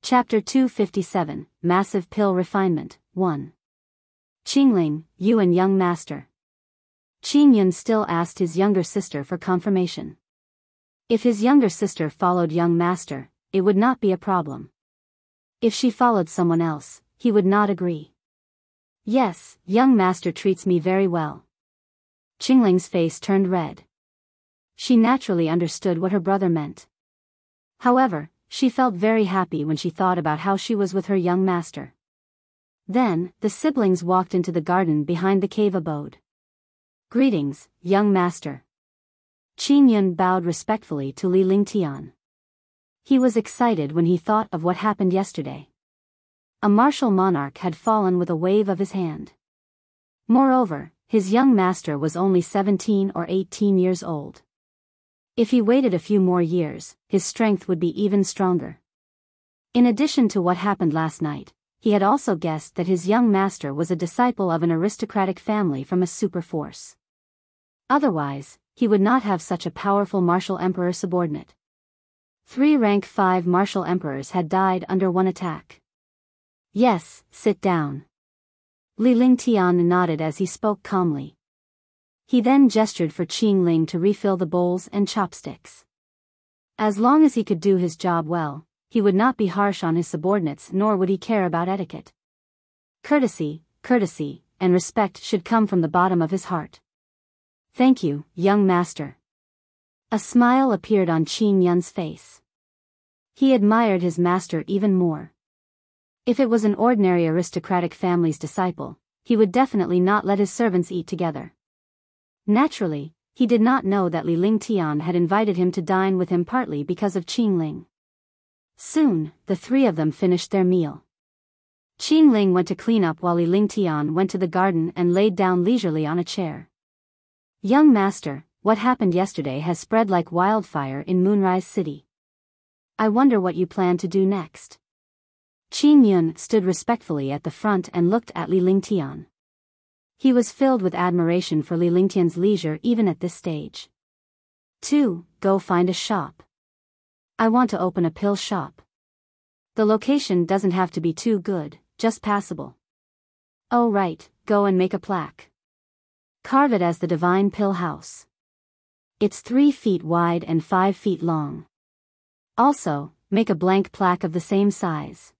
Chapter 257, Massive Pill Refinement, 1. Qingling, you and young master. Qingyun still asked his younger sister for confirmation. If his younger sister followed young master, it would not be a problem. If she followed someone else, he would not agree. Yes, young master treats me very well. Qingling's face turned red. She naturally understood what her brother meant. However, she felt very happy when she thought about how she was with her young master. Then, the siblings walked into the garden behind the cave abode. Greetings, young master. Qingyun bowed respectfully to Li Lingtian. He was excited when he thought of what happened yesterday. A martial monarch had fallen with a wave of his hand. Moreover, his young master was only 17 or 18 years old. If he waited a few more years, his strength would be even stronger. In addition to what happened last night, he had also guessed that his young master was a disciple of an aristocratic family from a super force. Otherwise, he would not have such a powerful martial emperor subordinate. 3 rank 5 martial emperors had died under one attack. Yes, sit down. Li Lingtian nodded as he spoke calmly. He then gestured for Qingling to refill the bowls and chopsticks. As long as he could do his job well, he would not be harsh on his subordinates nor would he care about etiquette. Courtesy, and respect should come from the bottom of his heart. Thank you, young master. A smile appeared on Qingyun's face. He admired his master even more. If it was an ordinary aristocratic family's disciple, he would definitely not let his servants eat together. Naturally, he did not know that Li Lingtian had invited him to dine with him partly because of Qingling. Soon, the 3 of them finished their meal. Qingling went to clean up while Li Lingtian went to the garden and laid down leisurely on a chair. Young master, what happened yesterday has spread like wildfire in Moonrise City. I wonder what you plan to do next. Qingyun stood respectfully at the front and looked at Li Lingtian. He was filled with admiration for Li Lingtian's leisure even at this stage. 2. Go find a shop. I want to open a pill shop. The location doesn't have to be too good, just passable. Oh right, go and make a plaque. Carve it as the Divine Pill House. It's 3 feet wide and 5 feet long. Also, make a blank plaque of the same size.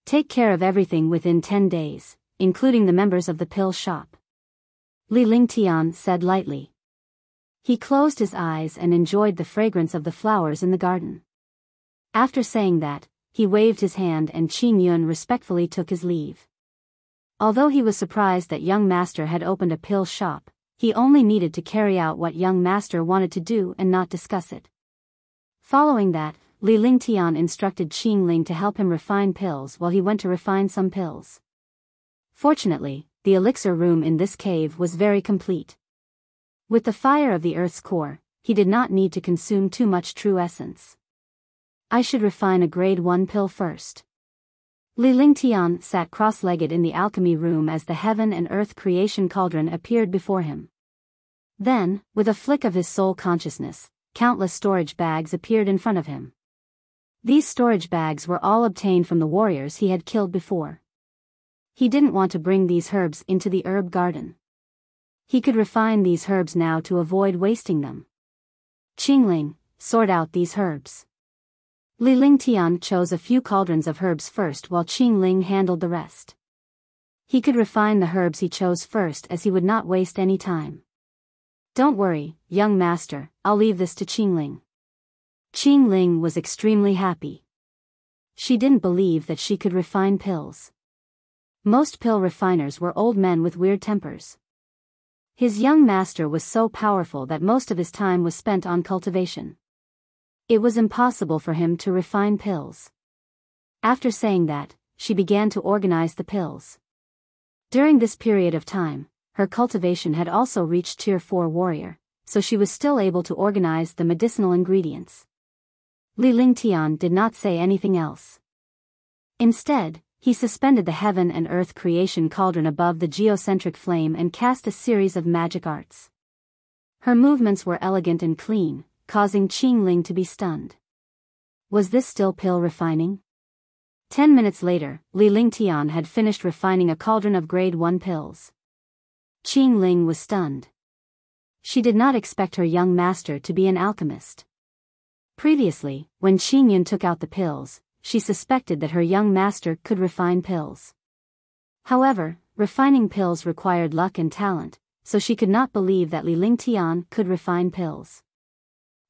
Take care of everything within 10 days. Including the members of the pill shop. Li Lingtian said lightly. He closed his eyes and enjoyed the fragrance of the flowers in the garden. After saying that, he waved his hand and Qingyun respectfully took his leave. Although he was surprised that young master had opened a pill shop, he only needed to carry out what young master wanted to do and not discuss it. Following that, Li Lingtian instructed Qingling to help him refine pills while he went to refine some pills. Fortunately, the elixir room in this cave was very complete. With the fire of the earth's core, he did not need to consume too much true essence. I should refine a grade 1 pill first. Li Lingtian sat cross-legged in the alchemy room as the heaven and earth creation cauldron appeared before him. Then, with a flick of his soul consciousness, countless storage bags appeared in front of him. These storage bags were all obtained from the warriors he had killed before. He didn't want to bring these herbs into the herb garden. He could refine these herbs now to avoid wasting them. Qingling, sort out these herbs. Li Lingtian chose a few cauldrons of herbs first while Qingling handled the rest. He could refine the herbs he chose first as he would not waste any time. Don't worry, young master, I'll leave this to Qingling. Qingling was extremely happy. She didn't believe that she could refine pills. Most pill refiners were old men with weird tempers. His young master was so powerful that most of his time was spent on cultivation. It was impossible for him to refine pills. After saying that, she began to organize the pills. During this period of time, her cultivation had also reached Tier 4 warrior, so she was still able to organize the medicinal ingredients. Li Lingtian did not say anything else. Instead, he suspended the heaven and earth creation cauldron above the geocentric flame and cast a series of magic arts. Her movements were elegant and clean, causing Qingling to be stunned. Was this still pill refining? 10 minutes later, Li Lingtian had finished refining a cauldron of grade 1 pills. Qing Ling was stunned. She did not expect her young master to be an alchemist. Previously, when Qing Yun took out the pills, she suspected that her young master could refine pills. However, refining pills required luck and talent, so she could not believe that Li Lingtian could refine pills.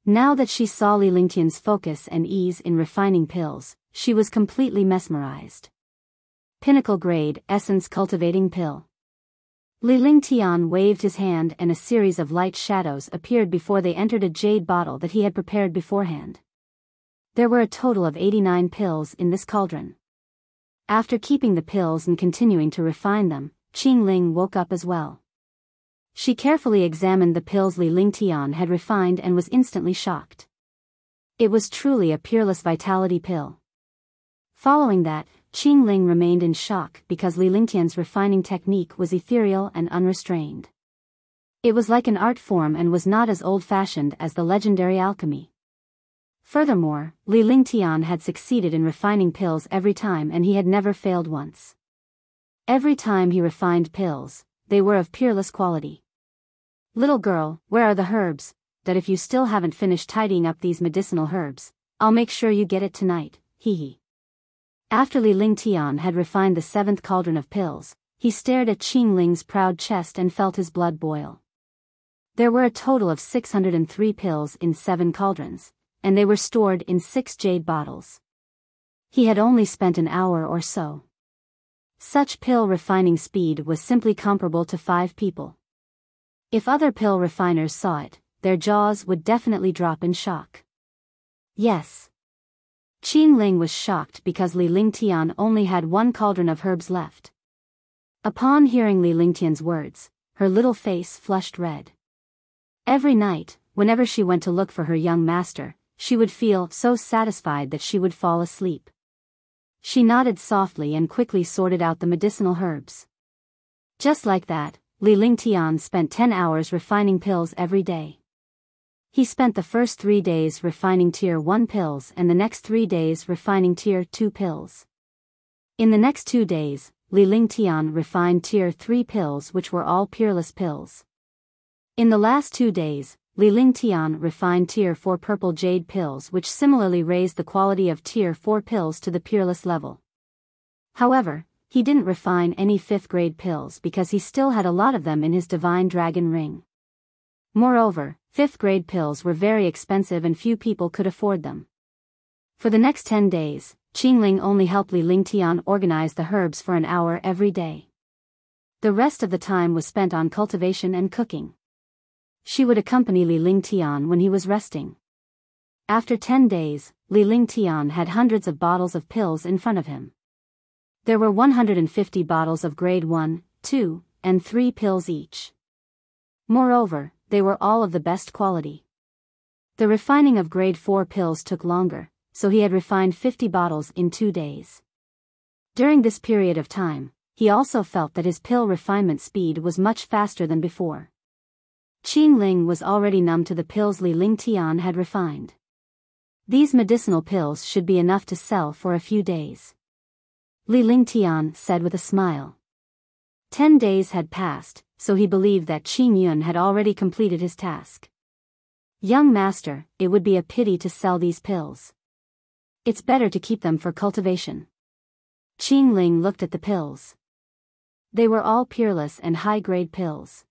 Now that she saw Li Lingtian's focus and ease in refining pills, she was completely mesmerized. Pinnacle grade essence cultivating pill. Li Lingtian waved his hand and a series of light shadows appeared before they entered a jade bottle that he had prepared beforehand. There were a total of 89 pills in this cauldron. After keeping the pills and continuing to refine them, Qing Ling woke up as well. She carefully examined the pills Li Lingtian had refined and was instantly shocked. It was truly a peerless vitality pill. Following that, Qing Ling remained in shock because Li Lingtian's refining technique was ethereal and unrestrained. It was like an art form and was not as old-fashioned as the legendary alchemy. Furthermore, Li Lingtian had succeeded in refining pills every time and he had never failed once. Every time he refined pills, they were of peerless quality. "Little girl, where are the herbs? That if you still haven't finished tidying up these medicinal herbs, I'll make sure you get it tonight, hee." After Li Lingtian had refined the 7th cauldron of pills, he stared at Qing Ling's proud chest and felt his blood boil. There were a total of 603 pills in 7 cauldrons, and they were stored in 6 jade bottles. He had only spent an hour or so. Such pill refining speed was simply comparable to 5 people. If other pill refiners saw it, their jaws would definitely drop in shock. Yes. Qing Ling was shocked because Li Lingtian only had 1 cauldron of herbs left. Upon hearing Li Lingtian's words, her little face flushed red. Every night, whenever she went to look for her young master, she would feel so satisfied that she would fall asleep. She nodded softly and quickly sorted out the medicinal herbs. Just like that, Li Lingtian spent 10 hours refining pills every day. He spent the first 3 days refining tier 1 pills and the next 3 days refining tier 2 pills. In the next 2 days, Li Lingtian refined tier 3 pills which were all peerless pills. In the last 2 days, Li Lingtian refined tier 4 purple jade pills which similarly raised the quality of tier 4 pills to the peerless level. However, he didn't refine any 5th grade pills because he still had a lot of them in his divine dragon ring. Moreover, 5th grade pills were very expensive and few people could afford them. For the next 10 days, Qing Ling only helped Li Lingtian organize the herbs for an hour every day. The rest of the time was spent on cultivation and cooking. She would accompany Li Lingtian when he was resting. After 10 days, Li Lingtian had hundreds of bottles of pills in front of him. There were 150 bottles of grade 1, 2, and 3 pills each. Moreover, they were all of the best quality. The refining of grade 4 pills took longer, so he had refined 50 bottles in 2 days. During this period of time, he also felt that his pill refinement speed was much faster than before. Qing Ling was already numb to the pills Li Lingtian had refined. These medicinal pills should be enough to sell for a few days. Li Lingtian said with a smile. 10 days had passed, so he believed that Qing Yun had already completed his task. "Young master, it would be a pity to sell these pills. It's better to keep them for cultivation." Qing Ling looked at the pills. They were all peerless and high-grade pills.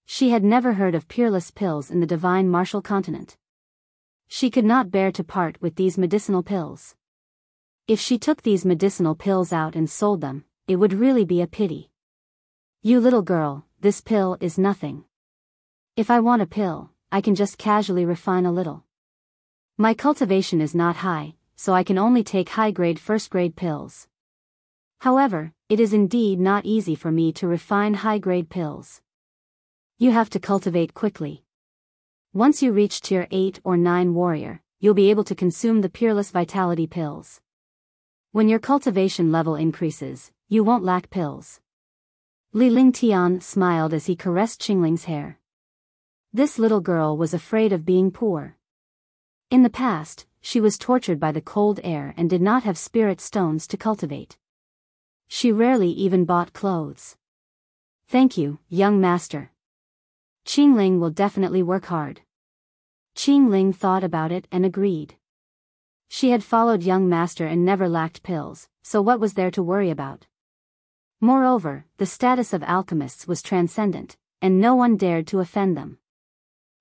She had never heard of peerless pills in the divine martial continent. She could not bear to part with these medicinal pills. If she took these medicinal pills out and sold them, it would really be a pity. "You little girl, this pill is nothing. If I want a pill, I can just casually refine a little. My cultivation is not high, so I can only take high-grade first-grade pills. However, it is indeed not easy for me to refine high-grade pills. You have to cultivate quickly. Once you reach tier 8 or 9 warrior, you'll be able to consume the peerless vitality pills. When your cultivation level increases, you won't lack pills." Li Lingtian smiled as he caressed Qing Ling's hair. This little girl was afraid of being poor. In the past, she was tortured by the cold air and did not have spirit stones to cultivate. She rarely even bought clothes. Thank you, young master. Qingling will definitely work hard. Qingling thought about it and agreed. She had followed young master and never lacked pills, so what was there to worry about? Moreover, the status of alchemists was transcendent, and no one dared to offend them.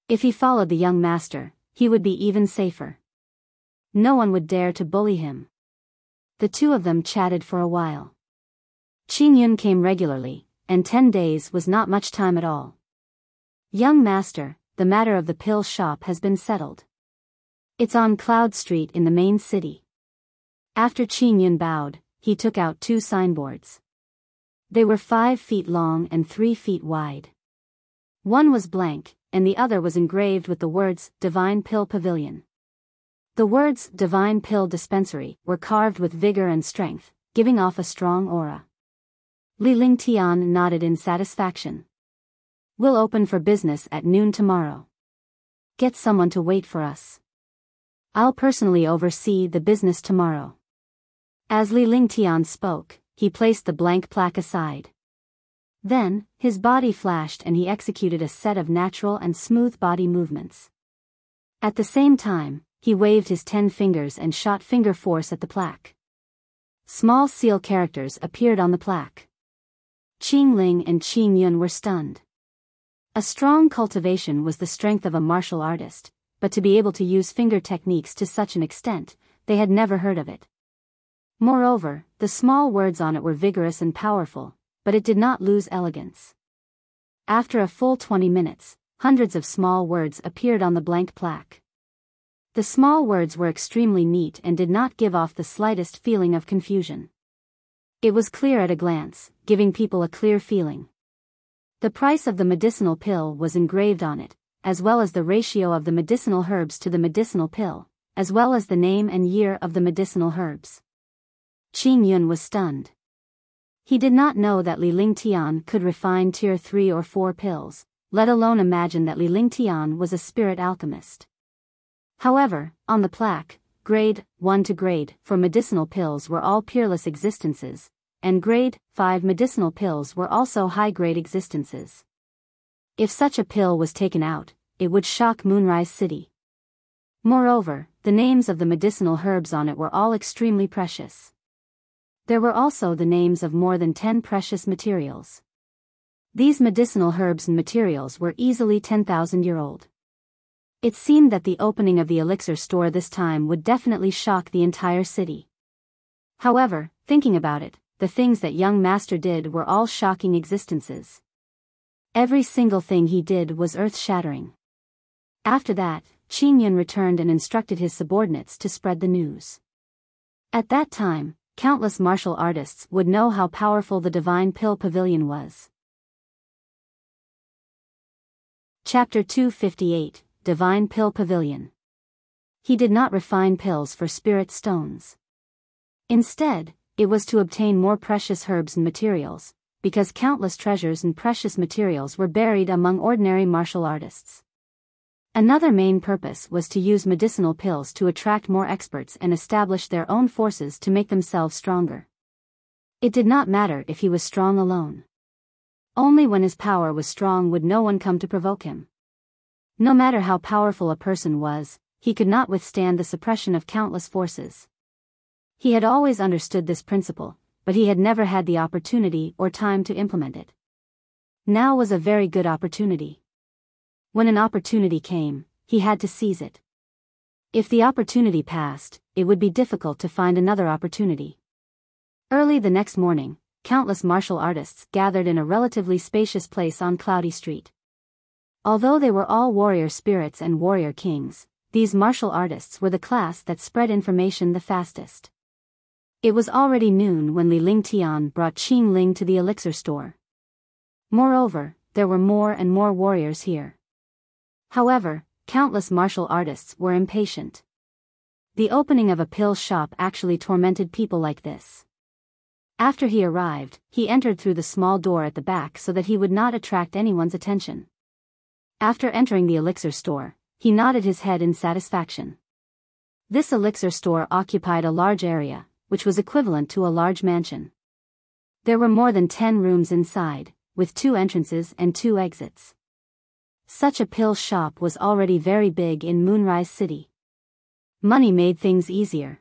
If he followed the young master, he would be even safer. No one would dare to bully him. The two of them chatted for a while. Qingyun came regularly, and 10 days was not much time at all. Young master, the matter of the pill shop has been settled. It's on Cloud Street in the main city. After Qingyun bowed, he took out 2 signboards. They were 5 feet long and 3 feet wide. One was blank, and the other was engraved with the words, Divine Pill Pavilion. The words, Divine Pill Dispensary, were carved with vigor and strength, giving off a strong aura. Li Lingtian nodded in satisfaction. We'll open for business at noon tomorrow. Get someone to wait for us. I'll personally oversee the business tomorrow. As Li Lingtian spoke, he placed the blank plaque aside. Then, his body flashed and he executed a set of natural and smooth body movements. At the same time, he waved his 10 fingers and shot finger force at the plaque. Small seal characters appeared on the plaque. Qingling and Qingyun were stunned. A strong cultivation was the strength of a martial artist, but to be able to use finger techniques to such an extent, they had never heard of it. Moreover, the small words on it were vigorous and powerful, but it did not lose elegance. After a full 20 minutes, hundreds of small words appeared on the blank plaque. The small words were extremely neat and did not give off the slightest feeling of confusion. It was clear at a glance, giving people a clear feeling. The price of the medicinal pill was engraved on it, as well as the ratio of the medicinal herbs to the medicinal pill, as well as the name and year of the medicinal herbs. Qingyun was stunned. He did not know that Li Lingtian could refine tier 3 or 4 pills, let alone imagine that Li Lingtian was a spirit alchemist. However, on the plaque, grade 1 to grade 4 medicinal pills were all peerless existences, and grade 5 medicinal pills were also high-grade existences. If such a pill was taken out, it would shock Moonrise City. Moreover, the names of the medicinal herbs on it were all extremely precious. There were also the names of more than 10 precious materials. These medicinal herbs and materials were easily 10,000-year-old. It seemed that the opening of the elixir store this time would definitely shock the entire city. However, thinking about it, the things that young master did were all shocking existences. Every single thing he did was earth-shattering. After that, Qingyun returned and instructed his subordinates to spread the news. At that time, countless martial artists would know how powerful the Divine Pill Pavilion was. Chapter 258, Divine Pill Pavilion. He did not refine pills for spirit stones. Instead, it was to obtain more precious herbs and materials, because countless treasures and precious materials were buried among ordinary martial artists. Another main purpose was to use medicinal pills to attract more experts and establish their own forces to make themselves stronger. It did not matter if he was strong alone. Only when his power was strong would no one come to provoke him. No matter how powerful a person was, he could not withstand the suppression of countless forces. He had always understood this principle, but he had never had the opportunity or time to implement it. Now was a very good opportunity. When an opportunity came, he had to seize it. If the opportunity passed, it would be difficult to find another opportunity. Early the next morning, countless martial artists gathered in a relatively spacious place on Cloudy Street. Although they were all warrior spirits and warrior kings, these martial artists were the class that spread information the fastest. It was already noon when Li Lingtian brought Qingling to the elixir store. Moreover, there were more and more warriors here. However, countless martial artists were impatient. The opening of a pill shop actually tormented people like this. After he arrived, he entered through the small door at the back so that he would not attract anyone's attention. After entering the elixir store, he nodded his head in satisfaction. This elixir store occupied a large area, which was equivalent to a large mansion. There were more than 10 rooms inside, with 2 entrances and 2 exits. Such a pill shop was already very big in Moonrise City. Money made things easier.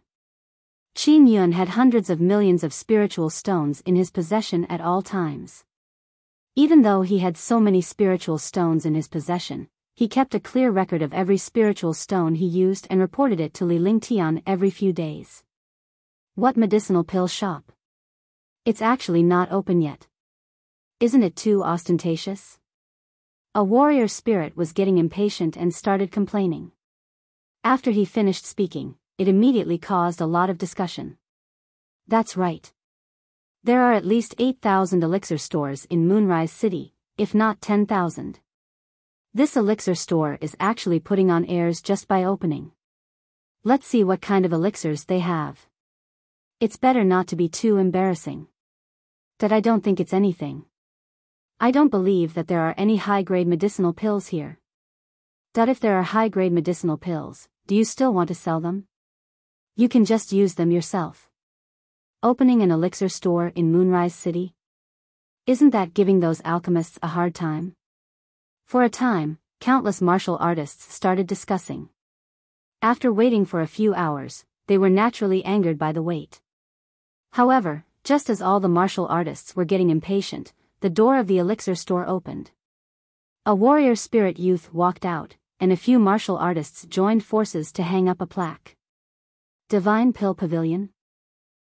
Qin Yun had hundreds of millions of spiritual stones in his possession at all times. Even though he had so many spiritual stones in his possession, he kept a clear record of every spiritual stone he used and reported it to Li Lingtian every few days. What medicinal pill shop? It's actually not open yet. Isn't it too ostentatious? A warrior spirit was getting impatient and started complaining. After he finished speaking, it immediately caused a lot of discussion. That's right. There are at least 8,000 elixir stores in Moonrise City, if not 10,000. This elixir store is actually putting on airs just by opening. Let's see what kind of elixirs they have. It's better not to be too embarrassing. That I don't think it's anything. I don't believe that there are any high-grade medicinal pills here. That if there are high-grade medicinal pills, do you still want to sell them? You can just use them yourself. Opening an elixir store in Moonrise City? Isn't that giving those alchemists a hard time? For a time, countless martial artists started discussing. After waiting for a few hours, they were naturally angered by the wait. However, just as all the martial artists were getting impatient, the door of the elixir store opened. A warrior spirit youth walked out, and a few martial artists joined forces to hang up a plaque. Divine Pill Pavilion?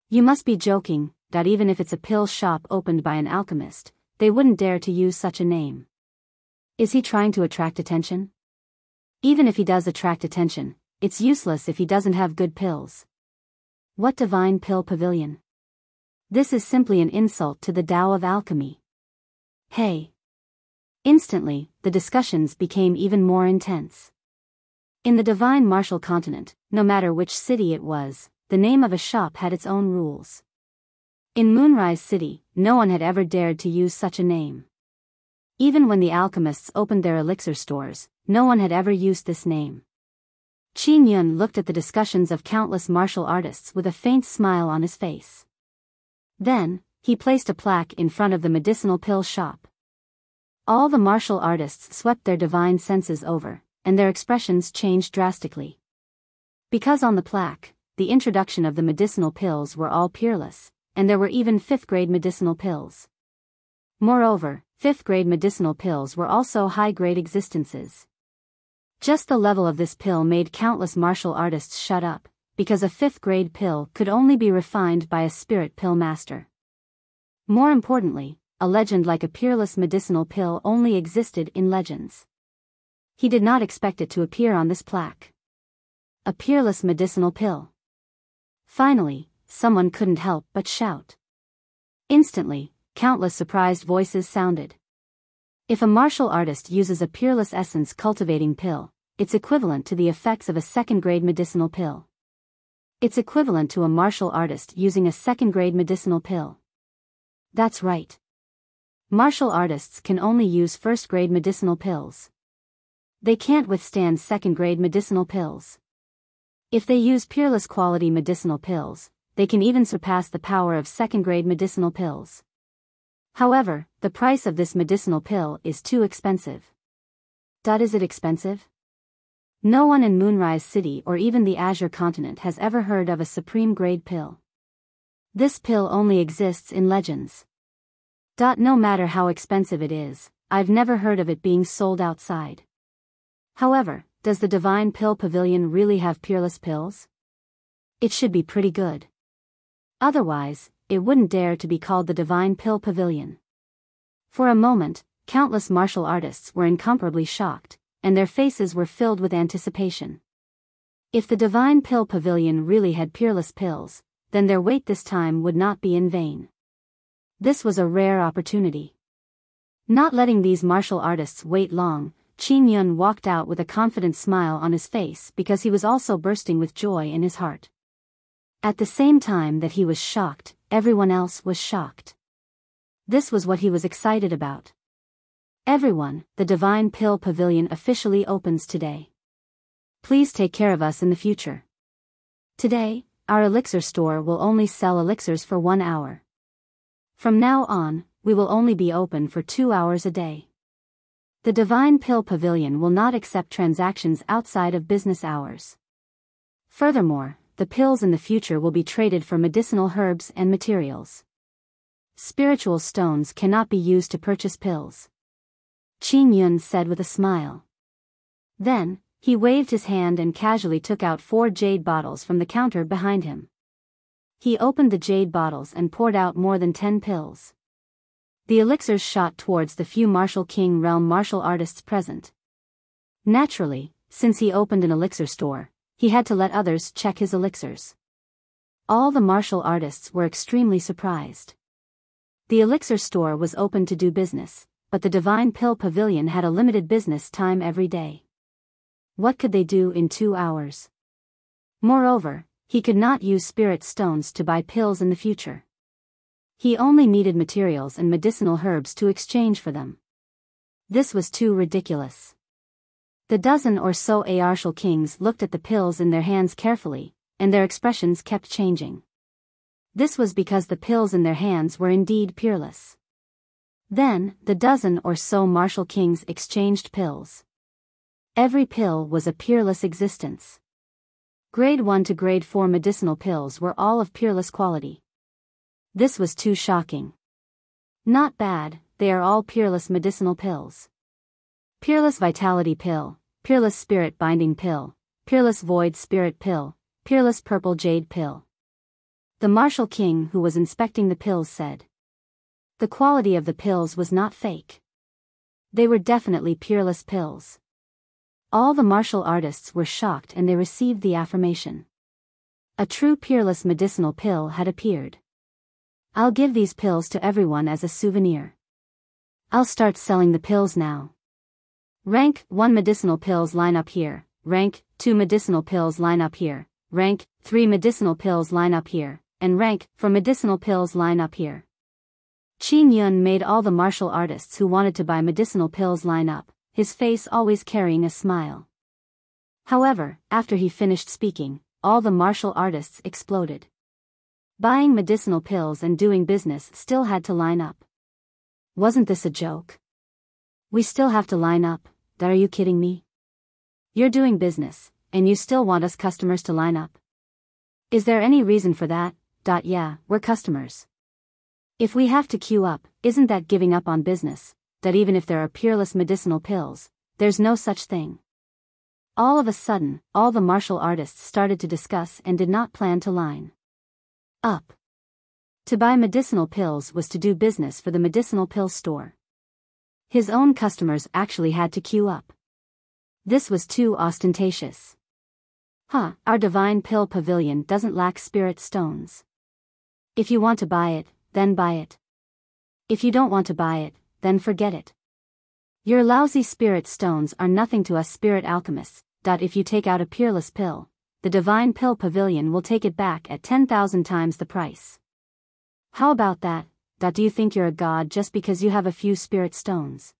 You must be joking, that even if it's a pill shop opened by an alchemist, they wouldn't dare to use such a name. Is he trying to attract attention? Even if he does attract attention, it's useless if he doesn't have good pills. What Divine Pill Pavilion? This is simply an insult to the Tao of alchemy. Hey! Instantly, the discussions became even more intense. In the Divine Martial Continent, no matter which city it was, the name of a shop had its own rules. In Moonrise City, no one had ever dared to use such a name. Even when the alchemists opened their elixir stores, no one had ever used this name. Qin Yun looked at the discussions of countless martial artists with a faint smile on his face. Then, he placed a plaque in front of the medicinal pill shop. All the martial artists swept their divine senses over, and their expressions changed drastically. Because on the plaque, the introduction of the medicinal pills were all peerless, and there were even 5th-grade medicinal pills. Moreover, 5th-grade medicinal pills were also high-grade existences. Just the level of this pill made countless martial artists shut up, because a 5th-grade pill could only be refined by a spirit pill master. More importantly, a legend like a peerless medicinal pill only existed in legends. He did not expect it to appear on this plaque. A peerless medicinal pill. Finally, someone couldn't help but shout. Instantly, countless surprised voices sounded. If a martial artist uses a peerless essence cultivating pill, it's equivalent to the effects of a 2nd-grade medicinal pill. It's equivalent to a martial artist using a 2nd-grade medicinal pill. That's right. Martial artists can only use 1st-grade medicinal pills. They can't withstand 2nd-grade medicinal pills. If they use peerless quality medicinal pills, they can even surpass the power of 2nd-grade medicinal pills. However, the price of this medicinal pill is too expensive. Is it expensive? No one in Moonrise City or even the Azure Continent has ever heard of a supreme-grade pill. This pill only exists in legends. No matter how expensive it is, I've never heard of it being sold outside. However, does the Divine Pill Pavilion really have peerless pills? It should be pretty good. Otherwise, it wouldn't dare to be called the Divine Pill Pavilion. For a moment, countless martial artists were incomparably shocked, and their faces were filled with anticipation. If the Divine Pill Pavilion really had peerless pills, then their wait this time would not be in vain. This was a rare opportunity. Not letting these martial artists wait long, Qin Yun walked out with a confident smile on his face because he was also bursting with joy in his heart. At the same time that he was shocked, everyone else was shocked. This was what he was excited about. Everyone, the Divine Pill Pavilion officially opens today. Please take care of us in the future. Today, our elixir store will only sell elixirs for 1 hour. From now on, we will only be open for 2 hours a day. The Divine Pill Pavilion will not accept transactions outside of business hours. Furthermore, the pills in the future will be traded for medicinal herbs and materials. Spiritual stones cannot be used to purchase pills. Qing Yun said with a smile. Then, he waved his hand and casually took out 4 jade bottles from the counter behind him. He opened the jade bottles and poured out more than 10 pills. The elixirs shot towards the few Martial King realm martial artists present. Naturally, since he opened an elixir store, he had to let others check his elixirs. All the martial artists were extremely surprised. The elixir store was open to do business, but the Divine Pill Pavilion had a limited business time every day. What could they do in 2 hours? Moreover, he could not use spirit stones to buy pills in the future. He only needed materials and medicinal herbs to exchange for them. This was too ridiculous. The dozen or so Artial kings looked at the pills in their hands carefully, and their expressions kept changing. This was because the pills in their hands were indeed peerless. Then, the dozen or so martial kings exchanged pills. Every pill was a peerless existence. Grade 1 to Grade 4 medicinal pills were all of peerless quality. This was too shocking. Not bad, they are all peerless medicinal pills. Peerless Vitality Pill, Peerless Spirit Binding Pill, Peerless Void Spirit Pill, Peerless Purple Jade Pill. The Martial King who was inspecting the pills said. The quality of the pills was not fake. They were definitely peerless pills. All the martial artists were shocked and they received the affirmation. A true peerless medicinal pill had appeared. I'll give these pills to everyone as a souvenir. I'll start selling the pills now. Rank 1 medicinal pills line up here, rank 2 medicinal pills line up here, rank 3 medicinal pills line up here, and rank 4 medicinal pills line up here. Qing Yun made all the martial artists who wanted to buy medicinal pills line up, his face always carrying a smile. However, after he finished speaking, all the martial artists exploded. Buying medicinal pills and doing business still had to line up. Wasn't this a joke? We still have to line up, are you kidding me? You're doing business, and you still want us customers to line up? Is there any reason for that? Yeah, we're customers. If we have to queue up, isn't that giving up on business? That even if there are peerless medicinal pills, there's no such thing. All of a sudden, all the martial artists started to discuss and did not plan to line up. To buy medicinal pills was to do business for the medicinal pill store. His own customers actually had to queue up. This was too ostentatious. Our Divine Pill Pavilion doesn't lack spirit stones. If you want to buy it, then buy it. If you don't want to buy it, then forget it. Your lousy spirit stones are nothing to us spirit alchemists. If you take out a peerless pill, the Divine Pill Pavilion will take it back at 10,000 times the price. How about that? Do you think you're a god just because you have a few spirit stones?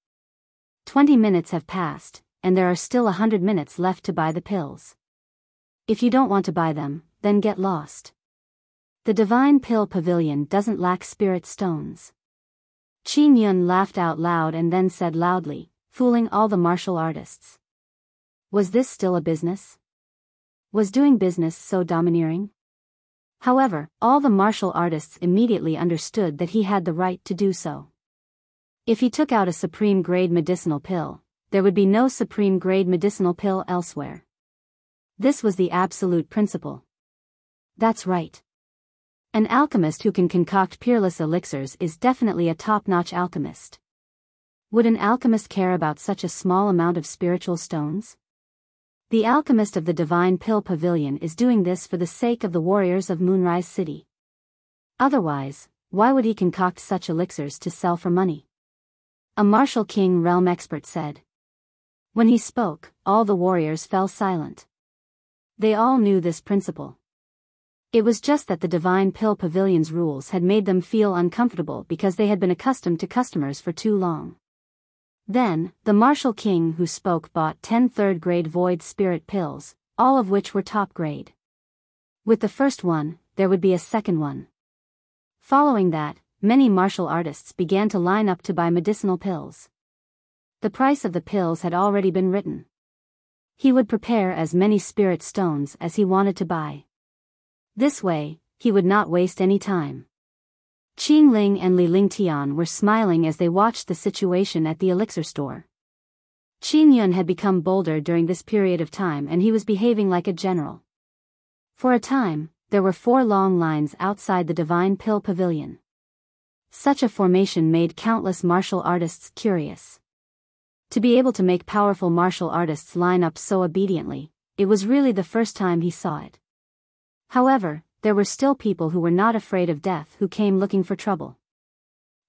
20 minutes have passed, and there are still 100 minutes left to buy the pills. If you don't want to buy them, then get lost. The Divine Pill Pavilion doesn't lack spirit stones. Qing Yun laughed out loud and then said loudly, fooling all the martial artists. Was this still a business? Was doing business so domineering? However, all the martial artists immediately understood that he had the right to do so. If he took out a supreme grade medicinal pill, there would be no supreme grade medicinal pill elsewhere. This was the absolute principle. That's right. An alchemist who can concoct peerless elixirs is definitely a top-notch alchemist. Would an alchemist care about such a small amount of spiritual stones? The alchemist of the Divine Pill Pavilion is doing this for the sake of the warriors of Moonrise City. Otherwise, why would he concoct such elixirs to sell for money? A Martial King realm expert said. When he spoke, all the warriors fell silent. They all knew this principle. It was just that the Divine Pill Pavilion's rules had made them feel uncomfortable because they had been accustomed to customers for too long. Then, the Martial King who spoke bought 10 third-grade void spirit pills, all of which were top grade. With the first one, there would be a second one. Following that, many martial artists began to line up to buy medicinal pills. The price of the pills had already been written. He would prepare as many spirit stones as he wanted to buy. This way, he would not waste any time. Qing Ling and Li Lingtian were smiling as they watched the situation at the elixir store. Qing Yun had become bolder during this period of time and he was behaving like a general. For a time, there were 4 long lines outside the Divine Pill Pavilion. Such a formation made countless martial artists curious. To be able to make powerful martial artists line up so obediently, it was really the first time he saw it. However, there were still people who were not afraid of death who came looking for trouble.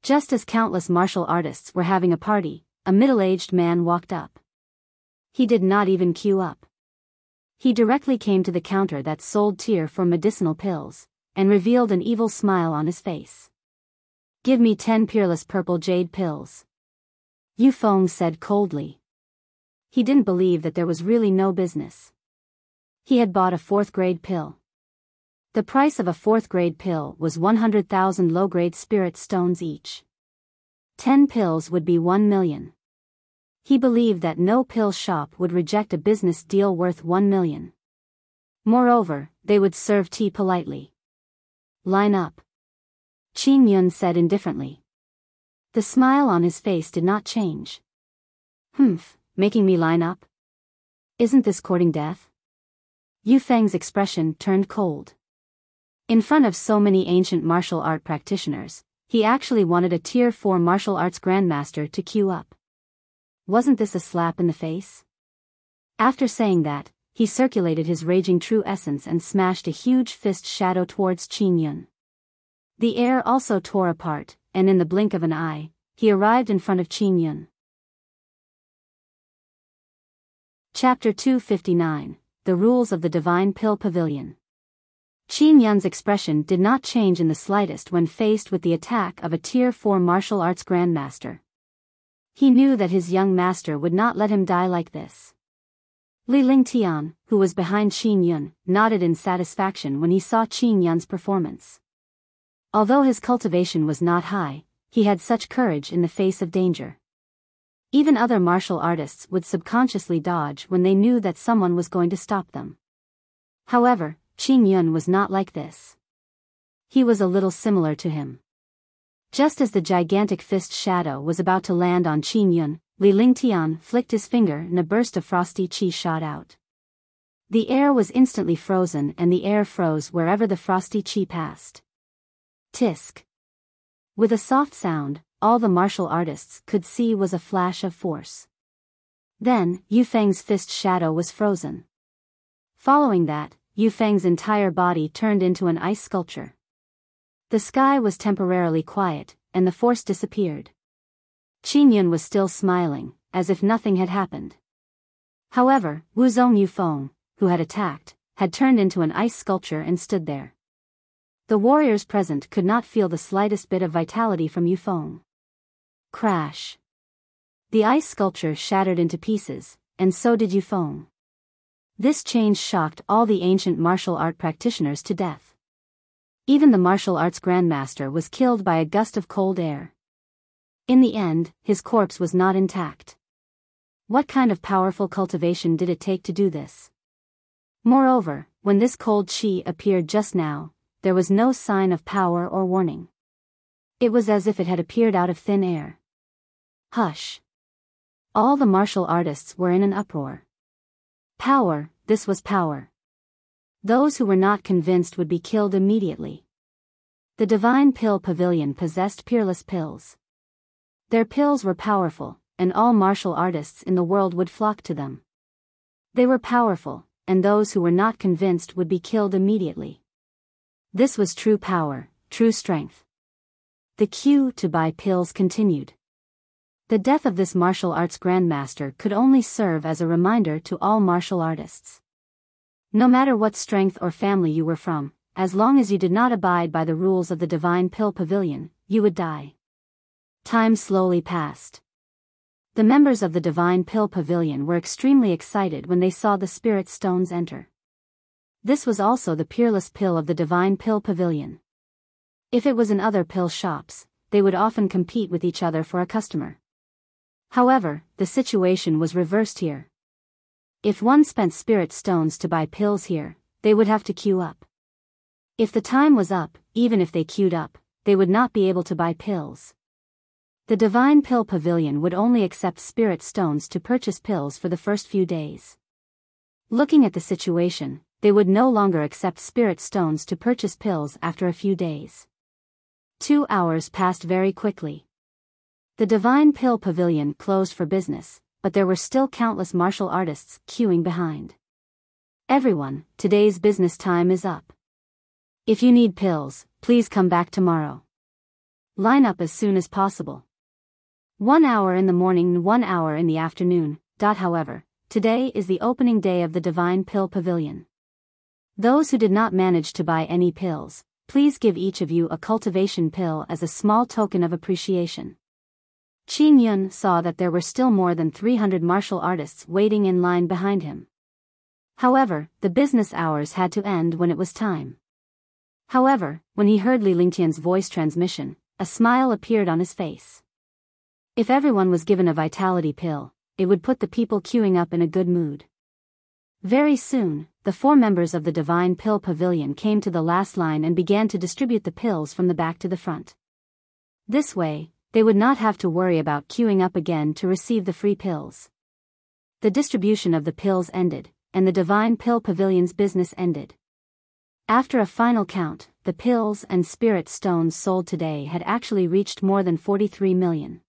Just as countless martial artists were having a party, a middle-aged man walked up. He did not even queue up. He directly came to the counter that sold tear for medicinal pills, and revealed an evil smile on his face. "Give me 10 peerless purple jade pills," Yu Feng said coldly. He didn't believe that there was really no business. He had bought a 4th-grade pill. The price of a 4th-grade pill was 100,000 low-grade spirit stones each. 10 pills would be 1 million. He believed that no pill shop would reject a business deal worth 1 million. Moreover, they would serve tea politely. "Line up," Qing Yun said indifferently. The smile on his face did not change. "Humph, making me line up? Isn't this courting death?" Yu Feng's expression turned cold. In front of so many ancient martial art practitioners, he actually wanted a Tier 4 martial arts grandmaster to queue up. Wasn't this a slap in the face? After saying that, he circulated his raging true essence and smashed a huge fist shadow towards Qing Yun. The air also tore apart, and in the blink of an eye, he arrived in front of Qing Yun. Chapter 259, The Rules of the Divine Pill Pavilion. Qing Yun's expression did not change in the slightest when faced with the attack of a Tier 4 martial arts grandmaster. He knew that his young master would not let him die like this. Li Lingtian, who was behind Qing Yun, nodded in satisfaction when he saw Qing Yun's performance. Although his cultivation was not high, he had such courage in the face of danger. Even other martial artists would subconsciously dodge when they knew that someone was going to stop them. However, Qing Yun was not like this. He was a little similar to him. Just as the gigantic fist shadow was about to land on Qing Yun, Li Lingtian flicked his finger and a burst of frosty qi shot out. The air was instantly frozen and the air froze wherever the frosty qi passed. Tisk. With a soft sound, all the martial artists could see was a flash of force. Then, Yu Feng's fist shadow was frozen. Following that, Yu Feng's entire body turned into an ice sculpture. The sky was temporarily quiet, and the force disappeared. Qing Yun was still smiling, as if nothing had happened. However, Wuzong Yufeng, who had attacked, had turned into an ice sculpture and stood there. The warriors present could not feel the slightest bit of vitality from Yufeng. Crash. The ice sculpture shattered into pieces, and so did Yufeng. This change shocked all the ancient martial art practitioners to death. Even the martial arts grandmaster was killed by a gust of cold air. In the end, his corpse was not intact. What kind of powerful cultivation did it take to do this? Moreover, when this cold qi appeared just now, there was no sign of power or warning. It was as if it had appeared out of thin air. Hush! All the martial artists were in an uproar. Power, this was power. Those who were not convinced would be killed immediately. The Divine Pill Pavilion possessed peerless pills. Their pills were powerful, and all martial artists in the world would flock to them. They were powerful, and those who were not convinced would be killed immediately. This was true power, true strength. The queue to buy pills continued. The death of this martial arts grandmaster could only serve as a reminder to all martial artists. No matter what strength or family you were from, as long as you did not abide by the rules of the Divine Pill Pavilion, you would die. Time slowly passed. The members of the Divine Pill Pavilion were extremely excited when they saw the spirit stones enter. This was also the peerless pill of the Divine Pill Pavilion. If it was in other pill shops, they would often compete with each other for a customer. However, the situation was reversed here. If one spent spirit stones to buy pills here, they would have to queue up. If the time was up, even if they queued up, they would not be able to buy pills. The Divine Pill Pavilion would only accept spirit stones to purchase pills for the first few days. Looking at the situation, they would no longer accept spirit stones to purchase pills after a few days. 2 hours passed very quickly. The Divine Pill Pavilion closed for business, but there were still countless martial artists queuing behind. Everyone, today's business time is up. If you need pills, please come back tomorrow. Line up as soon as possible. 1 hour in the morning, 1 hour in the afternoon. However, today is the opening day of the Divine Pill Pavilion. Those who did not manage to buy any pills, please give each of you a cultivation pill as a small token of appreciation. Qing Yun saw that there were still more than 300 martial artists waiting in line behind him. However, the business hours had to end when it was time. However, when he heard Li Lingtian's voice transmission, a smile appeared on his face. If everyone was given a vitality pill, it would put the people queuing up in a good mood. Very soon, the 4 members of the Divine Pill Pavilion came to the last line and began to distribute the pills from the back to the front. This way, they would not have to worry about queuing up again to receive the free pills. The distribution of the pills ended, and the Divine Pill Pavilion's business ended. After a final count, the pills and spirit stones sold today had actually reached more than 43 million.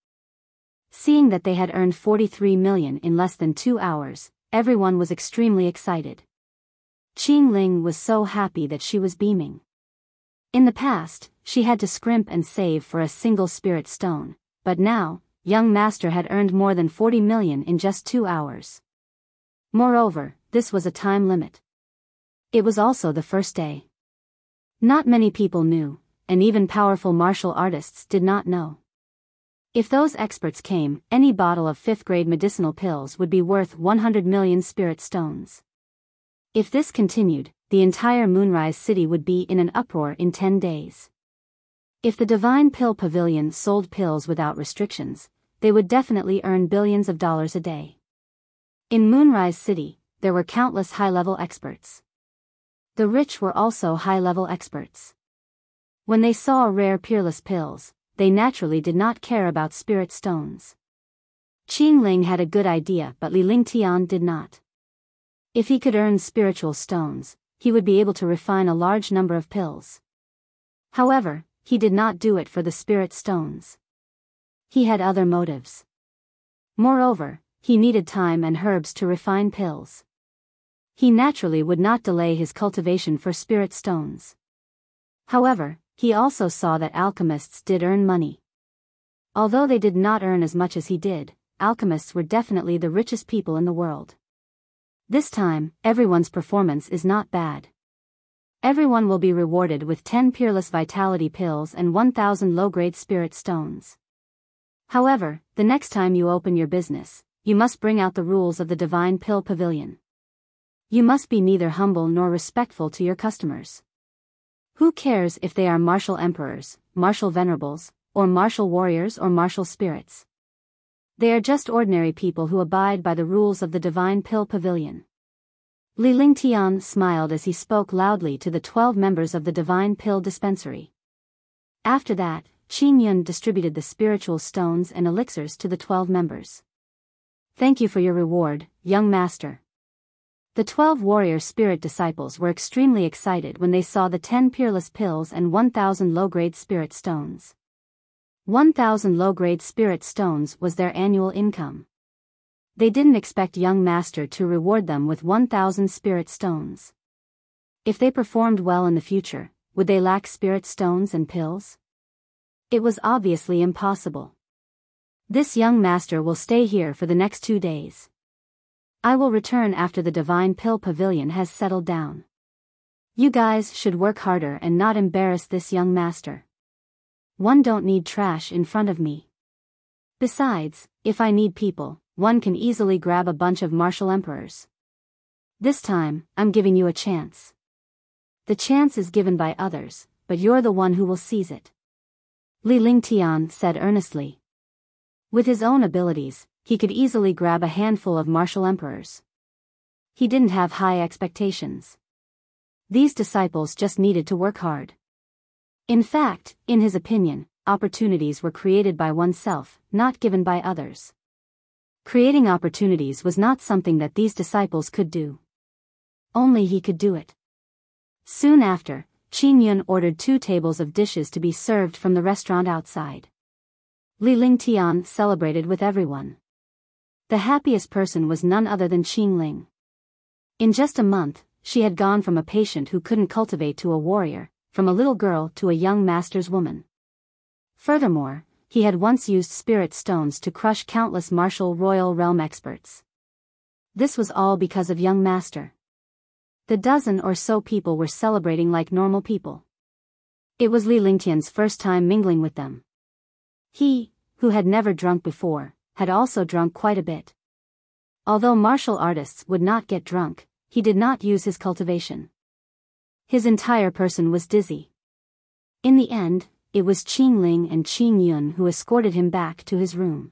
Seeing that they had earned 43 million in less than 2 hours, everyone was extremely excited. Qing Ling was so happy that she was beaming. In the past, she had to scrimp and save for a single spirit stone, but now, young master had earned more than 40 million in just 2 hours. Moreover, this was a time limit. It was also the first day. Not many people knew, and even powerful martial artists did not know. If those experts came, any bottle of 5th-grade medicinal pills would be worth 100 million spirit stones. If this continued, the entire Moonrise City would be in an uproar in 10 days. If the Divine Pill Pavilion sold pills without restrictions, they would definitely earn billions of dollars a day. In Moonrise City, there were countless high-level experts. The rich were also high-level experts. When they saw rare peerless pills, they naturally did not care about spirit stones. Qing Ling had a good idea, but Li Lingtian did not. If he could earn spiritual stones, he would be able to refine a large number of pills. However, he did not do it for the spirit stones. He had other motives. Moreover, he needed time and herbs to refine pills. He naturally would not delay his cultivation for spirit stones. However, he also saw that alchemists did earn money. Although they did not earn as much as he did, alchemists were definitely the richest people in the world. This time, everyone's performance is not bad. Everyone will be rewarded with 10 peerless vitality pills and 1,000 low-grade spirit stones. However, the next time you open your business, you must bring out the rules of the Divine Pill Pavilion. You must be neither humble nor respectful to your customers. Who cares if they are martial emperors, martial venerables, or martial warriors or martial spirits? They are just ordinary people who abide by the rules of the Divine Pill Pavilion. Li Lingtian smiled as he spoke loudly to the 12 members of the Divine Pill Dispensary. After that, Qing Yun distributed the spiritual stones and elixirs to the 12 members. Thank you for your reward, young master. The 12 warrior spirit disciples were extremely excited when they saw the 10 peerless pills and 1,000 low-grade spirit stones. 1,000 low-grade spirit stones was their annual income. They didn't expect young master to reward them with 1,000 spirit stones. If they performed well in the future, would they lack spirit stones and pills? It was obviously impossible. This young master will stay here for the next 2 days. I will return after the Divine Pill Pavilion has settled down. You guys should work harder and not embarrass this young master. One don't need trash in front of me. Besides, if I need people, one can easily grab a bunch of martial emperors. This time, I'm giving you a chance. The chance is given by others, but you're the one who will seize it. Li Lingtian said earnestly. With his own abilities, he could easily grab a handful of martial emperors. He didn't have high expectations. These disciples just needed to work hard. In fact, in his opinion, opportunities were created by oneself, not given by others. Creating opportunities was not something that these disciples could do. Only he could do it. Soon after, Qing Yun ordered 2 tables of dishes to be served from the restaurant outside. Li Lingtian celebrated with everyone. The happiest person was none other than Qing Ling. In just a month, she had gone from a patient who couldn't cultivate to a warrior, from a little girl to a young master's woman. Furthermore, he had once used spirit stones to crush countless martial royal realm experts. This was all because of young master. The dozen or so people were celebrating like normal people. It was Li Lingtian's first time mingling with them. He, who had never drunk before, had also drunk quite a bit. Although martial artists would not get drunk, he did not use his cultivation. His entire person was dizzy. In the end, it was Qing Ling and Qing Yun who escorted him back to his room.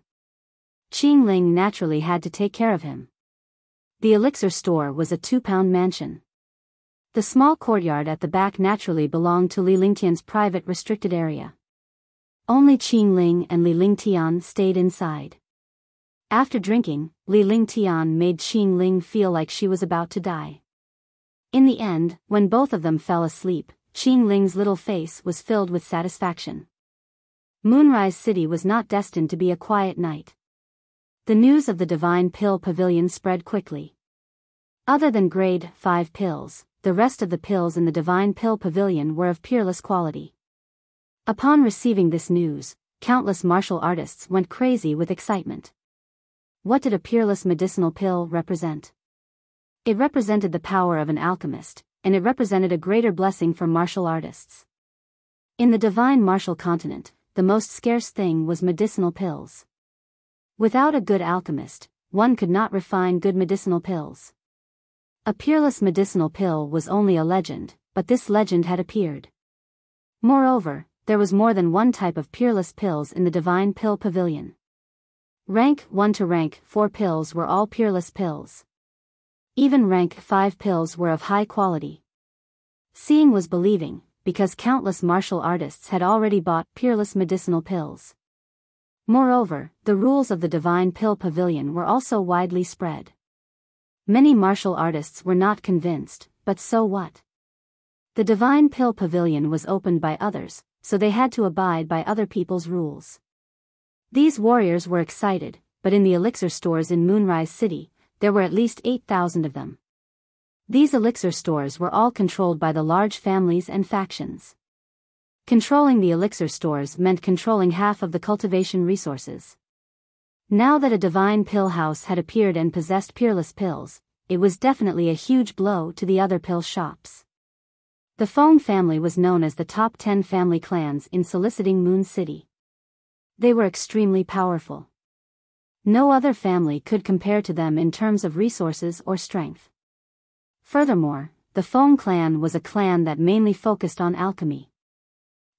Qing Ling naturally had to take care of him. The elixir store was a 2-pound mansion. The small courtyard at the back naturally belonged to Li Lingtian's private restricted area. Only Qing Ling and Li Lingtian stayed inside. After drinking, Li Lingtian made Qing Ling feel like she was about to die. In the end, when both of them fell asleep, Qing Ling's little face was filled with satisfaction. Moonrise City was not destined to be a quiet night. The news of the Divine Pill Pavilion spread quickly. Other than grade 5 pills, the rest of the pills in the Divine Pill Pavilion were of peerless quality. Upon receiving this news, countless martial artists went crazy with excitement. What did a peerless medicinal pill represent? It represented the power of an alchemist, and it represented a greater blessing for martial artists. In the divine martial continent, the most scarce thing was medicinal pills. Without a good alchemist, one could not refine good medicinal pills. A peerless medicinal pill was only a legend, but this legend had appeared. Moreover, there was more than one type of peerless pills in the Divine Pill Pavilion. Rank 1 to rank 4 pills were all peerless pills. Even rank 5 pills were of high quality. Seeing was believing, because countless martial artists had already bought peerless medicinal pills. Moreover, the rules of the Divine Pill Pavilion were also widely spread. Many martial artists were not convinced, but so what? The Divine Pill Pavilion was opened by others, so they had to abide by other people's rules. These warriors were excited, but in the elixir stores in Moonrise City, there were at least 8,000 of them. These elixir stores were all controlled by the large families and factions. Controlling the elixir stores meant controlling half of the cultivation resources. Now that a divine pill house had appeared and possessed peerless pills, it was definitely a huge blow to the other pill shops. The Feng family was known as the top 10 family clans in soliciting Moon City. They were extremely powerful. No other family could compare to them in terms of resources or strength. Furthermore, the Feng clan was a clan that mainly focused on alchemy.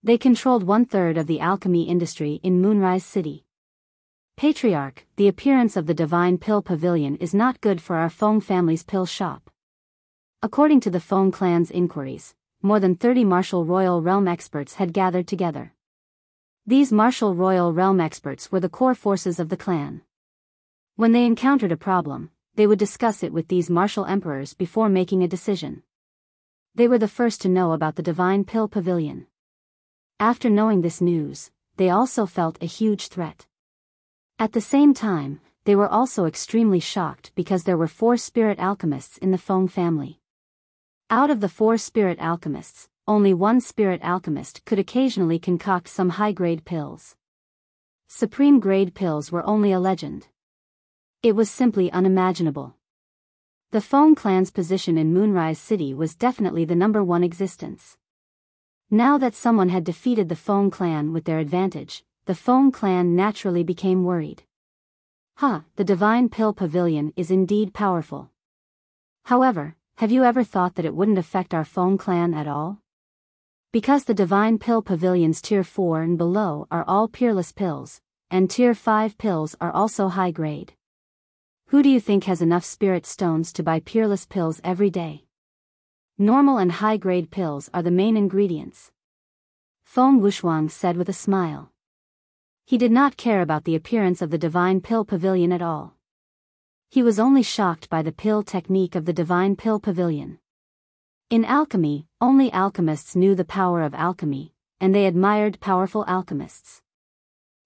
They controlled 1/3 of the alchemy industry in Moonrise City. Patriarch, the appearance of the Divine Pill Pavilion is not good for our Feng family's pill shop. According to the Feng clan's inquiries, more than 30 martial royal realm experts had gathered together. These martial royal realm experts were the core forces of the clan. When they encountered a problem, they would discuss it with these martial emperors before making a decision. They were the first to know about the Divine Pill Pavilion. After knowing this news, they also felt a huge threat. At the same time, they were also extremely shocked because there were 4 spirit alchemists in the Feng family. Out of the 4 spirit alchemists, only 1 spirit alchemist could occasionally concoct some high-grade pills. Supreme-grade pills were only a legend. It was simply unimaginable. The Feng clan's position in Moonrise City was definitely the number 1 existence. Now that someone had defeated the Feng clan with their advantage, the Feng clan naturally became worried. The Divine Pill Pavilion is indeed powerful. However, have you ever thought that it wouldn't affect our Feng clan at all? Because the Divine Pill Pavilions Tier 4 and below are all peerless pills, and Tier 5 pills are also high grade. Who do you think has enough spirit stones to buy peerless pills every day? Normal and high-grade pills are the main ingredients. Feng Wuxia said with a smile. He did not care about the appearance of the Divine Pill Pavilion at all. He was only shocked by the pill technique of the Divine Pill Pavilion. In alchemy, only alchemists knew the power of alchemy, and they admired powerful alchemists.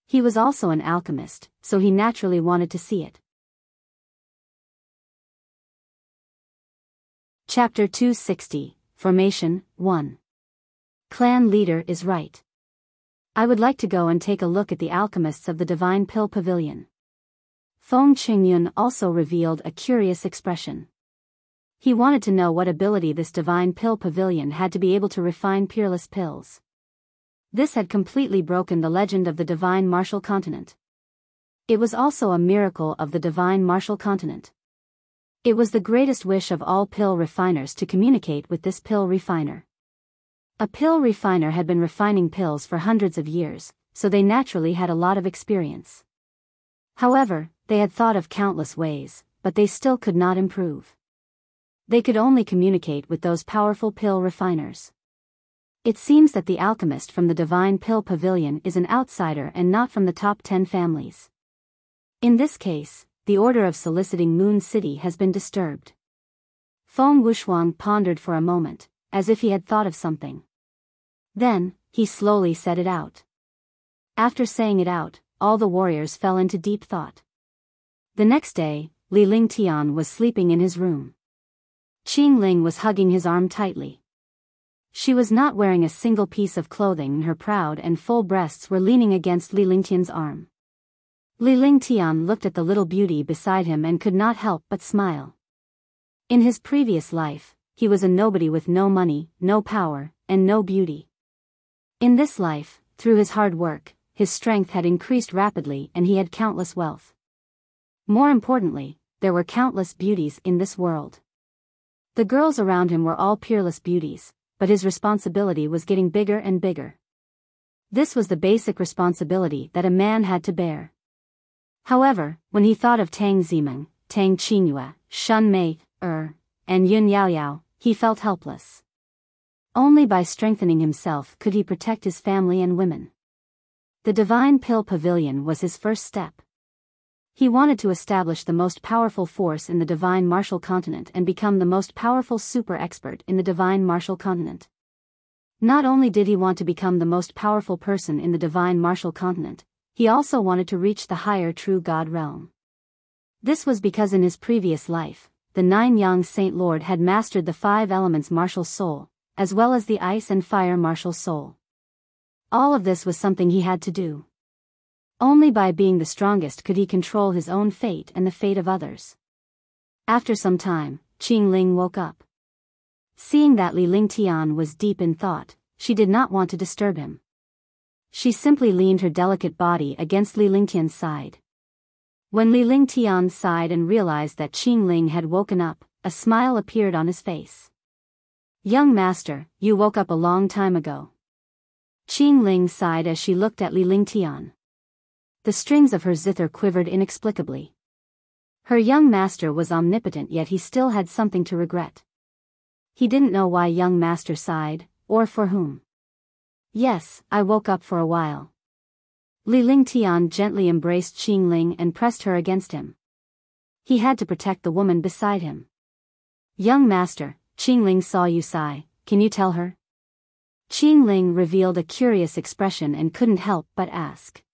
He was also an alchemist, so he naturally wanted to see it. Chapter 260, Formation, 1. Clan leader is right. I would like to go and take a look at the alchemists of the Divine Pill Pavilion. Feng Qingyun also revealed a curious expression. He wanted to know what ability this Divine Pill Pavilion had to be able to refine peerless pills. This had completely broken the legend of the Divine Martial Continent. It was also a miracle of the Divine Martial Continent. It was the greatest wish of all pill refiners to communicate with this pill refiner. A pill refiner had been refining pills for hundreds of years, so they naturally had a lot of experience. However, they had thought of countless ways, but they still could not improve. They could only communicate with those powerful pill refiners. It seems that the alchemist from the Divine Pill Pavilion is an outsider and not from the top 10 families. In this case, the order of soliciting Moon City has been disturbed. Feng Wuxia pondered for a moment, as if he had thought of something. Then, he slowly said it out. After saying it out, all the warriors fell into deep thought. The next day, Li Lingtian was sleeping in his room. Qing Ling was hugging his arm tightly. She was not wearing a single piece of clothing and her proud and full breasts were leaning against Li Lingtian's arm. Li Lingtian looked at the little beauty beside him and could not help but smile. In his previous life, he was a nobody with no money, no power, and no beauty. In this life, through his hard work, his strength had increased rapidly and he had countless wealth. More importantly, there were countless beauties in this world. The girls around him were all peerless beauties, but his responsibility was getting bigger and bigger. This was the basic responsibility that a man had to bear. However, when he thought of Tang Zimeng, Tang Qingyue, Shun Mei, and Yun Yaoyao, he felt helpless. Only by strengthening himself could he protect his family and women. The Divine Pill Pavilion was his first step. He wanted to establish the most powerful force in the Divine Martial Continent and become the most powerful super expert in the Divine Martial Continent. Not only did he want to become the most powerful person in the Divine Martial Continent, he also wanted to reach the higher true God realm. This was because in his previous life, the 9-Yang Saint Lord had mastered the 5 elements martial soul, as well as the ice and fire martial soul. All of this was something he had to do. Only by being the strongest could he control his own fate and the fate of others. After some time, Qing Ling woke up. Seeing that Li Lingtian was deep in thought, she did not want to disturb him. She simply leaned her delicate body against Li Lingtian's side. When Li Lingtian sighed and realized that Qing Ling had woken up, a smile appeared on his face. "Young master, you woke up a long time ago." Qing Ling sighed as she looked at Li Lingtian. The strings of her zither quivered inexplicably. Her young master was omnipotent, yet he still had something to regret. He didn't know why young master sighed, or for whom. "Yes, I woke up for a while." Li Lingtian gently embraced Qing Ling and pressed her against him. He had to protect the woman beside him. "Young master, Qing Ling saw you sigh, can you tell her?" Qing Ling revealed a curious expression and couldn't help but ask.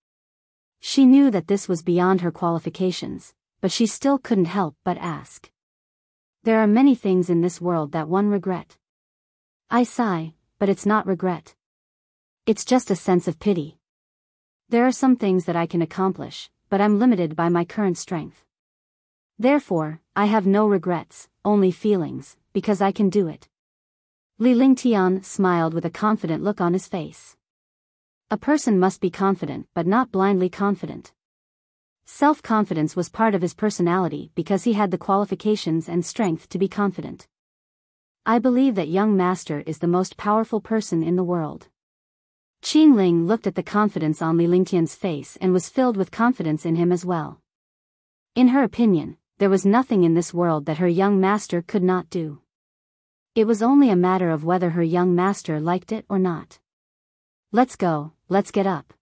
She knew that this was beyond her qualifications, but she still couldn't help but ask. There are many things in this world that one regret. I sigh, but it's not regret. It's just a sense of pity. There are some things that I can accomplish, but I'm limited by my current strength. Therefore, I have no regrets, only feelings, because I can do it. Li Lingtian smiled with a confident look on his face. A person must be confident but not blindly confident. Self-confidence was part of his personality because he had the qualifications and strength to be confident. I believe that young master is the most powerful person in the world. Qingling looked at the confidence on Li Lingtian's face and was filled with confidence in him as well. In her opinion, there was nothing in this world that her young master could not do. It was only a matter of whether her young master liked it or not. Let's go, let's get up.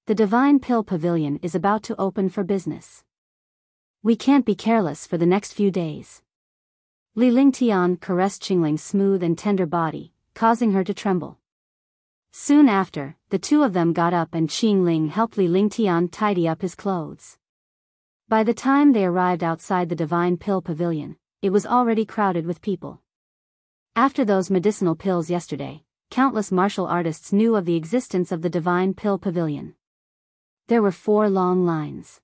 The Divine Pill Pavilion is about to open for business. We can't be careless for the next few days. Li Lingtian caressed Qingling's smooth and tender body, causing her to tremble. Soon after, the two of them got up and Qingling helped Li Lingtian tidy up his clothes. By the time they arrived outside the Divine Pill Pavilion, it was already crowded with people. After those medicinal pills yesterday, countless martial artists knew of the existence of the Divine Pill Pavilion. There were 4 long lines.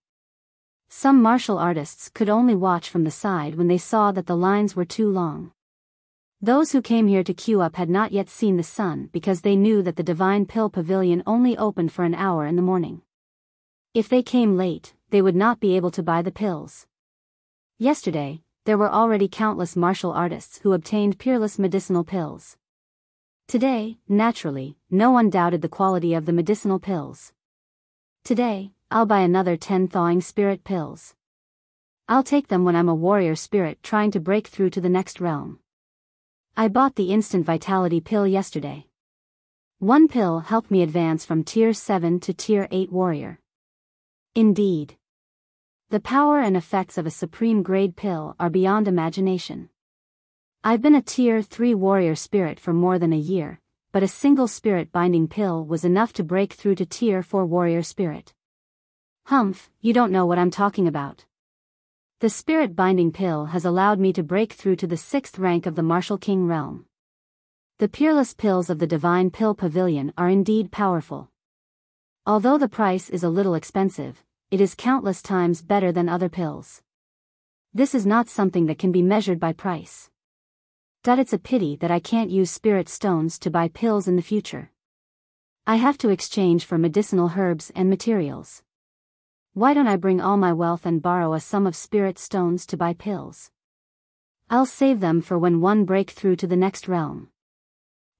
Some martial artists could only watch from the side when they saw that the lines were too long. Those who came here to queue up had not yet seen the sun because they knew that the Divine Pill Pavilion only opened for an hour in the morning. If they came late, they would not be able to buy the pills. Yesterday, there were already countless martial artists who obtained peerless medicinal pills. Today, naturally, no one doubted the quality of the medicinal pills. Today, I'll buy another 10 thawing spirit pills. I'll take them when I'm a warrior spirit trying to break through to the next realm. I bought the instant vitality pill yesterday. 1 pill helped me advance from tier 7 to tier 8 warrior. Indeed. The power and effects of a supreme grade pill are beyond imagination. I've been a tier 3 warrior spirit for more than a year, but a single spirit binding pill was enough to break through to tier 4 warrior spirit. Humph, you don't know what I'm talking about. The spirit binding pill has allowed me to break through to the 6th rank of the Martial King realm. The peerless pills of the Divine Pill Pavilion are indeed powerful. Although the price is a little expensive, it is countless times better than other pills. This is not something that can be measured by price. It's a pity that I can't use spirit stones to buy pills in the future. I have to exchange for medicinal herbs and materials. Why don't I bring all my wealth and borrow a sum of spirit stones to buy pills? I'll save them for when one break through to the next realm.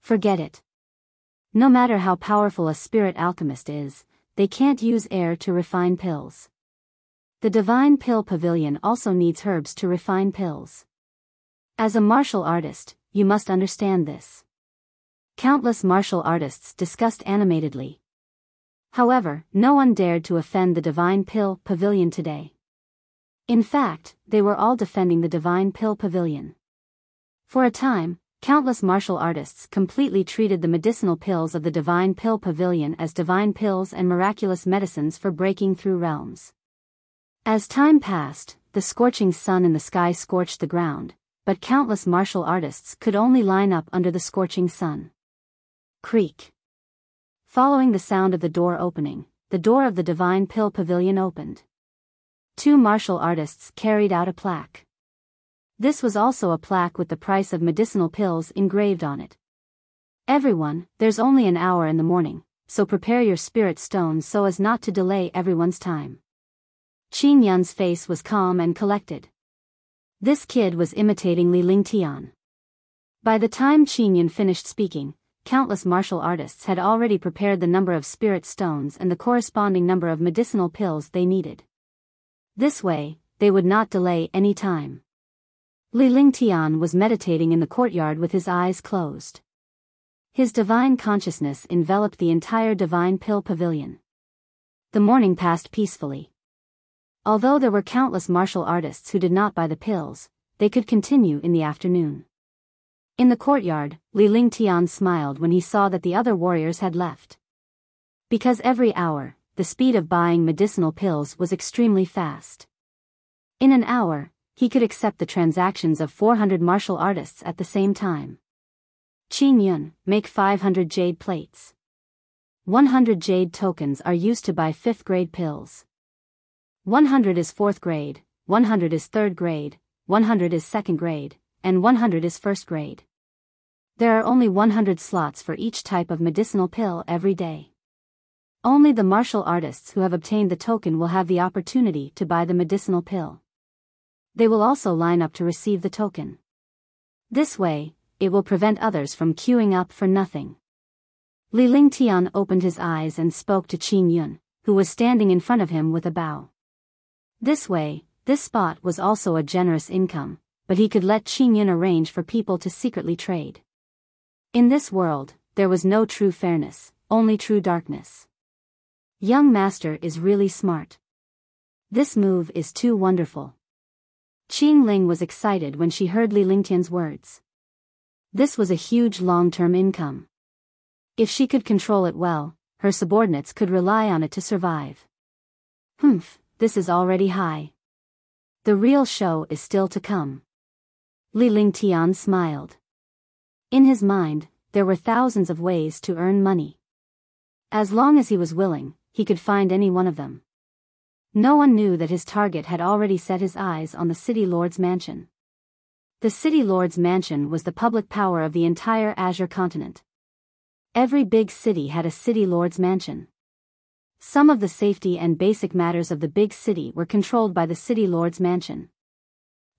Forget it. No matter how powerful a spirit alchemist is, they can't use air to refine pills. The Divine Pill Pavilion also needs herbs to refine pills. As a martial artist, you must understand this. Countless martial artists discussed animatedly. However, no one dared to offend the Divine Pill Pavilion today. In fact, they were all defending the Divine Pill Pavilion. For a time, countless martial artists completely treated the medicinal pills of the Divine Pill Pavilion as divine pills and miraculous medicines for breaking through realms. As time passed, the scorching sun in the sky scorched the ground, but countless martial artists could only line up under the scorching sun. Creak. Following the sound of the door opening, the door of the Divine Pill Pavilion opened. 2 martial artists carried out a plaque. This was also a plaque with the price of medicinal pills engraved on it. Everyone, there's only an hour in the morning, so prepare your spirit stones so as not to delay everyone's time. Qin Yun's face was calm and collected. This kid was imitating Li Lingtian. By the time Qin Yun finished speaking, countless martial artists had already prepared the number of spirit stones and the corresponding number of medicinal pills they needed. This way, they would not delay any time. Li Lingtian was meditating in the courtyard with his eyes closed. His divine consciousness enveloped the entire Divine Pill Pavilion. The morning passed peacefully. Although there were countless martial artists who did not buy the pills, they could continue in the afternoon. In the courtyard, Li Lingtian smiled when he saw that the other warriors had left. Because every hour, the speed of buying medicinal pills was extremely fast. In an hour, he could accept the transactions of 400 martial artists at the same time. Qin Yun, make 500 jade plates. 100 jade tokens are used to buy 5th grade pills. 100 is 4th grade, 100 is 3rd grade, 100 is 2nd grade, and 100 is 1st grade. There are only 100 slots for each type of medicinal pill every day. Only the martial artists who have obtained the token will have the opportunity to buy the medicinal pill. They will also line up to receive the token. This way, it will prevent others from queuing up for nothing. Li Lingtian opened his eyes and spoke to Qing Yun, who was standing in front of him with a bow. This way, this spot was also a generous income, but he could let Qing Yun arrange for people to secretly trade. In this world, there was no true fairness, only true darkness. Young master is really smart. This move is too wonderful. Qing Ling was excited when she heard Li Lingtian's words. This was a huge long-term income. If she could control it well, her subordinates could rely on it to survive. This is already high. The real show is still to come. Li Lingtian smiled. In his mind, there were thousands of ways to earn money. As long as he was willing, he could find any one of them. No one knew that his target had already set his eyes on the City Lord's mansion. The City Lord's mansion was the public power of the entire Azure continent. Every big city had a City Lord's mansion. Some of the safety and basic matters of the big city were controlled by the City Lord's mansion.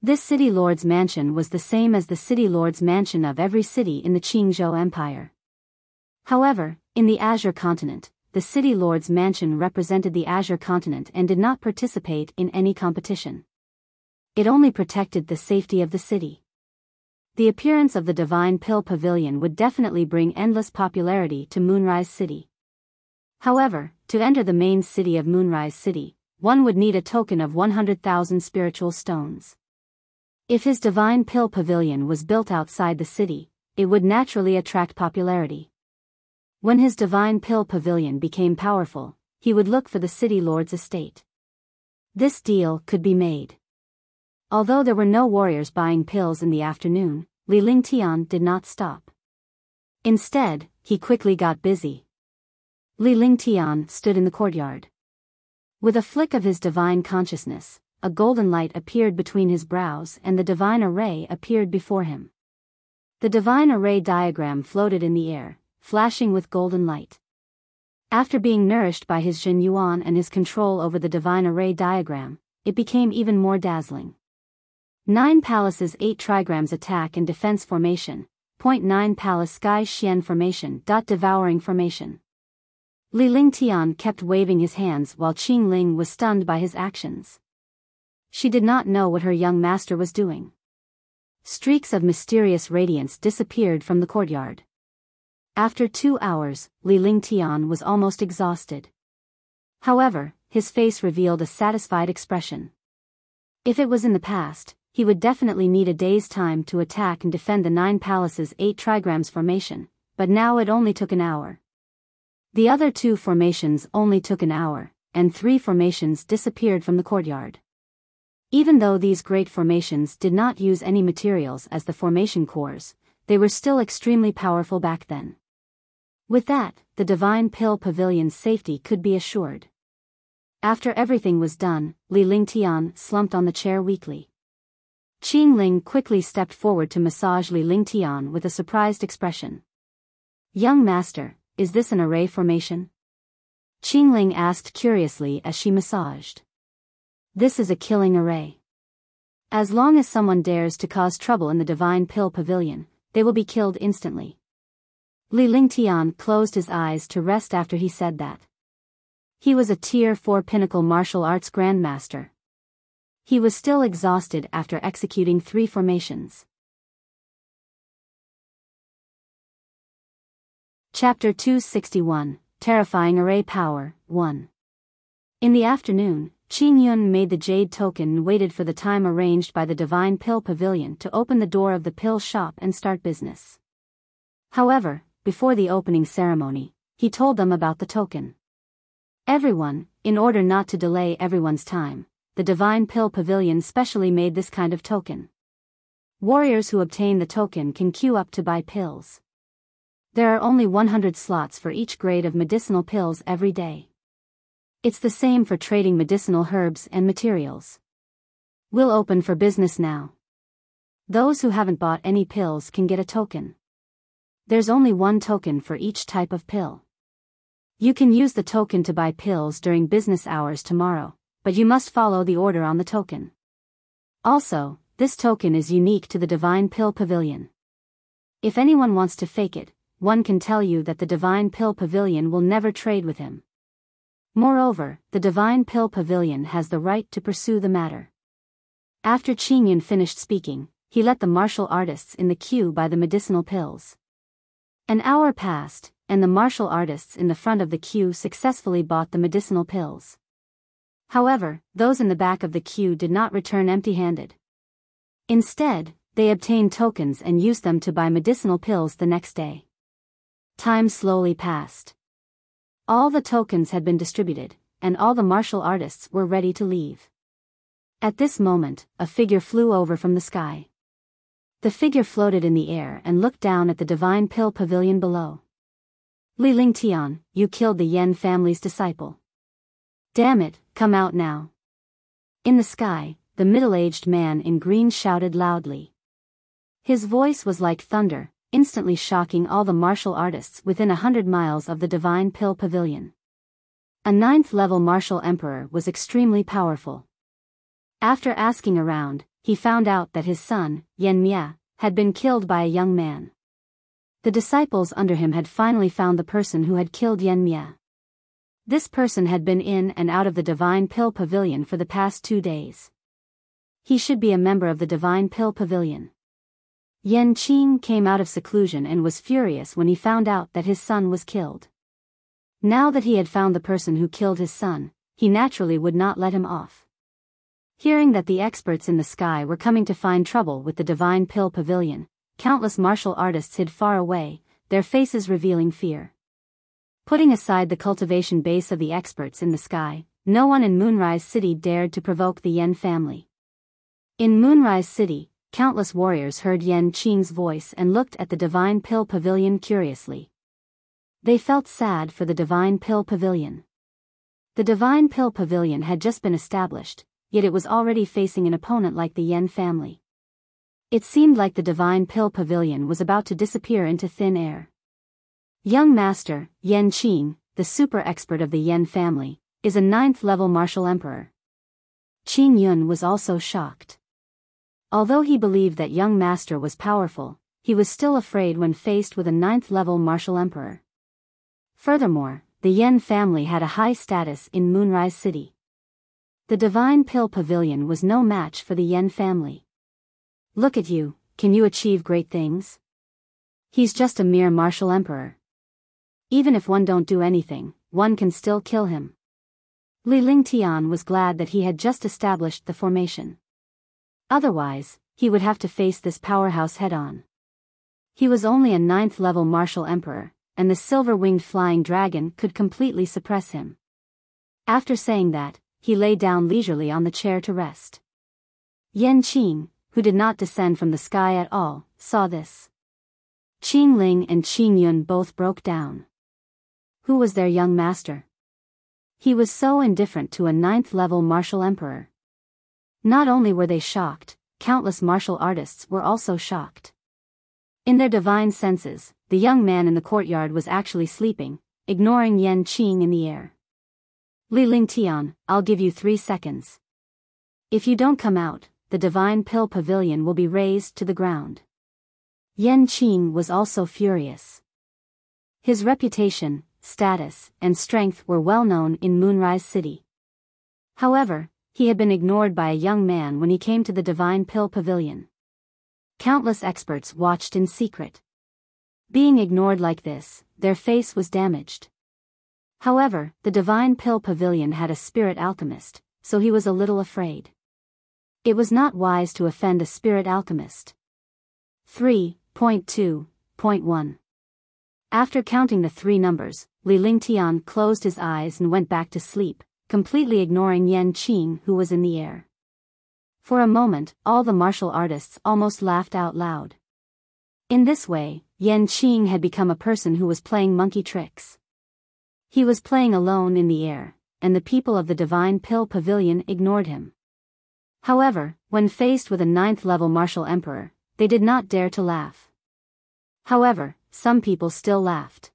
This City Lord's mansion was the same as the City Lord's mansion of every city in the Qingzhou Empire. However, in the Azure continent, the City Lord's mansion represented the Azure continent and did not participate in any competition. It only protected the safety of the city. The appearance of the Divine Pill Pavilion would definitely bring endless popularity to Moonrise City. However, to enter the main city of Moonrise City, one would need a token of 100,000 spiritual stones. If his Divine Pill Pavilion was built outside the city, it would naturally attract popularity. When his Divine Pill Pavilion became powerful, he would look for the City Lord's estate. This deal could be made. Although there were no warriors buying pills in the afternoon, Li Lingtian did not stop. Instead, he quickly got busy. Li Lingtian stood in the courtyard. With a flick of his divine consciousness, a golden light appeared between his brows and the divine array appeared before him. The divine array diagram floated in the air, flashing with golden light. After being nourished by his Jin Yuan and his control over the divine array diagram, it became even more dazzling. 9 Palaces 8 Trigrams Attack and Defense Formation, 0.9 Palace Sky Xian Formation. Devouring Formation. Li Lingtian kept waving his hands while Qing Ling was stunned by his actions. She did not know what her young master was doing. Streaks of mysterious radiance disappeared from the courtyard. After 2 hours, Li Lingtian was almost exhausted. However, his face revealed a satisfied expression. If it was in the past, he would definitely need a day's time to attack and defend the 9 Palaces 8 Trigrams formation, but now it only took an hour. The other 2 formations only took an hour, and 3 formations disappeared from the courtyard. Even though these great formations did not use any materials as the formation cores, they were still extremely powerful back then. With that, the Divine Pill Pavilion's safety could be assured. After everything was done, Li Lingtian slumped on the chair weakly. Qing Ling quickly stepped forward to massage Li Lingtian with a surprised expression. "Young master, is this an array formation?" Qing Ling asked curiously as she massaged. "This is a killing array. As long as someone dares to cause trouble in the Divine Pill Pavilion, they will be killed instantly." Li Lingtian closed his eyes to rest after he said that. He was a Tier 4 Pinnacle Martial Arts Grandmaster. He was still exhausted after executing 3 formations. Chapter 261, Terrifying Array Power, 1. In the afternoon, Qing Yun made the jade token and waited for the time arranged by the Divine Pill Pavilion to open the door of the pill shop and start business. However, before the opening ceremony, he told them about the token. Everyone, in order not to delay everyone's time, the Divine Pill Pavilion specially made this kind of token. Warriors who obtain the token can queue up to buy pills. There are only 100 slots for each grade of medicinal pills every day. It's the same for trading medicinal herbs and materials. We'll open for business now. Those who haven't bought any pills can get a token. There's only 1 token for each type of pill. You can use the token to buy pills during business hours tomorrow, but you must follow the order on the token. Also, this token is unique to the Divine Pill Pavilion. If anyone wants to fake it, one can tell you that the Divine Pill Pavilion will never trade with him. Moreover, the Divine Pill Pavilion has the right to pursue the matter. After Qingyun finished speaking, he let the martial artists in the queue buy the medicinal pills. An hour passed, and the martial artists in the front of the queue successfully bought the medicinal pills. However, those in the back of the queue did not return empty-handed. Instead, they obtained tokens and used them to buy medicinal pills the next day. Time slowly passed. All the tokens had been distributed, and all the martial artists were ready to leave. At this moment, a figure flew over from the sky. The figure floated in the air and looked down at the Divine Pill Pavilion below. Li Lingtian, you killed the Yan family's disciple. Damn it, come out now. In the sky, the middle-aged man in green shouted loudly. His voice was like thunder, instantly shocking all the martial artists within 100 miles of the Divine Pill Pavilion. A 9th-level martial emperor was extremely powerful. After asking around, he found out that his son, Yan Mia, had been killed by a young man. The disciples under him had finally found the person who had killed Yan Mia. This person had been in and out of the Divine Pill Pavilion for the past 2 days. He should be a member of the Divine Pill Pavilion. Yan Qing came out of seclusion and was furious when he found out that his son was killed. Now that he had found the person who killed his son, he naturally would not let him off. Hearing that the experts in the sky were coming to find trouble with the Divine Pill Pavilion, countless martial artists hid far away, their faces revealing fear. Putting aside the cultivation base of the experts in the sky, no one in Moonrise City dared to provoke the Yan family. In Moonrise City, countless warriors heard Yan Qing's voice and looked at the Divine Pill Pavilion curiously. They felt sad for the Divine Pill Pavilion. The Divine Pill Pavilion had just been established, yet it was already facing an opponent like the Yan family. It seemed like the Divine Pill Pavilion was about to disappear into thin air. Young Master, Yan Qing, the super expert of the Yan family, is a 9th-level martial emperor. Qingyun was also shocked. Although he believed that young Master was powerful, he was still afraid when faced with a 9th-level martial emperor. Furthermore, the Yan family had a high status in Moonrise City. The Divine Pill Pavilion was no match for the Yan family. Look at you, can you achieve great things? He's just a mere martial emperor. Even if one don't do anything, one can still kill him. Li Lingtian was glad that he had just established the formation. Otherwise, he would have to face this powerhouse head-on. He was only a 9th-level martial emperor, and the silver-winged flying dragon could completely suppress him. After saying that, he lay down leisurely on the chair to rest. Yan Qing, who did not descend from the sky at all, saw this. Qing Ling and Qingyun both broke down. Who was their young master? He was so indifferent to a 9th-level martial emperor. Not only were they shocked, countless martial artists were also shocked. In their divine senses, the young man in the courtyard was actually sleeping, ignoring Yan Qing in the air. Li Lingtian, I'll give you 3 seconds. If you don't come out, the Divine Pill Pavilion will be razed to the ground. Yan Qing was also furious. His reputation, status, and strength were well known in Moonrise City. However, he had been ignored by a young man when he came to the Divine Pill Pavilion. Countless experts watched in secret. Being ignored like this, their face was damaged. However, the Divine Pill Pavilion had a spirit alchemist, so he was a little afraid. It was not wise to offend a spirit alchemist. 3.2.1 After counting the 3 numbers, Li Lingtian closed his eyes and went back to sleep, completely ignoring Yan Qing who was in the air. For a moment, all the martial artists almost laughed out loud. In this way, Yan Qing had become a person who was playing monkey tricks. He was playing alone in the air, and the people of the Divine Pill Pavilion ignored him. However, when faced with a 9th-level martial emperor, they did not dare to laugh. However, some people still laughed.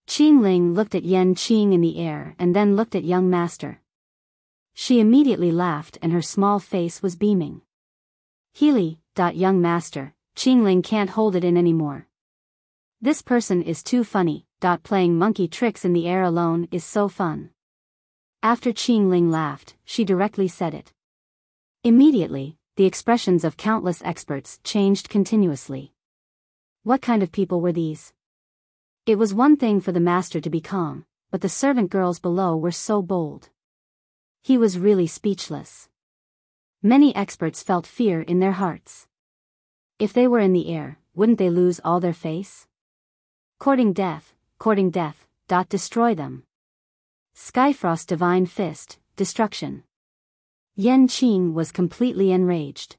Qingling looked at Yan Qing in the air and then looked at young master. She immediately laughed and her small face was beaming. Healy, young master, Qingling can't hold it in anymore. This person is too funny, playing monkey tricks in the air alone is so fun. After Qingling laughed, she directly said it. Immediately, the expressions of countless experts changed continuously. What kind of people were these? It was one thing for the master to be calm, but the servant girls below were so bold. He was really speechless. Many experts felt fear in their hearts. If they were in the air, wouldn't they lose all their face? Courting death, destroy them. Skyfrost divine fist, destruction. Yan Qing was completely enraged.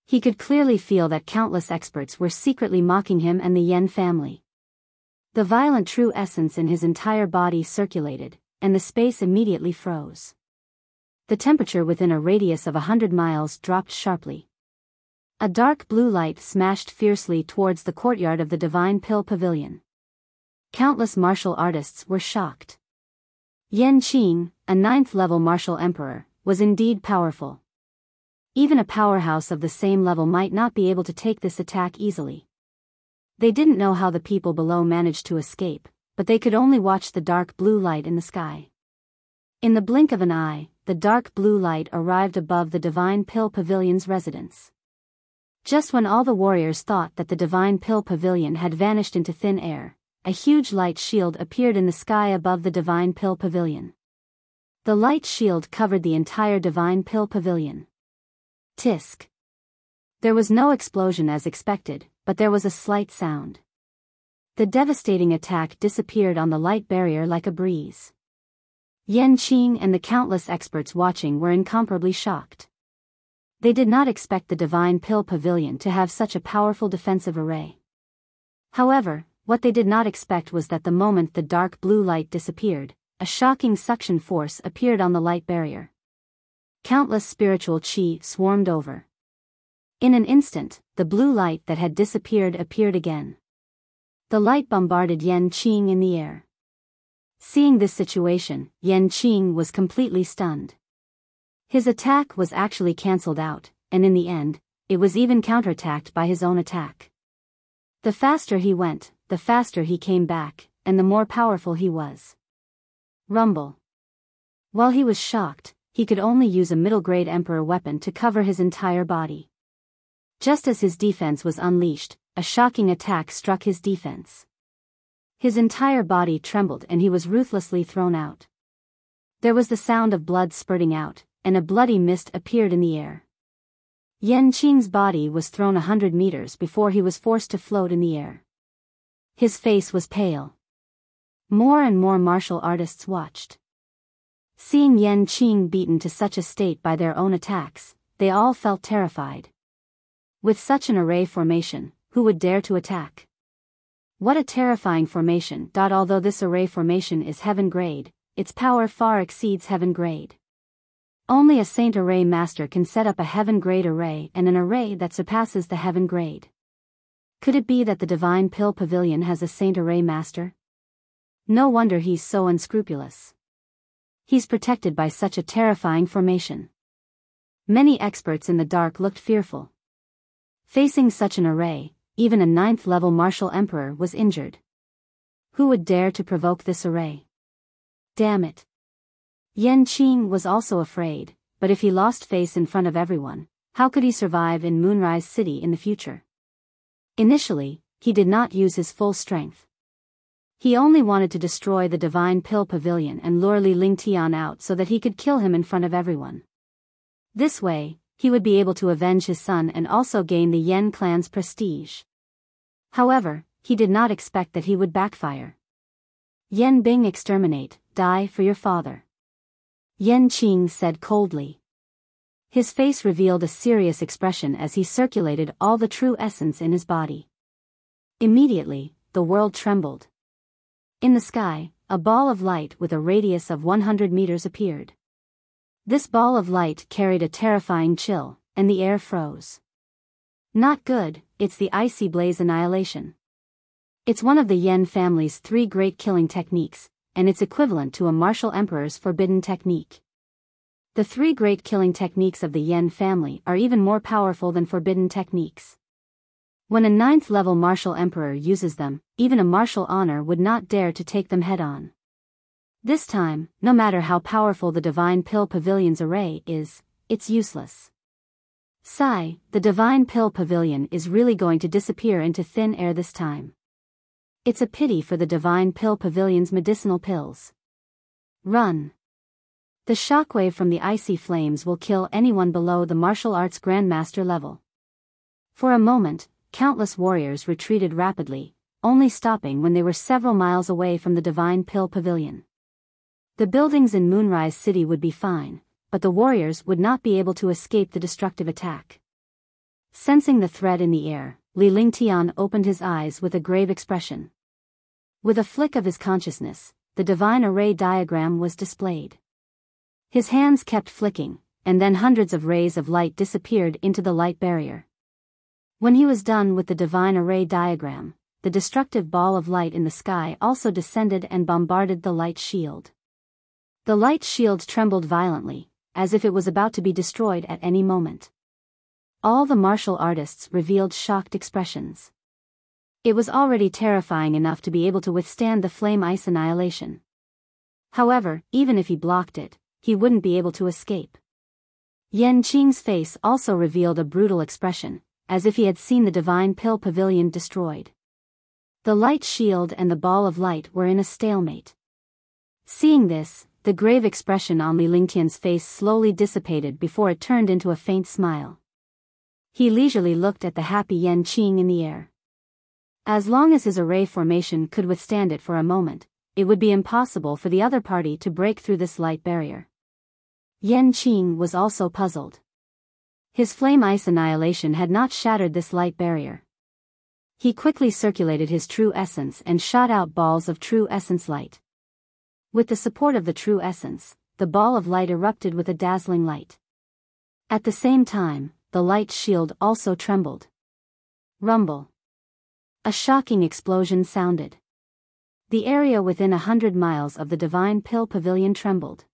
He could clearly feel that countless experts were secretly mocking him and the Yan family. The violent true essence in his entire body circulated, and the space immediately froze. The temperature within a radius of 100 miles dropped sharply. A dark blue light smashed fiercely towards the courtyard of the Divine Pill Pavilion. Countless martial artists were shocked. Yan Qing, a 9th-level martial emperor, was indeed powerful. Even a powerhouse of the same level might not be able to take this attack easily. They didn't know how the people below managed to escape, but they could only watch the dark blue light in the sky. In the blink of an eye, the dark blue light arrived above the Divine Pill Pavilion's residence. Just when all the warriors thought that the Divine Pill Pavilion had vanished into thin air, a huge light shield appeared in the sky above the Divine Pill Pavilion. The light shield covered the entire Divine Pill Pavilion. Tisk. There was no explosion as expected, but there was a slight sound. The devastating attack disappeared on the light barrier like a breeze. Yan Qing and the countless experts watching were incomparably shocked. They did not expect the Divine Pill Pavilion to have such a powerful defensive array. However, what they did not expect was that the moment the dark blue light disappeared, a shocking suction force appeared on the light barrier. Countless spiritual qi swarmed over. In an instant, the blue light that had disappeared appeared again. The light bombarded Yan Qing in the air. Seeing this situation, Yan Qing was completely stunned. His attack was actually cancelled out, and in the end, it was even counterattacked by his own attack. The faster he went, the faster he came back, and the more powerful he was. Rumble. While he was shocked, he could only use a middle-grade emperor weapon to cover his entire body. Just as his defense was unleashed, a shocking attack struck his defense. His entire body trembled and he was ruthlessly thrown out. There was the sound of blood spurting out, and a bloody mist appeared in the air. Yan Qing's body was thrown 100 meters before he was forced to float in the air. His face was pale. More and more martial artists watched. Seeing Yan Qing beaten to such a state by their own attacks, they all felt terrified. With such an array formation, who would dare to attack? What a terrifying formation! Although this array formation is heaven grade, its power far exceeds heaven grade. Only a saint array master can set up a heaven grade array and an array that surpasses the heaven grade. Could it be that the Divine Pill Pavilion has a saint array master? No wonder he's so unscrupulous. He's protected by such a terrifying formation. Many experts in the dark looked fearful. Facing such an array, even a 9th-level martial emperor was injured. Who would dare to provoke this array? Damn it. Yan Qing was also afraid, but if he lost face in front of everyone, how could he survive in Moonrise City in the future? Initially, he did not use his full strength. He only wanted to destroy the Divine Pill Pavilion and lure Li Lingtian out so that he could kill him in front of everyone. This way, he would be able to avenge his son and also gain the Yan clan's prestige. However, he did not expect that he would backfire. Yan Bing exterminate, die for your father. Yan Qing said coldly. His face revealed a serious expression as he circulated all the true essence in his body. Immediately, the world trembled. In the sky, a ball of light with a radius of 100 meters appeared. This ball of light carried a terrifying chill, and the air froze. Not good, it's the icy blaze annihilation. It's one of the Yan family's 3 great killing techniques, and it's equivalent to a martial emperor's forbidden technique. The three great killing techniques of the Yen family are even more powerful than forbidden techniques. When a 9th-level martial emperor uses them, even a martial honor would not dare to take them head-on. This time, no matter how powerful the Divine Pill Pavilion's array is, it's useless. Sigh, the Divine Pill Pavilion is really going to disappear into thin air this time. It's a pity for the Divine Pill Pavilion's medicinal pills. Run. The shockwave from the icy flames will kill anyone below the martial arts grandmaster level. For a moment, countless warriors retreated rapidly, only stopping when they were several miles away from the Divine Pill Pavilion. The buildings in Moonrise City would be fine, but the warriors would not be able to escape the destructive attack. Sensing the threat in the air, Li Lingtian opened his eyes with a grave expression. With a flick of his consciousness, the divine array diagram was displayed. His hands kept flicking, and then hundreds of rays of light disappeared into the light barrier. When he was done with the divine array diagram, the destructive ball of light in the sky also descended and bombarded the light shield. The light shield trembled violently, as if it was about to be destroyed at any moment. All the martial artists revealed shocked expressions. It was already terrifying enough to be able to withstand the flame ice annihilation. However, even if he blocked it, he wouldn't be able to escape. Yan Qing's face also revealed a brutal expression, as if he had seen the Divine Pill Pavilion destroyed. The light shield and the ball of light were in a stalemate. Seeing this, the grave expression on Li Lingtian's face slowly dissipated before it turned into a faint smile. He leisurely looked at the happy Yan Qing in the air. As long as his array formation could withstand it for a moment, it would be impossible for the other party to break through this light barrier. Yan Qing was also puzzled. His flame ice annihilation had not shattered this light barrier. He quickly circulated his true essence and shot out balls of true essence light. With the support of the true essence, the ball of light erupted with a dazzling light. At the same time, the light shield also trembled. Rumble. A shocking explosion sounded. The area within 100 miles of the Divine Pill Pavilion trembled.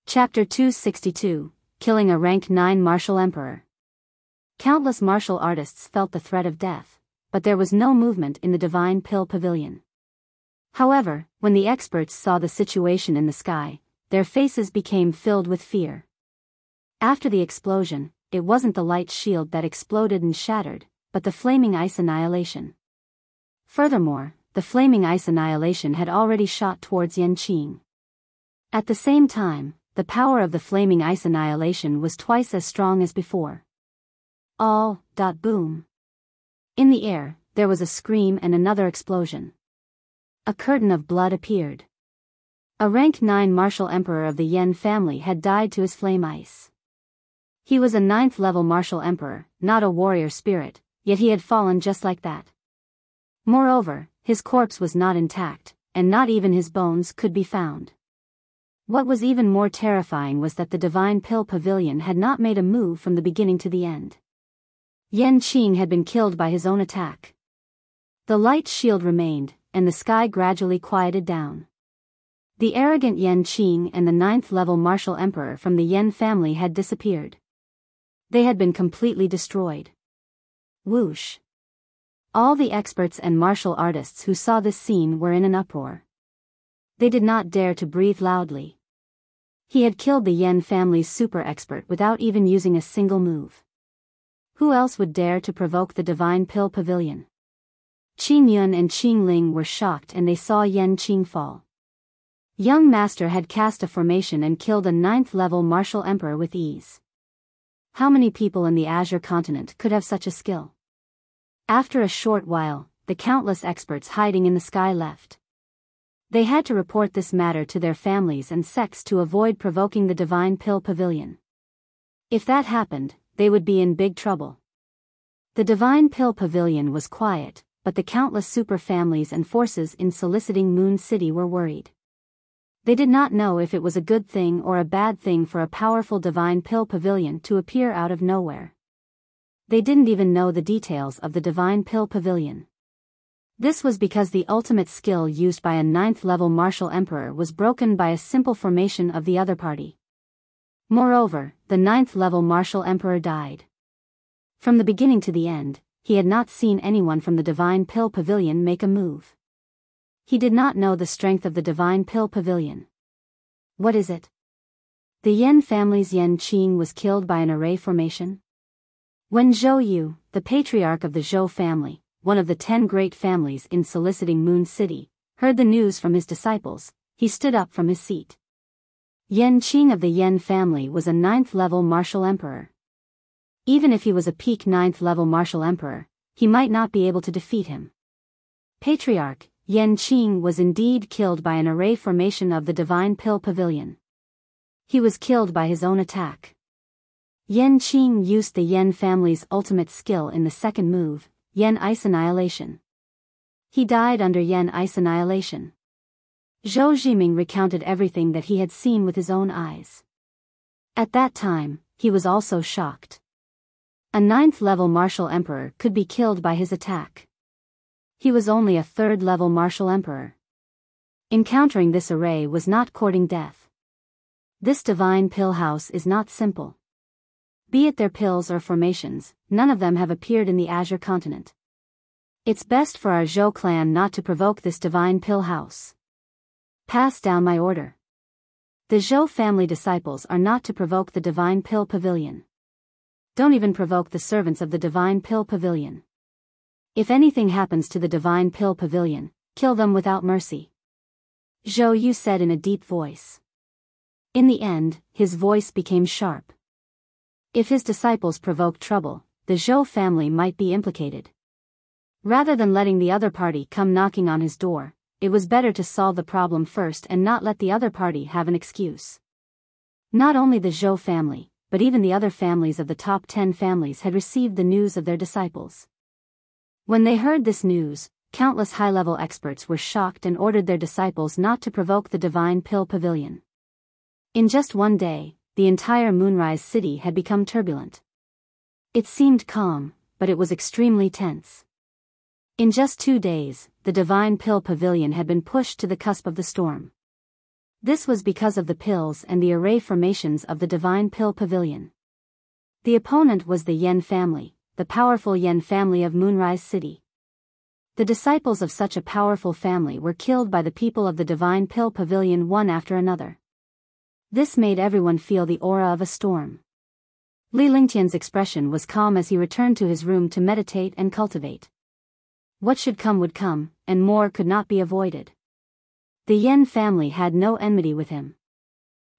Chapter 262, Killing a Rank 9 Martial Emperor. Countless martial artists felt the threat of death, but there was no movement in the Divine Pill Pavilion. However, when the experts saw the situation in the sky, their faces became filled with fear. After the explosion, it wasn't the light shield that exploded and shattered, but the flaming ice annihilation. Furthermore, the flaming ice annihilation had already shot towards Yan Qing. At the same time, the power of the flaming ice annihilation was twice as strong as before. All, boom. In the air, there was a scream and another explosion. A curtain of blood appeared. A rank 9 martial emperor of the Yen family had died to his flame ice. He was a 9th-level martial emperor, not a warrior spirit, yet he had fallen just like that. Moreover, his corpse was not intact, and not even his bones could be found. What was even more terrifying was that the Divine Pill Pavilion had not made a move from the beginning to the end. Yan Qing had been killed by his own attack. The light shield remained, and the sky gradually quieted down. The arrogant Yan Qing and the 9th-level martial emperor from the Yen family had disappeared. They had been completely destroyed. Whoosh. All the experts and martial artists who saw this scene were in an uproar. They did not dare to breathe loudly. He had killed the Yen family's super expert without even using a single move. Who else would dare to provoke the Divine Pill Pavilion? Qing Yun and Qing Ling were shocked and they saw Yan Qing fall. Young Master had cast a formation and killed a 9th-level martial emperor with ease. How many people in the Azure continent could have such a skill? After a short while, the countless experts hiding in the sky left. They had to report this matter to their families and sects to avoid provoking the Divine Pill Pavilion. If that happened, they would be in big trouble. The Divine Pill Pavilion was quiet, but the countless super families and forces in soliciting Moon City were worried. They did not know if it was a good thing or a bad thing for a powerful Divine Pill Pavilion to appear out of nowhere. They didn't even know the details of the Divine Pill Pavilion. This was because the ultimate skill used by a 9th-level martial emperor was broken by a simple formation of the other party. Moreover, the 9th-level martial emperor died. From the beginning to the end, he had not seen anyone from the Divine Pill Pavilion make a move. He did not know the strength of the Divine Pill Pavilion. What is it? The Yan family's Yan Qing was killed by an array formation? When Zhou Yu, the patriarch of the Zhou family, one of the 10 great families in soliciting Moon City, heard the news from his disciples, he stood up from his seat. Yan Qing of the Yan family was a 9th-level martial emperor. Even if he was a peak 9th-level martial emperor, he might not be able to defeat him. Patriarch Yan Qing was indeed killed by an array formation of the Divine Pill Pavilion. He was killed by his own attack. Yan Qing used the Yan family's ultimate skill in the second move, Yan Ice Annihilation. He died under Yan Ice Annihilation. Zhou Zhiming recounted everything that he had seen with his own eyes. At that time, he was also shocked. A 9th-level martial emperor could be killed by his attack. He was only a 3rd-level martial emperor. Encountering this array was not courting death. This divine pill house is not simple. Be it their pills or formations, none of them have appeared in the Azure continent. It's best for our Zhou clan not to provoke this divine pill house. Pass down my order. The Zhou family disciples are not to provoke the divine pill pavilion. Don't even provoke the servants of the divine pill pavilion. If anything happens to the divine pill pavilion, kill them without mercy. Zhou Yu said in a deep voice. In the end, his voice became sharp. If his disciples provoke trouble, the Zhou family might be implicated. Rather than letting the other party come knocking on his door, it was better to solve the problem first and not let the other party have an excuse. Not only the Zhou family, but even the other families of the top 10 families had received the news of their disciples. When they heard this news, countless high-level experts were shocked and ordered their disciples not to provoke the Divine Pill Pavilion. In just one day, the entire Moonrise City had become turbulent. It seemed calm, but it was extremely tense. In just 2 days, the Divine Pill Pavilion had been pushed to the cusp of the storm. This was because of the pills and the array formations of the Divine Pill Pavilion. The opponent was the Yan family, the powerful Yan family of Moonrise City. The disciples of such a powerful family were killed by the people of the Divine Pill Pavilion one after another. This made everyone feel the aura of a storm. Li Lingtian's expression was calm as he returned to his room to meditate and cultivate. What should come would come, and more could not be avoided. The Yan family had no enmity with him.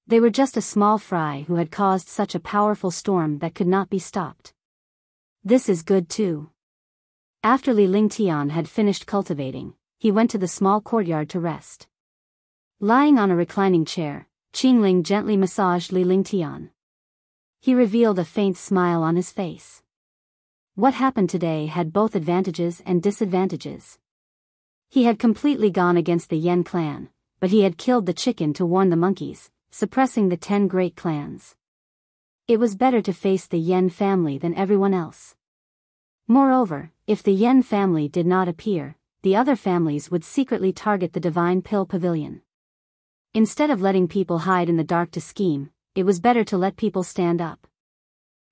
They were just a small fry who had caused such a powerful storm that could not be stopped. This is good too. After Li Lingtian had finished cultivating, he went to the small courtyard to rest. Lying on a reclining chair, Qingling gently massaged Li Lingtian. He revealed a faint smile on his face. What happened today had both advantages and disadvantages. He had completely gone against the Yan clan, but he had killed the chicken to warn the monkeys, suppressing the 10 great clans. It was better to face the Yan family than everyone else. Moreover, if the Yan family did not appear, the other families would secretly target the Divine Pill Pavilion. Instead of letting people hide in the dark to scheme, it was better to let people stand up.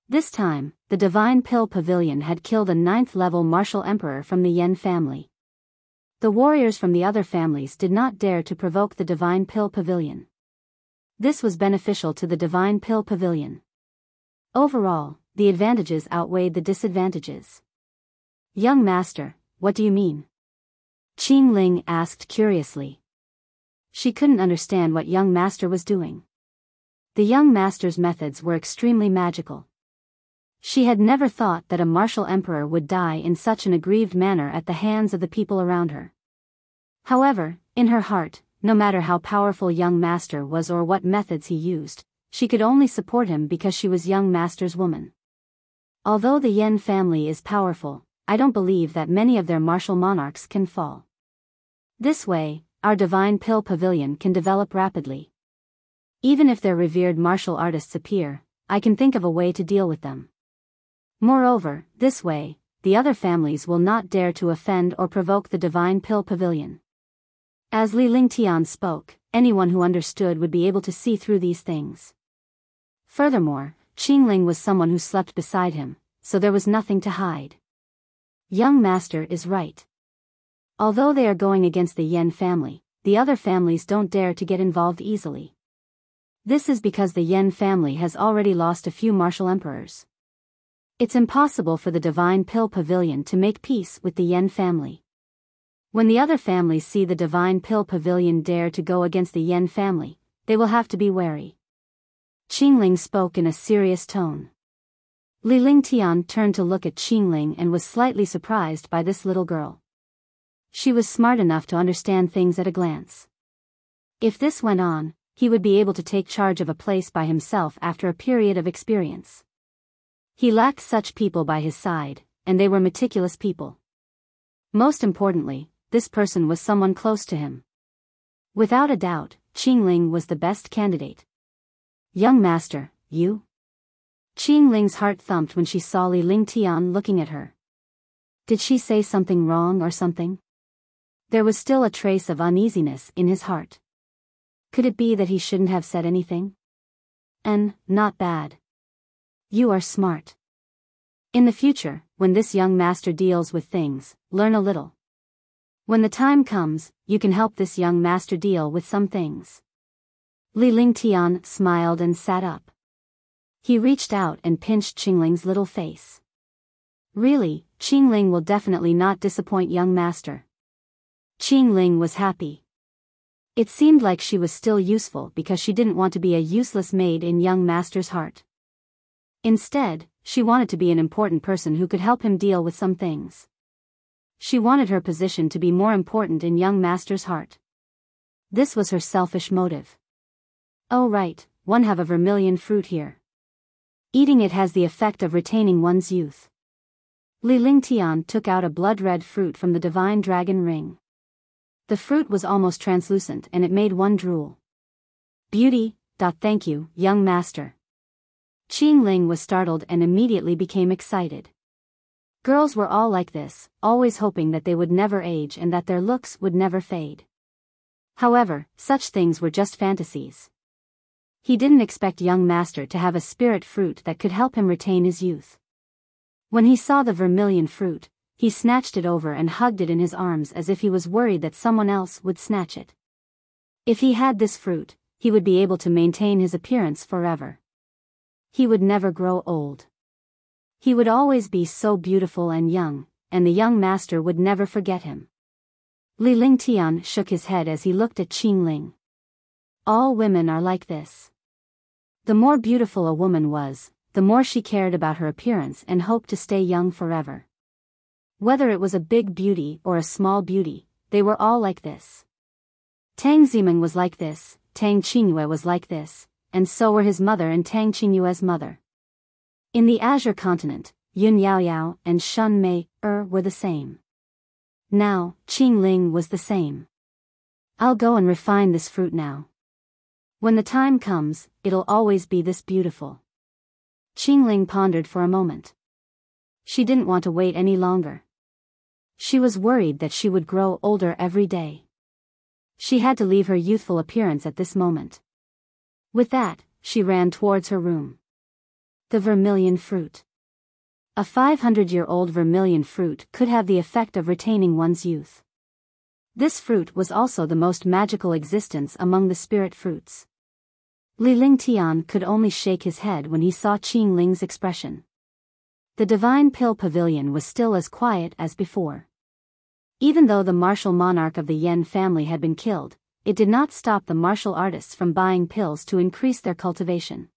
This time, the Divine Pill Pavilion had killed a 9th-level martial emperor from the Yan family. The warriors from the other families did not dare to provoke the Divine Pill Pavilion. This was beneficial to the Divine Pill Pavilion. Overall, the advantages outweighed the disadvantages. Young master, what do you mean? Qingling asked curiously. She couldn't understand what young master was doing. The young master's methods were extremely magical. She had never thought that a martial emperor would die in such an aggrieved manner at the hands of the people around her. However, in her heart, no matter how powerful young master was or what methods he used, she could only support him because she was young master's woman. Although the Yan family is powerful, I don't believe that many of their martial monarchs can fall. This way, our Divine Pill Pavilion can develop rapidly. Even if their revered martial artists appear, I can think of a way to deal with them. Moreover, this way, the other families will not dare to offend or provoke the Divine Pill Pavilion. As Li Lingtian spoke, anyone who understood would be able to see through these things. Furthermore, Qingling was someone who slept beside him, so there was nothing to hide. Young master is right. Although they are going against the Yan family, the other families don't dare to get involved easily. This is because the Yan family has already lost a few martial emperors. It's impossible for the Divine Pill Pavilion to make peace with the Yan family. When the other families see the Divine Pill Pavilion dare to go against the Yan family, they will have to be wary. Qingling spoke in a serious tone. Li Lingtian turned to look at Qingling and was slightly surprised by this little girl. She was smart enough to understand things at a glance. If this went on, he would be able to take charge of a place by himself after a period of experience. He lacked such people by his side, and they were meticulous people. Most importantly, this person was someone close to him. Without a doubt, Qingling was the best candidate. Young master, you? Qingling's heart thumped when she saw Li Lingtian looking at her. Did she say something wrong or something? There was still a trace of uneasiness in his heart. Could it be that he shouldn't have said anything? Not bad. You are smart. In the future, when this young master deals with things, learn a little. When the time comes, you can help this young master deal with some things. Li Lingtian smiled and sat up. He reached out and pinched Qingling's little face. Really, Qingling will definitely not disappoint young master. Qingling was happy. It seemed like she was still useful because she didn't want to be a useless maid in young master's heart. Instead, she wanted to be an important person who could help him deal with some things. She wanted her position to be more important in young master's heart. This was her selfish motive. Oh right, one have a vermilion fruit here. Eating it has the effect of retaining one's youth. Li Lingtian took out a blood-red fruit from the divine dragon ring. The fruit was almost translucent and it made one drool. Beauty. Thank you, young master. Qingling was startled and immediately became excited. Girls were all like this, always hoping that they would never age and that their looks would never fade. However, such things were just fantasies. He didn't expect young master to have a spirit fruit that could help him retain his youth. When he saw the vermilion fruit, he snatched it over and hugged it in his arms as if he was worried that someone else would snatch it. If he had this fruit, he would be able to maintain his appearance forever. He would never grow old. He would always be so beautiful and young, and the young master would never forget him. Li Lingtian shook his head as he looked at Qingling. All women are like this. The more beautiful a woman was, the more she cared about her appearance and hoped to stay young forever. Whether it was a big beauty or a small beauty, they were all like this. Tang Ziming was like this, Tang Qingyue was like this, and so were his mother and Tang Qingyue's mother. In the Azure continent, Yun Yaoyao and Shun Mei were the same. Now, Qingling was the same. I'll go and refine this fruit now. When the time comes, it'll always be this beautiful. Qingling pondered for a moment. She didn't want to wait any longer. She was worried that she would grow older every day. She had to leave her youthful appearance at this moment. With that, she ran towards her room. The vermilion fruit. A 500-year-old vermilion fruit could have the effect of retaining one's youth. This fruit was also the most magical existence among the spirit fruits. Li Lingtian could only shake his head when he saw Qingling's expression. The divine pill pavilion was still as quiet as before. Even though the martial monarch of the Yan family had been killed, it did not stop the martial artists from buying pills to increase their cultivation.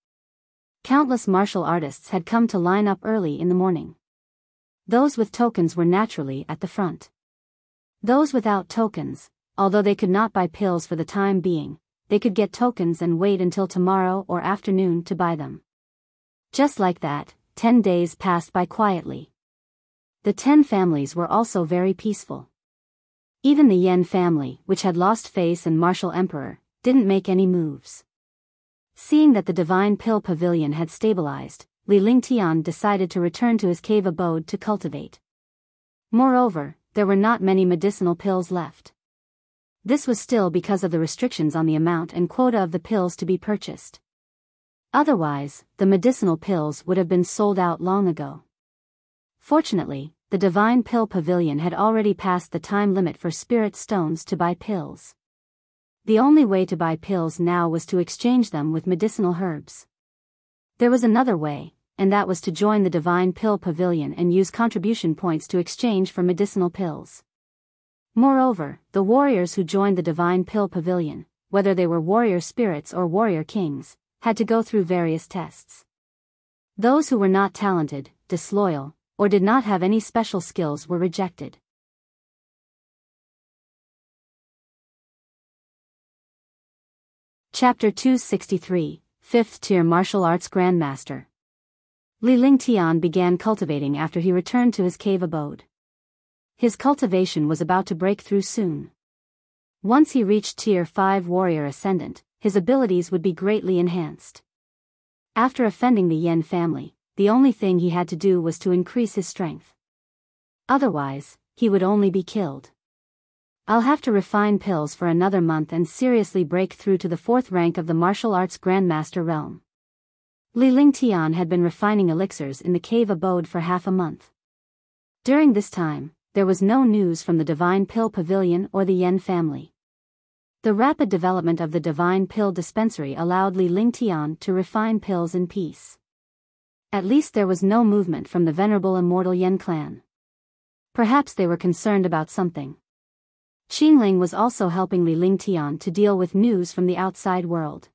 Countless martial artists had come to line up early in the morning. Those with tokens were naturally at the front. Those without tokens, although they could not buy pills for the time being, they could get tokens and wait until tomorrow or afternoon to buy them. Just like that, 10 days passed by quietly. The 10 families were also very peaceful. Even the Yan family, which had lost face and martial emperor, didn't make any moves. Seeing that the divine pill pavilion had stabilized, Li Lingtian decided to return to his cave abode to cultivate. Moreover, there were not many medicinal pills left. This was still because of the restrictions on the amount and quota of the pills to be purchased. Otherwise, the medicinal pills would have been sold out long ago. Fortunately, the Divine Pill Pavilion had already passed the time limit for spirit stones to buy pills. The only way to buy pills now was to exchange them with medicinal herbs. There was another way, and that was to join the Divine Pill Pavilion and use contribution points to exchange for medicinal pills. Moreover, the warriors who joined the Divine Pill Pavilion, whether they were warrior spirits or warrior kings, had to go through various tests. Those who were not talented, disloyal, or did not have any special skills were rejected. Chapter 263, 5th Tier Martial Arts Grandmaster. Li Lingtian began cultivating after he returned to his cave abode. His cultivation was about to break through soon. Once he reached Tier 5 Warrior Ascendant, his abilities would be greatly enhanced. After offending the Yen family, the only thing he had to do was to increase his strength. Otherwise, he would only be killed. I'll have to refine pills for another month and seriously break through to the 4th rank of the martial arts grandmaster realm. Li Lingtian had been refining elixirs in the cave abode for half a month. During this time, there was no news from the Divine Pill Pavilion or the Yen family. The rapid development of the Divine Pill Dispensary allowed Li Lingtian to refine pills in peace. At least there was no movement from the venerable immortal Yen clan. Perhaps they were concerned about something. Qingling was also helping Li Lingtian to deal with news from the outside world.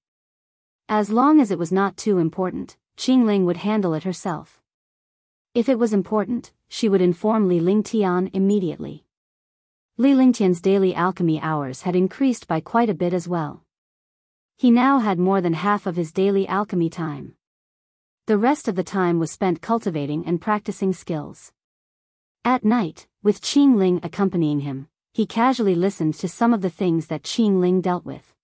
As long as it was not too important, Qingling would handle it herself. If it was important, she would inform Li Lingtian immediately. Li Lingtian's daily alchemy hours had increased by quite a bit as well. He now had more than half of his daily alchemy time. The rest of the time was spent cultivating and practicing skills. At night, with Qingling accompanying him, he casually listened to some of the things that Qingling dealt with.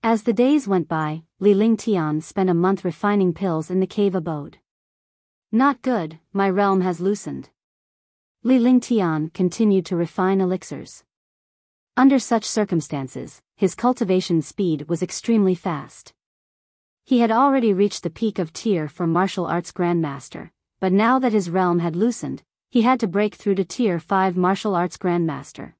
As the days went by, Li Lingtian spent a month refining pills in the cave abode. Not good, my realm has loosened. Li Lingtian continued to refine elixirs. Under such circumstances, his cultivation speed was extremely fast. He had already reached the peak of tier for martial arts grandmaster, but now that his realm had loosened, he had to break through to tier 5 martial arts grandmaster.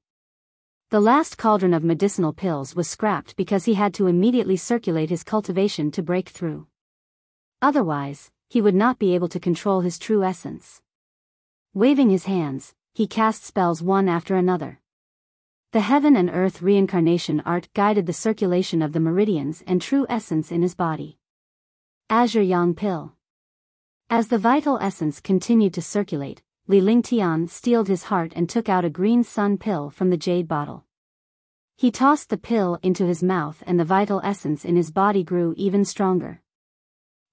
The last cauldron of medicinal pills was scrapped because he had to immediately circulate his cultivation to break through. Otherwise, he would not be able to control his true essence. Waving his hands, he cast spells one after another. The heaven and earth reincarnation art guided the circulation of the meridians and true essence in his body. Azure Yang Pill. As the vital essence continued to circulate, Li Lingtian steeled his heart and took out a green sun pill from the jade bottle. He tossed the pill into his mouth and the vital essence in his body grew even stronger.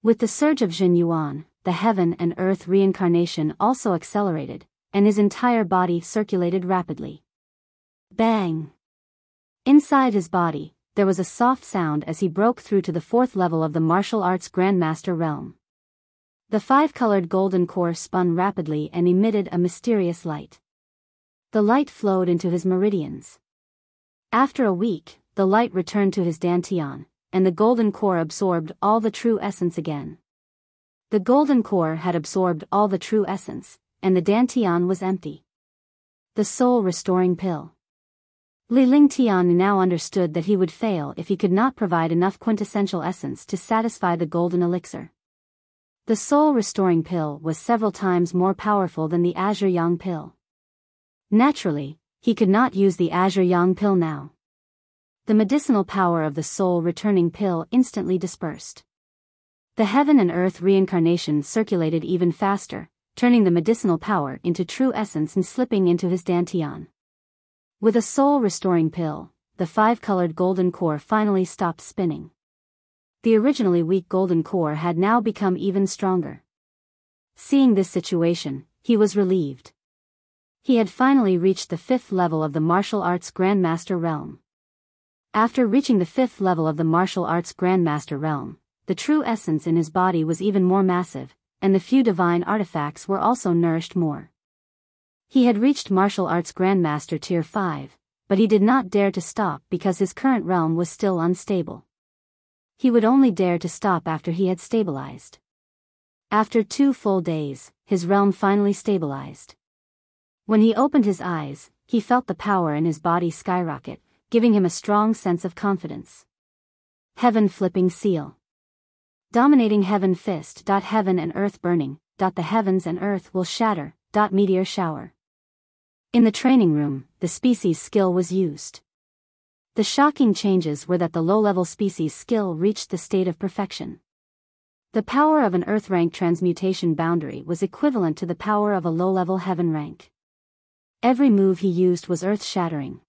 With the surge of Jin Yuan, the heaven and earth reincarnation also accelerated, and his entire body circulated rapidly. Bang! Inside his body, there was a soft sound as he broke through to the 4th level of the martial arts grandmaster realm. The 5-colored golden core spun rapidly and emitted a mysterious light. The light flowed into his meridians. After a week, the light returned to his dantian, and the golden core absorbed all the true essence again. The golden core had absorbed all the true essence, and the dantian was empty. The soul-restoring pill. Li Lingtian now understood that he would fail if he could not provide enough quintessential essence to satisfy the golden elixir. The soul-restoring pill was several times more powerful than the Azure Yang pill. Naturally, he could not use the Azure Yang pill now. The medicinal power of the soul-returning pill instantly dispersed. The heaven and earth reincarnation circulated even faster, turning the medicinal power into true essence and slipping into his dantian. With a soul-restoring pill, the 5-colored golden core finally stopped spinning. The originally weak golden core had now become even stronger. Seeing this situation, he was relieved. He had finally reached the 5th level of the martial arts grandmaster realm. After reaching the 5th level of the martial arts grandmaster realm, the true essence in his body was even more massive, and the few divine artifacts were also nourished more. He had reached martial arts Grandmaster Tier 5, but he did not dare to stop because his current realm was still unstable. He would only dare to stop after he had stabilized. After 2 full days, his realm finally stabilized. When he opened his eyes, he felt the power in his body skyrocket, giving him a strong sense of confidence. Heaven flipping seal. Dominating heaven fist. Heaven and earth burning. The heavens and earth will shatter. Meteor shower. In the training room, the species skill was used. The shocking changes were that the low-level species skill reached the state of perfection. The power of an earth rank transmutation boundary was equivalent to the power of a low-level heaven rank. Every move he used was earth-shattering.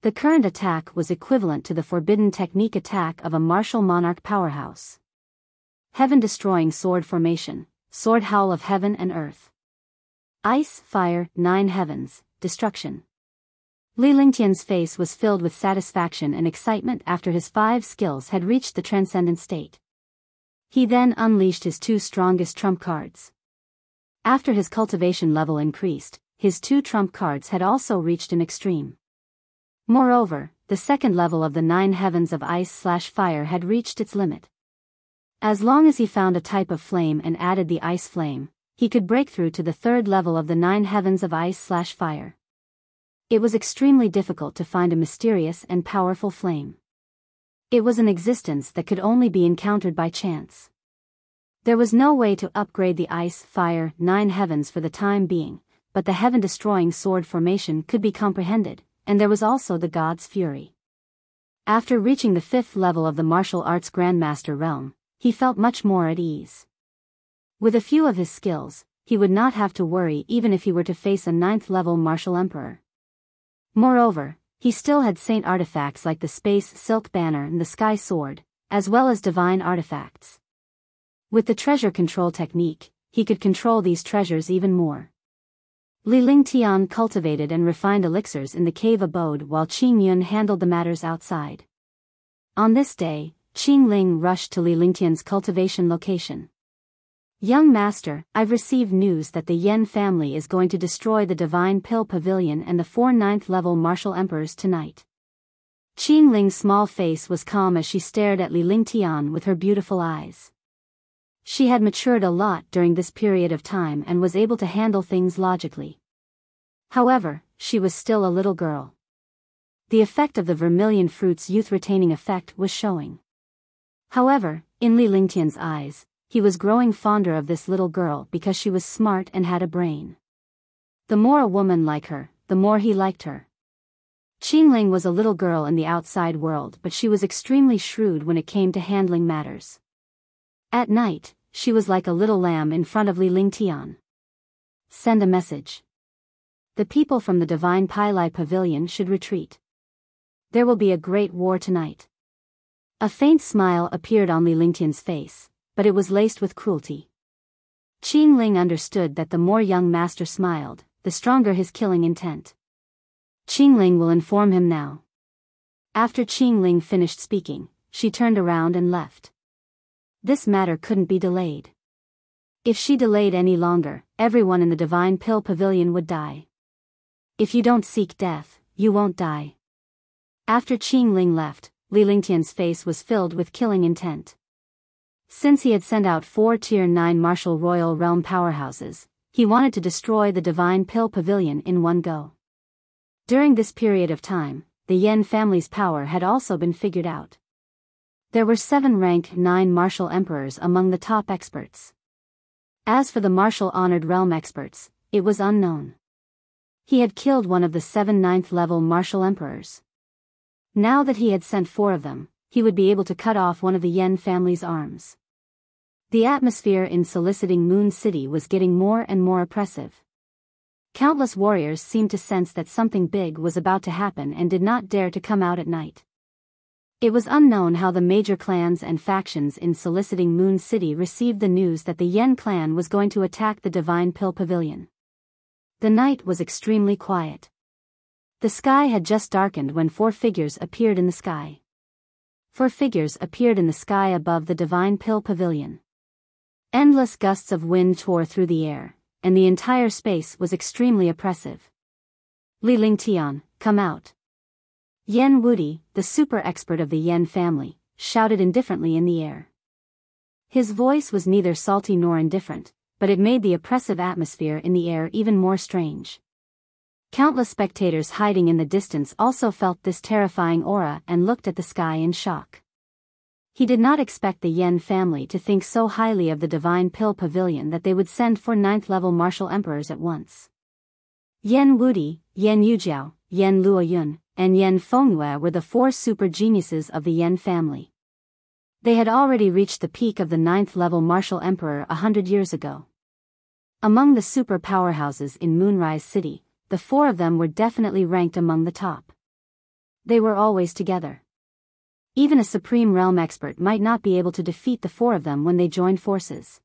The current attack was equivalent to the forbidden technique attack of a martial monarch powerhouse. Heaven-destroying sword formation, sword howl of heaven and earth. Ice, fire, 9 heavens, destruction. Li Lingtian's face was filled with satisfaction and excitement after his 5 skills had reached the transcendent state. He then unleashed his 2 strongest trump cards. After his cultivation level increased, his 2 trump cards had also reached an extreme. Moreover, the second level of the 9 heavens of ice/fire had reached its limit. As long as he found a type of flame and added the ice flame, he could break through to the third level of the 9 heavens of ice/fire. It was extremely difficult to find a mysterious and powerful flame. It was an existence that could only be encountered by chance. There was no way to upgrade the ice/fire 9 heavens for the time being, but the heaven-destroying sword formation could be comprehended, and there was also the god's fury. After reaching the 5th level of the martial arts Grandmaster realm, he felt much more at ease. With a few of his skills, he would not have to worry even if he were to face a 9th-level martial emperor. Moreover, he still had saint artifacts like the space silk banner and the sky sword, as well as divine artifacts. With the treasure control technique, he could control these treasures even more. Li Lingtian cultivated and refined elixirs in the cave abode while Qing Yun handled the matters outside. On this day, Qing Ling rushed to Li Lingtian's cultivation location. Young master, I've received news that the Yen family is going to destroy the Divine Pill Pavilion and the 4 9th-level martial emperors tonight. Qing Ling's small face was calm as she stared at Li Lingtian with her beautiful eyes. She had matured a lot during this period of time and was able to handle things logically. However, she was still a little girl. The effect of the vermilion fruit's youth-retaining effect was showing. However, in Li Lingtian's eyes, he was growing fonder of this little girl because she was smart and had a brain. The more a woman liked her, the more he liked her. Qingling was a little girl in the outside world, but she was extremely shrewd when it came to handling matters. At night, she was like a little lamb in front of Li Lingtian. Send a message. The people from the Divine Pilai Pavilion should retreat. There will be a great war tonight. A faint smile appeared on Li Lingtian's face, but it was laced with cruelty. Qingling understood that the more young master smiled, the stronger his killing intent. Qingling will inform him now. After Qingling finished speaking, she turned around and left. This matter couldn't be delayed. If she delayed any longer, everyone in the Divine Pill Pavilion would die. If you don't seek death, you won't die. After Qingling left, Li Lingtian's face was filled with killing intent. Since he had sent out 4 Tier 9 martial royal realm powerhouses, he wanted to destroy the Divine Pill Pavilion in one go. During this period of time, the Yen family's power had also been figured out. There were 7 rank 9 martial emperors among the top experts. As for the martial honored realm experts, it was unknown. He had killed one of the 7 9th-level martial emperors. Now that he had sent 4 of them, he would be able to cut off one of the Yen family's arms. The atmosphere in Soliciting Moon City was getting more and more oppressive. Countless warriors seemed to sense that something big was about to happen and did not dare to come out at night. It was unknown how the major clans and factions in Soliciting Moon City received the news that the Yen clan was going to attack the Divine Pill Pavilion. The night was extremely quiet. The sky had just darkened when 4 figures appeared in the sky. 4 figures appeared in the sky above the Divine Pill Pavilion. Endless gusts of wind tore through the air, and the entire space was extremely oppressive. Li Lingtian, come out. Yan Wudi, the super expert of the Yan family, shouted indifferently in the air. His voice was neither salty nor indifferent, but it made the oppressive atmosphere in the air even more strange. Countless spectators hiding in the distance also felt this terrifying aura and looked at the sky in shock. He did not expect the Yan family to think so highly of the Divine Pill Pavilion that they would send 4 9th-level martial emperors at once. Yan Wudi, Yan Yujiao, Yan Luoyun, and Yan Fengyue were the 4 super geniuses of the Yan family. They had already reached the peak of the 9th-level martial emperor 100 years ago. Among the super powerhouses in Moonrise City, the 4 of them were definitely ranked among the top. They were always together. Even a Supreme Realm expert might not be able to defeat the 4 of them when they joined forces.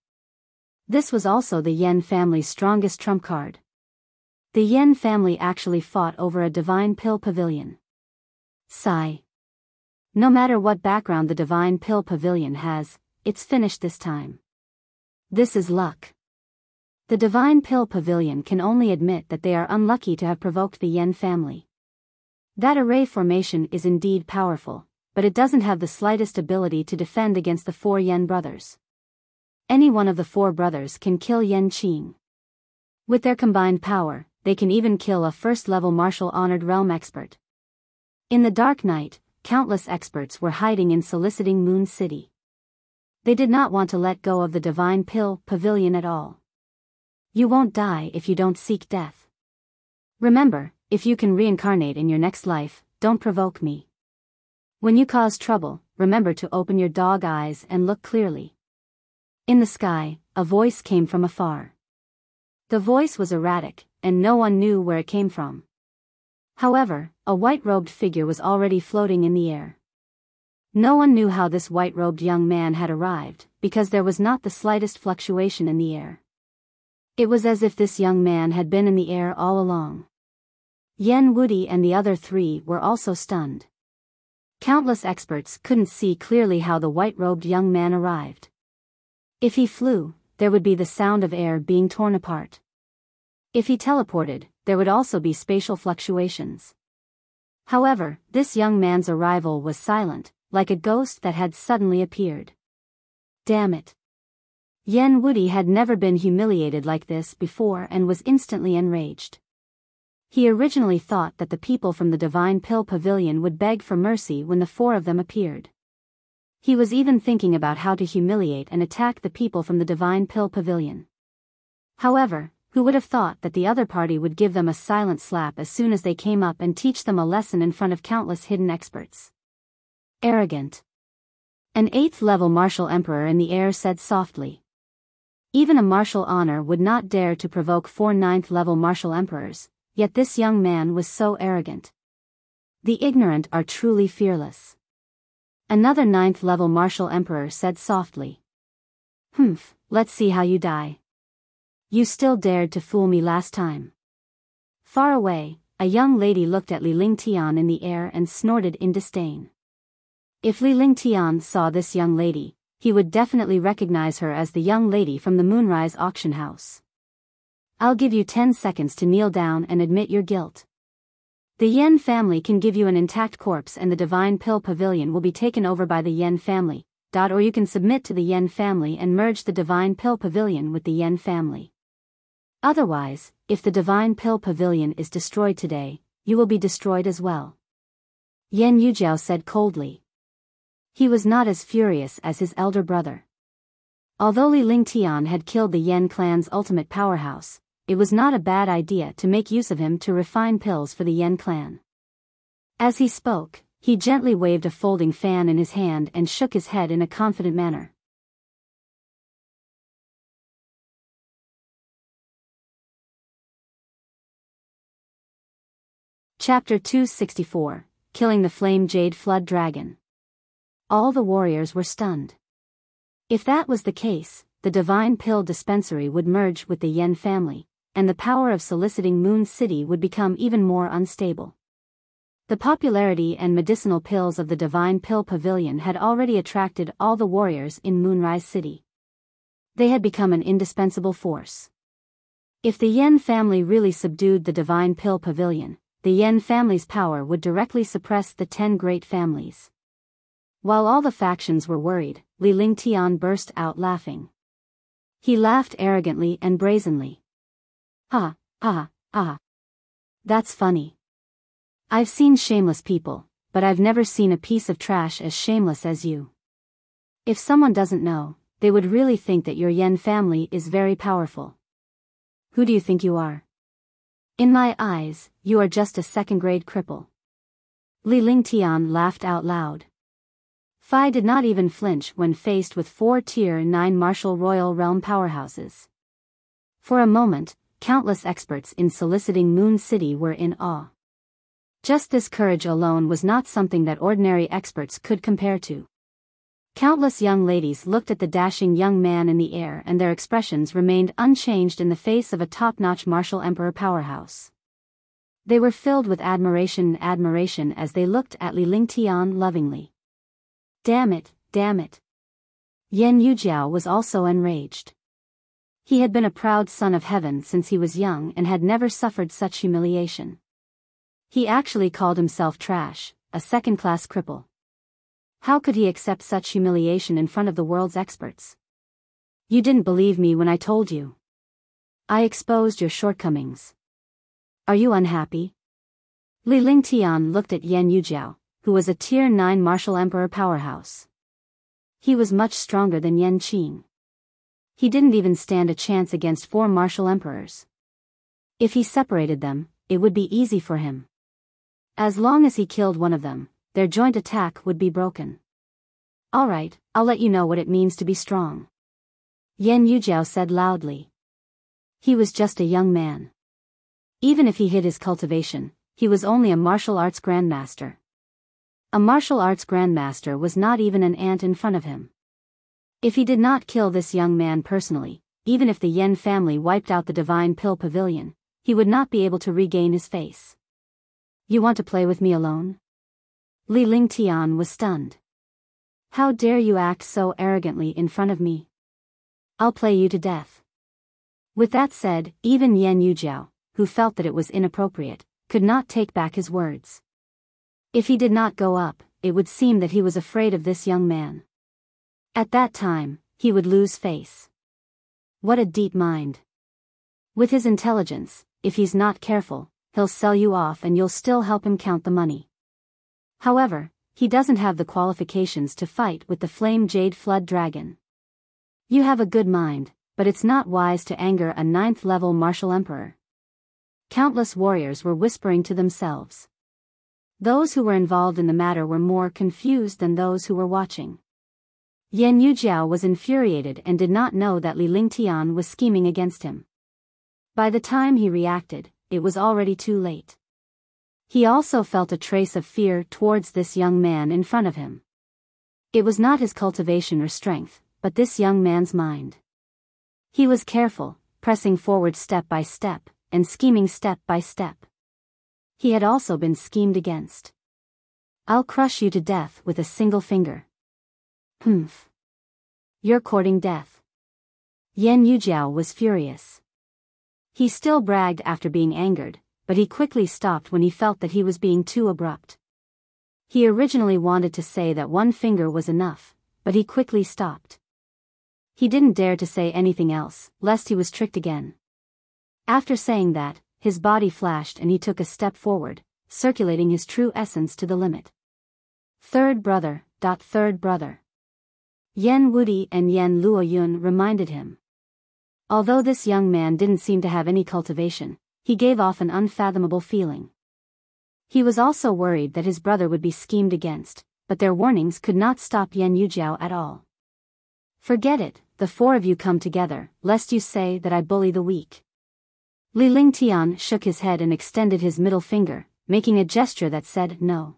This was also the Yan family's strongest trump card. The Yan family actually fought over a Divine Pill Pavilion. Sigh. No matter what background the Divine Pill Pavilion has, it's finished this time. This is luck. The Divine Pill Pavilion can only admit that they are unlucky to have provoked the Yan family. That array formation is indeed powerful, but it doesn't have the slightest ability to defend against the 4 Yan brothers. Any one of the 4 brothers can kill Yan Qing. With their combined power, they can even kill a first-level martial honored realm expert. In the dark night, countless experts were hiding in soliciting Moon City. They did not want to let go of the Divine Pill Pavilion at all. You won't die if you don't seek death. Remember, if you can reincarnate in your next life, don't provoke me. When you cause trouble, remember to open your dog eyes and look clearly. In the sky, a voice came from afar. The voice was erratic, and no one knew where it came from. However, a white-robed figure was already floating in the air. No one knew how this white-robed young man had arrived, because there was not the slightest fluctuation in the air. It was as if this young man had been in the air all along. Yan Wudi and the other 3 were also stunned. Countless experts couldn't see clearly how the white-robed young man arrived. If he flew, there would be the sound of air being torn apart. If he teleported, there would also be spatial fluctuations. However, this young man's arrival was silent, like a ghost that had suddenly appeared. Damn it. Yan Wudi had never been humiliated like this before and was instantly enraged. He originally thought that the people from the Divine Pill Pavilion would beg for mercy when the 4 of them appeared. He was even thinking about how to humiliate and attack the people from the Divine Pill Pavilion. However, who would have thought that the other party would give them a silent slap as soon as they came up and teach them a lesson in front of countless hidden experts? Arrogant. An 8th-level martial emperor in the air said softly. Even a martial honor would not dare to provoke 4 9th-level martial emperors, yet this young man was so arrogant. The ignorant are truly fearless. Another 9th-level martial emperor said softly. Humph, let's see how you die. You still dared to fool me last time. Far away, a young lady looked at Li Lingtian in the air and snorted in disdain. If Li Lingtian saw this young lady, he would definitely recognize her as the young lady from the Moonrise auction house. I'll give you 10 seconds to kneel down and admit your guilt. The Yan family can give you an intact corpse and the Divine Pill Pavilion will be taken over by the Yan family, or you can submit to the Yan family and merge the Divine Pill Pavilion with the Yan family. Otherwise, if the Divine Pill Pavilion is destroyed today, you will be destroyed as well. Yan Yujiao said coldly. He was not as furious as his elder brother. Although Li Lingtian had killed the Yan clan's ultimate powerhouse, it was not a bad idea to make use of him to refine pills for the Yan clan. As he spoke, he gently waved a folding fan in his hand and shook his head in a confident manner. Chapter 264, Killing the Flame Jade Flood Dragon. All the warriors were stunned. If that was the case, the Divine Pill Dispensary would merge with the Yan family, and the power of soliciting Moon City would become even more unstable. The popularity and medicinal pills of the Divine Pill Pavilion had already attracted all the warriors in Moonrise City. They had become an indispensable force. If the Yen family really subdued the Divine Pill Pavilion, the Yen family's power would directly suppress the 10 great families. While all the factions were worried, Li Lingtian burst out laughing. He laughed arrogantly and brazenly. Ha, ha, ha. That's funny. I've seen shameless people, but I've never seen a piece of trash as shameless as you. If someone doesn't know, they would really think that your Yen family is very powerful. Who do you think you are? In my eyes, you are just a second-grade cripple. Li Lingtian laughed out loud. Fai did not even flinch when faced with 4 Tier 9 martial royal realm powerhouses. For a moment, countless experts in soliciting Moon City were in awe. Just this courage alone was not something that ordinary experts could compare to. Countless young ladies looked at the dashing young man in the air and their expressions remained unchanged in the face of a top-notch martial emperor powerhouse. They were filled with admiration as they looked at Li Lingtian lovingly. Damn it, damn it. Yen Yujiao was also enraged. He had been a proud son of heaven since he was young and had never suffered such humiliation. He actually called himself trash, a second-class cripple. How could he accept such humiliation in front of the world's experts? You didn't believe me when I told you. I exposed your shortcomings. Are you unhappy? Li Lingtian looked at Yen Yujiao, who was a Tier 9 martial emperor powerhouse. He was much stronger than Yen Qing. He didn't even stand a chance against 4 martial emperors. If he separated them, it would be easy for him. As long as he killed one of them, their joint attack would be broken. Alright, I'll let you know what it means to be strong. Yen Yujiao said loudly. He was just a young man. Even if he hid his cultivation, he was only a martial arts grandmaster. A martial arts grandmaster was not even an ant in front of him. If he did not kill this young man personally, even if the Yen family wiped out the Divine Pill Pavilion, he would not be able to regain his face. You want to play with me alone? Li Lingtian was stunned. How dare you act so arrogantly in front of me? I'll play you to death. With that said, even Yen Yujiao, who felt that it was inappropriate, could not take back his words. If he did not go up, it would seem that he was afraid of this young man. At that time, he would lose face. What a deep mind. With his intelligence, if he's not careful, he'll sell you off and you'll still help him count the money. However, he doesn't have the qualifications to fight with the Flame Jade Flood Dragon. You have a good mind, but it's not wise to anger a 9th-level martial emperor. Countless warriors were whispering to themselves. Those who were involved in the matter were more confused than those who were watching. Yen Yujiao was infuriated and did not know that Li Lingtian was scheming against him. By the time he reacted, it was already too late. He also felt a trace of fear towards this young man in front of him. It was not his cultivation or strength, but this young man's mind. He was careful, pressing forward step by step, and scheming step by step. He had also been schemed against. I'll crush you to death with a single finger. Humph. You're courting death. Yen Yujiao was furious. He still bragged after being angered, but he quickly stopped when he felt that he was being too abrupt. He originally wanted to say that one finger was enough, but he quickly stopped. He didn't dare to say anything else, lest he was tricked again. After saying that, his body flashed and he took a step forward, circulating his true essence to the limit. Third brother. Yen Wudi and Yen Luoyun reminded him. Although this young man didn't seem to have any cultivation, he gave off an unfathomable feeling. He was also worried that his brother would be schemed against, but their warnings could not stop Yen Yujiao at all. Forget it, the 4 of you come together, lest you say that I bully the weak. Li Lingtian shook his head and extended his middle finger, making a gesture that said no.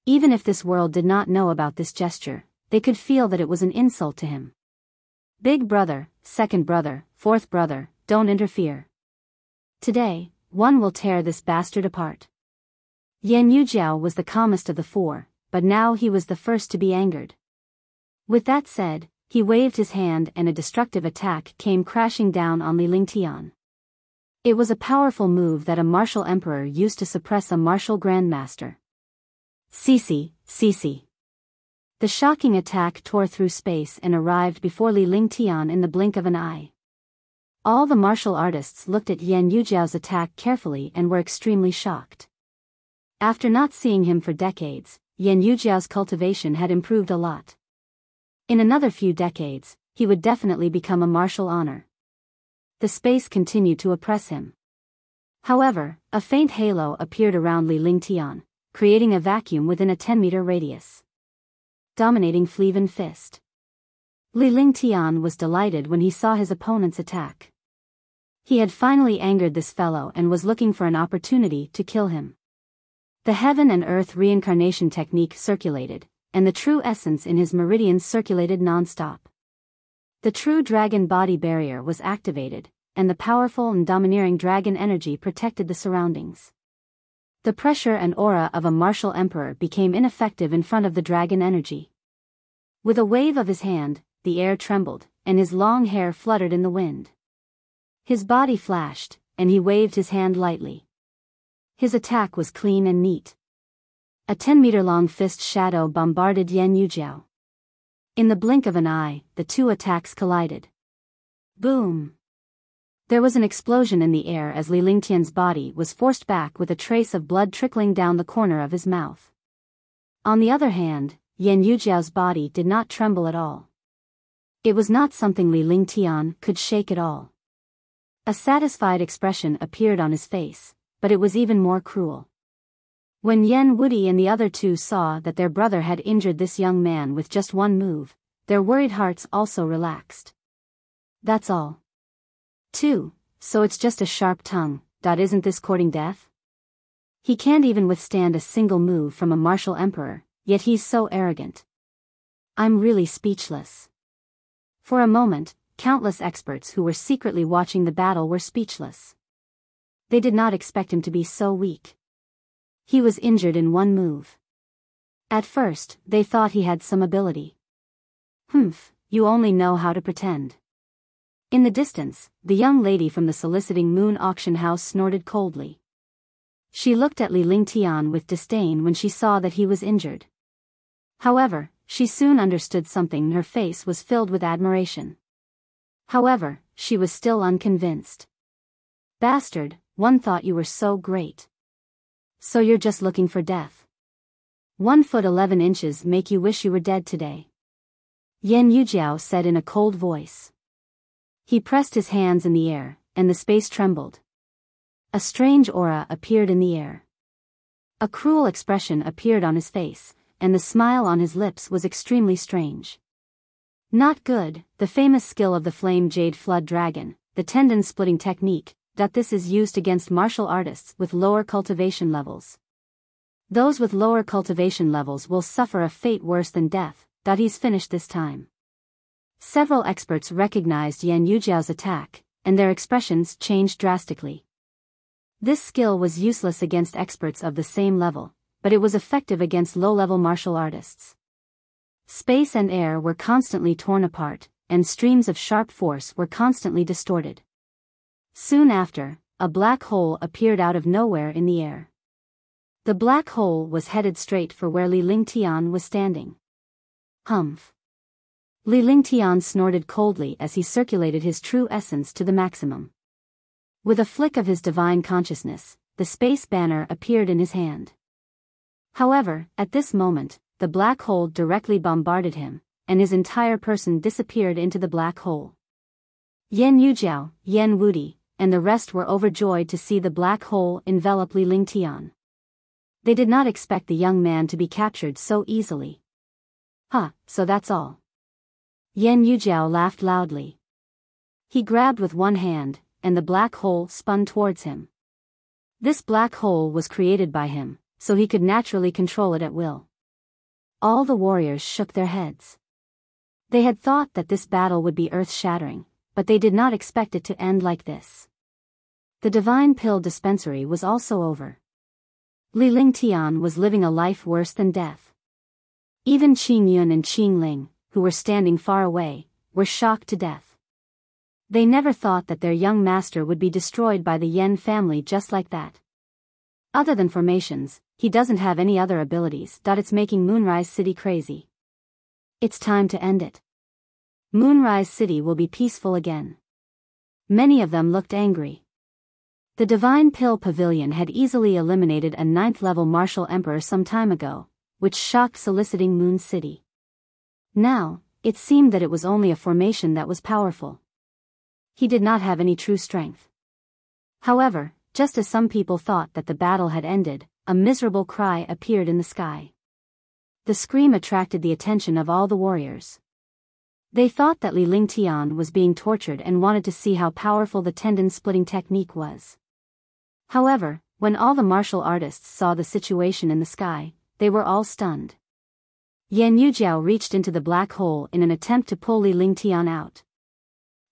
Even if this world did not know about this gesture, they could feel that it was an insult to him. Big brother, second brother, fourth brother, don't interfere. Today, one will tear this bastard apart. Yen Yujiao was the calmest of the 4, but now he was the first to be angered. With that said, he waved his hand and a destructive attack came crashing down on Li Lingtian. It was a powerful move that a martial emperor used to suppress a martial grandmaster. Cece. The shocking attack tore through space and arrived before Li Lingtian in the blink of an eye. All the martial artists looked at Yan Yujiao's attack carefully and were extremely shocked. After not seeing him for decades, Yan Yujiao's cultivation had improved a lot. In another few decades, he would definitely become a martial honor. The space continued to oppress him. However, a faint halo appeared around Li Lingtian, creating a vacuum within a 10-meter radius. Dominating Fleven Fist. Li Lingtian was delighted when he saw his opponent's attack. He had finally angered this fellow and was looking for an opportunity to kill him. The heaven and earth reincarnation technique circulated, and the true essence in his meridians circulated non-stop. The true dragon body barrier was activated, and the powerful and domineering dragon energy protected the surroundings. The pressure and aura of a martial emperor became ineffective in front of the dragon energy. With a wave of his hand, the air trembled, and his long hair fluttered in the wind. His body flashed, and he waved his hand lightly. His attack was clean and neat. A 10-meter-long fist shadow bombarded Yan Yujiao. In the blink of an eye, the two attacks collided. Boom! There was an explosion in the air as Li Lingtian's body was forced back with a trace of blood trickling down the corner of his mouth. On the other hand, Yan Yujiao's body did not tremble at all. It was not something Li Lingtian could shake at all. A satisfied expression appeared on his face, but it was even more cruel. When Yan Wudi and the other two saw that their brother had injured this young man with just one move, their worried hearts also relaxed. That's all. 2. So it's just a sharp tongue, isn't this courting death? He can't even withstand a single move from a martial emperor, yet he's so arrogant. I'm really speechless. For a moment, countless experts who were secretly watching the battle were speechless. They did not expect him to be so weak. He was injured in one move. At first, they thought he had some ability. You only know how to pretend. In the distance, the young lady from the soliciting moon auction house snorted coldly. She looked at Li Lingtian with disdain when she saw that he was injured. However, she soon understood something and her face was filled with admiration. However, she was still unconvinced. Bastard, one thought you were so great. So you're just looking for death. 1 foot 11 inches make you wish you were dead today. Yan Yujiao said in a cold voice. He pressed his hands in the air, and the space trembled. A strange aura appeared in the air. A cruel expression appeared on his face, and the smile on his lips was extremely strange. Not good, the famous skill of the flame jade flood dragon, the tendon-splitting technique, that this is used against martial artists with lower cultivation levels. Those with lower cultivation levels will suffer a fate worse than death, he's finished this time. Several experts recognized Yan Yujiao's attack, and their expressions changed drastically. This skill was useless against experts of the same level, but it was effective against low-level martial artists. Space and air were constantly torn apart, and streams of sharp force were constantly distorted. Soon after, a black hole appeared out of nowhere in the air. The black hole was headed straight for where Li Lingtian was standing. Humph. Li Lingtian snorted coldly as he circulated his true essence to the maximum. With a flick of his divine consciousness, the space banner appeared in his hand. However, at this moment, the black hole directly bombarded him, and his entire person disappeared into the black hole. Yan Yujiao, Yan Wudi, and the rest were overjoyed to see the black hole envelop Li Lingtian. They did not expect the young man to be captured so easily. So that's all. Yan Yujiao laughed loudly. He grabbed with one hand, and the black hole spun towards him. This black hole was created by him, so he could naturally control it at will. All the warriors shook their heads. They had thought that this battle would be earth-shattering, but they did not expect it to end like this. The divine pill dispensary was also over. Li Lingtian was living a life worse than death. Even Qing Yun and Qing Ling, who were standing far away, were shocked to death. They never thought that their young master would be destroyed by the Yen family just like that. Other than formations, he doesn't have any other abilities. It's making Moonrise City crazy. It's time to end it. Moonrise City will be peaceful again. Many of them looked angry. The Divine Pill Pavilion had easily eliminated a 9th-level martial emperor some time ago, which shocked soliciting Moon City. Now, it seemed that it was only a formation that was powerful. He did not have any true strength. However, just as some people thought that the battle had ended, a miserable cry appeared in the sky. The scream attracted the attention of all the warriors. They thought that Li Lingtian was being tortured and wanted to see how powerful the tendon-splitting technique was. However, when all the martial artists saw the situation in the sky, they were all stunned. Yan Yujiao reached into the black hole in an attempt to pull Li Lingtian out.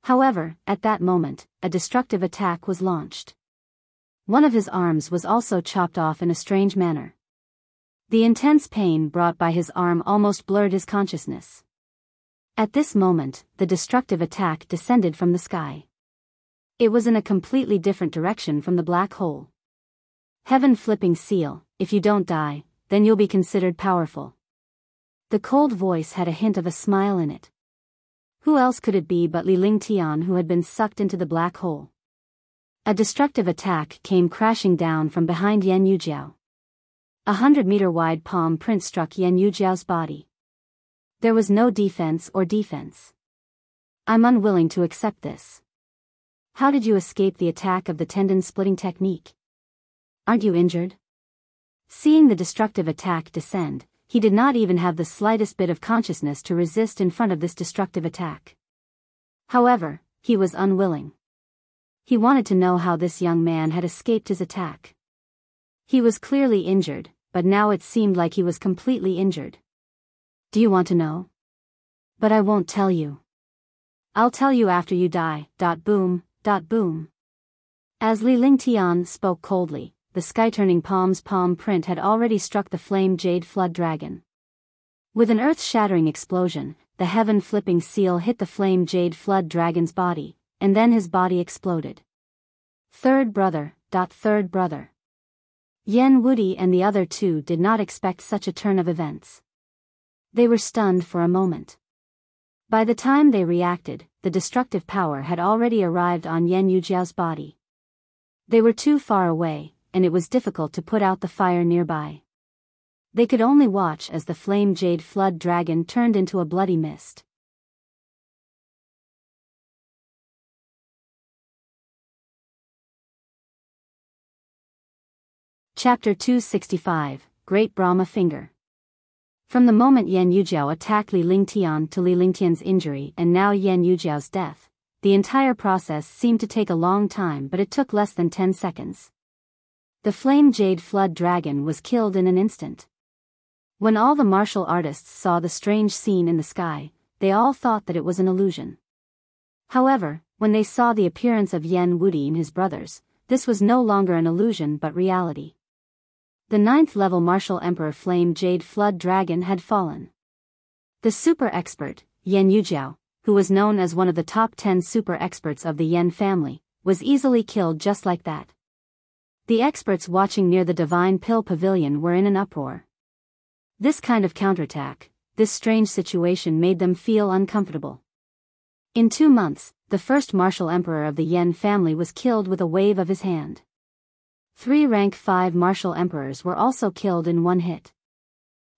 However, at that moment, a destructive attack was launched. One of his arms was also chopped off in a strange manner. The intense pain brought by his arm almost blurred his consciousness. At this moment, the destructive attack descended from the sky. It was in a completely different direction from the black hole. Heaven-flipping seal, if you don't die, then you'll be considered powerful. The cold voice had a hint of a smile in it. Who else could it be but Li Lingtian, who had been sucked into the black hole? A destructive attack came crashing down from behind Yan Yujiao. 100-meter-wide palm print struck Yan Yujiao's body. There was no defense or defense. I'm unwilling to accept this. How did you escape the attack of the tendon-splitting technique? Aren't you injured? Seeing the destructive attack descend, he did not even have the slightest bit of consciousness to resist in front of this destructive attack. However, he was unwilling. He wanted to know how this young man had escaped his attack. He was clearly injured, but now it seemed like he was completely injured. Do you want to know? But I won't tell you. I'll tell you after you die. Boom. Boom. As Li Lingtian spoke coldly, the sky-turning palm's palm print had already struck the flame jade flood dragon. With an earth-shattering explosion, the heaven-flipping seal hit the flame jade flood dragon's body, and then his body exploded. Third brother. Third brother. Yen Wudi and the other two did not expect such a turn of events. They were stunned for a moment. By the time they reacted, the destructive power had already arrived on Yan Yujiao's body. They were too far away, and it was difficult to put out the fire nearby. They could only watch as the flame jade flood dragon turned into a bloody mist. Chapter 265, Great Brahma Finger. From the moment Yan Yujiao attacked Li Lingtian to Li Lingtian's injury and now Yan Yujiao's death, the entire process seemed to take a long time, but it took less than 10 seconds. The flame jade flood dragon was killed in an instant. When all the martial artists saw the strange scene in the sky, they all thought that it was an illusion. However, when they saw the appearance of Yen Wudi and his brothers, this was no longer an illusion but reality. The 9th-level martial emperor flame jade flood dragon had fallen. The super expert, Yan Yujiao, who was known as one of the top 10 super experts of the Yen family, was easily killed just like that. The experts watching near the Divine Pill Pavilion were in an uproar. This kind of counterattack, this strange situation made them feel uncomfortable. In 2 months, the first martial emperor of the Yen family was killed with a wave of his hand. 3 rank 5 martial emperors were also killed in one hit.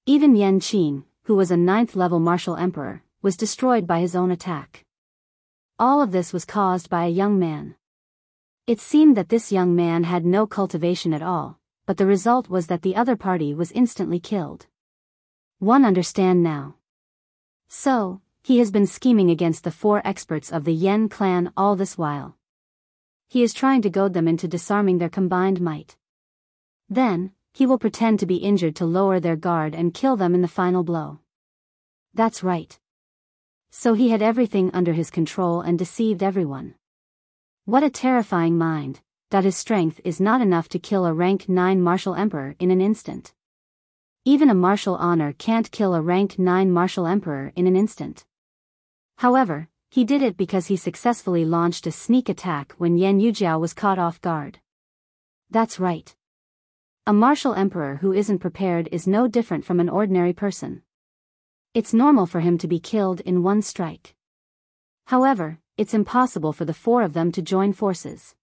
Even Yan Qing, who was a 9th-level martial emperor, was destroyed by his own attack. All of this was caused by a young man. It seemed that this young man had no cultivation at all, but the result was that the other party was instantly killed. One understand now. So, he has been scheming against the 4 experts of the Yen clan all this while. He is trying to goad them into disarming their combined might. Then, he will pretend to be injured to lower their guard and kill them in the final blow. That's right. So he had everything under his control and deceived everyone. What a terrifying mind, that his strength is not enough to kill a rank 9 martial emperor in an instant. Even a martial honor can't kill a rank 9 martial emperor in an instant. However, He did it because he successfully launched a sneak attack when Yan Yujiao was caught off guard. That's right. A martial emperor who isn't prepared is no different from an ordinary person. It's normal for him to be killed in one strike. However, it's impossible for the four of them to join forces.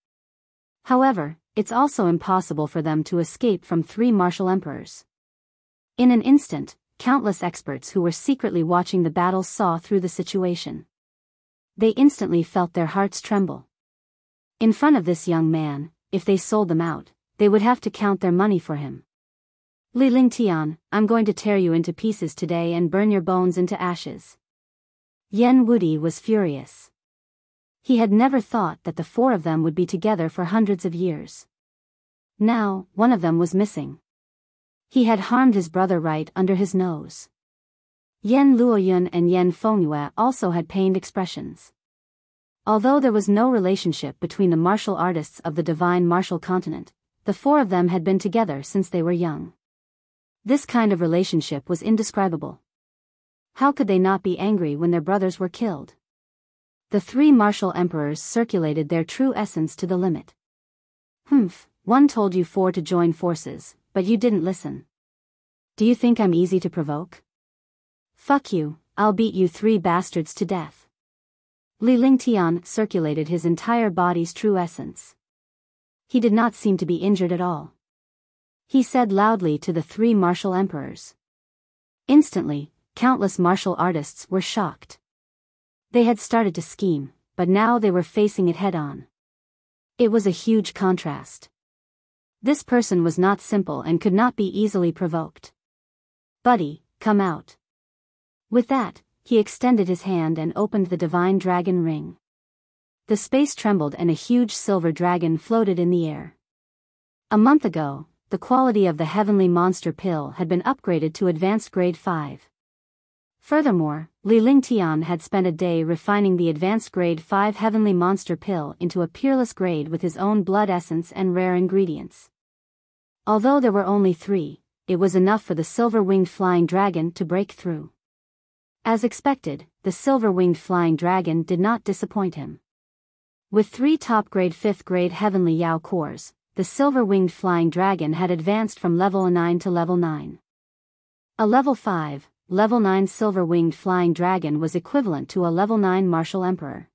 However, it's also impossible for them to escape from three martial emperors. In an instant, countless experts who were secretly watching the battles saw through the situation. They instantly felt their hearts tremble. In front of this young man, if they sold them out, they would have to count their money for him. Li Lingtian, I'm going to tear you into pieces today and burn your bones into ashes. Yan Wudi was furious. He had never thought that the four of them would be together for hundreds of years. Now, one of them was missing. He had harmed his brother right under his nose. Yan Luoyun and Yan Fengyue also had pained expressions. Although there was no relationship between the martial artists of the divine martial continent, the four of them had been together since they were young. This kind of relationship was indescribable. How could they not be angry when their brothers were killed? The three martial emperors circulated their true essence to the limit. One told you four to join forces, but you didn't listen. Do you think I'm easy to provoke? Fuck you, I'll beat you three bastards to death. Li Lingtian circulated his entire body's true essence. He did not seem to be injured at all. He said loudly to the three martial emperors. Instantly, countless martial artists were shocked. They had started to scheme, but now they were facing it head-on. It was a huge contrast. This person was not simple and could not be easily provoked. Buddy, come out. With that, he extended his hand and opened the divine dragon ring. The space trembled and a huge silver dragon floated in the air. A month ago, the quality of the heavenly monster pill had been upgraded to advanced grade 5. Furthermore, Li Lingtian had spent a day refining the advanced grade 5 heavenly monster pill into a peerless grade with his own blood essence and rare ingredients. Although there were only 3, it was enough for the silver-winged flying dragon to break through. As expected, the silver-winged flying dragon did not disappoint him. With 3 top-grade 5th-grade heavenly Yao cores, the silver-winged flying dragon had advanced from level 9 to level 9. A level 5, level 9 silver-winged flying dragon was equivalent to a level 9 martial emperor.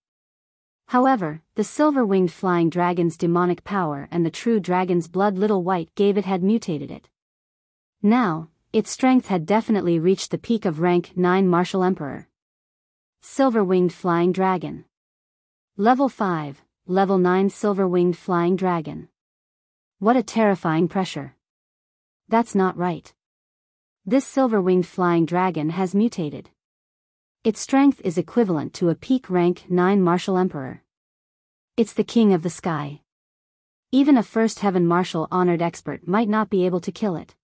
However, the silver-winged flying dragon's demonic power and the true dragon's blood little white gave it had mutated it. Now, its strength had definitely reached the peak of rank 9 martial emperor. Silver-winged flying dragon. Level 5, level 9 silver-winged flying dragon. What a terrifying pressure. That's not right. This silver-winged flying dragon has mutated. Its strength is equivalent to a peak rank 9 martial emperor. It's the king of the sky. Even a first heaven martial honored expert might not be able to kill it.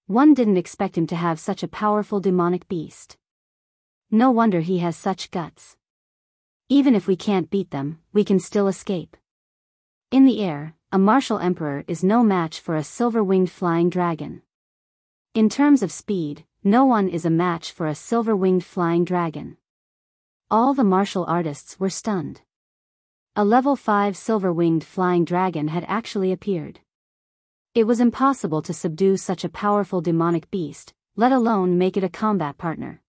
One didn't expect him to have such a powerful demonic beast. No wonder he has such guts. Even if we can't beat them, we can still escape. In the air, a martial emperor is no match for a silver-winged flying dragon. In terms of speed, no one is a match for a silver-winged flying dragon. All the martial artists were stunned. A level 5 silver-winged flying dragon had actually appeared. It was impossible to subdue such a powerful demonic beast, let alone make it a combat partner.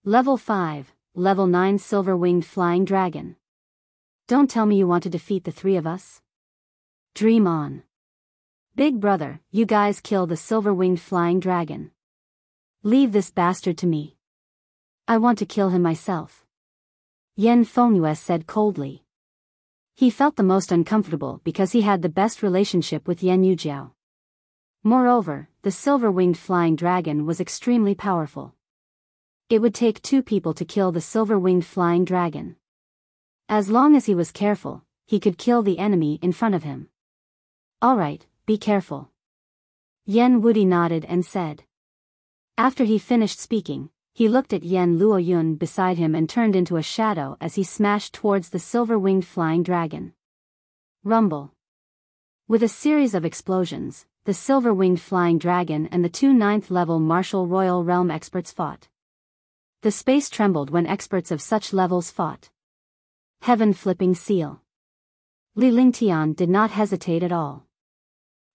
Level 5, level 9 silver-winged flying dragon. Don't tell me you want to defeat the 3 of us. Dream on. Big brother, you guys kill the silver-winged flying dragon. Leave this bastard to me. I want to kill him myself. Yan Fengyue said coldly. He felt the most uncomfortable because he had the best relationship with Yan Yujiao. Moreover, the silver-winged flying dragon was extremely powerful. It would take 2 people to kill the silver-winged flying dragon. As long as he was careful, he could kill the enemy in front of him. Alright, be careful. Yan Wudi nodded and said. After he finished speaking, he looked at Yan Luoyun beside him and turned into a shadow as he smashed towards the silver-winged flying dragon. Rumble. With a series of explosions, the silver-winged flying dragon and the 2 9th-level martial royal realm experts fought. The space trembled when experts of such levels fought. Heaven-flipping seal. Li Lingtian did not hesitate at all.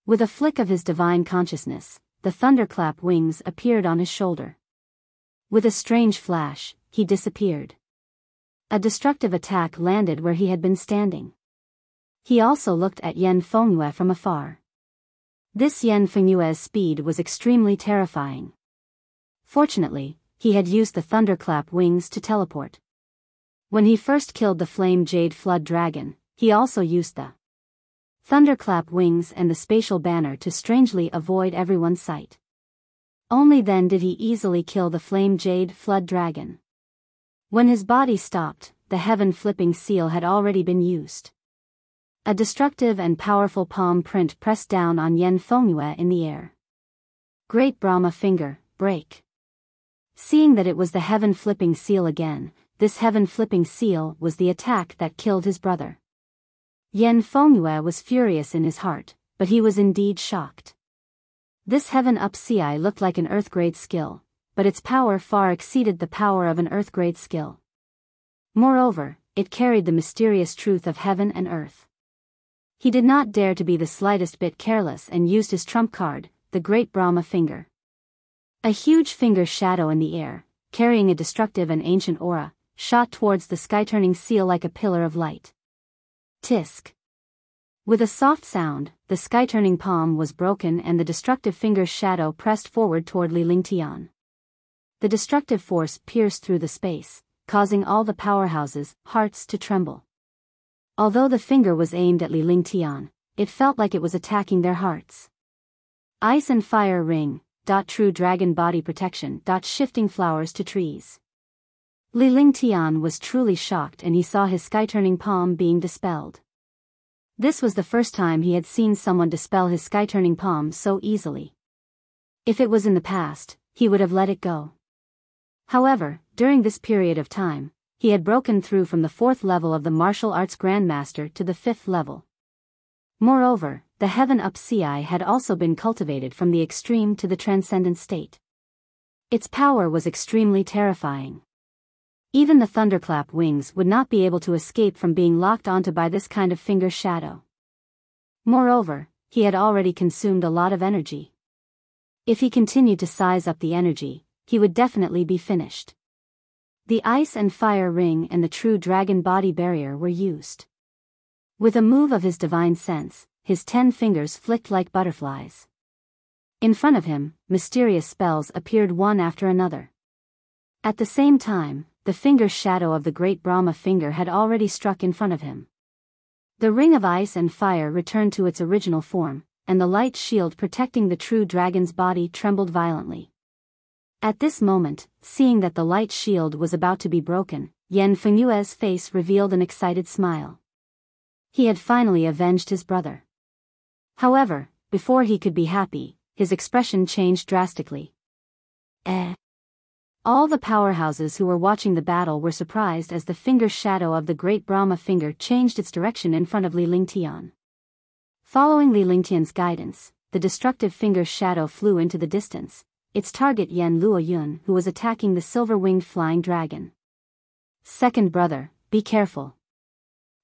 With a flick of his divine consciousness, the thunderclap wings appeared on his shoulder. With a strange flash, he disappeared. A destructive attack landed where he had been standing. He also looked at Yan Fengyue from afar. This Yan Fengyue's speed was extremely terrifying. Fortunately, he had used the thunderclap wings to teleport. When he first killed the flame jade flood dragon, he also used the thunderclap wings and the spatial banner to strangely avoid everyone's sight. Only then did he easily kill the flame jade flood dragon. When his body stopped, the heaven-flipping seal had already been used. A destructive and powerful palm print pressed down on Yan Fengyue in the air. Great Brahma finger, break. Seeing that it was the heaven-flipping seal again, this heaven-flipping seal was the attack that killed his brother. Yan Fengyue was furious in his heart, but he was indeed shocked. This heaven-up CI looked like an Earth-grade skill, but its power far exceeded the power of an Earth-grade skill. Moreover, it carried the mysterious truth of heaven and earth. He did not dare to be the slightest bit careless and used his trump card, the Great Brahma finger. A huge finger shadow in the air, carrying a destructive and ancient aura, shot towards the sky-turning seal like a pillar of light. Tisk. With a soft sound, the sky-turning palm was broken and the destructive finger's shadow pressed forward toward Li Lingtian. The destructive force pierced through the space, causing all the powerhouses' hearts to tremble. Although the finger was aimed at Li Lingtian, it felt like it was attacking their hearts. Ice and fire ring. True dragon body protection. Shifting flowers to trees. Li Lingtian was truly shocked and he saw his sky-turning palm being dispelled. This was the first time he had seen someone dispel his sky-turning palm so easily. If it was in the past, he would have let it go. However, during this period of time, he had broken through from the 4th level of the martial arts grandmaster to the 5th level. Moreover, the heaven-up CI had also been cultivated from the extreme to the transcendent state. Its power was extremely terrifying. Even the thunderclap wings would not be able to escape from being locked onto by this kind of finger shadow. Moreover, he had already consumed a lot of energy. If he continued to size up the energy, he would definitely be finished. The ice and fire ring and the true dragon body barrier were used. With a move of his divine sense, his 10 fingers flicked like butterflies. In front of him, mysterious spells appeared one after another. At the same time, the finger shadow of the Great Brahma finger had already struck in front of him. The ring of ice and fire returned to its original form, and the light shield protecting the true dragon's body trembled violently. At this moment, seeing that the light shield was about to be broken, Yan Fengyue's face revealed an excited smile. He had finally avenged his brother. However, before he could be happy, his expression changed drastically. All the powerhouses who were watching the battle were surprised as the finger shadow of the Great Brahma finger changed its direction in front of Li Lingtian. Following Li Lingtian's guidance, the destructive finger's shadow flew into the distance, its target Yan Luoyun, who was attacking the silver-winged flying dragon. Second brother, be careful.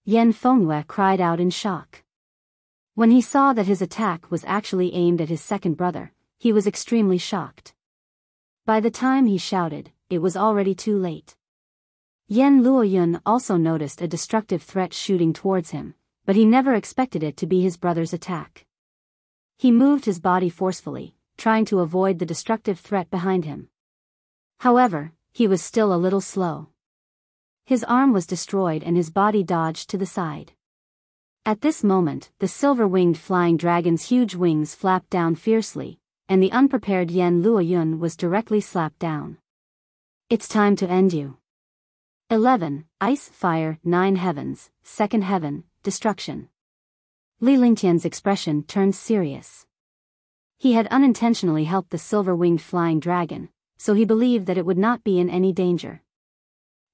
Yan Fengyue cried out in shock. When he saw that his attack was actually aimed at his second brother, he was extremely shocked. By the time he shouted, it was already too late. Yan Luoyun also noticed a destructive threat shooting towards him, but he never expected it to be his brother's attack. He moved his body forcefully, trying to avoid the destructive threat behind him. However, he was still a little slow. His arm was destroyed and his body dodged to the side. At this moment, the silver-winged flying dragon's huge wings flapped down fiercely, and the unprepared Yan Luoyun was directly slapped down. It's time to end you. 11. Ice, fire, 9 heavens, second heaven, destruction. Li Lingtian's expression turned serious. He had unintentionally helped the silver-winged flying dragon, so he believed that it would not be in any danger.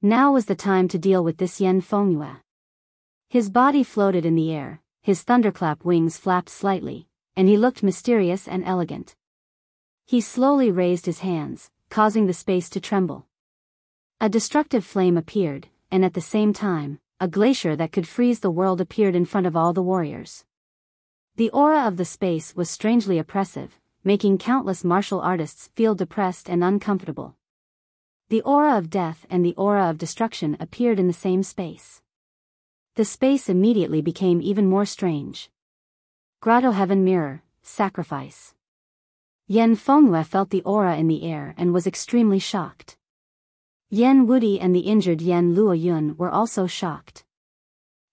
Now was the time to deal with this Yan Fengyue. His body floated in the air, his thunderclap wings flapped slightly, and he looked mysterious and elegant. He slowly raised his hands, causing the space to tremble. A destructive flame appeared, and at the same time, a glacier that could freeze the world appeared in front of all the warriors. The aura of the space was strangely oppressive, making countless martial artists feel depressed and uncomfortable. The aura of death and the aura of destruction appeared in the same space. The space immediately became even more strange. Grotto Heaven Mirror, Sacrifice. Yan Fengyue felt the aura in the air and was extremely shocked. Yan Wudi and the injured Yan Luoyun were also shocked.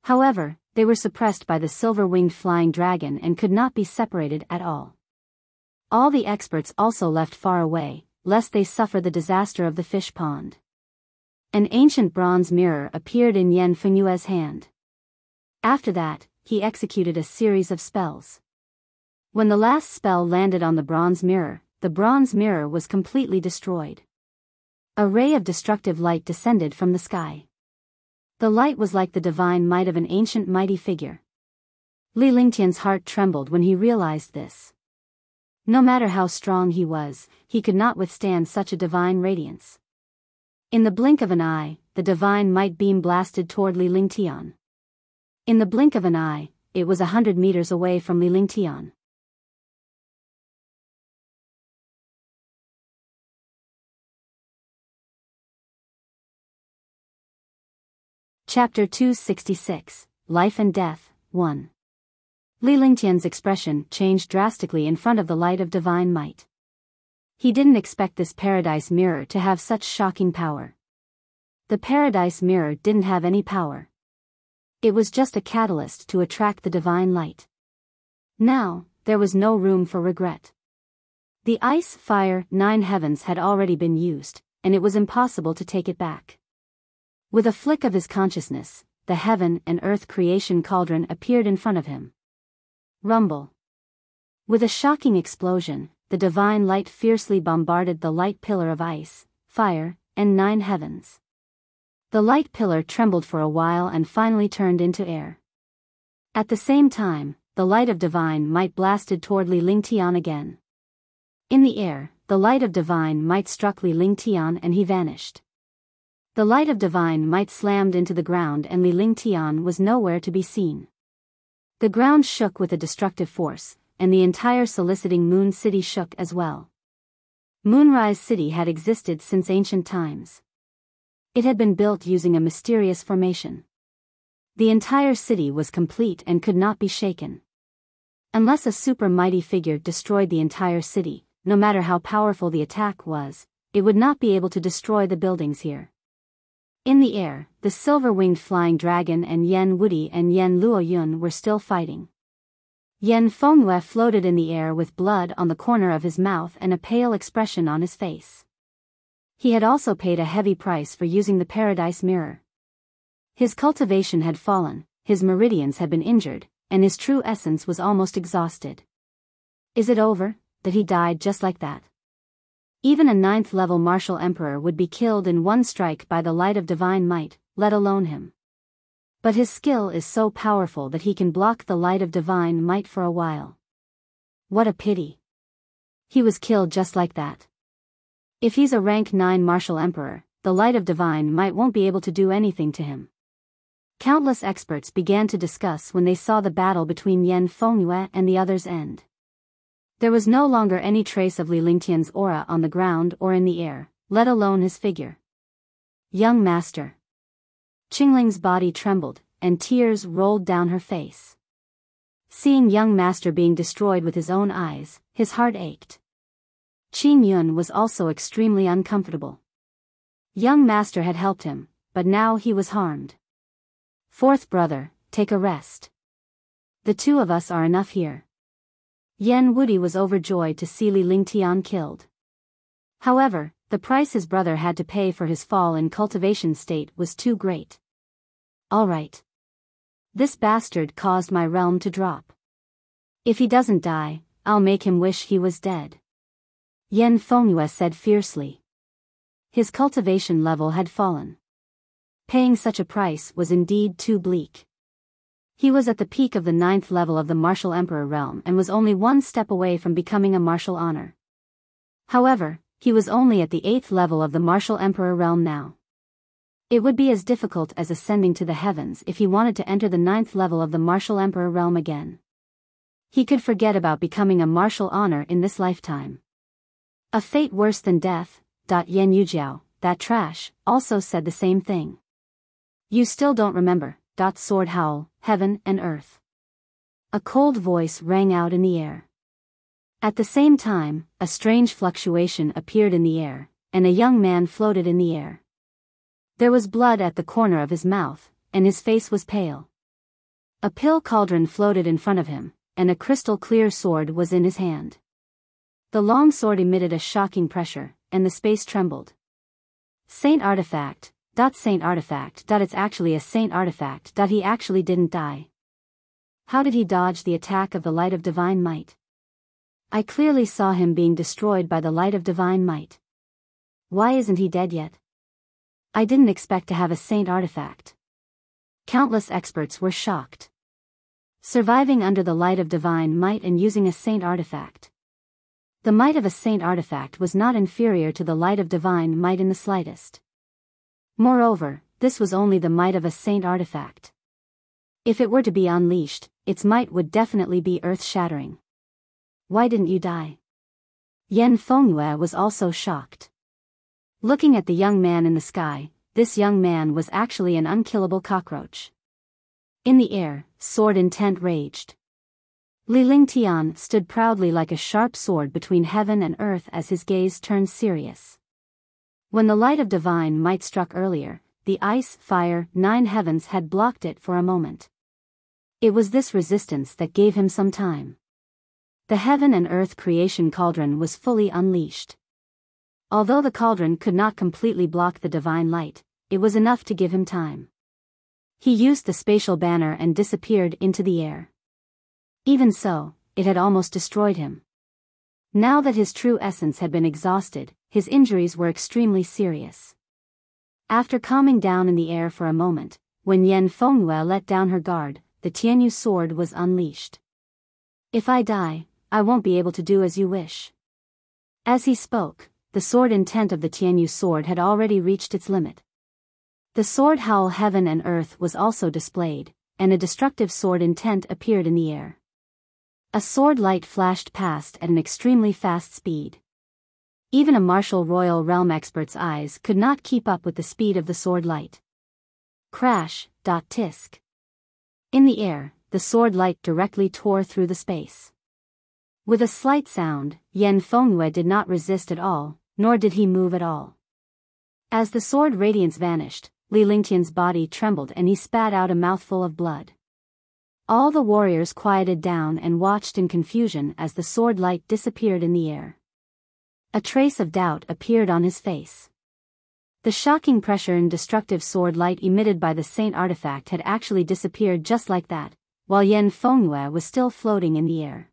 However, they were suppressed by the silver-winged flying dragon and could not be separated at all. All the experts also left far away, lest they suffer the disaster of the fish pond. An ancient bronze mirror appeared in Yan Fengyue's hand. After that, he executed a series of spells. When the last spell landed on the bronze mirror was completely destroyed. A ray of destructive light descended from the sky. The light was like the divine might of an ancient mighty figure. Li Lingtian's heart trembled when he realized this. No matter how strong he was, he could not withstand such a divine radiance. In the blink of an eye, the divine might beam blasted toward Li Lingtian. In the blink of an eye, it was 100 meters away from Li Lingtian. Chapter 266, Life and Death, 1. Li Lingtian's expression changed drastically in front of the light of divine might. He didn't expect this paradise mirror to have such shocking power. The paradise mirror didn't have any power. It was just a catalyst to attract the divine light. Now, there was no room for regret. The ice, fire, 9 heavens had already been used, and it was impossible to take it back. With a flick of his consciousness, the heaven and earth creation cauldron appeared in front of him. Rumble. With a shocking explosion, the divine light fiercely bombarded the light pillar of ice, fire, and 9 heavens. The light pillar trembled for a while and finally turned into air. At the same time, the light of divine might blasted toward Li Lingtian again. In the air, the light of divine might struck Li Lingtian and he vanished. The light of divine might slammed into the ground and Li Lingtian was nowhere to be seen. The ground shook with a destructive force, and the entire soliciting Moon City shook as well. Moonrise City had existed since ancient times. It had been built using a mysterious formation. The entire city was complete and could not be shaken. Unless a super mighty figure destroyed the entire city, no matter how powerful the attack was, it would not be able to destroy the buildings here. In the air, the silver-winged flying dragon and Yan Wudi and Yan Luoyun were still fighting. Yan Fengyue floated in the air with blood on the corner of his mouth and a pale expression on his face. He had also paid a heavy price for using the paradise mirror. His cultivation had fallen, his meridians had been injured, and his true essence was almost exhausted. Is it over, that he died just like that? Even a 9th-level martial emperor would be killed in one strike by the light of divine might, let alone him. But his skill is so powerful that he can block the light of divine might for a while. What a pity. He was killed just like that. If he's a rank 9 martial emperor, the light of divine might won't be able to do anything to him. Countless experts began to discuss when they saw the battle between Yan Fengyue and the others end. There was no longer any trace of Li Lingtian's aura on the ground or in the air, let alone his figure. Young master. Qingling's body trembled, and tears rolled down her face. Seeing young master being destroyed with his own eyes, his heart ached. Qin Yun was also extremely uncomfortable. Young master had helped him, but now he was harmed. Fourth brother, take a rest. The two of us are enough here. Yan Wudi was overjoyed to see Li Lingtian killed. However, the price his brother had to pay for his fall in cultivation state was too great. All right. This bastard caused my realm to drop. If he doesn't die, I'll make him wish he was dead. Yan Fengyue said fiercely. His cultivation level had fallen. Paying such a price was indeed too bleak. He was at the peak of the 9th level of the martial emperor realm and was only one step away from becoming a martial honor. However, he was only at the 8th level of the martial emperor realm now. It would be as difficult as ascending to the heavens if he wanted to enter the 9th level of the martial emperor realm again. He could forget about becoming a martial honor in this lifetime. A fate worse than death. Yan Yujiao, that trash, also said the same thing. You still don't remember. Sword howl, heaven and earth. A cold voice rang out in the air. At the same time, a strange fluctuation appeared in the air, and a young man floated in the air. There was blood at the corner of his mouth, and his face was pale. A pill cauldron floated in front of him, and a crystal-clear sword was in his hand. The long sword emitted a shocking pressure, and the space trembled. Saint artifact. Saint artifact. It's actually a saint artifact. He actually didn't die. How did he dodge the attack of the light of divine might? I clearly saw him being destroyed by the light of divine might. Why isn't he dead yet? I didn't expect to have a saint artifact. Countless experts were shocked. Surviving under the light of divine might and using a saint artifact. The might of a saint artifact was not inferior to the light of divine might in the slightest. Moreover, this was only the might of a saint artifact. If it were to be unleashed, its might would definitely be earth-shattering. Why didn't you die? Yan Fengyue was also shocked. Looking at the young man in the sky, this young man was actually an unkillable cockroach. In the air, sword intent raged. Li Lingtian stood proudly like a sharp sword between heaven and earth as his gaze turned serious. When the light of divine might struck earlier, the ice, fire, 9 heavens had blocked it for a moment. It was this resistance that gave him some time. The heaven and earth creation cauldron was fully unleashed. Although the cauldron could not completely block the divine light, it was enough to give him time. He used the spatial banner and disappeared into the air. Even so, it had almost destroyed him. Now that his true essence had been exhausted, his injuries were extremely serious. After calming down in the air for a moment, when Yan Fengyue let down her guard, the Tianyu sword was unleashed. If I die, I won't be able to do as you wish. As he spoke, the sword intent of the Tianyu sword had already reached its limit. The sword howl heaven and earth was also displayed, and a destructive sword intent appeared in the air. A sword light flashed past at an extremely fast speed. Even a martial royal realm expert's eyes could not keep up with the speed of the sword light. Crash. Tisk. In the air, the sword light directly tore through the space. With a slight sound, Yan Fengyue did not resist at all, nor did he move at all. As the sword radiance vanished, Li Lingtian's body trembled and he spat out a mouthful of blood. All the warriors quieted down and watched in confusion as the sword light disappeared in the air. A trace of doubt appeared on his face. The shocking pressure and destructive sword light emitted by the saint artifact had actually disappeared just like that, while Yan Fengyue was still floating in the air.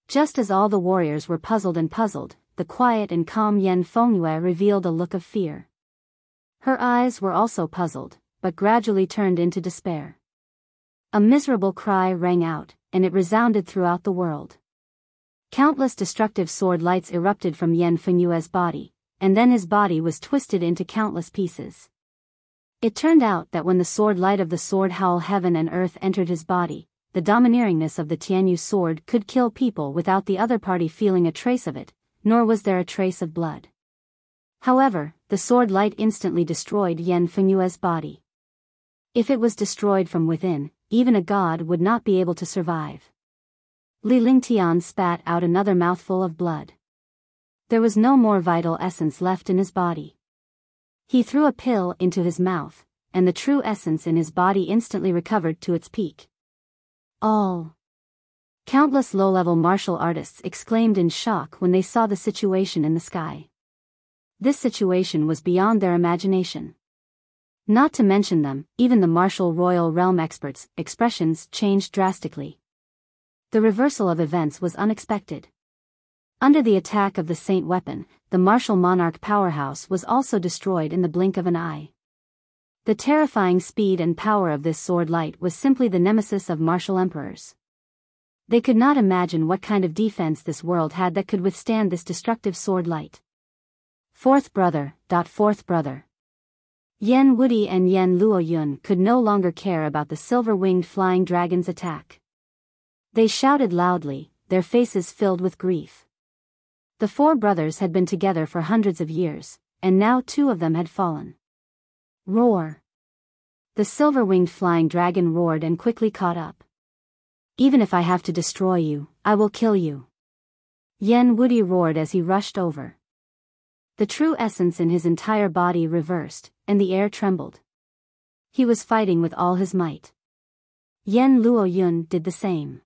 Just as all the warriors were puzzled, the quiet and calm Yan Fengyue revealed a look of fear. Her eyes were also puzzled, but gradually turned into despair. A miserable cry rang out, and it resounded throughout the world. Countless destructive sword lights erupted from Yan Fengyue's body, and then his body was twisted into countless pieces. It turned out that when the sword light of the sword howl heaven and earth entered his body, the domineeringness of the Tianyu sword could kill people without the other party feeling a trace of it, nor was there a trace of blood. However, the sword light instantly destroyed Yan Fengyue's body. If it was destroyed from within, even a god would not be able to survive. Li Lingtian spat out another mouthful of blood. There was no more vital essence left in his body. He threw a pill into his mouth, and the true essence in his body instantly recovered to its peak. Countless low-level martial artists exclaimed in shock when they saw the situation in the sky. This situation was beyond their imagination. Not to mention them, even the martial royal realm experts' expressions changed drastically. The reversal of events was unexpected. Under the attack of the saint weapon, the martial monarch powerhouse was also destroyed in the blink of an eye. The terrifying speed and power of this sword light was simply the nemesis of martial emperors. They could not imagine what kind of defense this world had that could withstand this destructive sword light. Fourth brother. Fourth brother. Yan Wudi and Yan Luoyun could no longer care about the silver-winged flying dragon's attack. They shouted loudly, their faces filled with grief. The four brothers had been together for hundreds of years, and now two of them had fallen. Roar! The silver-winged flying dragon roared and quickly caught up. Even if I have to destroy you, I will kill you. Yan Wudi roared as he rushed over. The true essence in his entire body reversed, and the air trembled. He was fighting with all his might. Yan Luoyun did the same.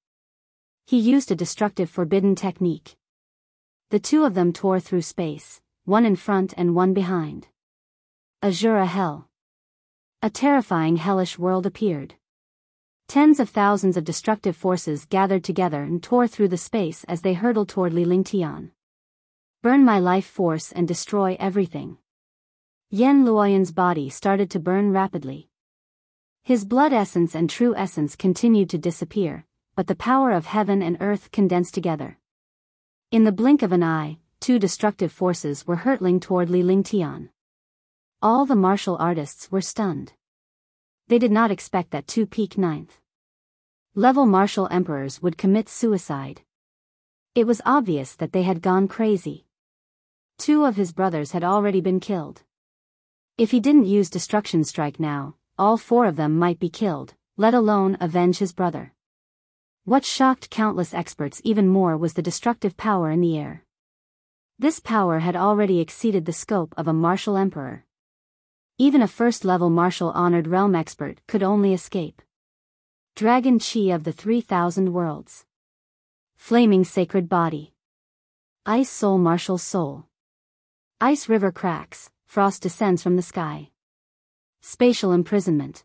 He used a destructive forbidden technique. The two of them tore through space, one in front and one behind. Azura Hell. A terrifying hellish world appeared. Tens of thousands of destructive forces gathered together and tore through the space as they hurtled toward Li Lingtian. Burn my life force and destroy everything. Yan Luoyun's body started to burn rapidly. His blood essence and true essence continued to disappear, but the power of heaven and earth condensed together. In the blink of an eye, two destructive forces were hurtling toward Li Lingtian. All the martial artists were stunned. They did not expect that two peak ninth level martial emperors would commit suicide. It was obvious that they had gone crazy. Two of his brothers had already been killed. If he didn't use Destruction Strike now, all four of them might be killed, let alone avenge his brother. What shocked countless experts even more was the destructive power in the air. This power had already exceeded the scope of a martial emperor. Even a first-level martial honored realm expert could only escape. Dragon Chi of the 3,000 Worlds. Flaming Sacred Body. Ice Soul Martial Soul. Ice River cracks, frost descends from the sky. Spatial Imprisonment.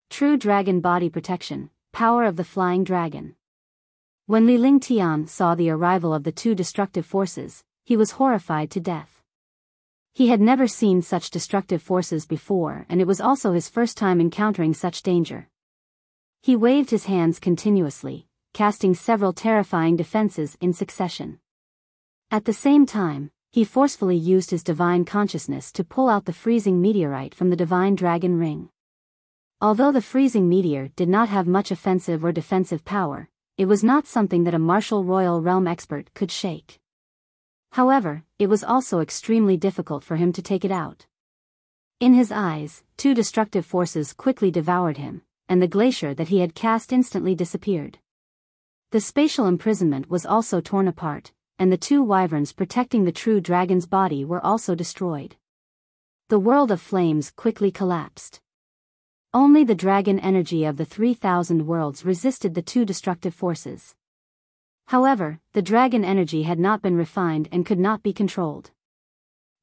True Dragon Body Protection, Power of the Flying Dragon. When Li Lingtian saw the arrival of the two destructive forces, he was horrified to death. He had never seen such destructive forces before, and it was also his first time encountering such danger. He waved his hands continuously, casting several terrifying defenses in succession. At the same time, he forcefully used his divine consciousness to pull out the freezing meteorite from the divine dragon ring. Although the freezing meteor did not have much offensive or defensive power, it was not something that a martial royal realm expert could shake. However, it was also extremely difficult for him to take it out. In his eyes, two destructive forces quickly devoured him, and the glacier that he had cast instantly disappeared. The spatial imprisonment was also torn apart, and the two wyverns protecting the true dragon's body were also destroyed. The world of flames quickly collapsed. Only the dragon energy of the 3,000 worlds resisted the two destructive forces. However, the dragon energy had not been refined and could not be controlled.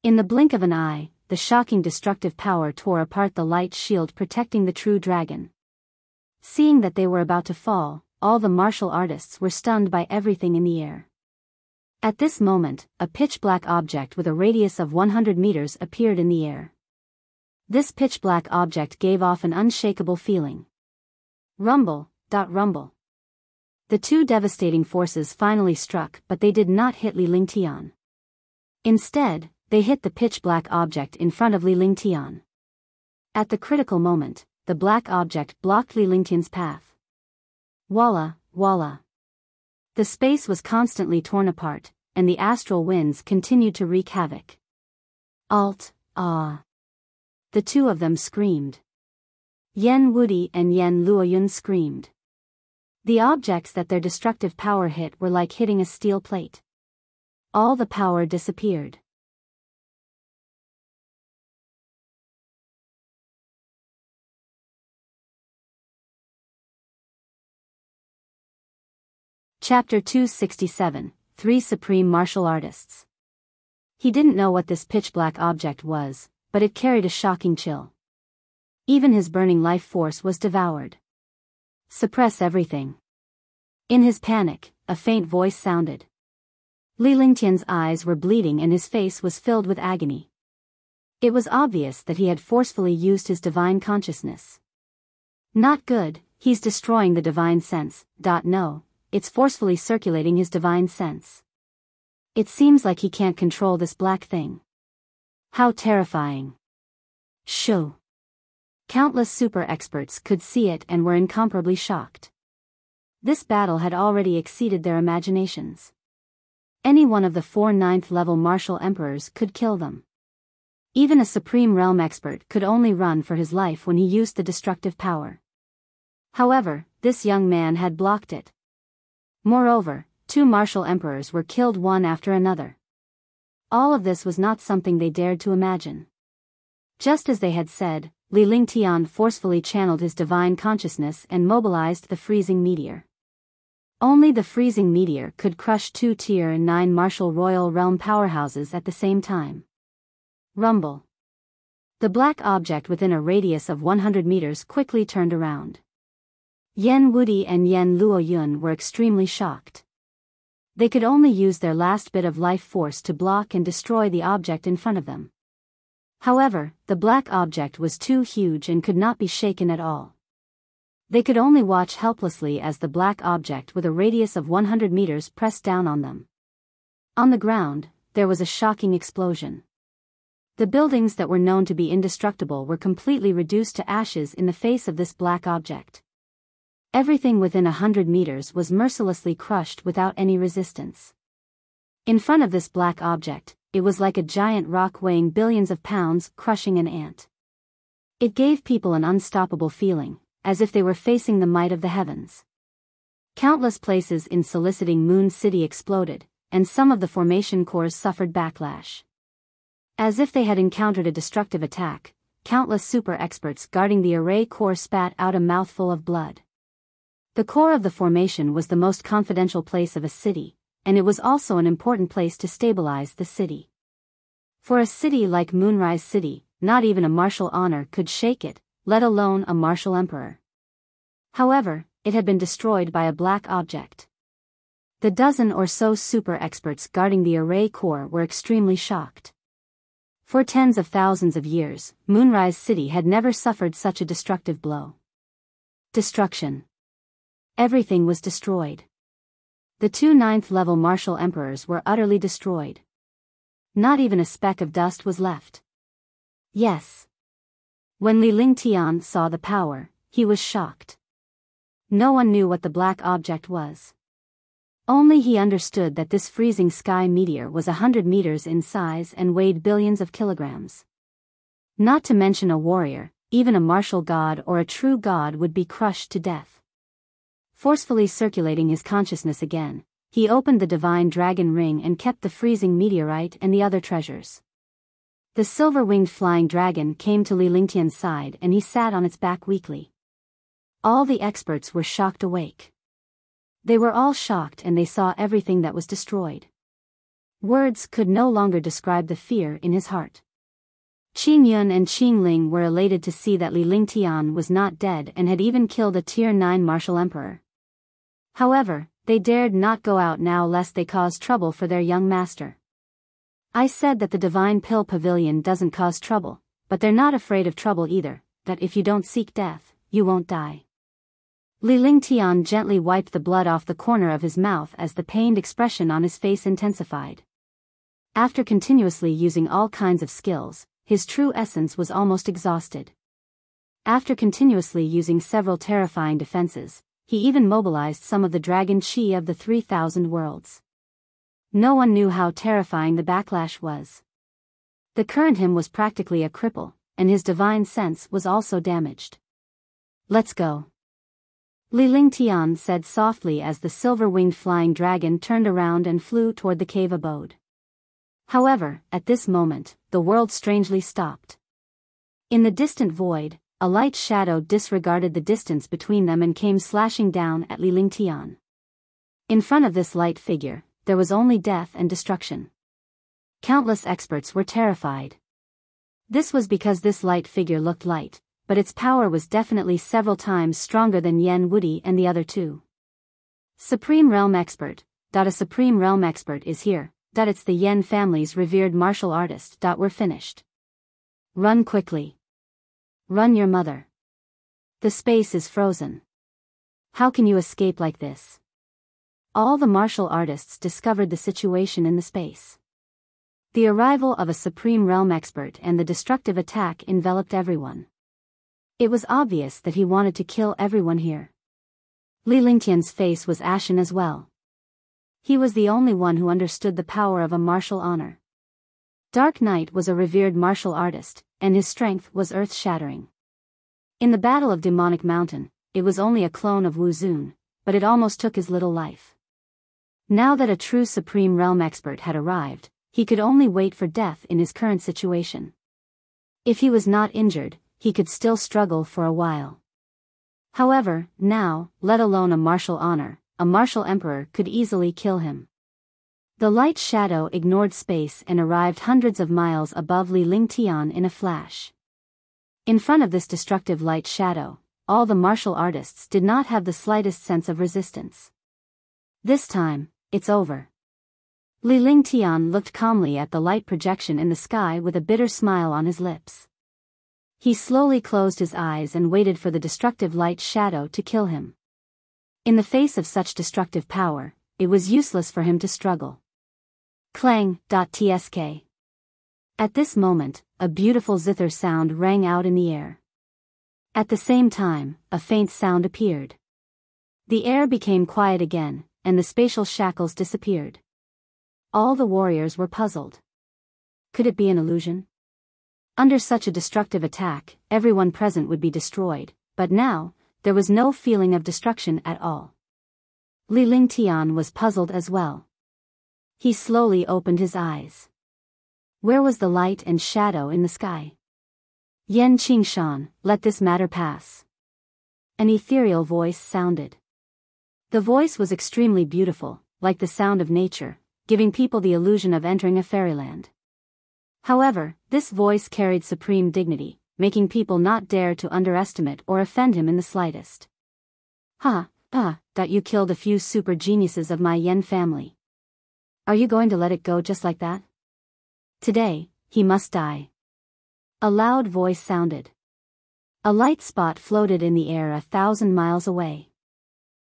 In the blink of an eye, the shocking destructive power tore apart the light shield protecting the true dragon. Seeing that they were about to fall, all the martial artists were stunned by everything in the air. At this moment, a pitch-black object with a radius of 100 meters appeared in the air. This pitch-black object gave off an unshakable feeling. Rumble, rumble. The two devastating forces finally struck, but they did not hit Li Lingtian. Instead, they hit the pitch-black object in front of Li Lingtian. At the critical moment, the black object blocked Li Lingtian's path. Walla, walla. The space was constantly torn apart, and the astral winds continued to wreak havoc. Ah. The two of them screamed. Yan Wudi and Yan Luoyun screamed. The objects that their destructive power hit were like hitting a steel plate. All the power disappeared. Chapter 267, Three Supreme Martial Artists. He didn't know what this pitch-black object was, but it carried a shocking chill. Even his burning life force was devoured. Suppress everything. In his panic, a faint voice sounded. Li Lingtian's eyes were bleeding and his face was filled with agony. It was obvious that he had forcefully used his divine consciousness. Not good, he's destroying the divine sense. No, it's forcefully circulating his divine sense. It seems like he can't control this black thing. How terrifying. Shoo. Countless super experts could see it and were incomparably shocked. This battle had already exceeded their imaginations. Any one of the 4 ninth-level martial emperors could kill them. Even a supreme realm expert could only run for his life when he used the destructive power. However, this young man had blocked it. Moreover, 2 martial emperors were killed one after another. All of this was not something they dared to imagine. Just as they had said, Li Lingtian forcefully channeled his divine consciousness and mobilized the freezing meteor. Only the freezing meteor could crush 2 Tier 9 martial royal realm powerhouses at the same time. Rumble. The black object within a radius of 100 meters quickly turned around. Yan Wudi and Yan Luoyun were extremely shocked. They could only use their last bit of life force to block and destroy the object in front of them. However, the black object was too huge and could not be shaken at all. They could only watch helplessly as the black object with a radius of 100 meters pressed down on them. On the ground, there was a shocking explosion. The buildings that were known to be indestructible were completely reduced to ashes in the face of this black object. Everything within 100 meters was mercilessly crushed without any resistance. In front of this black object, it was like a giant rock weighing billions of pounds crushing an ant. It gave people an unstoppable feeling, as if they were facing the might of the heavens. Countless places in soliciting Moon City exploded, and some of the formation cores suffered backlash. As if they had encountered a destructive attack, countless super experts guarding the array core spat out a mouthful of blood. The core of the formation was the most confidential place of a city, and it was also an important place to stabilize the city. For a city like Moonrise City, not even a martial honor could shake it, let alone a martial emperor. However, it had been destroyed by a black object. The dozen or so super experts guarding the array core were extremely shocked. For tens of thousands of years, Moonrise City had never suffered such a destructive blow. Destruction. Everything was destroyed. The 2 ninth-level martial emperors were utterly destroyed. Not even a speck of dust was left. Yes. When Li Lingtian saw the power, he was shocked. No one knew what the black object was. Only he understood that this freezing sky meteor was 100 meters in size and weighed billions of kilograms. Not to mention a warrior, even a martial god or a true god would be crushed to death. Forcefully circulating his consciousness again, he opened the divine dragon ring and kept the freezing meteorite and the other treasures. The silver-winged flying dragon came to Li Lingtian's side and he sat on its back weakly. All the experts were shocked awake. They were all shocked and they saw everything that was destroyed. Words could no longer describe the fear in his heart. Qing Yun and Qing Ling were elated to see that Li Lingtian was not dead and had even killed a Tier 9 martial emperor. However, they dared not go out now lest they cause trouble for their young master. I said that the Divine Pill Pavilion doesn't cause trouble, but they're not afraid of trouble either, that if you don't seek death, you won't die. Li Lingtian gently wiped the blood off the corner of his mouth as the pained expression on his face intensified. After continuously using all kinds of skills, his true essence was almost exhausted. After continuously using several terrifying defenses, he even mobilized some of the dragon chi of the 3,000 worlds. No one knew how terrifying the backlash was. The current him was practically a cripple, and his divine sense was also damaged. Let's go. Li Lingtian said softly as the silver-winged flying dragon turned around and flew toward the cave abode. However, at this moment, the world strangely stopped. In the distant void, a light shadow disregarded the distance between them and came slashing down at Li Lingtian. In front of this light figure, there was only death and destruction. Countless experts were terrified. This was because this light figure looked light, but its power was definitely several times stronger than Yan Wudi and the other 2. Supreme Realm Expert. A Supreme Realm Expert is here. It's the Yen family's revered martial artist. We're finished. Run quickly. Run your mother. The space is frozen. How can you escape like this? All the martial artists discovered the situation in the space. The arrival of a Supreme Realm expert and the destructive attack enveloped everyone. It was obvious that he wanted to kill everyone here. Li Lingtian's face was ashen as well. He was the only one who understood the power of a martial honor. Dark Knight was a revered martial artist, and his strength was earth-shattering. In the Battle of Demonic Mountain, it was only a clone of Wu Zun, but it almost took his little life. Now that a true Supreme Realm expert had arrived, he could only wait for death in his current situation. If he was not injured, he could still struggle for a while. However, now, let alone a martial honor, a martial emperor could easily kill him. The light shadow ignored space and arrived hundreds of miles above Li Lingtian in a flash. In front of this destructive light shadow, all the martial artists did not have the slightest sense of resistance. This time, it's over. Li Lingtian looked calmly at the light projection in the sky with a bitter smile on his lips. He slowly closed his eyes and waited for the destructive light shadow to kill him. In the face of such destructive power, it was useless for him to struggle. Clang.tsk. At this moment, a beautiful zither sound rang out in the air. At the same time, a faint sound appeared. The air became quiet again, and the spatial shackles disappeared. All the warriors were puzzled. Could it be an illusion? Under such a destructive attack, everyone present would be destroyed, but now, there was no feeling of destruction at all. Li Lingtian was puzzled as well. He slowly opened his eyes. Where was the light and shadow in the sky? Yan Qingshan, let this matter pass. An ethereal voice sounded. The voice was extremely beautiful, like the sound of nature, giving people the illusion of entering a fairyland. However, this voice carried supreme dignity, making people not dare to underestimate or offend him in the slightest. You killed a few super geniuses of my Yen family. Are you going to let it go just like that? Today, he must die. A loud voice sounded. A light spot floated in the air 1,000 miles away.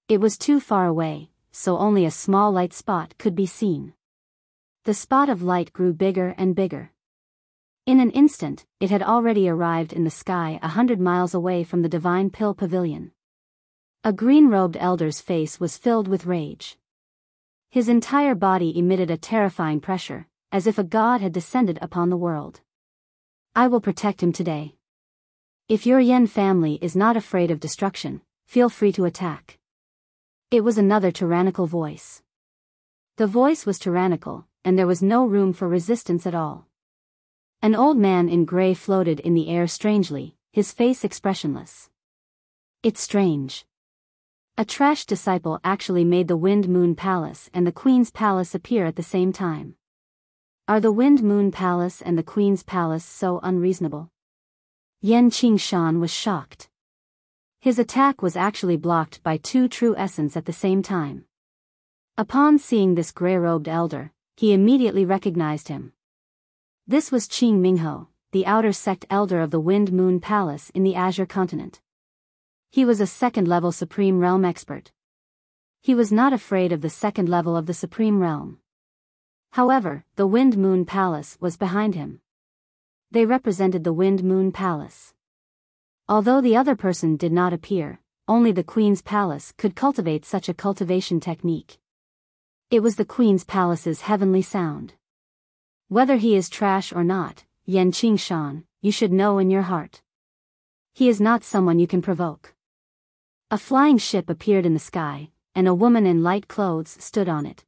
It was too far away, so only a small light spot could be seen. The spot of light grew bigger and bigger. In an instant, it had already arrived in the sky 100 miles away from the Divine Pill Pavilion. A green-robed elder's face was filled with rage. His entire body emitted a terrifying pressure, as if a god had descended upon the world. I will protect him today. If your Yen family is not afraid of destruction, feel free to attack. It was another tyrannical voice. The voice was tyrannical, and there was no room for resistance at all. An old man in gray floated in the air strangely, his face expressionless. It's strange. A trash disciple actually made the Wind Moon Palace and the Queen's Palace appear at the same time. Are the Wind Moon Palace and the Queen's Palace so unreasonable? Yan Qingshan was shocked. His attack was actually blocked by two true essence at the same time. Upon seeing this gray-robed elder, he immediately recognized him. This was Qing Mingho, the outer sect elder of the Wind Moon Palace in the Azure Continent. He was a second-level Supreme Realm expert. He was not afraid of the second level of the Supreme Realm. However, the Wind Moon Palace was behind him. They represented the Wind Moon Palace. Although the other person did not appear, only the Queen's Palace could cultivate such a cultivation technique. It was the Queen's Palace's heavenly sound. Whether he is trash or not, Yan Qingshan, you should know in your heart. He is not someone you can provoke. A flying ship appeared in the sky, and a woman in light clothes stood on it.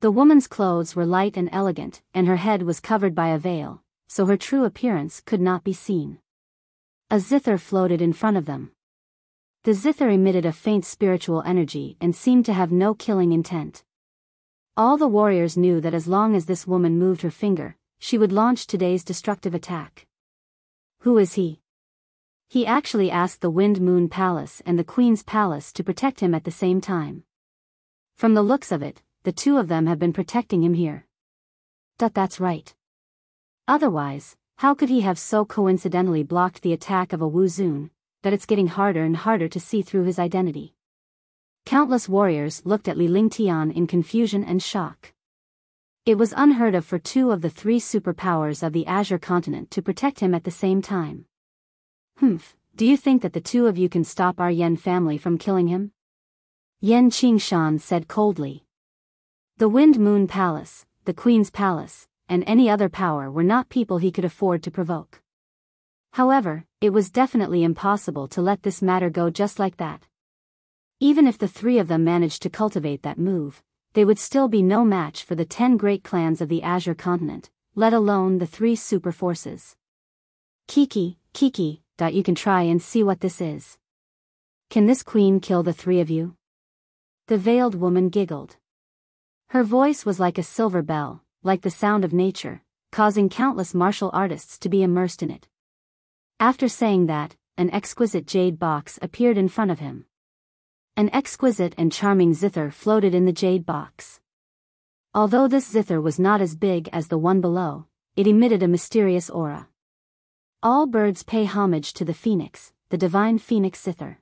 The woman's clothes were light and elegant, and her head was covered by a veil, so her true appearance could not be seen. A zither floated in front of them. The zither emitted a faint spiritual energy and seemed to have no killing intent. All the warriors knew that as long as this woman moved her finger, she would launch today's destructive attack. Who is he? He actually asked the Wind Moon Palace and the Queen's Palace to protect him at the same time. From the looks of it, the two of them have been protecting him here. That's right. Otherwise, how could he have so coincidentally blocked the attack of a Wu Zun, that it's getting harder and harder to see through his identity? Countless warriors looked at Li Lingtian in confusion and shock. It was unheard of for two of the three superpowers of the Azure continent to protect him at the same time. Do you think that the two of you can stop our Yan family from killing him? Yan Qingshan said coldly. The Wind Moon Palace, the Queen's Palace, and any other power were not people he could afford to provoke. However, it was definitely impossible to let this matter go just like that. Even if the three of them managed to cultivate that move, they would still be no match for the 10 great clans of the Azure continent, let alone the 3 super forces. Kiki, you can try and see what this is. Can this queen kill the 3 of you? The veiled woman giggled. Her voice was like a silver bell, like the sound of nature, causing countless martial artists to be immersed in it. After saying that, an exquisite jade box appeared in front of him. An exquisite and charming zither floated in the jade box. Although this zither was not as big as the one below, it emitted a mysterious aura. All birds pay homage to the phoenix, the divine phoenix zither.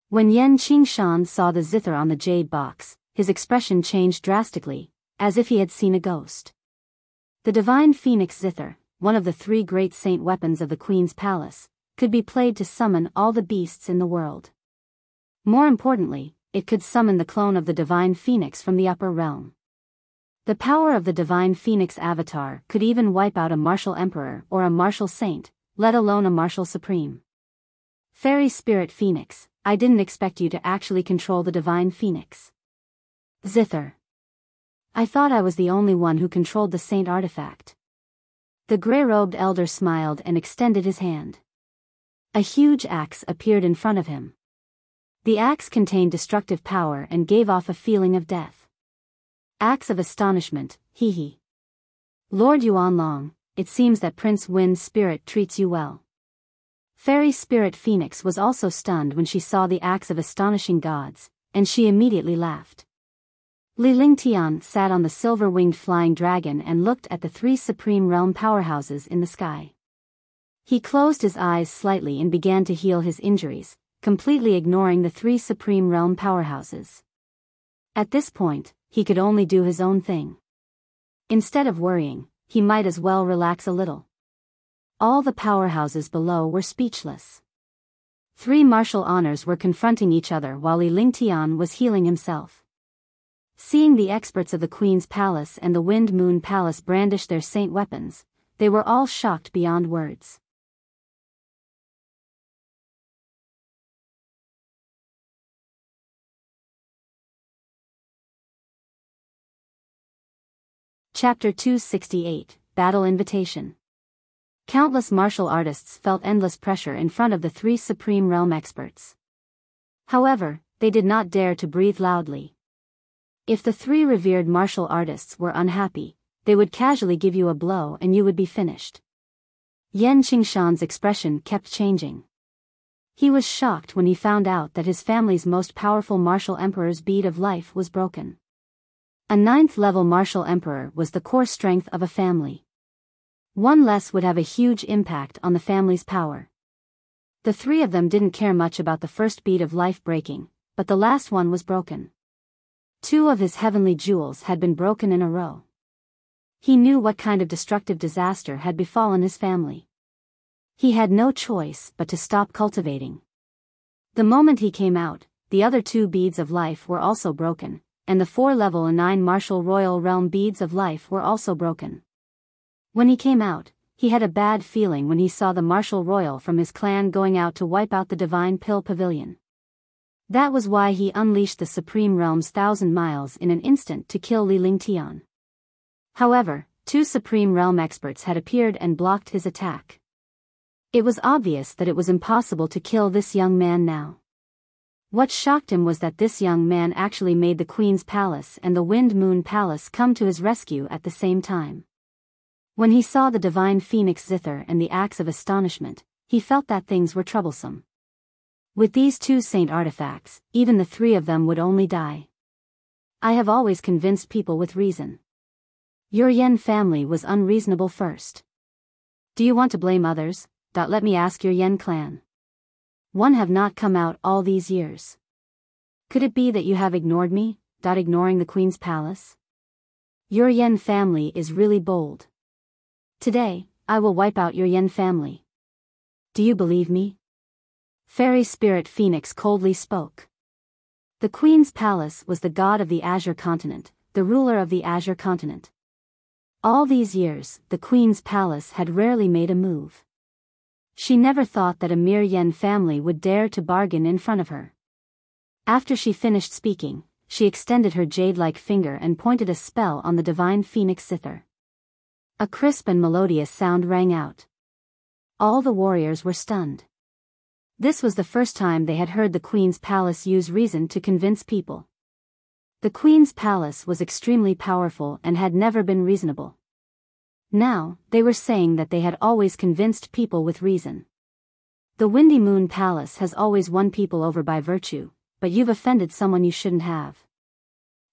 When Yan Qingshan saw the zither on the jade box, his expression changed drastically, as if he had seen a ghost. The divine phoenix zither, one of the 3 great saint weapons of the Queen's Palace, could be played to summon all the beasts in the world. More importantly, it could summon the clone of the divine phoenix from the upper realm. The power of the divine phoenix avatar could even wipe out a martial emperor or a martial saint, let alone a martial supreme. Fairy spirit phoenix, I didn't expect you to actually control the divine phoenix. Zither. I thought I was the only one who controlled the saint artifact. The grey-robed elder smiled and extended his hand. A huge axe appeared in front of him. The axe contained destructive power and gave off a feeling of death. Axe of astonishment, hee. Lord Yuanlong, it seems that Prince Wind's spirit treats you well. Fairy Spirit Phoenix was also stunned when she saw the axe of astonishing gods, and she immediately laughed. Li Lingtian sat on the silver-winged flying dragon and looked at the 3 supreme realm powerhouses in the sky. He closed his eyes slightly and began to heal his injuries, completely ignoring the 3 supreme realm powerhouses. At this point, he could only do his own thing. Instead of worrying, he might as well relax a little. All the powerhouses below were speechless. 3 martial honors were confronting each other while Li Lingtian was healing himself. Seeing the experts of the Queen's Palace and the Wind Moon Palace brandish their saint weapons, they were all shocked beyond words. Chapter 268, Battle Invitation. Countless martial artists felt endless pressure in front of the 3 supreme realm experts. However, they did not dare to breathe loudly. If the 3 revered martial artists were unhappy, they would casually give you a blow and you would be finished. Yan Qingshan's expression kept changing. He was shocked when he found out that his family's most powerful martial emperor's bead of life was broken. A 9th-level martial emperor was the core strength of a family. One less would have a huge impact on the family's power. The 3 of them didn't care much about the first bead of life breaking, but the last one was broken. 2 of his heavenly jewels had been broken in a row. He knew what kind of destructive disaster had befallen his family. He had no choice but to stop cultivating. The moment he came out, the other 2 beads of life were also broken, and the 4-level and 9 martial royal realm beads of life were also broken. When he came out, he had a bad feeling when he saw the martial royal from his clan going out to wipe out the Divine Pill Pavilion. That was why he unleashed the Supreme Realm's 1,000 miles in an instant to kill Li Lingtian. However, 2 Supreme Realm experts had appeared and blocked his attack. It was obvious that it was impossible to kill this young man now. What shocked him was that this young man actually made the Queen's Palace and the Wind Moon Palace come to his rescue at the same time. When he saw the divine phoenix zither and the axe of astonishment, he felt that things were troublesome. With these 2 saint artifacts, even the 3 of them would only die. I have always convinced people with reason. Your Yen family was unreasonable first. Do you want to blame others? Let me ask your Yen clan. One have not come out all these years. Could it be that you have ignored me, ignoring the Queen's Palace? Your Yen family is really bold. Today, I will wipe out your Yen family. Do you believe me? Fairy Spirit Phoenix coldly spoke. The Queen's palace was the god of the Azure continent, the ruler of the Azure continent. All these years, the Queen's palace had rarely made a move. She never thought that a mere Yen family would dare to bargain in front of her. After she finished speaking, she extended her jade-like finger and pointed a spell on the divine phoenix zither. A crisp and melodious sound rang out. All the warriors were stunned. This was the first time they had heard the Queen's palace use reason to convince people. The Queen's palace was extremely powerful and had never been reasonable. Now, they were saying that they had always convinced people with reason. The Windy Moon Palace has always won people over by virtue, but you've offended someone you shouldn't have.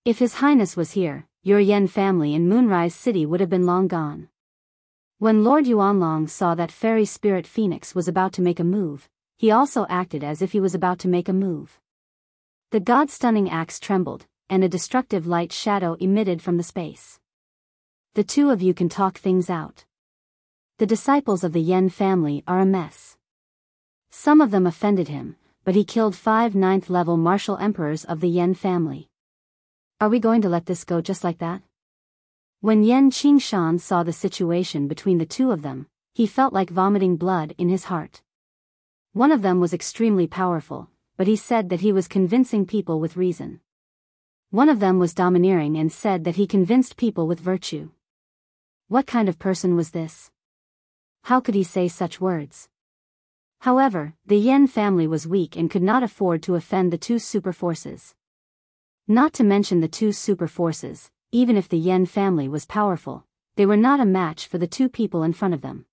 If His Highness was here, your Yen family in Moonrise City would have been long gone. When Lord Yuanlong saw that Fairy Spirit Phoenix was about to make a move, he also acted as if he was about to make a move. The god-stunning axe trembled, and a destructive light shadow emitted from the space. The two of you can talk things out. The disciples of the Yen family are a mess. Some of them offended him, but he killed 5 9th-level martial emperors of the Yen family. Are we going to let this go just like that? When Yen Qingshan saw the situation between the two of them, he felt like vomiting blood in his heart. One of them was extremely powerful, but he said that he was convincing people with reason. One of them was domineering and said that he convinced people with virtue. What kind of person was this? How could he say such words? However, the Yen family was weak and could not afford to offend the two super forces. Not to mention the two super forces, even if the Yen family was powerful, they were not a match for the two people in front of them.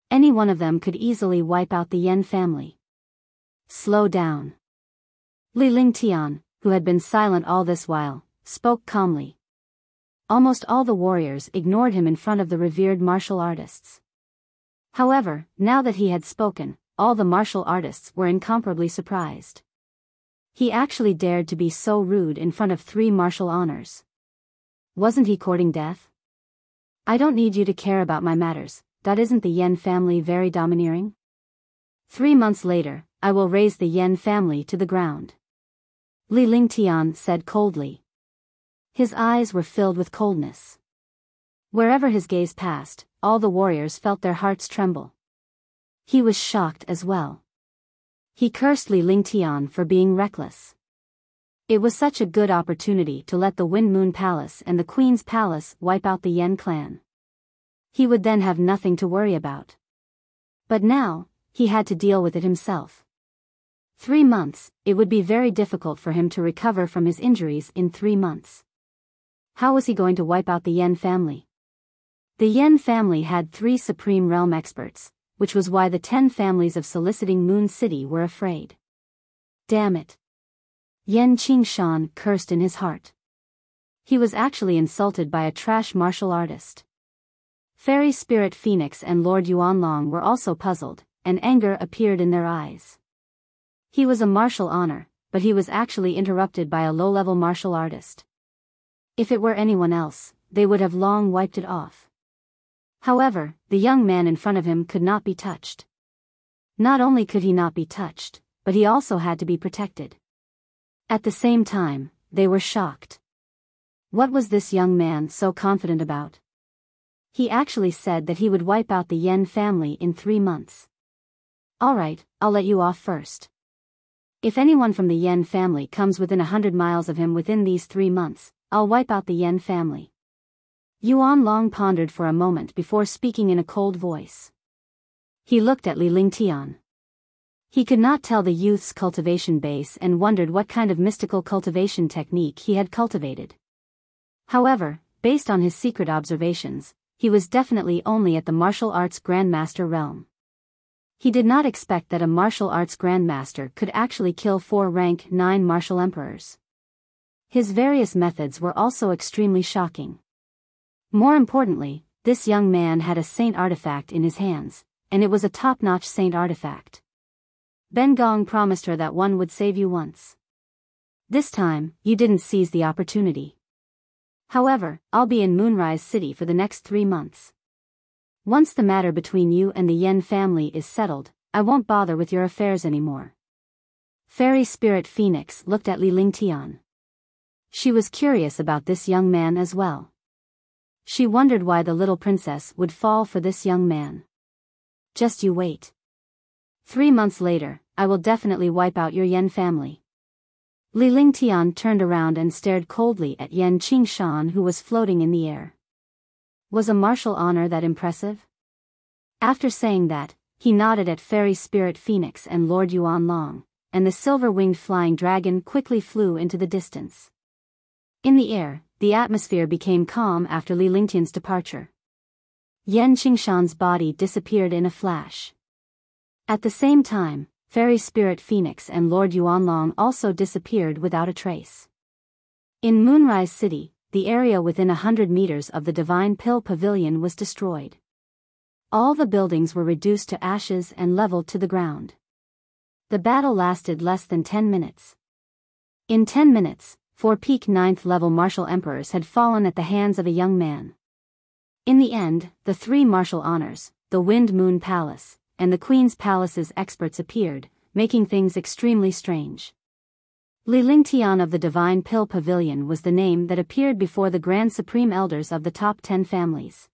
Any one of them could easily wipe out the Yen family. Slow down. Li Lingtian, who had been silent all this while, spoke calmly. Almost all the warriors ignored him in front of the revered martial artists. However, now that he had spoken, all the martial artists were incomparably surprised. He actually dared to be so rude in front of 3 martial honors. Wasn't he courting death? I don't need you to care about my matters. That isn't the Yen family very domineering? 3 months later, I will raze the Yen family to the ground. Li Lingtian said coldly. His eyes were filled with coldness. Wherever his gaze passed, all the warriors felt their hearts tremble. He was shocked as well. He cursed Li Lingtian for being reckless. It was such a good opportunity to let the Wind Moon Palace and the Queen's Palace wipe out the Yen clan. He would then have nothing to worry about. But now, he had to deal with it himself. 3 months, it would be very difficult for him to recover from his injuries in 3 months. How was he going to wipe out the Yen family? The Yen family had 3 Supreme Realm experts, which was why the 10 families of Soliciting Moon City were afraid. Damn it. Yen Qingshan cursed in his heart. He was actually insulted by a trash martial artist. Fairy Spirit Phoenix and Lord Yuanlong were also puzzled, and anger appeared in their eyes. He was a martial honor, but he was actually interrupted by a low-level martial artist. If it were anyone else, they would have long wiped it off. However, the young man in front of him could not be touched. Not only could he not be touched, but he also had to be protected. At the same time, they were shocked. What was this young man so confident about? He actually said that he would wipe out the Yen family in 3 months. Alright, I'll let you off first. If anyone from the Yen family comes within 100 miles of him within these 3 months, I'll wipe out the Yen family. Yuan Long pondered for a moment before speaking in a cold voice. He looked at Li Lingtian. He could not tell the youth's cultivation base and wondered what kind of mystical cultivation technique he had cultivated. However, based on his secret observations, he was definitely only at the martial arts grandmaster realm. He did not expect that a martial arts grandmaster could actually kill 4 rank 9 martial emperors. His various methods were also extremely shocking. More importantly, this young man had a saint artifact in his hands, and it was a top-notch saint artifact. Ben Gong promised her that one would save you once. This time, you didn't seize the opportunity. However, I'll be in Moonrise City for the next 3 months. Once the matter between you and the Yen family is settled, I won't bother with your affairs anymore. Fairy Spirit Phoenix looked at Li Lingtian. She was curious about this young man as well. She wondered why the little princess would fall for this young man. Just you wait. 3 months later, I will definitely wipe out your Yen family. Li Lingtian turned around and stared coldly at Yan Qingshan, who was floating in the air. Was a martial honor that impressive? After saying that, he nodded at Fairy Spirit Phoenix and Lord Yuan Long, and the silver-winged flying dragon quickly flew into the distance. In the air, the atmosphere became calm after Li Lingtian's departure. Yan Qingshan's body disappeared in a flash. At the same time, Fairy Spirit Phoenix and Lord Yuanlong also disappeared without a trace. In Moonrise City, the area within 100 meters of the Divine Pill Pavilion was destroyed. All the buildings were reduced to ashes and leveled to the ground. The battle lasted less than 10 minutes. In 10 minutes, 4 peak 9th level martial emperors had fallen at the hands of a young man. In the end, the 3 martial honors, the Wind Moon Palace, and the Queen's Palace's experts appeared, making things extremely strange. Li Lingtian of the Divine Pill Pavilion was the name that appeared before the Grand Supreme Elders of the top 10 families.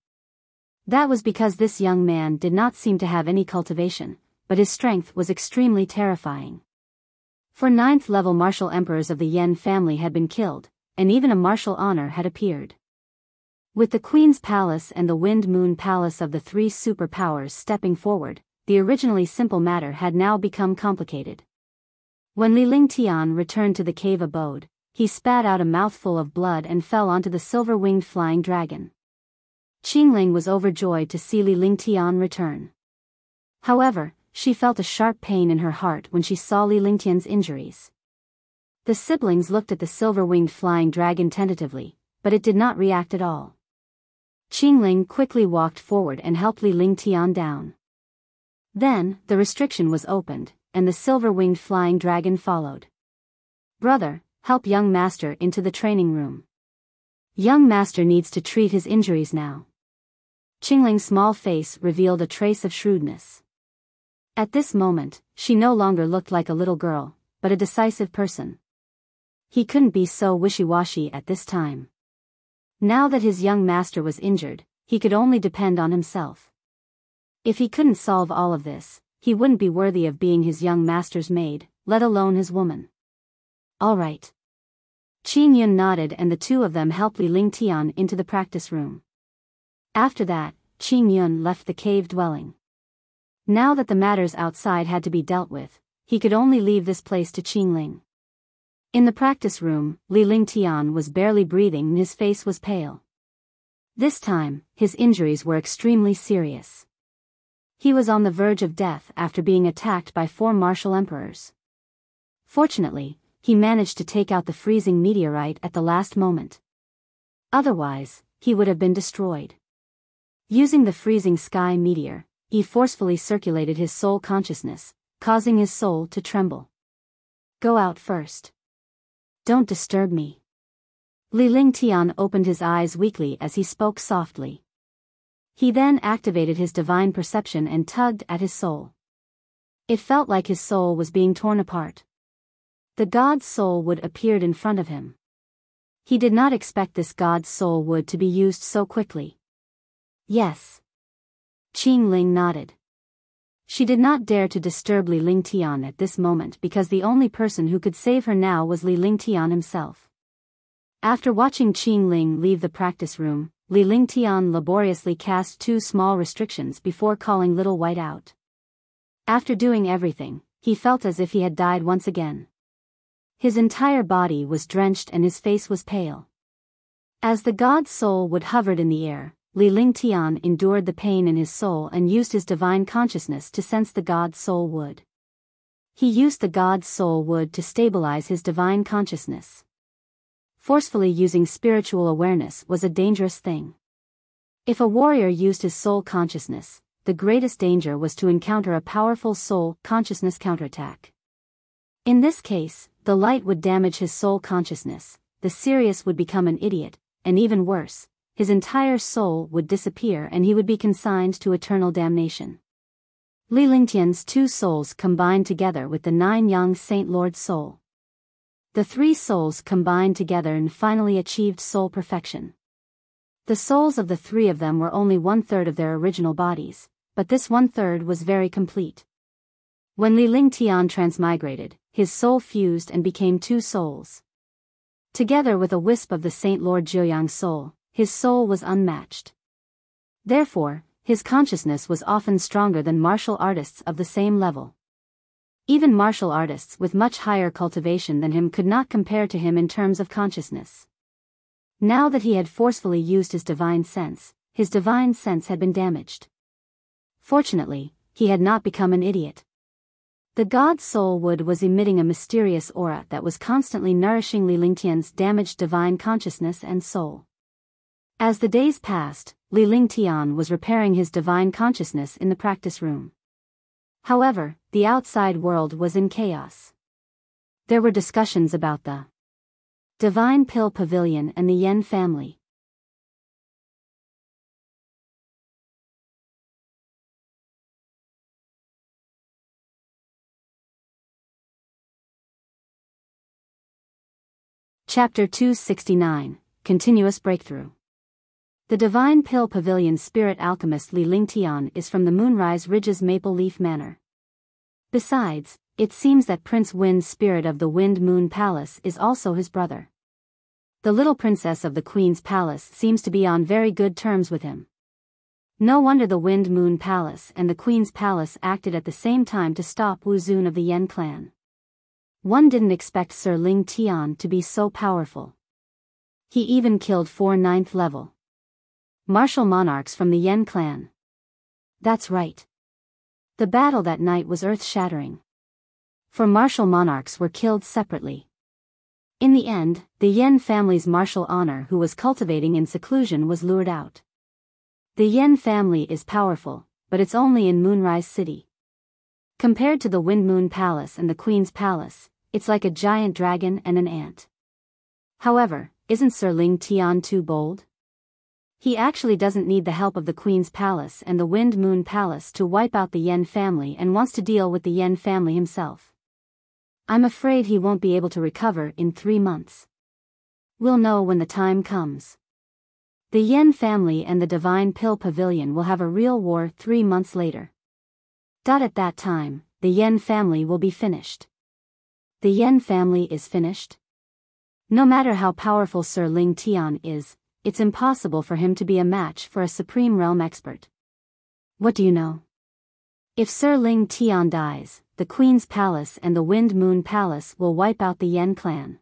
That was because this young man did not seem to have any cultivation, but his strength was extremely terrifying. 4 9th-level martial emperors of the Yen family had been killed, and even a martial honor had appeared. With the Queen's Palace and the Wind Moon Palace of the 3 superpowers stepping forward, the originally simple matter had now become complicated. When Li Lingtian returned to the cave abode, he spat out a mouthful of blood and fell onto the silver-winged flying dragon. Qingling was overjoyed to see Li Lingtian return. However, she felt a sharp pain in her heart when she saw Li Lingtian's injuries. The siblings looked at the silver-winged flying dragon tentatively, but it did not react at all. Qingling quickly walked forward and helped Li Lingtian down. Then, the restriction was opened, and the silver-winged flying dragon followed. Brother, help young master into the training room. Young master needs to treat his injuries now. Qingling's small face revealed a trace of shrewdness. At this moment, she no longer looked like a little girl, but a decisive person. He couldn't be so wishy-washy at this time. Now that his young master was injured, he could only depend on himself. If he couldn't solve all of this, he wouldn't be worthy of being his young master's maid, let alone his woman. All right. Qin Yun nodded and the two of them helped Li Lingtian into the practice room. After that, Qin Yun left the cave dwelling. Now that the matters outside had to be dealt with, he could only leave this place to Qingling. In the practice room, Li Lingtian was barely breathing and his face was pale. This time, his injuries were extremely serious. He was on the verge of death after being attacked by 4 martial emperors. Fortunately, he managed to take out the freezing meteorite at the last moment. Otherwise, he would have been destroyed. Using the freezing sky meteor, he forcefully circulated his soul consciousness, causing his soul to tremble. Go out first. Don't disturb me. Li Lingtian opened his eyes weakly as he spoke softly. He then activated his divine perception and tugged at his soul. It felt like his soul was being torn apart. The god's soul wood appeared in front of him. He did not expect this god's soul wood to be used so quickly. Yes. Qingling nodded. She did not dare to disturb Li Lingtian at this moment because the only person who could save her now was Li Lingtian himself. After watching Qingling leave the practice room, Li Lingtian laboriously cast 2 small restrictions before calling Little White out. After doing everything, he felt as if he had died once again. His entire body was drenched and his face was pale. As the god's soul wood hovered in the air, Li Lingtian endured the pain in his soul and used his divine consciousness to sense the god's soul wood. He used the god's soul wood to stabilize his divine consciousness. Forcefully using spiritual awareness was a dangerous thing. If a warrior used his soul consciousness, the greatest danger was to encounter a powerful soul consciousness counterattack. In this case, the light would damage his soul consciousness, the Sirius would become an idiot, and even worse, his entire soul would disappear and he would be consigned to eternal damnation. Li Lingtian's 2 souls combined together with the 9 young Saint Lord's soul. The 3 souls combined together and finally achieved soul perfection. The souls of the 3 of them were only 1/3 of their original bodies, but this 1/3 was very complete. When Li Lingtian transmigrated, his soul fused and became 2 souls. Together with a wisp of the Saint Lord Jiuyang's soul, his soul was unmatched. Therefore, his consciousness was often stronger than martial artists of the same level. Even martial artists with much higher cultivation than him could not compare to him in terms of consciousness. Now that he had forcefully used his divine sense had been damaged. Fortunately, he had not become an idiot. The god's soul wood was emitting a mysterious aura that was constantly nourishing Li Lingtian's damaged divine consciousness and soul. As the days passed, Li Lingtian was repairing his divine consciousness in the practice room. However, the outside world was in chaos. There were discussions about the Divine Pill Pavilion and the Yen family. Chapter 269, Continuous Breakthrough. The Divine Pill Pavilion spirit alchemist Li Lingtian is from the Moonrise Ridge's Maple Leaf Manor. Besides, it seems that Prince Wind's spirit of the Wind Moon Palace is also his brother. The little princess of the Queen's Palace seems to be on very good terms with him. No wonder the Wind Moon Palace and the Queen's Palace acted at the same time to stop Wu Zun of the Yen clan. One didn't expect Sir Ling Tian to be so powerful. He even killed 4 9th level martial monarchs from the Yen clan. That's right. The battle that night was earth-shattering. 4 martial monarchs were killed separately. In the end, the Yen family's martial honor who was cultivating in seclusion was lured out. The Yen family is powerful, but it's only in Moonrise City. Compared to the Wind Moon Palace and the Queen's Palace, it's like a giant dragon and an ant. However, isn't Sir Ling Tian too bold? He actually doesn't need the help of the Queen's Palace and the Wind Moon Palace to wipe out the Yen family and wants to deal with the Yen family himself. I'm afraid he won't be able to recover in 3 months. We'll know when the time comes. The Yen family and the Divine Pill Pavilion will have a real war 3 months later. At that time, the Yen family will be finished. The Yen family is finished? No matter how powerful Sir Ling Tian is, it's impossible for him to be a match for a Supreme Realm expert. What do you know? If Sir Ling Tian dies, the Queen's Palace and the Wind Moon Palace will wipe out the Yen clan.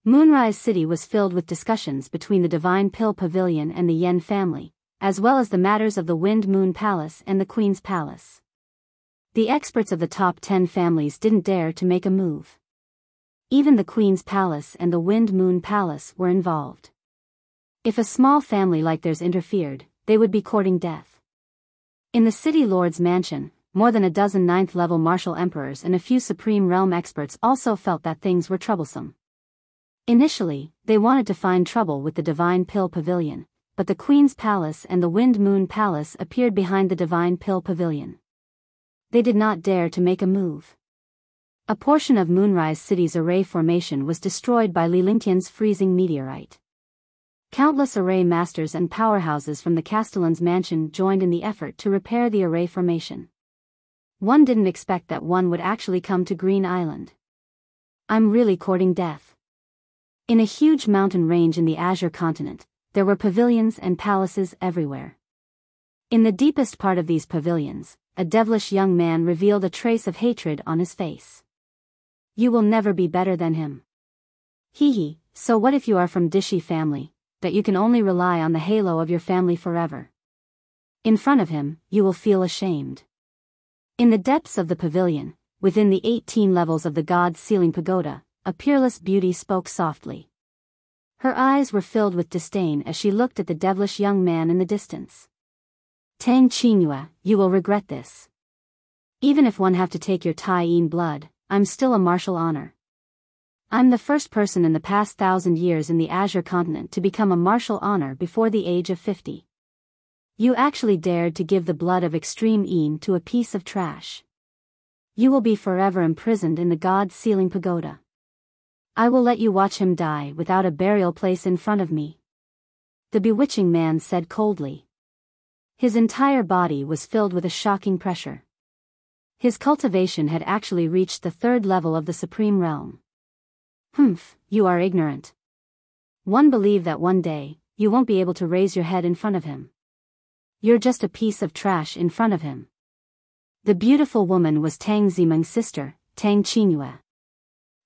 Moonrise City was filled with discussions between the Divine Pill Pavilion and the Yen family, as well as the matters of the Wind Moon Palace and the Queen's Palace. The experts of the top 10 families didn't dare to make a move. Even the Queen's Palace and the Wind Moon Palace were involved. If a small family like theirs interfered, they would be courting death. In the City Lord's mansion, more than a dozen 9th level martial emperors and a few Supreme Realm experts also felt that things were troublesome. Initially, they wanted to find trouble with the Divine Pill Pavilion, but the Queen's Palace and the Wind Moon Palace appeared behind the Divine Pill Pavilion. They did not dare to make a move. A portion of Moonrise City's array formation was destroyed by Li Lingtian's freezing meteorite. Countless array masters and powerhouses from the Castellan's mansion joined in the effort to repair the array formation. One didn't expect that one would actually come to Green Island. I'm really courting death. In a huge mountain range in the Azure continent, there were pavilions and palaces everywhere. In the deepest part of these pavilions, a devilish young man revealed a trace of hatred on his face. You will never be better than him. Hee, so what if you are from Dishi family, that you can only rely on the halo of your family forever? In front of him, you will feel ashamed. In the depths of the pavilion, within the 18 levels of the God's Ceiling Pagoda, a peerless beauty spoke softly. Her eyes were filled with disdain as she looked at the devilish young man in the distance. Tang Qingyue, you will regret this. Even if one have to take your Tai Yin blood, I'm still a martial honor. I'm the first person in the past 1,000 years in the Azure continent to become a martial honor before the age of 50. You actually dared to give the blood of extreme Een to a piece of trash. You will be forever imprisoned in the god's ceiling pagoda. I will let you watch him die without a burial place in front of me. The bewitching man said coldly. His entire body was filled with a shocking pressure. His cultivation had actually reached the 3rd level of the supreme realm. Humph, you are ignorant. One believed that one day, you won't be able to raise your head in front of him. You're just a piece of trash in front of him. The beautiful woman was Tang Zimeng's sister, Tang Qingyue.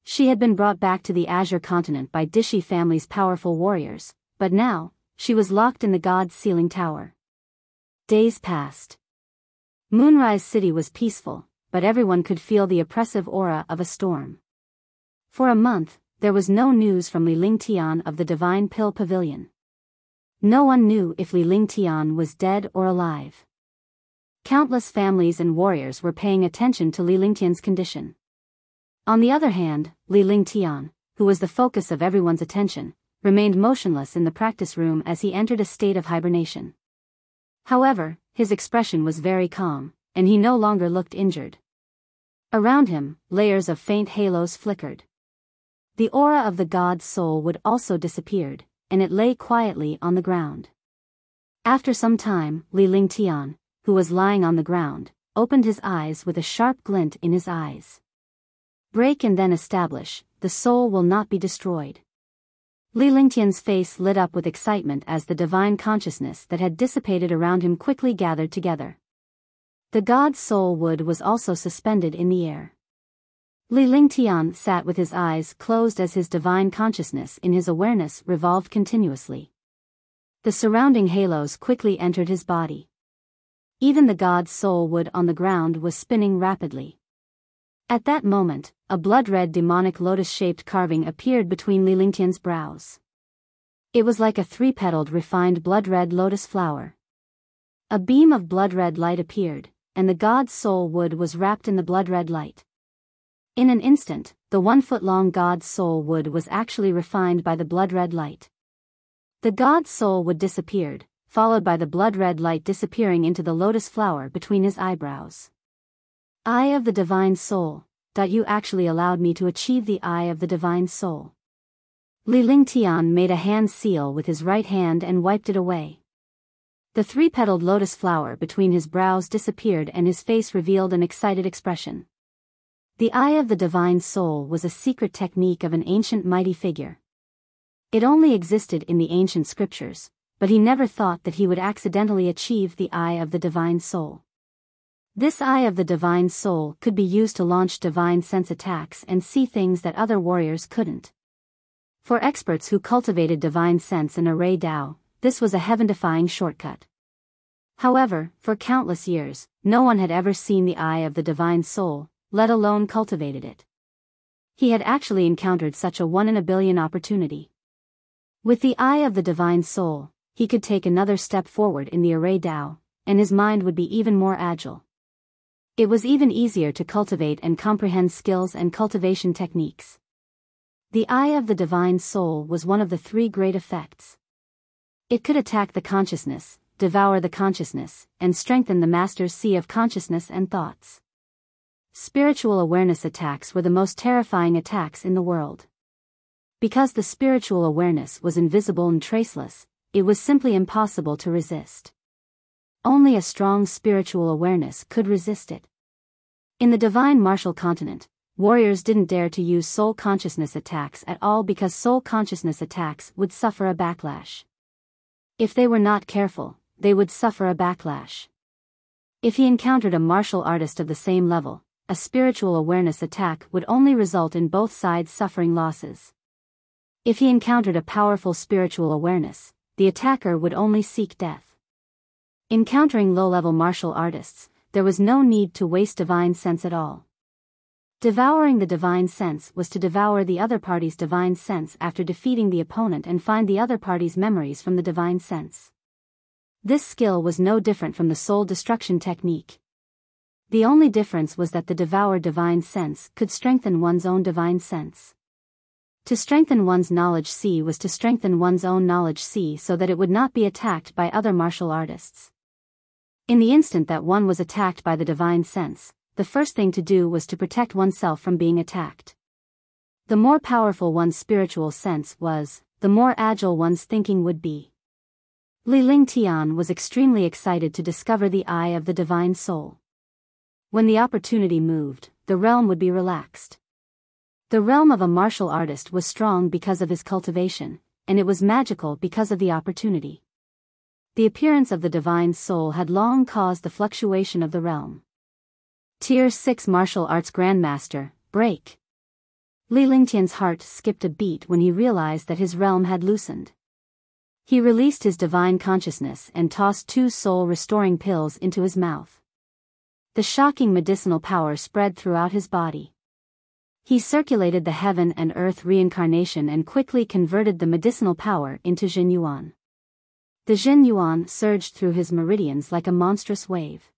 She had been brought back to the Azure continent by Dishi family's powerful warriors, but now, she was locked in the god's ceiling tower. Days passed. Moonrise City was peaceful, but everyone could feel the oppressive aura of a storm. For a month, there was no news from Li Lingtian of the Divine Pill Pavilion. No one knew if Li Lingtian was dead or alive. Countless families and warriors were paying attention to Li Lingtian's condition. On the other hand, Li Lingtian, who was the focus of everyone's attention, remained motionless in the practice room as he entered a state of hibernation. However, his expression was very calm, and he no longer looked injured. Around him, layers of faint halos flickered. The aura of the god's soul would also disappeared, and it lay quietly on the ground. After some time, Li Lingtian, who was lying on the ground, opened his eyes with a sharp glint in his eyes. Break and then establish, the soul will not be destroyed. Li Lingtian's face lit up with excitement as the divine consciousness that had dissipated around him quickly gathered together. The god's soul wood was also suspended in the air. Li Lingtian sat with his eyes closed as his divine consciousness in his awareness revolved continuously. The surrounding halos quickly entered his body. Even the god's soul wood on the ground was spinning rapidly. At that moment, a blood-red demonic lotus-shaped carving appeared between Li Lingtian's brows. It was like a 3-petaled refined blood-red lotus flower. A beam of blood-red light appeared, and the god's soul wood was wrapped in the blood-red light. In an instant, the 1-foot-long god's soul wood was actually refined by the blood-red light. The god's soul wood disappeared, followed by the blood-red light disappearing into the lotus flower between his eyebrows. Eye of the Divine Soul, you actually allowed me to achieve the Eye of the Divine Soul. Li Lingtian made a hand seal with his right hand and wiped it away. The 3-petaled lotus flower between his brows disappeared and his face revealed an excited expression. The Eye of the Divine Soul was a secret technique of an ancient mighty figure. It only existed in the ancient scriptures, but he never thought that he would accidentally achieve the Eye of the Divine Soul. This Eye of the Divine Soul could be used to launch divine sense attacks and see things that other warriors couldn't. For experts who cultivated divine sense in Array Dao, this was a heaven-defying shortcut. However, for countless years, no one had ever seen the Eye of the Divine Soul, let alone cultivated it. He had actually encountered such a 1 in a billion opportunity. With the Eye of the Divine Soul, he could take another step forward in the Array Dao, and his mind would be even more agile. It was even easier to cultivate and comprehend skills and cultivation techniques. The Eye of the Divine Soul was one of the 3 great effects. It could attack the consciousness, devour the consciousness, and strengthen the master's sea of consciousness and thoughts. Spiritual awareness attacks were the most terrifying attacks in the world. Because the spiritual awareness was invisible and traceless, it was simply impossible to resist. Only a strong spiritual awareness could resist it. In the divine martial continent, warriors didn't dare to use soul consciousness attacks at all because soul consciousness attacks would suffer a backlash. If they were not careful, they would suffer a backlash. If he encountered a martial artist of the same level, a spiritual awareness attack would only result in both sides suffering losses. If he encountered a powerful spiritual awareness, the attacker would only seek death. Encountering low-level martial artists, there was no need to waste divine sense at all. Devouring the divine sense was to devour the other party's divine sense after defeating the opponent and find the other party's memories from the divine sense. This skill was no different from the soul destruction technique. The only difference was that the devoured divine sense could strengthen one's own divine sense. To strengthen one's knowledge C was to strengthen one's own knowledge C so that it would not be attacked by other martial artists. In the instant that one was attacked by the divine sense, the first thing to do was to protect oneself from being attacked. The more powerful one's spiritual sense was, the more agile one's thinking would be. Li Lingtian was extremely excited to discover the eye of the divine soul. When the opportunity moved, the realm would be relaxed. The realm of a martial artist was strong because of his cultivation, and it was magical because of the opportunity. The appearance of the divine soul had long caused the fluctuation of the realm. Tier 6 Martial Arts Grandmaster, break. Li Lingtian's heart skipped a beat when he realized that his realm had loosened. He released his divine consciousness and tossed 2 soul-restoring pills into his mouth. The shocking medicinal power spread throughout his body. He circulated the heaven and earth reincarnation and quickly converted the medicinal power into Jin Yuan. The Jin Yuan surged through his meridians like a monstrous wave.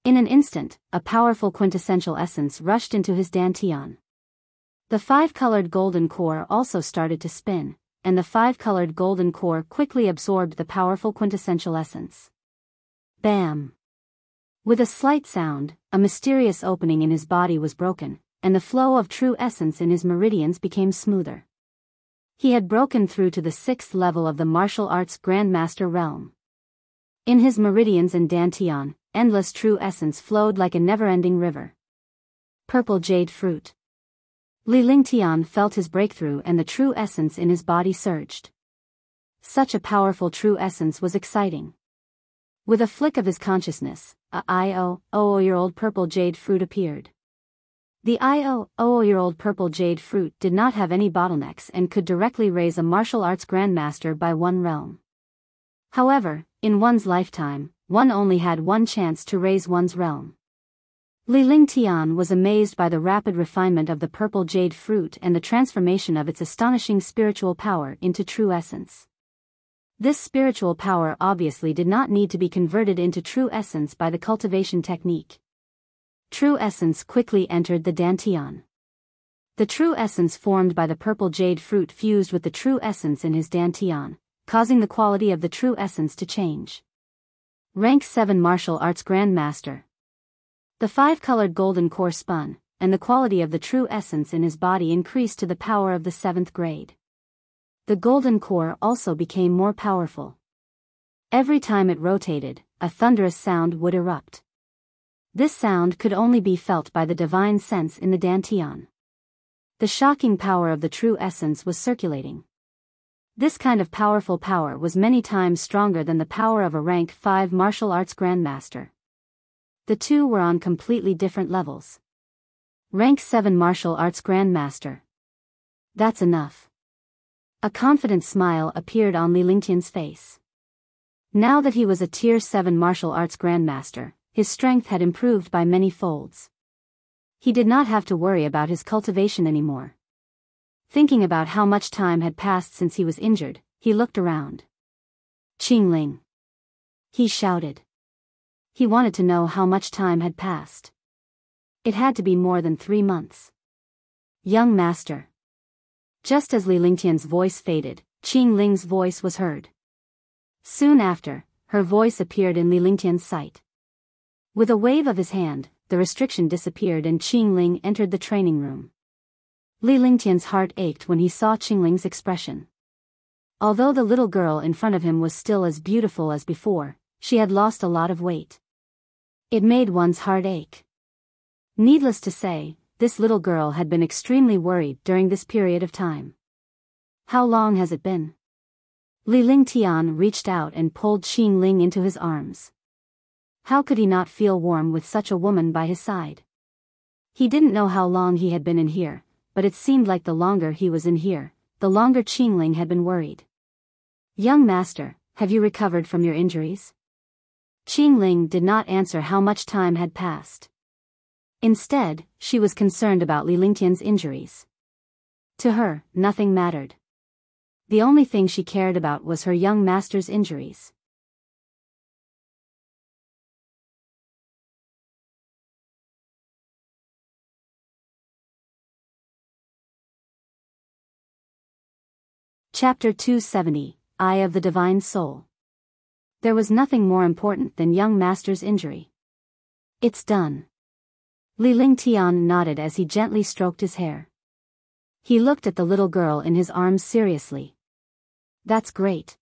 In an instant, a powerful quintessential essence rushed into his dantian. The 5-colored golden core also started to spin, and the 5-colored golden core quickly absorbed the powerful quintessential essence. Bam! With a slight sound, a mysterious opening in his body was broken, and the flow of true essence in his meridians became smoother. He had broken through to the 6th level of the martial arts Grandmaster realm. In his meridians and dantian, endless true essence flowed like a never-ending river. Purple jade fruit. Li Lingtian felt his breakthrough and the true essence in his body surged. Such a powerful true essence was exciting. With a flick of his consciousness, a I-0-year-old purple jade fruit appeared. The I-0-year-old purple jade fruit did not have any bottlenecks and could directly raise a martial arts grandmaster by 1 realm. However, in one's lifetime, one only had 1 chance to raise one's realm. Li Lingtian was amazed by the rapid refinement of the purple jade fruit and the transformation of its astonishing spiritual power into true essence. This spiritual power obviously did not need to be converted into true essence by the cultivation technique. True essence quickly entered the dantian. The true essence formed by the purple jade fruit fused with the true essence in his dantian, causing the quality of the true essence to change. Rank 7 Martial Arts Grandmaster. The 5-colored golden core spun, and the quality of the true essence in his body increased to the power of the 7th grade. The golden core also became more powerful. Every time it rotated, a thunderous sound would erupt. This sound could only be felt by the divine sense in the dantian. The shocking power of the true essence was circulating. This kind of powerful power was many times stronger than the power of a rank 5 martial arts grandmaster. The two were on completely different levels. Rank 7 martial arts grandmaster. That's enough. A confident smile appeared on Li Lingtian's face. Now that he was a Tier 7 martial arts grandmaster, his strength had improved by many folds. He did not have to worry about his cultivation anymore. Thinking about how much time had passed since he was injured, he looked around. Qingling! He shouted. He wanted to know how much time had passed. It had to be more than 3 months. Young master. Just as Li Lingtian's voice faded, Qingling's voice was heard. Soon after, her voice appeared in Li Lingtian's sight. With a wave of his hand, the restriction disappeared and Qingling entered the training room. Li Lingtian's heart ached when he saw Qingling's expression. Although the little girl in front of him was still as beautiful as before, she had lost a lot of weight. It made one's heart ache. Needless to say, this little girl had been extremely worried during this period of time. How long has it been? Li Lingtian reached out and pulled Qingling into his arms. How could he not feel warm with such a woman by his side? He didn't know how long he had been in here, but it seemed like the longer he was in here, the longer Qingling had been worried. Young master, have you recovered from your injuries? Qingling did not answer how much time had passed. Instead, she was concerned about Li Lingtian's injuries. To her, nothing mattered. The only thing she cared about was her young master's injuries. Chapter 270, Eye of the Divine Soul. There was nothing more important than young master's injury. It's done. Li Lingtian nodded as he gently stroked his hair. He looked at the little girl in his arms seriously. That's great.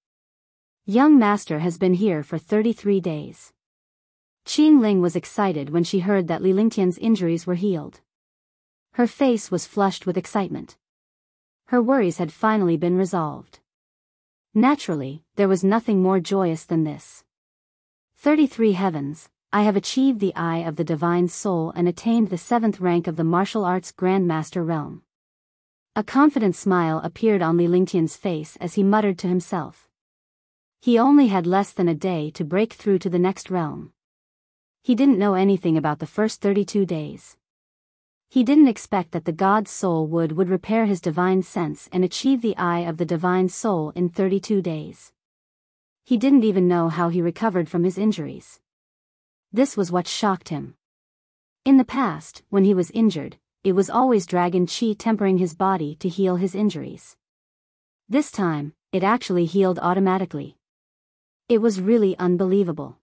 Young master has been here for 33 days. Qingling was excited when she heard that Li Lingtian's injuries were healed. Her face was flushed with excitement. Her worries had finally been resolved. Naturally, there was nothing more joyous than this. 33 heavens, I have achieved the Eye of the Divine Soul and attained the 7th rank of the martial arts Grandmaster realm. A confident smile appeared on Li Lingtian's face as he muttered to himself. He only had less than a day to break through to the next realm. He didn't know anything about the first 32 days. He didn't expect that the God's soul would repair his divine sense and achieve the Eye of the Divine Soul in 32 days. He didn't even know how he recovered from his injuries. This was what shocked him. In the past, when he was injured, it was always dragon qi tempering his body to heal his injuries. This time, it actually healed automatically. It was really unbelievable.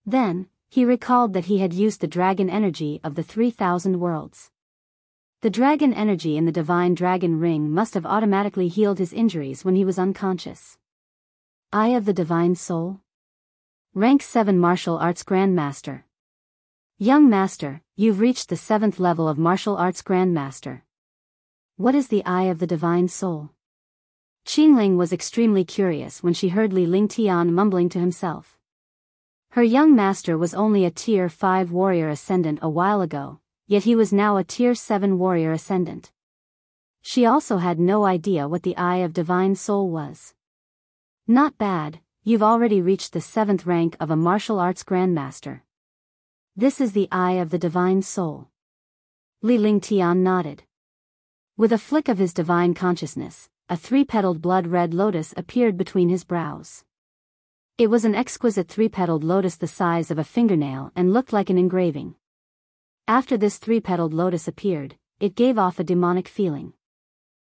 Then, he recalled that he had used the dragon energy of the 3,000 worlds. The dragon energy in the divine dragon ring must have automatically healed his injuries when he was unconscious. Eye of the Divine Soul? Rank 7 Martial Arts Grandmaster. Young Master, you've reached the 7th level of Martial Arts Grandmaster. What is the Eye of the Divine Soul? Qingling was extremely curious when she heard Li Lingtian mumbling to himself. Her young master was only a Tier 5 warrior ascendant a while ago, yet he was now a Tier 7 warrior ascendant. She also had no idea what the Eye of Divine Soul was. Not bad, you've already reached the 7th rank of a martial arts grandmaster. This is the Eye of the Divine Soul. Li Lingtian nodded. With a flick of his divine consciousness, a 3-petaled blood-red lotus appeared between his brows. It was an exquisite 3-petaled lotus the size of a fingernail and looked like an engraving. After this 3-petaled lotus appeared, it gave off a demonic feeling.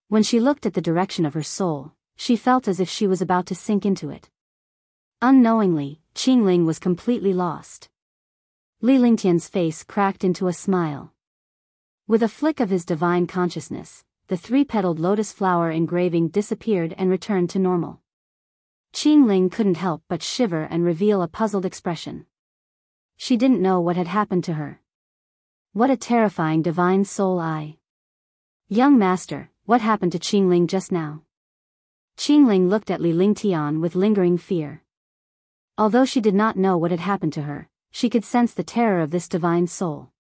When she looked at the direction of her soul, she felt as if she was about to sink into it. Unknowingly, Qingling was completely lost. Li Lingtian's face cracked into a smile. With a flick of his divine consciousness, the 3-petaled lotus flower engraving disappeared and returned to normal. Qingling couldn't help but shiver and reveal a puzzled expression. She didn't know what had happened to her. What a terrifying divine soul eye. Young master, what happened to Qingling just now? Qingling looked at Li Lingtian with lingering fear. Although she did not know what had happened to her, she could sense the terror of this divine soul.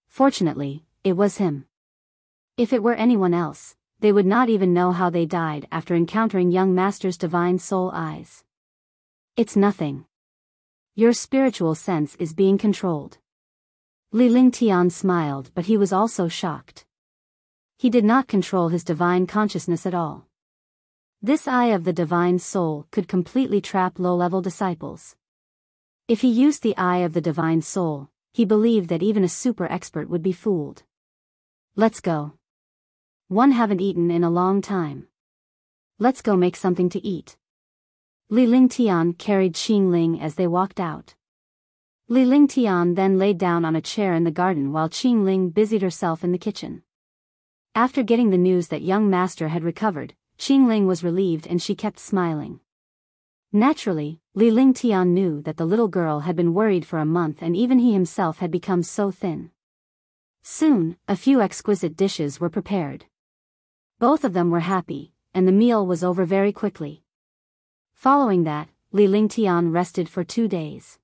Fortunately, it was him. If it were anyone else, they would not even know how they died after encountering young master's divine soul eyes. It's nothing. Your spiritual sense is being controlled. Li Lingtian smiled, but he was also shocked. He did not control his divine consciousness at all. This Eye of the Divine Soul could completely trap low-level disciples. If he used the Eye of the Divine Soul, he believed that even a super expert would be fooled. Let's go. One haven't eaten in a long time. Let's go make something to eat. Li Lingtian carried Qingling as they walked out. Li Lingtian then laid down on a chair in the garden while Qingling busied herself in the kitchen. After getting the news that young master had recovered, Qingling was relieved and she kept smiling. Naturally, Li Lingtian knew that the little girl had been worried for a month and even he himself had become so thin. Soon, a few exquisite dishes were prepared. Both of them were happy, and the meal was over very quickly. Following that, Li Lingtian rested for 2 days.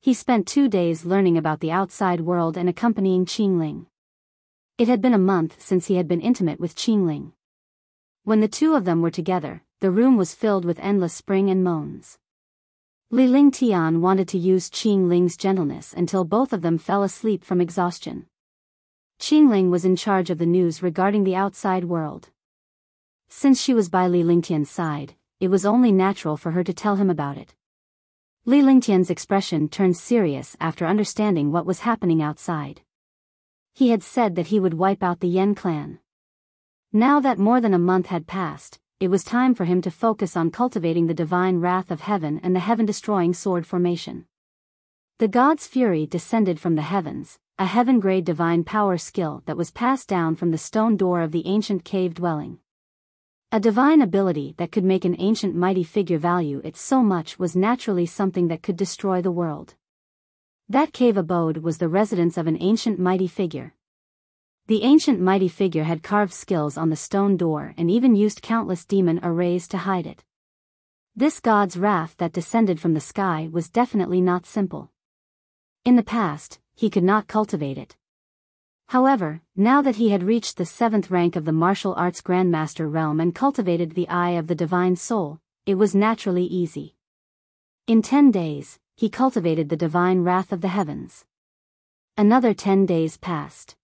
He spent 2 days learning about the outside world and accompanying Qingling. It had been a month since he had been intimate with Qingling. When the two of them were together, the room was filled with endless spring and moans. Li Lingtian wanted to use Qingling's gentleness until both of them fell asleep from exhaustion. Qingling was in charge of the news regarding the outside world. Since she was by Li Lingtian's side, it was only natural for her to tell him about it. Li Lingtian's expression turned serious after understanding what was happening outside. He had said that he would wipe out the Yen clan. Now that more than a month had passed, it was time for him to focus on cultivating the divine wrath of heaven and the heaven-destroying sword formation. The god's fury descended from the heavens, a heaven-grade divine power skill that was passed down from the stone door of the ancient cave dwelling. A divine ability that could make an ancient mighty figure value it so much was naturally something that could destroy the world. That cave abode was the residence of an ancient mighty figure. The ancient mighty figure had carved skills on the stone door and even used countless demon arrays to hide it. This god's wrath that descended from the sky was definitely not simple. In the past, he could not cultivate it. However, now that he had reached the 7th rank of the martial arts grandmaster realm and cultivated the eye of the divine soul, it was naturally easy. In 10 days, he cultivated the divine wrath of the heavens. Another 10 days passed.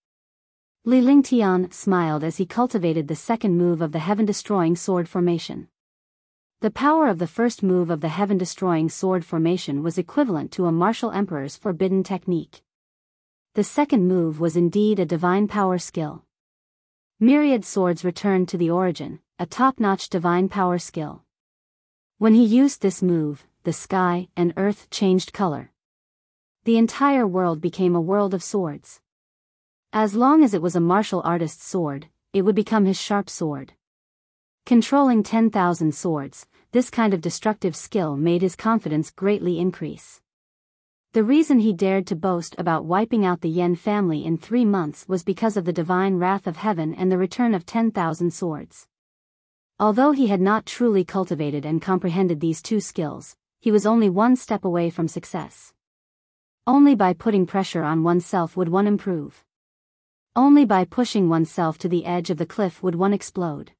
Li Lingtian smiled as he cultivated the second move of the heaven-destroying sword formation. The power of the first move of the heaven-destroying sword formation was equivalent to a martial emperor's forbidden technique. The second move was indeed a divine power skill. Myriad swords returned to the origin, a top-notch divine power skill. When he used this move, the sky and earth changed color. The entire world became a world of swords. As long as it was a martial artist's sword, it would become his sharp sword. Controlling 10,000 swords, this kind of destructive skill made his confidence greatly increase. The reason he dared to boast about wiping out the Yen family in 3 months was because of the divine wrath of heaven and the return of 10,000 swords. Although he had not truly cultivated and comprehended these two skills, he was only one step away from success. Only by putting pressure on oneself would one improve. Only by pushing oneself to the edge of the cliff would one explode.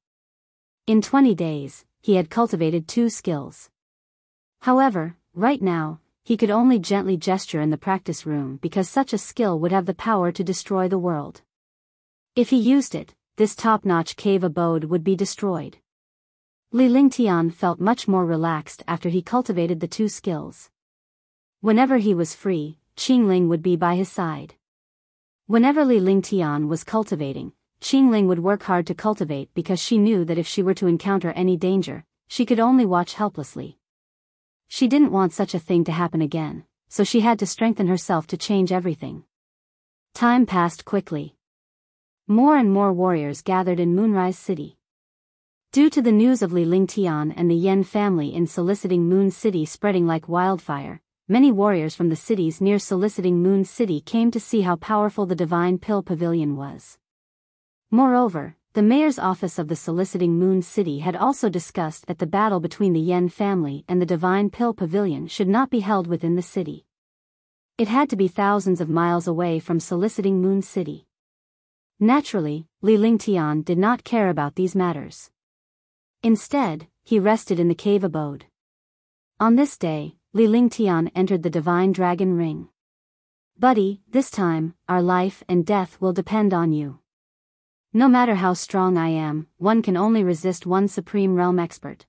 In 20 days, he had cultivated 2 skills. However, right now, he could only gently gesture in the practice room because such a skill would have the power to destroy the world. If he used it, this top-notch cave abode would be destroyed. Li Lingtian felt much more relaxed after he cultivated the 2 skills. Whenever he was free, Qingling would be by his side. Whenever Li Lingtian was cultivating, Qingling would work hard to cultivate because she knew that if she were to encounter any danger, she could only watch helplessly. She didn't want such a thing to happen again, so she had to strengthen herself to change everything. Time passed quickly. More and more warriors gathered in Moonrise City. Due to the news of Li Lingtian and the Yen family in Soliciting Moon City spreading like wildfire, many warriors from the cities near Soliciting Moon City came to see how powerful the Divine Pill Pavilion was. Moreover, the mayor's office of the Soliciting Moon City had also discussed that the battle between the Yen family and the Divine Pill Pavilion should not be held within the city. It had to be thousands of miles away from Soliciting Moon City. Naturally, Li Lingtian did not care about these matters. Instead, he rested in the cave abode. On this day, Li Lingtian entered the Divine Dragon Ring. "Buddy, this time, our life and death will depend on you. No matter how strong I am, one can only resist one Supreme Realm expert.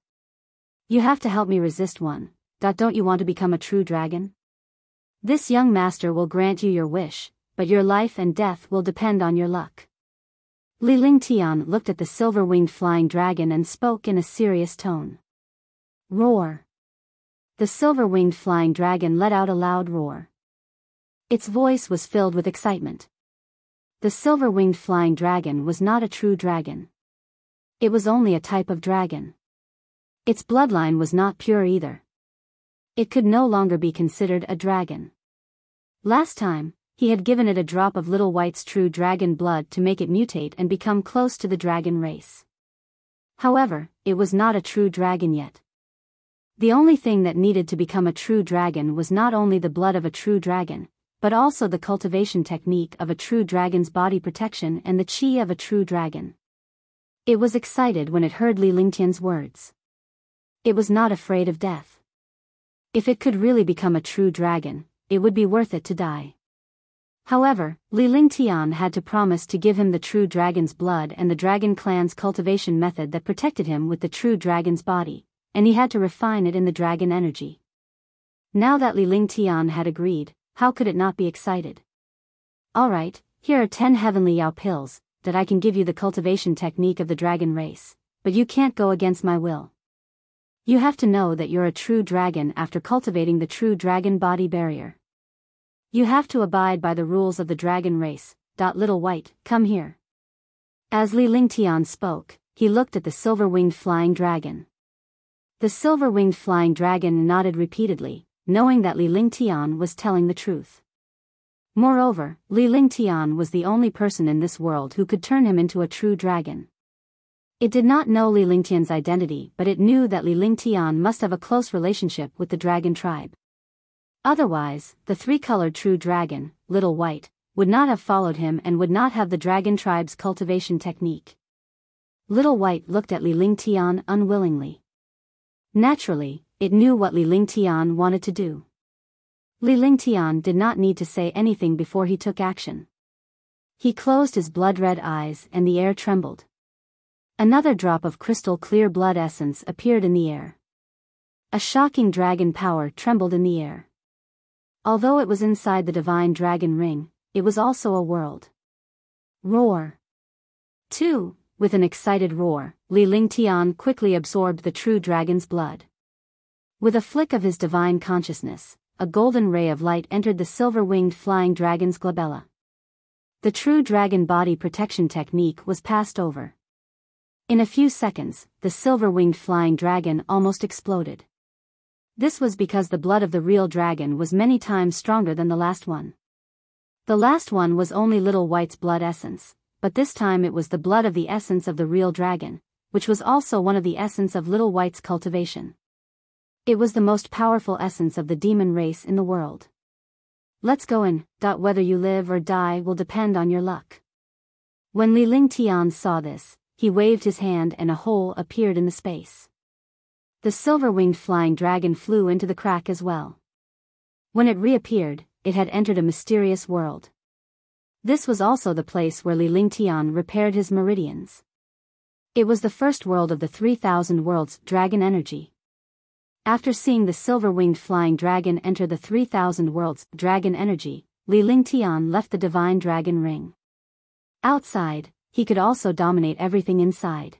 You have to help me resist one. Don't you want to become a true dragon? This young master will grant you your wish, but your life and death will depend on your luck." Li Lingtian looked at the silver-winged flying dragon and spoke in a serious tone. "Roar." The silver-winged flying dragon let out a loud roar. Its voice was filled with excitement. The silver-winged flying dragon was not a true dragon. It was only a type of dragon. Its bloodline was not pure either. It could no longer be considered a dragon. Last time, he had given it a drop of Little White's true dragon blood to make it mutate and become close to the dragon race. However, it was not a true dragon yet. The only thing that needed to become a true dragon was not only the blood of a true dragon, but also the cultivation technique of a true dragon's body protection and the chi of a true dragon. It was excited when it heard Li Lingtian's words. It was not afraid of death. If it could really become a true dragon, it would be worth it to die. However, Li Lingtian had to promise to give him the true dragon's blood and the dragon clan's cultivation method that protected him with the true dragon's body, and he had to refine it in the dragon energy. Now that Li Lingtian had agreed, how could it not be excited? "Alright, here are 10 heavenly Yao pills, that I can give you the cultivation technique of the dragon race. but you can't go against my will. You have to know that you're a true dragon after cultivating the true dragon body barrier. You have to abide by the rules of the dragon race. Little White, come here. As Li Lingtian spoke, he looked at the silver-winged flying dragon. The silver-winged flying dragon nodded repeatedly, knowing that Li Lingtian was telling the truth. Moreover, Li Lingtian was the only person in this world who could turn him into a true dragon. It did not know Li Lingtian's identity, but it knew that Li Lingtian must have a close relationship with the dragon tribe. Otherwise, the three-colored true dragon, Little White, would not have followed him and would not have the dragon tribe's cultivation technique. Little White looked at Li Lingtian unwillingly. Naturally, it knew what Li Lingtian wanted to do. Li Lingtian did not need to say anything before he took action. He closed his blood-red eyes and the air trembled. Another drop of crystal-clear blood essence appeared in the air. A shocking dragon power trembled in the air. Although it was inside the divine dragon ring, it was also a world. Roar! 2. With an excited roar, Li Lingtian quickly absorbed the true dragon's blood. With a flick of his divine consciousness, a golden ray of light entered the silver-winged flying dragon's glabella. The true dragon body protection technique was passed over. In a few seconds, the silver-winged flying dragon almost exploded. This was because the blood of the real dragon was many times stronger than the last one. The last one was only Little White's blood essence, but this time it was the blood of the essence of the real dragon, which was also one of the essence of Little White's cultivation. It was the most powerful essence of the demon race in the world. Let's go in. Whether you live or die will depend on your luck. When Li Lingtian saw this, he waved his hand and a hole appeared in the space. The silver-winged flying dragon flew into the crack as well. When it reappeared, it had entered a mysterious world. This was also the place where Li Lingtian repaired his meridians. It was the first world of the 3,000 worlds dragon energy. After seeing the silver-winged flying dragon enter the 3,000 worlds dragon energy, Li Lingtian left the divine dragon ring. Outside, he could also dominate everything inside.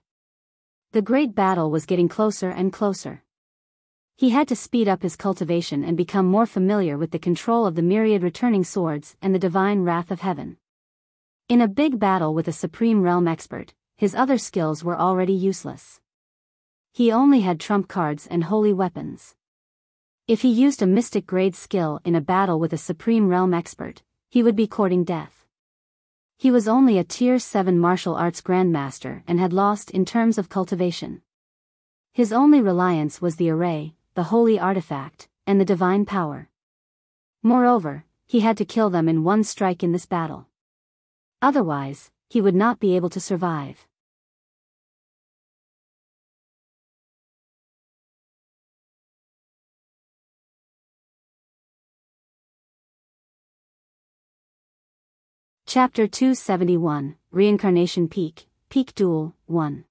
The great battle was getting closer and closer. He had to speed up his cultivation and become more familiar with the control of the myriad returning swords and the divine wrath of heaven. In a big battle with a supreme realm expert, his other skills were already useless. He only had trump cards and holy weapons. If he used a mystic grade skill in a battle with a supreme realm expert, he would be courting death. He was only a Tier 7 martial arts grandmaster and had lost in terms of cultivation. His only reliance was the array, the holy artifact, and the divine power. Moreover, he had to kill them in one strike in this battle. Otherwise, he would not be able to survive. Chapter 271, Reincarnation Peak, Peak Duel, 1.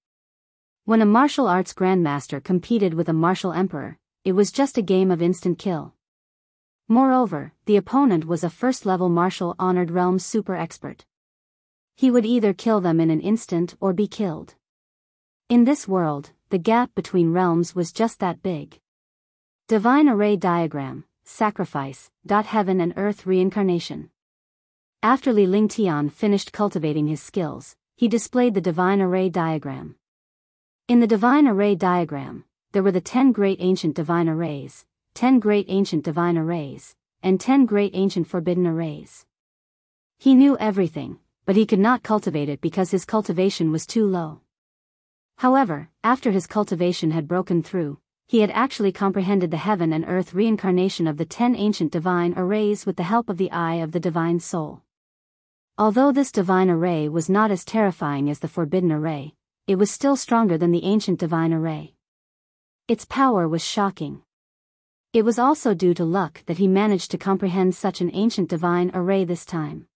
When a martial arts grandmaster competed with a martial emperor, it was just a game of instant kill. Moreover, the opponent was a first-level martial honored realm super expert. He would either kill them in an instant or be killed. In this world, the gap between realms was just that big. Divine Array Diagram, Sacrifice, Heaven and Earth Reincarnation. After Li Lingtian finished cultivating his skills, he displayed the Divine Array Diagram. In the Divine Array Diagram, there were the 10 great ancient divine arrays, 10 great ancient divine arrays, and 10 great ancient forbidden arrays. He knew everything, but he could not cultivate it because his cultivation was too low. However, after his cultivation had broken through, he had actually comprehended the heaven and earth reincarnation of the 10 ancient divine arrays with the help of the eye of the divine soul. Although this divine array was not as terrifying as the forbidden array, it was still stronger than the ancient divine array. Its power was shocking. It was also due to luck that he managed to comprehend such an ancient divine array this time.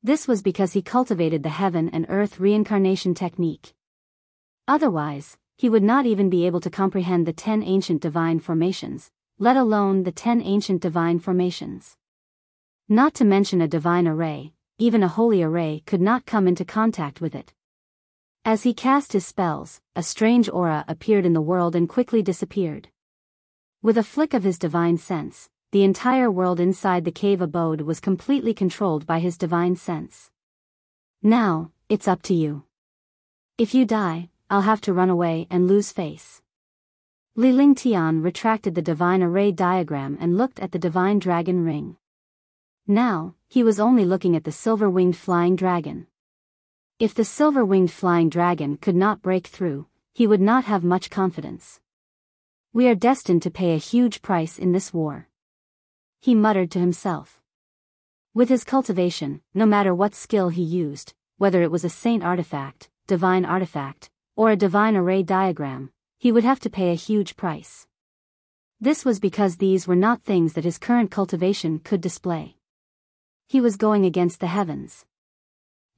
This was because he cultivated the heaven and earth reincarnation technique. Otherwise, he would not even be able to comprehend the 10 ancient divine formations, let alone the 10 ancient divine formations. Not to mention a divine array, even a holy array could not come into contact with it. As he cast his spells, a strange aura appeared in the world and quickly disappeared. With a flick of his divine sense, the entire world inside the cave abode was completely controlled by his divine sense. Now, it's up to you. If you die, I'll have to run away and lose face. Li Lingtian retracted the divine array diagram and looked at the divine dragon ring. Now, he was only looking at the silver-winged flying dragon. If the silver-winged flying dragon could not break through, he would not have much confidence. We are destined to pay a huge price in this war, he muttered to himself. With his cultivation, no matter what skill he used, whether it was a saint artifact, divine artifact, or a divine array diagram, he would have to pay a huge price. This was because these were not things that his current cultivation could display. He was going against the heavens.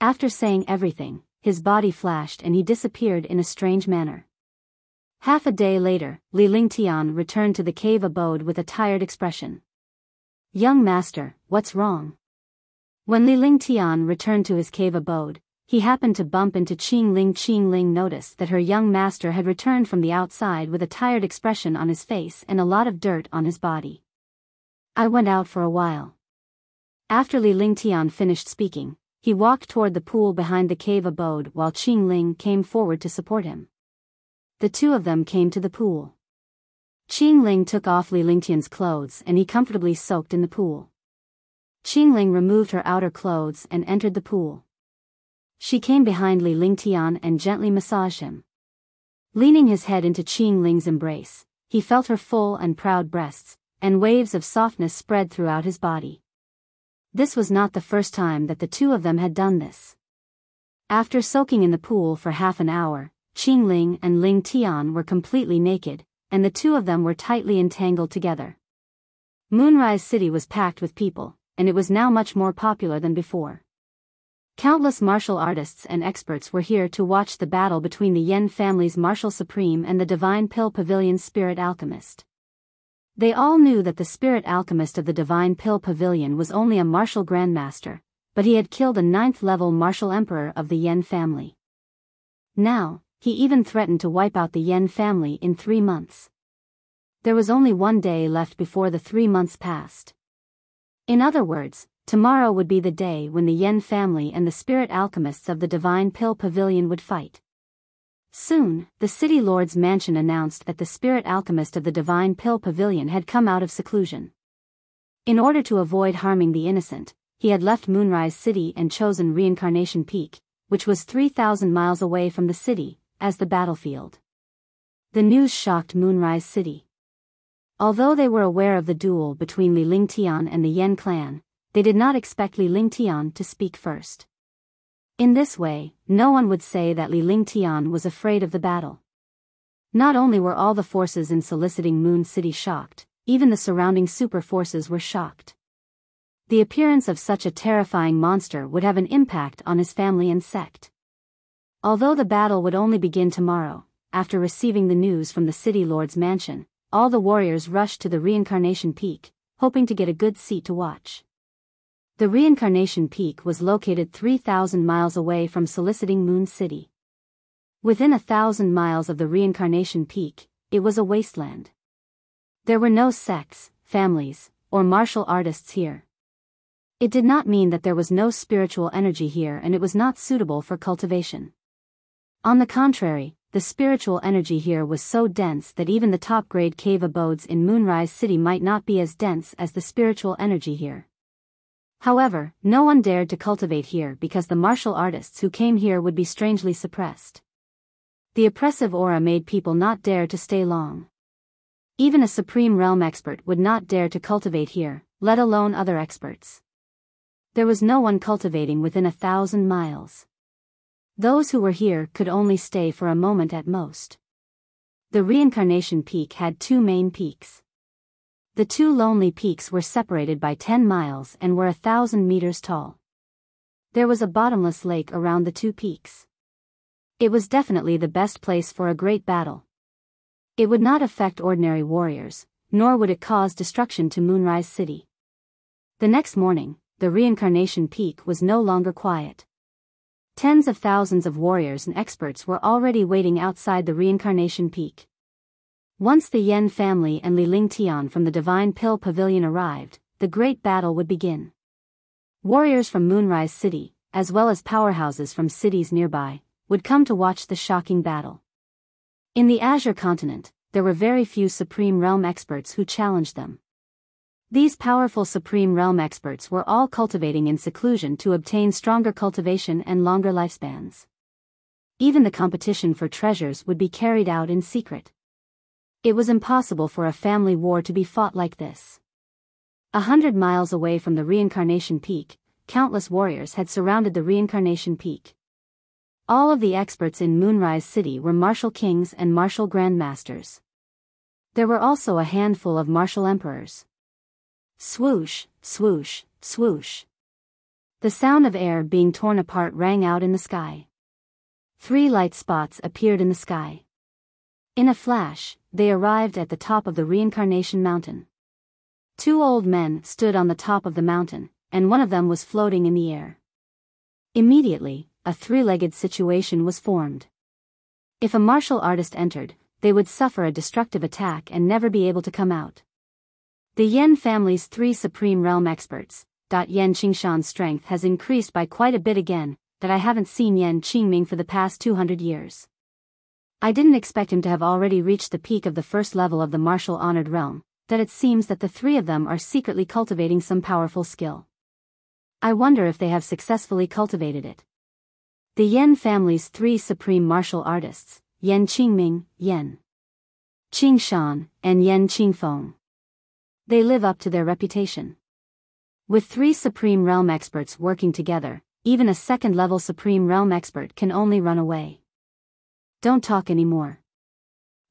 After saying everything, his body flashed and he disappeared in a strange manner. Half a day later, Li Lingtian returned to the cave abode with a tired expression. Young master, what's wrong? When Li Lingtian returned to his cave abode, he happened to bump into Qingling. Qingling noticed that her young master had returned from the outside with a tired expression on his face and a lot of dirt on his body. I went out for a while. After Li Lingtian finished speaking, he walked toward the pool behind the cave abode while Qingling came forward to support him. The two of them came to the pool. Qingling took off Li Lingtian's clothes and he comfortably soaked in the pool. Qingling removed her outer clothes and entered the pool. She came behind Li Lingtian and gently massaged him. Leaning his head into Qingling's embrace, he felt her full and proud breasts, and waves of softness spread throughout his body. This was not the first time that the two of them had done this. After soaking in the pool for half an hour, Qingling and Lingtian were completely naked, and the two of them were tightly entangled together. Moonrise City was packed with people, and it was now much more popular than before. Countless martial artists and experts were here to watch the battle between the Yen family's Martial Supreme and the Divine Pill Pavilion's Spirit Alchemist. They all knew that the Spirit Alchemist of the Divine Pill Pavilion was only a martial grandmaster, but he had killed a 9th-level martial emperor of the Yen family. Now, he even threatened to wipe out the Yen family in 3 months. There was only 1 day left before the 3 months passed. In other words, tomorrow would be the day when the Yen family and the Spirit Alchemists of the Divine Pill Pavilion would fight. Soon, the City Lord's mansion announced that the Spirit Alchemist of the Divine Pill Pavilion had come out of seclusion. In order to avoid harming the innocent, he had left Moonrise City and chosen Reincarnation Peak, which was 3,000 miles away from the city, as the battlefield. The news shocked Moonrise City. Although they were aware of the duel between Li Lingtian and the Yen clan, they did not expect Li Lingtian to speak first. In this way, no one would say that Li Lingtian was afraid of the battle. Not only were all the forces in Soliciting Moon City shocked, even the surrounding super forces were shocked. The appearance of such a terrifying monster would have an impact on his family and sect. Although the battle would only begin tomorrow, after receiving the news from the City Lord's mansion, all the warriors rushed to the Reincarnation Peak, hoping to get a good seat to watch. The Reincarnation Peak was located 3,000 miles away from Soliciting Moon City. Within 1,000 miles of the Reincarnation Peak, it was a wasteland. There were no sects, families, or martial artists here. It did not mean that there was no spiritual energy here and it was not suitable for cultivation. On the contrary, the spiritual energy here was so dense that even the top-grade cave abodes in Moonrise City might not be as dense as the spiritual energy here. However, no one dared to cultivate here because the martial artists who came here would be strangely suppressed. The oppressive aura made people not dare to stay long. Even a Supreme Realm expert would not dare to cultivate here, let alone other experts. There was no one cultivating within 1,000 miles. Those who were here could only stay for a moment at most. The Reincarnation Peak had 2 main peaks. The 2 lonely peaks were separated by 10 miles and were 1,000 meters tall. There was a bottomless lake around the 2 peaks. It was definitely the best place for a great battle. It would not affect ordinary warriors, nor would it cause destruction to Moonrise City. The next morning, the Reincarnation Peak was no longer quiet. Tens of thousands of warriors and experts were already waiting outside the reincarnation peak. Once the Yen family and Li Lingtian from the Divine Pill Pavilion arrived, the great battle would begin. Warriors from Moonrise City, as well as powerhouses from cities nearby, would come to watch the shocking battle. In the Azure continent, there were very few Supreme Realm experts who challenged them. These powerful Supreme Realm experts were all cultivating in seclusion to obtain stronger cultivation and longer lifespans. Even the competition for treasures would be carried out in secret. It was impossible for a family war to be fought like this. 100 miles away from the reincarnation peak, countless warriors had surrounded the reincarnation peak. All of the experts in Moonrise City were martial kings and martial grandmasters. There were also a handful of martial emperors. Swoosh, swoosh, swoosh. The sound of air being torn apart rang out in the sky. 3 light spots appeared in the sky. In a flash, they arrived at the top of the reincarnation mountain. 2 old men stood on the top of the mountain, and one of them was floating in the air. Immediately, a 3-legged situation was formed. If a martial artist entered, they would suffer a destructive attack and never be able to come out. The Yen family's 3 Supreme Realm experts. Yen Qingshan's strength has increased by quite a bit again, that I haven't seen Yen Qingming for the past 200 years. I didn't expect him to have already reached the peak of the first level of the martial honored realm, that it seems that the 3 of them are secretly cultivating some powerful skill. I wonder if they have successfully cultivated it. The Yen family's 3 supreme martial artists, Yen Qingming, Yen Qingshan, and Yen Qingfeng. They live up to their reputation. With 3 Supreme Realm experts working together, even a second-level Supreme Realm expert can only run away. Don't talk anymore.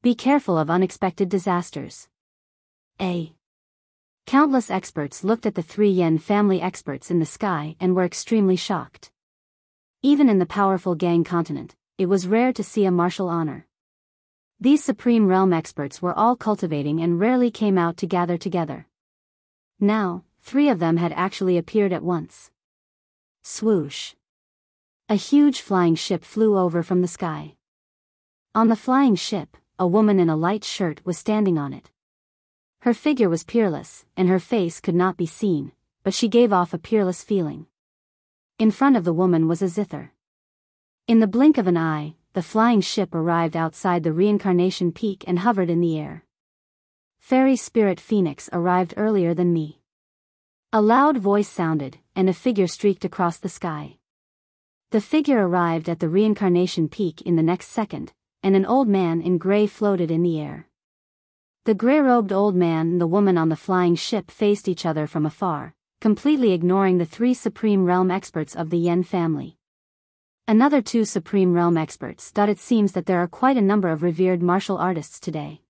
Be careful of unexpected disasters. Countless experts looked at the 3 Yen family experts in the sky and were extremely shocked. Even in the powerful Gang continent, it was rare to see a martial honor. These Supreme Realm experts were all cultivating and rarely came out to gather together. Now, 3 of them had actually appeared at once. Swoosh. A huge flying ship flew over from the sky. On the flying ship, a woman in a light shirt was standing on it. Her figure was peerless, and her face could not be seen, but she gave off a peerless feeling. In front of the woman was a zither. In the blink of an eye, the flying ship arrived outside the reincarnation peak and hovered in the air. Fairy Spirit Phoenix arrived earlier than me. A loud voice sounded, and a figure streaked across the sky. The figure arrived at the reincarnation peak in the next second, and an old man in gray floated in the air. The gray-robed old man and the woman on the flying ship faced each other from afar, completely ignoring the 3 Supreme Realm experts of the Yen family. Another 2 Supreme Realm experts. It seems that there are quite a number of revered martial artists today.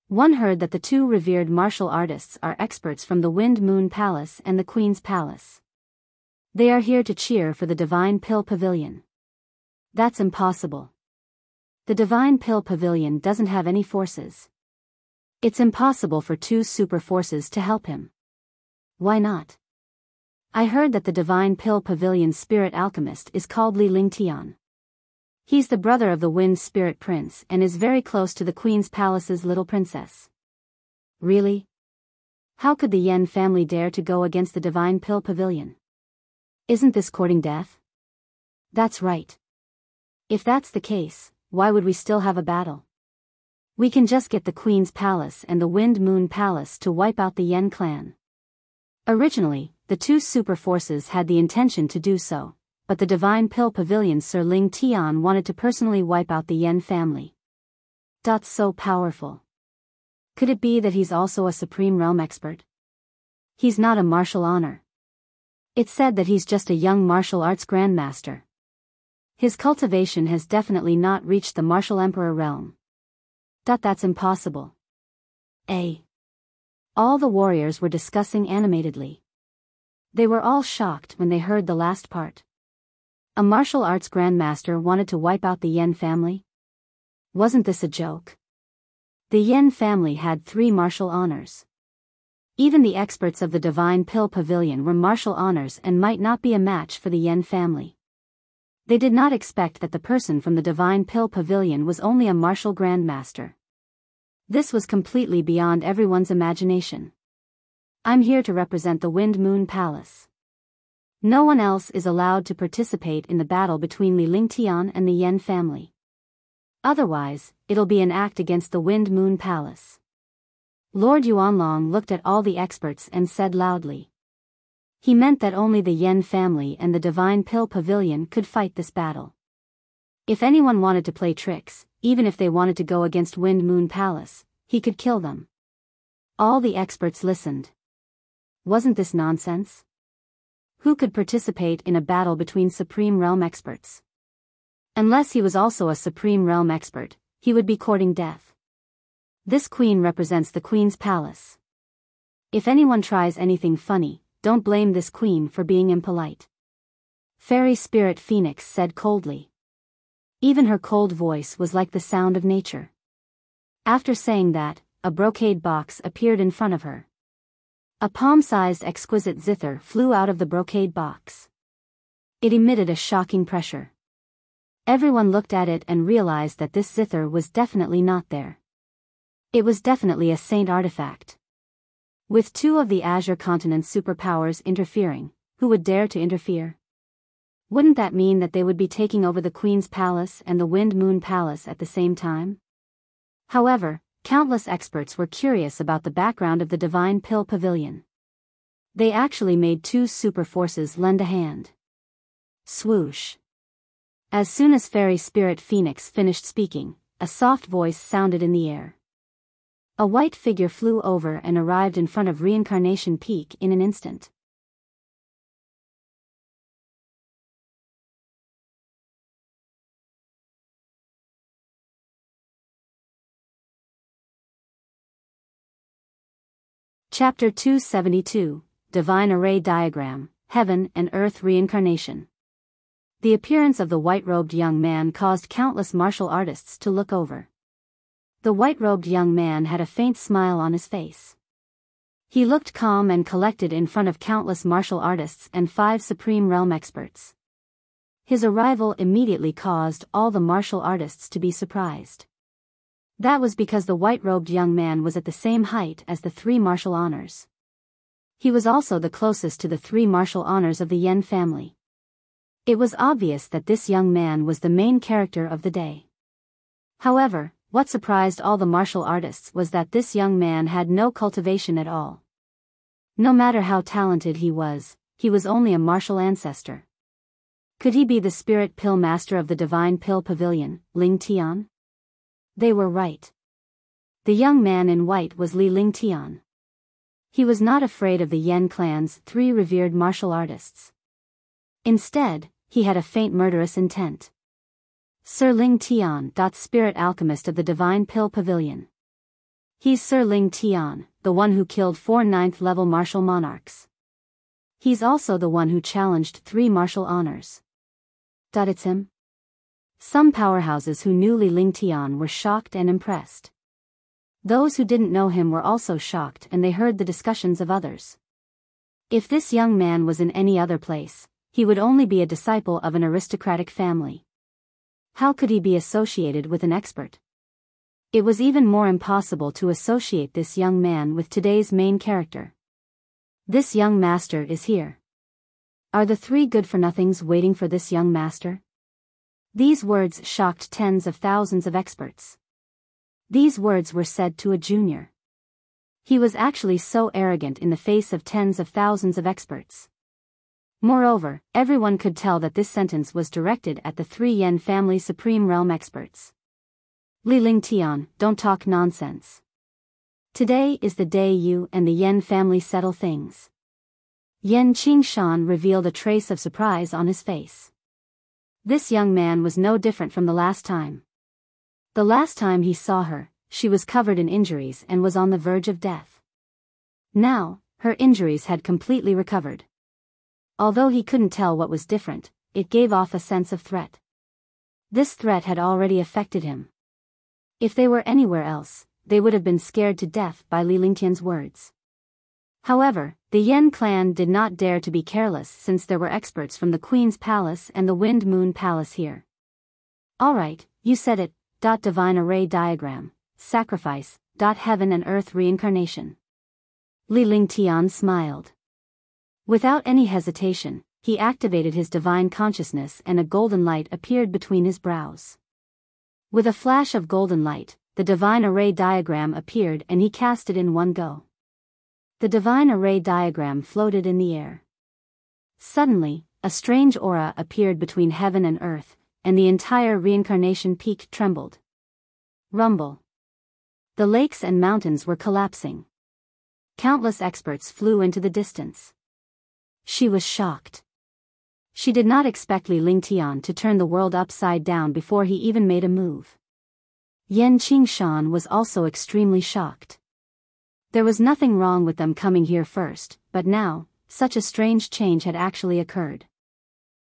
One heard that the 2 revered martial artists are experts from the Wind Moon Palace and the Queen's Palace. They are here to cheer for the Divine Pill Pavilion. That's impossible. The Divine Pill Pavilion doesn't have any forces. It's impossible for 2 super forces to help him. Why not? I heard that the Divine Pill Pavilion's spirit alchemist is called Li Lingtian. He's the brother of the Wind Spirit Prince and is very close to the Queen's Palace's little princess. Really? How could the Yen family dare to go against the Divine Pill Pavilion? Isn't this courting death? That's right. If that's the case, why would we still have a battle? We can just get the Queen's Palace and the Wind Moon Palace to wipe out the Yen clan. Originally, the 2 super forces had the intention to do so, but the Divine Pill Pavilion's Sir Ling Tian wanted to personally wipe out the Yen family. That's so powerful. Could it be that he's also a Supreme Realm expert? He's not a martial honor. It's said that he's just a young martial arts grandmaster. His cultivation has definitely not reached the martial emperor realm. That's impossible. All the warriors were discussing animatedly. They were all shocked when they heard the last part. A martial arts grandmaster wanted to wipe out the Yen family? Wasn't this a joke? The Yen family had 3 martial honors. Even the experts of the Divine Pill Pavilion were martial honors and might not be a match for the Yen family. They did not expect that the person from the Divine Pill Pavilion was only a martial grandmaster. This was completely beyond everyone's imagination. I'm here to represent the Wind Moon Palace. No one else is allowed to participate in the battle between Li Lingtian and the Yen family. Otherwise, it'll be an act against the Wind Moon Palace. Lord Yuanlong looked at all the experts and said loudly. He meant that only the Yen family and the Divine Pill Pavilion could fight this battle. If anyone wanted to play tricks, even if they wanted to go against Wind Moon Palace, he could kill them. All the experts listened. Wasn't this nonsense? Who could participate in a battle between Supreme Realm experts? Unless he was also a Supreme Realm expert, he would be courting death. This queen represents the Queen's palace. If anyone tries anything funny, don't blame this queen for being impolite. Fairy Spirit Phoenix said coldly. Even her cold voice was like the sound of nature. After saying that, a brocade box appeared in front of her. A palm-sized exquisite zither flew out of the brocade box. It emitted a shocking pressure. Everyone looked at it and realized that this zither was definitely not there. It was definitely a saint artifact. With two of the Azure Continent's superpowers interfering, who would dare to interfere? Wouldn't that mean that they would be taking over the Queen's Palace and the Wind Moon Palace at the same time? However, countless experts were curious about the background of the Divine Pill Pavilion. They actually made two super forces lend a hand. Swoosh. As soon as Fairy Spirit Phoenix finished speaking, a soft voice sounded in the air. A white figure flew over and arrived in front of Reincarnation Peak in an instant. Chapter 272, Divine Array Diagram, Heaven and Earth Reincarnation. The appearance of the white-robed young man caused countless martial artists to look over. The white-robed young man had a faint smile on his face. He looked calm and collected in front of countless martial artists and 5 Supreme Realm experts. His arrival immediately caused all the martial artists to be surprised. That was because the white-robed young man was at the same height as the 3 martial honors. He was also the closest to the 3 martial honors of the Yen family. It was obvious that this young man was the main character of the day. However, what surprised all the martial artists was that this young man had no cultivation at all. No matter how talented he was only a martial ancestor. Could he be the spirit pill master of the Divine Pill Pavilion, Ling Tian? They were right. The young man in white was Li Lingtian. He was not afraid of the Yen clan's 3 revered martial artists. Instead, he had a faint murderous intent. Sir Ling Tian, spirit alchemist of the Divine Pill Pavilion. He's Sir Ling Tian, the one who killed 4 9th-level martial monarchs. He's also the one who challenged 3 martial honors. It's him? Some powerhouses who knew Li Lingtian were shocked and impressed. Those who didn't know him were also shocked and they heard the discussions of others. If this young man was in any other place, he would only be a disciple of an aristocratic family. How could he be associated with an expert? It was even more impossible to associate this young man with today's main character. This young master is here. Are the 3 good-for-nothings waiting for this young master? These words shocked tens of thousands of experts. These words were said to a junior. He was actually so arrogant in the face of tens of thousands of experts. Moreover, everyone could tell that this sentence was directed at the 3 Yen family Supreme Realm experts. Li Lingtian, don't talk nonsense. Today is the day you and the Yen family settle things. Yen Qingshan revealed a trace of surprise on his face. This young man was no different from the last time. The last time he saw her, she was covered in injuries and was on the verge of death. Now, her injuries had completely recovered. Although he couldn't tell what was different, it gave off a sense of threat. This threat had already affected him. If they were anywhere else, they would have been scared to death by Li Lingtian's words. However, the Yen clan did not dare to be careless since there were experts from the Queen's Palace and the Wind Moon Palace here. Alright, you said it. Divine Array Diagram, Sacrifice. Heaven and Earth Reincarnation. Li Lingtian smiled. Without any hesitation, he activated his divine consciousness and a golden light appeared between his brows. With a flash of golden light, the divine array diagram appeared and he cast it in one go. The divine array diagram floated in the air. Suddenly, a strange aura appeared between heaven and earth, and the entire reincarnation peak trembled. Rumble. The lakes and mountains were collapsing. Countless experts flew into the distance. She was shocked. She did not expect Li Lingtian to turn the world upside down before he even made a move. Yan Qingshan was also extremely shocked. There was nothing wrong with them coming here first, but now, such a strange change had actually occurred.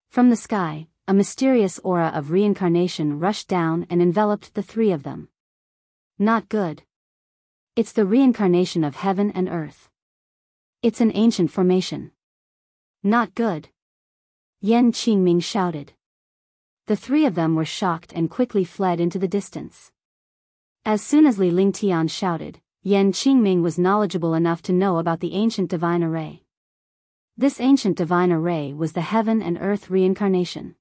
From the sky, a mysterious aura of reincarnation rushed down and enveloped the three of them. Not good. It's the reincarnation of heaven and earth. It's an ancient formation. Not good. Yan Qingming shouted. The three of them were shocked and quickly fled into the distance. As soon as Li Lingtian shouted, Yan Qingming was knowledgeable enough to know about the ancient divine array. This ancient divine array was the heaven and earth reincarnation.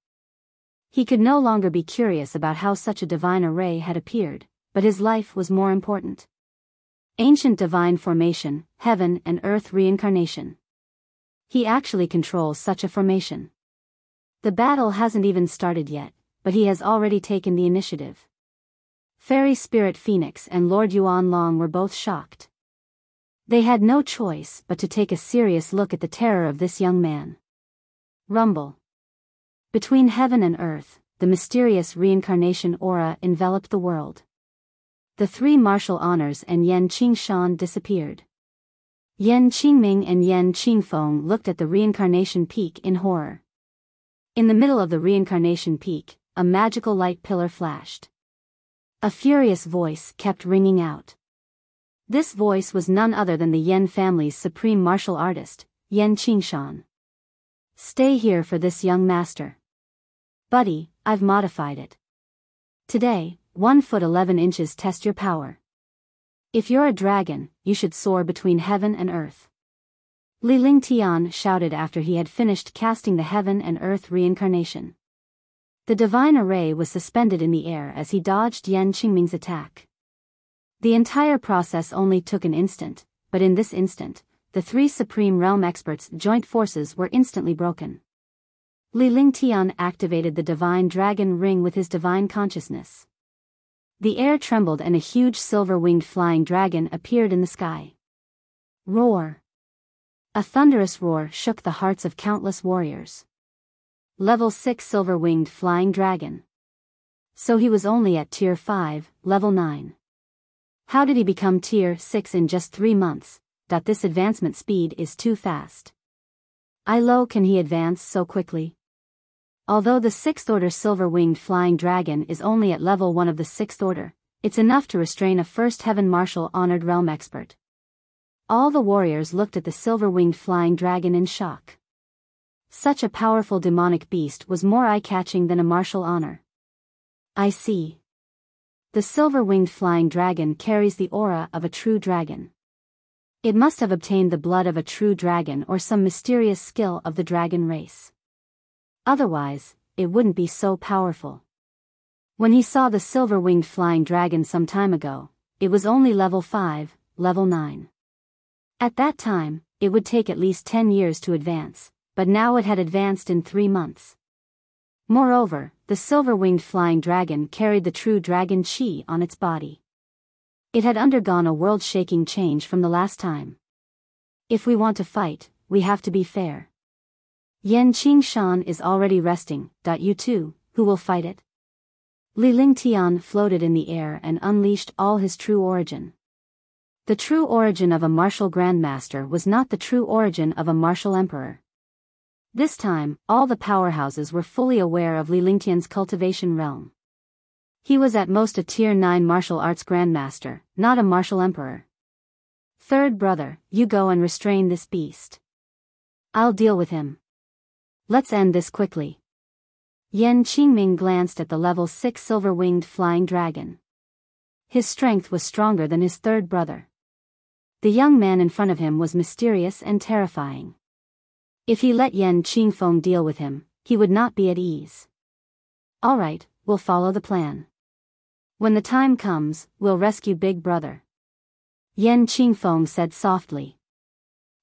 He could no longer be curious about how such a divine array had appeared, but his life was more important. Ancient divine formation, heaven and earth reincarnation. He actually controls such a formation. The battle hasn't even started yet, but he has already taken the initiative. Fairy Spirit Phoenix and Lord Yuan Long were both shocked. They had no choice but to take a serious look at the terror of this young man. Rumble. Between heaven and earth, the mysterious reincarnation aura enveloped the world. The three martial honors and Yan Qingshan disappeared. Yan Qingming and Yan Qingfeng looked at the reincarnation peak in horror. In the middle of the reincarnation peak, a magical light pillar flashed. A furious voice kept ringing out. This voice was none other than the Yan family's supreme martial artist, Yan Qingshan. Stay here for this young master. Buddy, I've modified it. Today, 1 foot 11 inches test your power. If you're a dragon, you should soar between heaven and earth. Li Lingtian shouted after he had finished casting the heaven and earth reincarnation. The divine array was suspended in the air as he dodged Yan Qingming's attack. The entire process only took an instant, but in this instant, the three Supreme Realm experts' joint forces were instantly broken. Li Lingtian activated the divine dragon ring with his divine consciousness. The air trembled and a huge silver-winged flying dragon appeared in the sky. Roar! A thunderous roar shook the hearts of countless warriors. Level 6 silver-winged flying dragon. So he was only at Tier 5, Level 9. How did he become Tier 6 in just 3 months? This advancement speed is too fast. Ilo, can he advance so quickly? Although the 6th order silver-winged flying dragon is only at level 1 of the 6th order, it's enough to restrain a first heaven martial honored realm expert. All the warriors looked at the silver-winged flying dragon in shock. Such a powerful demonic beast was more eye-catching than a martial honor. I see. The silver-winged flying dragon carries the aura of a true dragon. It must have obtained the blood of a true dragon or some mysterious skill of the dragon race. Otherwise, it wouldn't be so powerful. When he saw the silver-winged flying dragon some time ago, it was only level 5, level 9. At that time, it would take at least 10 years to advance, but now it had advanced in 3 months. Moreover, the silver-winged flying dragon carried the true dragon chi on its body. It had undergone a world-shaking change from the last time. If we want to fight, we have to be fair. Yan Qingshan is already resting. You too, who will fight it? Li Lingtian floated in the air and unleashed all his true origin. The true origin of a martial grandmaster was not the true origin of a martial emperor. This time, all the powerhouses were fully aware of Li Lingtian's cultivation realm. He was at most a Tier 9 martial arts grandmaster, not a martial emperor. Third brother, you go and restrain this beast. I'll deal with him. Let's end this quickly. Yan Qingming glanced at the level 6 silver-winged flying dragon. His strength was stronger than his third brother. The young man in front of him was mysterious and terrifying. If he let Yan Qingfeng deal with him, he would not be at ease. All right, we'll follow the plan. When the time comes, we'll rescue Big Brother. Yan Qingfeng said softly.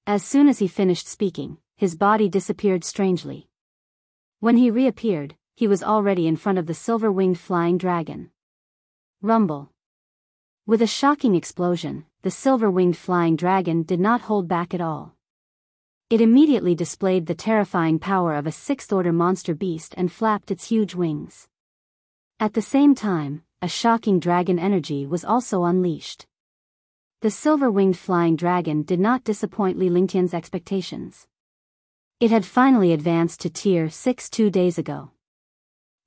As soon as he finished speaking, his body disappeared strangely. When he reappeared, he was already in front of the silver-winged flying dragon. Rumble. With a shocking explosion, the silver-winged flying dragon did not hold back at all. It immediately displayed the terrifying power of a sixth-order monster beast and flapped its huge wings. At the same time, a shocking dragon energy was also unleashed. The silver-winged flying dragon did not disappoint Li Lingtian's expectations. It had finally advanced to Tier 6 2 days ago.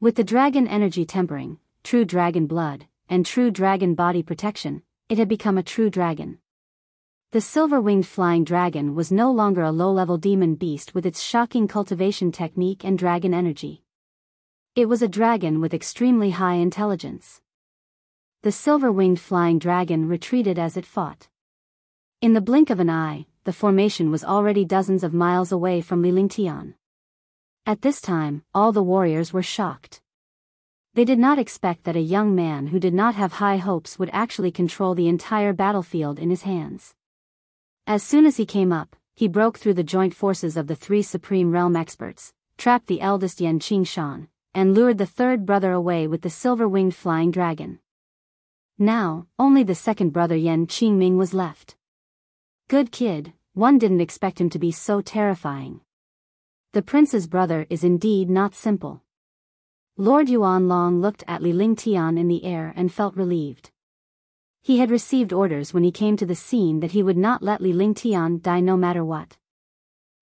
With the dragon energy tempering, true dragon blood, and true dragon body protection, it had become a true dragon. The silver-winged flying dragon was no longer a low-level demon beast with its shocking cultivation technique and dragon energy. It was a dragon with extremely high intelligence. The silver-winged flying dragon retreated as it fought. In the blink of an eye, the formation was already dozens of miles away from Li Lingtian. At this time, all the warriors were shocked. They did not expect that a young man who did not have high hopes would actually control the entire battlefield in his hands. As soon as he came up, he broke through the joint forces of the 3 Supreme Realm experts, trapped the eldest Yan Qingshan, and lured the third brother away with the silver-winged flying dragon. Now, only the second brother Yan Qingming was left. Good kid, one didn't expect him to be so terrifying. The prince's brother is indeed not simple. Lord Yuanlong looked at Li Lingtian in the air and felt relieved. He had received orders when he came to the scene that he would not let Li Lingtian die no matter what.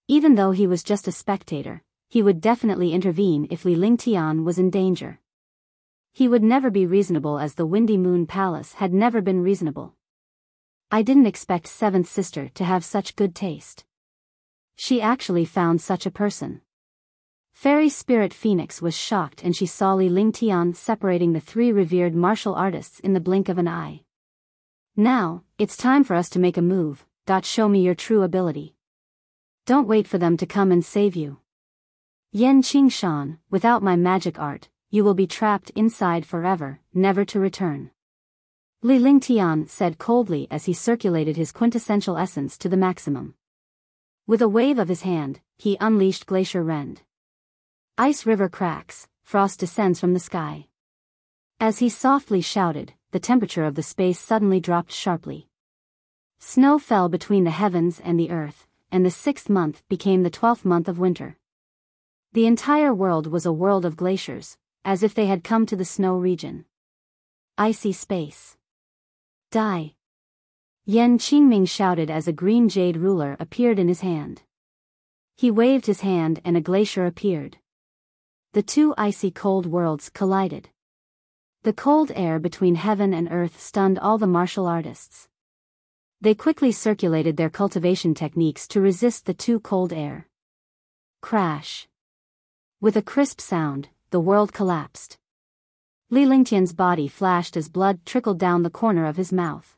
Even though he was just a spectator, he would definitely intervene if Li Lingtian was in danger. He would never be reasonable as the Windy Moon Palace had never been reasonable. I didn't expect seventh sister to have such good taste. She actually found such a person. Fairy Spirit Phoenix was shocked and she saw Li Lingtian separating the 3 revered martial artists in the blink of an eye. Now, it's time for us to make a move. Show me your true ability. Don't wait for them to come and save you. Yan Qingshan, without my magic art, you will be trapped inside forever, never to return. Li Lingtian said coldly as he circulated his quintessential essence to the maximum. With a wave of his hand, he unleashed Glacier Rend. Ice river cracks, frost descends from the sky. As he softly shouted, the temperature of the space suddenly dropped sharply. Snow fell between the heavens and the earth, and the 6th month became the 12th month of winter. The entire world was a world of glaciers, as if they had come to the snow region. Icy space. Die! Yan Qingming shouted as a green jade ruler appeared in his hand. He waved his hand and a glacier appeared. The 2 icy cold worlds collided. The cold air between heaven and earth stunned all the martial artists. They quickly circulated their cultivation techniques to resist the 2 cold air. Crash. With a crisp sound, the world collapsed. Li Lingtian's body flashed as blood trickled down the corner of his mouth.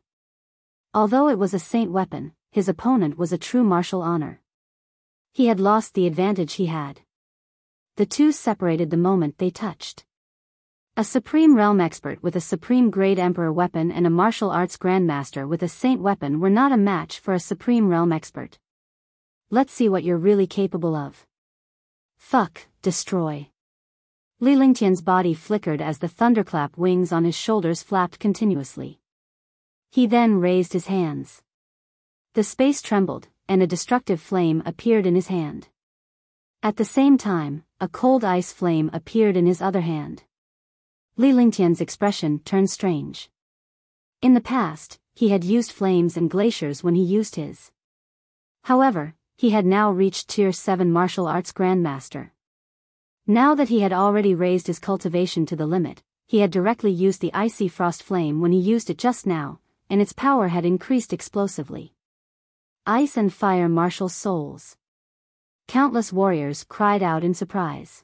Although it was a saint weapon, his opponent was a true martial honor. He had lost the advantage he had. The 2 separated the moment they touched. A Supreme Realm expert with a Supreme Grade Emperor weapon and a martial arts grandmaster with a saint weapon were not a match for a Supreme Realm expert. Let's see what you're really capable of. Fuck, destroy. Li Lingtian's body flickered as the thunderclap wings on his shoulders flapped continuously. He then raised his hands. The space trembled, and a destructive flame appeared in his hand. At the same time, a cold ice flame appeared in his other hand. Li Lingtian's expression turned strange. In the past, he had used flames and glaciers when he used his. However, he had now reached Tier 7 Martial Arts Grandmaster. Now that he had already raised his cultivation to the limit, he had directly used the icy frost flame when he used it just now, and its power had increased explosively. ice and fire martial souls. Countless warriors cried out in surprise.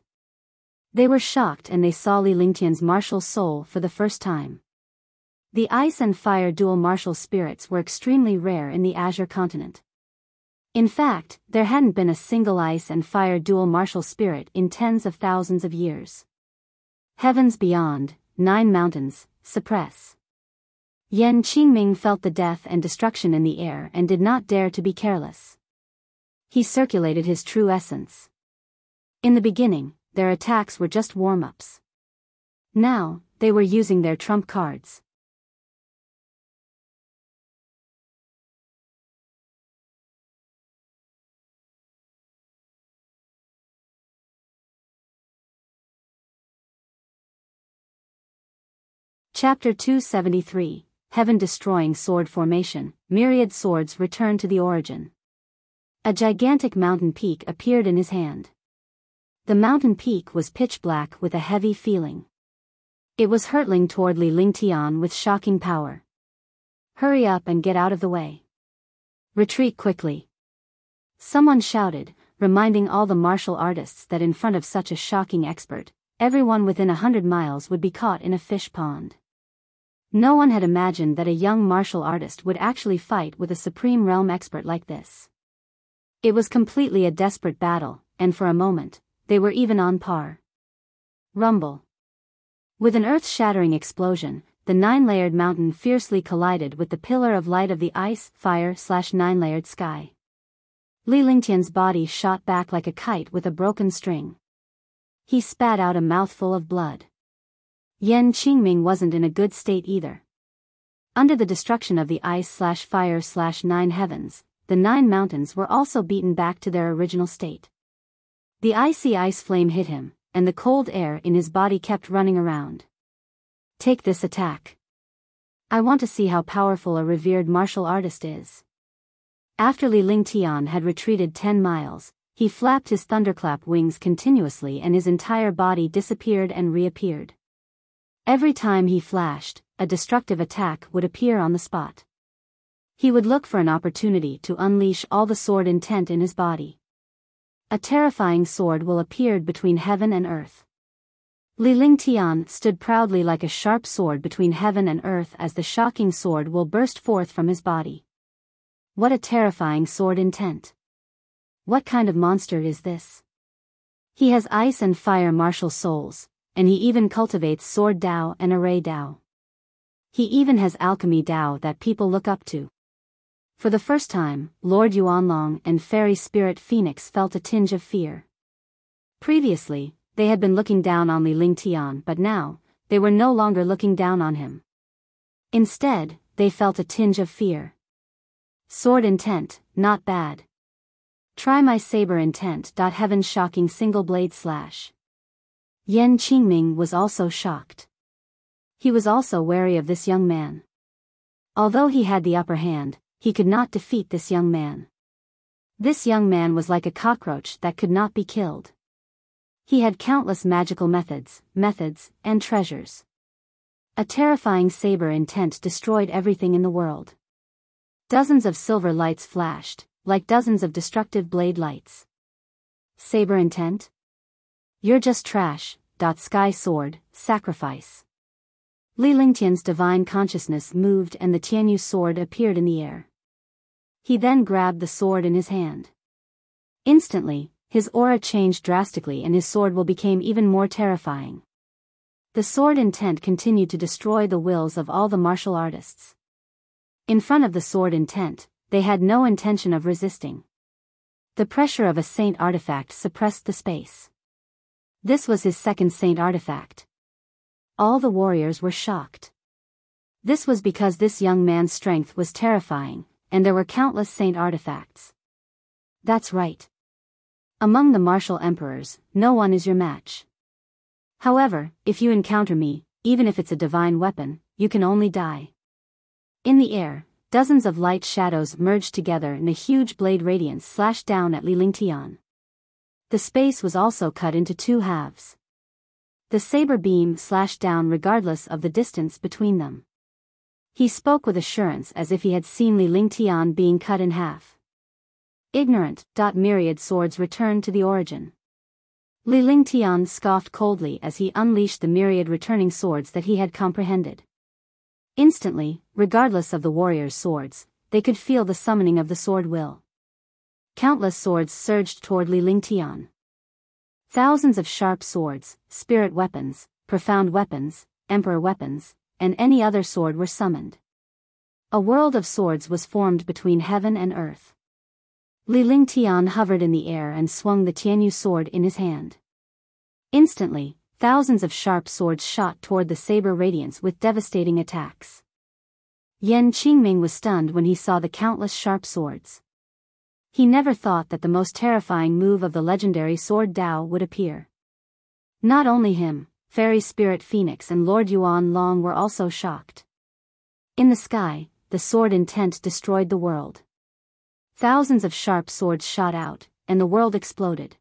They were shocked and they saw Li Lingtian's martial soul for the first time. The ice and fire dual martial spirits were extremely rare in the Azure continent. In fact, there hadn't been a single ice and fire dual martial spirit in tens of thousands of years. Heavens beyond, 9 mountains, suppress. Yan Qingming felt the death and destruction in the air and did not dare to be careless. He circulated his true essence. In the beginning, their attacks were just warm-ups. Now, they were using their trump cards. Chapter 273, Heaven-Destroying Sword Formation, Myriad Swords Return to the Origin. A gigantic mountain peak appeared in his hand. The mountain peak was pitch black with a heavy feeling. It was hurtling toward Li Lingtian with shocking power. Hurry up and get out of the way. Retreat quickly. Someone shouted, reminding all the martial artists that in front of such a shocking expert, everyone within 100 miles would be caught in a fish pond. No one had imagined that a young martial artist would actually fight with a Supreme Realm expert like this. It was completely a desperate battle, and for a moment, they were even on par. Rumble. With an earth-shattering explosion, the 9-layered mountain fiercely collided with the pillar of light of the ice, fire/9-layered sky. Li Lingtian's body shot back like a kite with a broken string. He spat out a mouthful of blood. Yan Qingming wasn't in a good state either. Under the destruction of the ice/fire/9 heavens, the 9 mountains were also beaten back to their original state. The icy ice flame hit him, and the cold air in his body kept running around. Take this attack. I want to see how powerful a revered martial artist is. After Li Lingtian had retreated 10 miles, he flapped his thunderclap wings continuously and his entire body disappeared and reappeared. Every time he flashed, a destructive attack would appear on the spot. He would look for an opportunity to unleash all the sword intent in his body. A terrifying sword will appear between heaven and earth. Li Lingtian stood proudly like a sharp sword between heaven and earth as the shocking sword will burst forth from his body. What a terrifying sword intent. What kind of monster is this? He has ice and fire martial souls, and he even cultivates sword Dao and array Dao. He even has alchemy Dao that people look up to. For the first time, Lord Yuanlong and Fairy Spirit Phoenix felt a tinge of fear. Previously, they had been looking down on Li Lingtian, but now, they were no longer looking down on him. Instead, they felt a tinge of fear. Sword intent, not bad. Try my saber intent. Heaven shocking single blade slash. Yan Qingming was also shocked. He was also wary of this young man. Although he had the upper hand, he could not defeat this young man. This young man was like a cockroach that could not be killed. He had countless magical methods, and treasures. A terrifying saber intent destroyed everything in the world. Dozens of silver lights flashed, like dozens of destructive blade lights. Saber intent? You're just trash. Sky sword, sacrifice. Li Lingtian's divine consciousness moved and the Tianyu sword appeared in the air. He then grabbed the sword in his hand. Instantly, his aura changed drastically and his sword became even more terrifying. The sword intent continued to destroy the wills of all the martial artists. In front of the sword intent, they had no intention of resisting. The pressure of a saint artifact suppressed the space. This was his second saint artifact. All the warriors were shocked. This was because this young man's strength was terrifying, and there were countless saint artifacts. That's right. Among the martial emperors, no one is your match. However, if you encounter me, even if it's a divine weapon, you can only die. In the air, dozens of light shadows merged together and a huge blade radiance slashed down at Li Lingtian. The space was also cut into 2 halves. The saber beam slashed down regardless of the distance between them. He spoke with assurance as if he had seen Li Lingtian being cut in half. Ignorant. Myriad swords returned to the origin. Li Lingtian scoffed coldly as he unleashed the myriad returning swords that he had comprehended. Instantly, regardless of the warrior's swords, they could feel the summoning of the sword will. Countless swords surged toward Li Lingtian. Thousands of sharp swords, spirit weapons, profound weapons, emperor weapons, and any other sword were summoned. A world of swords was formed between heaven and earth. Li Lingtian hovered in the air and swung the Tianyu sword in his hand. Instantly, thousands of sharp swords shot toward the saber radiance with devastating attacks. Yan Qingming was stunned when he saw the countless sharp swords. He never thought that the most terrifying move of the legendary sword Dao would appear. Not only him, Fairy Spirit Phoenix and Lord Yuan Long were also shocked. In the sky, the sword intent destroyed the world. Thousands of sharp swords shot out, and the world exploded.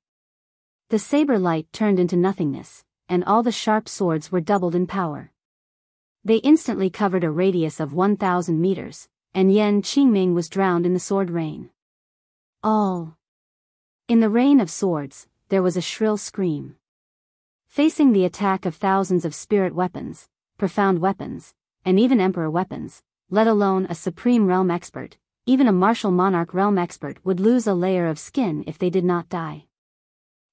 The saber light turned into nothingness, and all the sharp swords were doubled in power. They instantly covered a radius of 1,000 meters, and Yan Qingming was drowned in the sword rain. All. In the rain of swords, there was a shrill scream. Facing the attack of thousands of spirit weapons, profound weapons, and even emperor weapons, let alone a supreme realm expert, even a martial monarch realm expert would lose a layer of skin if they did not die.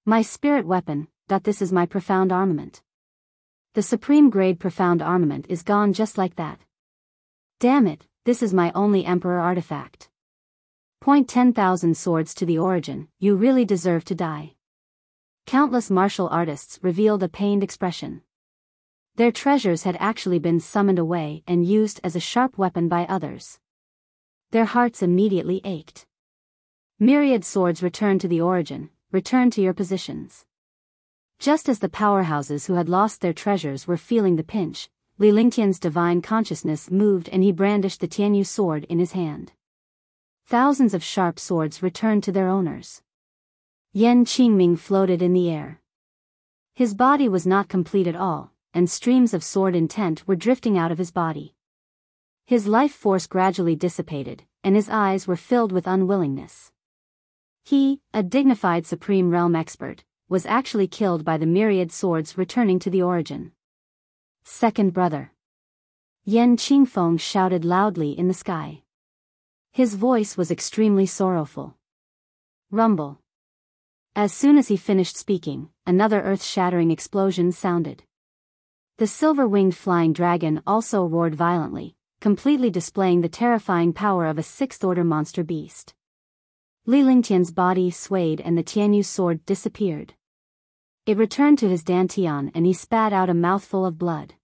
My spirit weapon, this is my profound armament. The supreme grade profound armament is gone just like that. Damn it, this is my only emperor artifact. 10,000 swords to the origin, you really deserve to die. Countless martial artists revealed a pained expression. Their treasures had actually been summoned away and used as a sharp weapon by others. Their hearts immediately ached. Myriad swords returned to the origin, return to your positions. Just as the powerhouses who had lost their treasures were feeling the pinch, Li Lingtian's divine consciousness moved and he brandished the Tianyu sword in his hand. Thousands of sharp swords returned to their owners. Yan Qingming floated in the air. His body was not complete at all, and streams of sword intent were drifting out of his body. His life force gradually dissipated, and his eyes were filled with unwillingness. He, a dignified supreme realm expert, was actually killed by the myriad swords returning to the origin. Second brother. Yan Qingfeng shouted loudly in the sky. His voice was extremely sorrowful. Rumble. As soon as he finished speaking, another earth-shattering explosion sounded. The silver-winged flying dragon also roared violently, completely displaying the terrifying power of a sixth-order monster beast. Li Lingtian's body swayed and the Tianyu sword disappeared. It returned to his dantian and he spat out a mouthful of blood.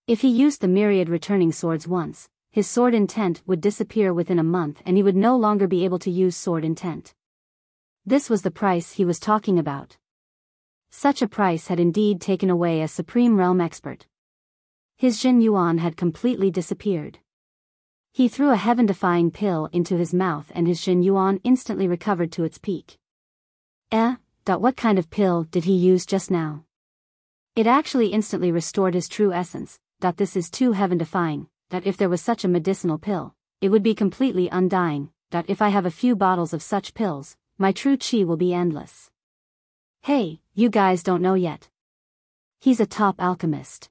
If he used the myriad returning swords once, his sword intent would disappear within a month and he would no longer be able to use sword intent. This was the price he was talking about. Such a price had indeed taken away a supreme realm expert. His Jin Yuan had completely disappeared. He threw a heaven-defying pill into his mouth and his Jin Yuan instantly recovered to its peak. What kind of pill did he use just now? It actually instantly restored his true essence. This is too heaven-defying, that if there was such a medicinal pill, it would be completely undying, that if I have a few bottles of such pills, my true chi will be endless. Hey, you guys don't know yet. He's a top alchemist.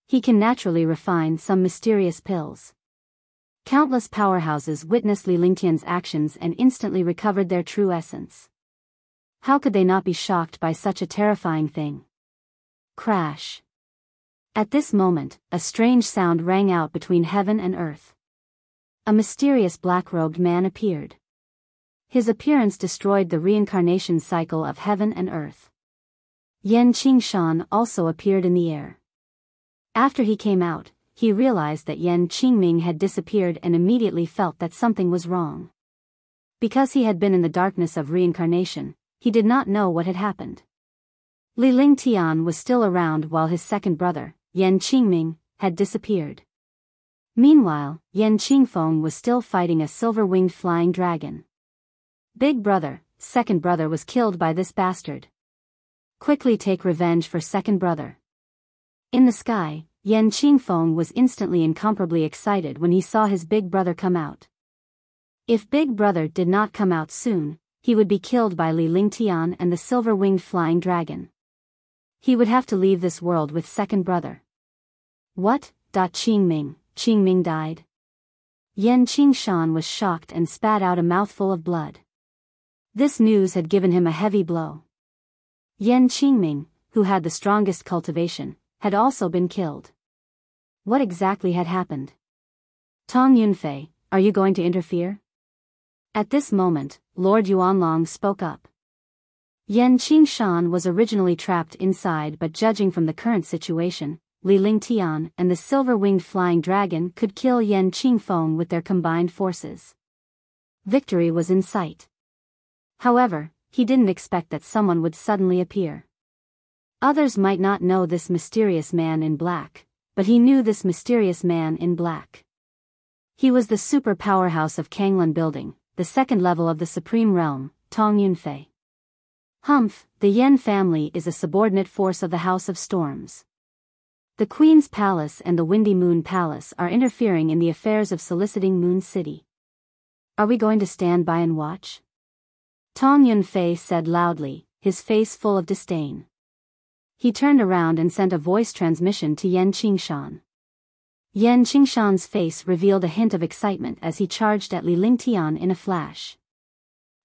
He can naturally refine some mysterious pills. Countless powerhouses witnessed Li Lingtian's actions and instantly recovered their true essence. How could they not be shocked by such a terrifying thing? Crash. At this moment, a strange sound rang out between heaven and earth. A mysterious black-robed man appeared. His appearance destroyed the reincarnation cycle of heaven and earth. Yan Qingshan also appeared in the air. After he came out, he realized that Yan Qingming had disappeared and immediately felt that something was wrong. Because he had been in the darkness of reincarnation, he did not know what had happened. Li Lingtian was still around while his second brother, Yan Qingming, had disappeared. Meanwhile, Yan Qingfeng was still fighting a silver-winged flying dragon. Big brother, second brother was killed by this bastard. Quickly take revenge for second brother. In the sky, Yan Qingfeng was instantly incomparably excited when he saw his big brother come out. If Big Brother did not come out soon, he would be killed by Li Lingtian and the silver-winged flying dragon. He would have to leave this world with second brother. What? Qingming died? Yan Qingshan was shocked and spat out a mouthful of blood. This news had given him a heavy blow. Yan Qingming, who had the strongest cultivation, had also been killed. What exactly had happened? Tong Yunfei, are you going to interfere? At this moment, Lord Yuanlong spoke up. Yan Qingshan was originally trapped inside, but judging from the current situation, Li Lingtian and the silver-winged flying dragon could kill Yan Qingfeng with their combined forces. Victory was in sight. However, he didn't expect that someone would suddenly appear. Others might not know this mysterious man in black, but he knew this mysterious man in black. He was the super powerhouse of Kanglan Building, the second level of the Supreme Realm, Tong Yunfei. Humph, the Yen family is a subordinate force of the House of Storms. The Queen's Palace and the Windy Moon Palace are interfering in the affairs of soliciting Moon City. Are we going to stand by and watch? Tong Yunfei said loudly, his face full of disdain. He turned around and sent a voice transmission to Yan Qingshan. Yan Qingshan's face revealed a hint of excitement as he charged at Li Lingtian in a flash.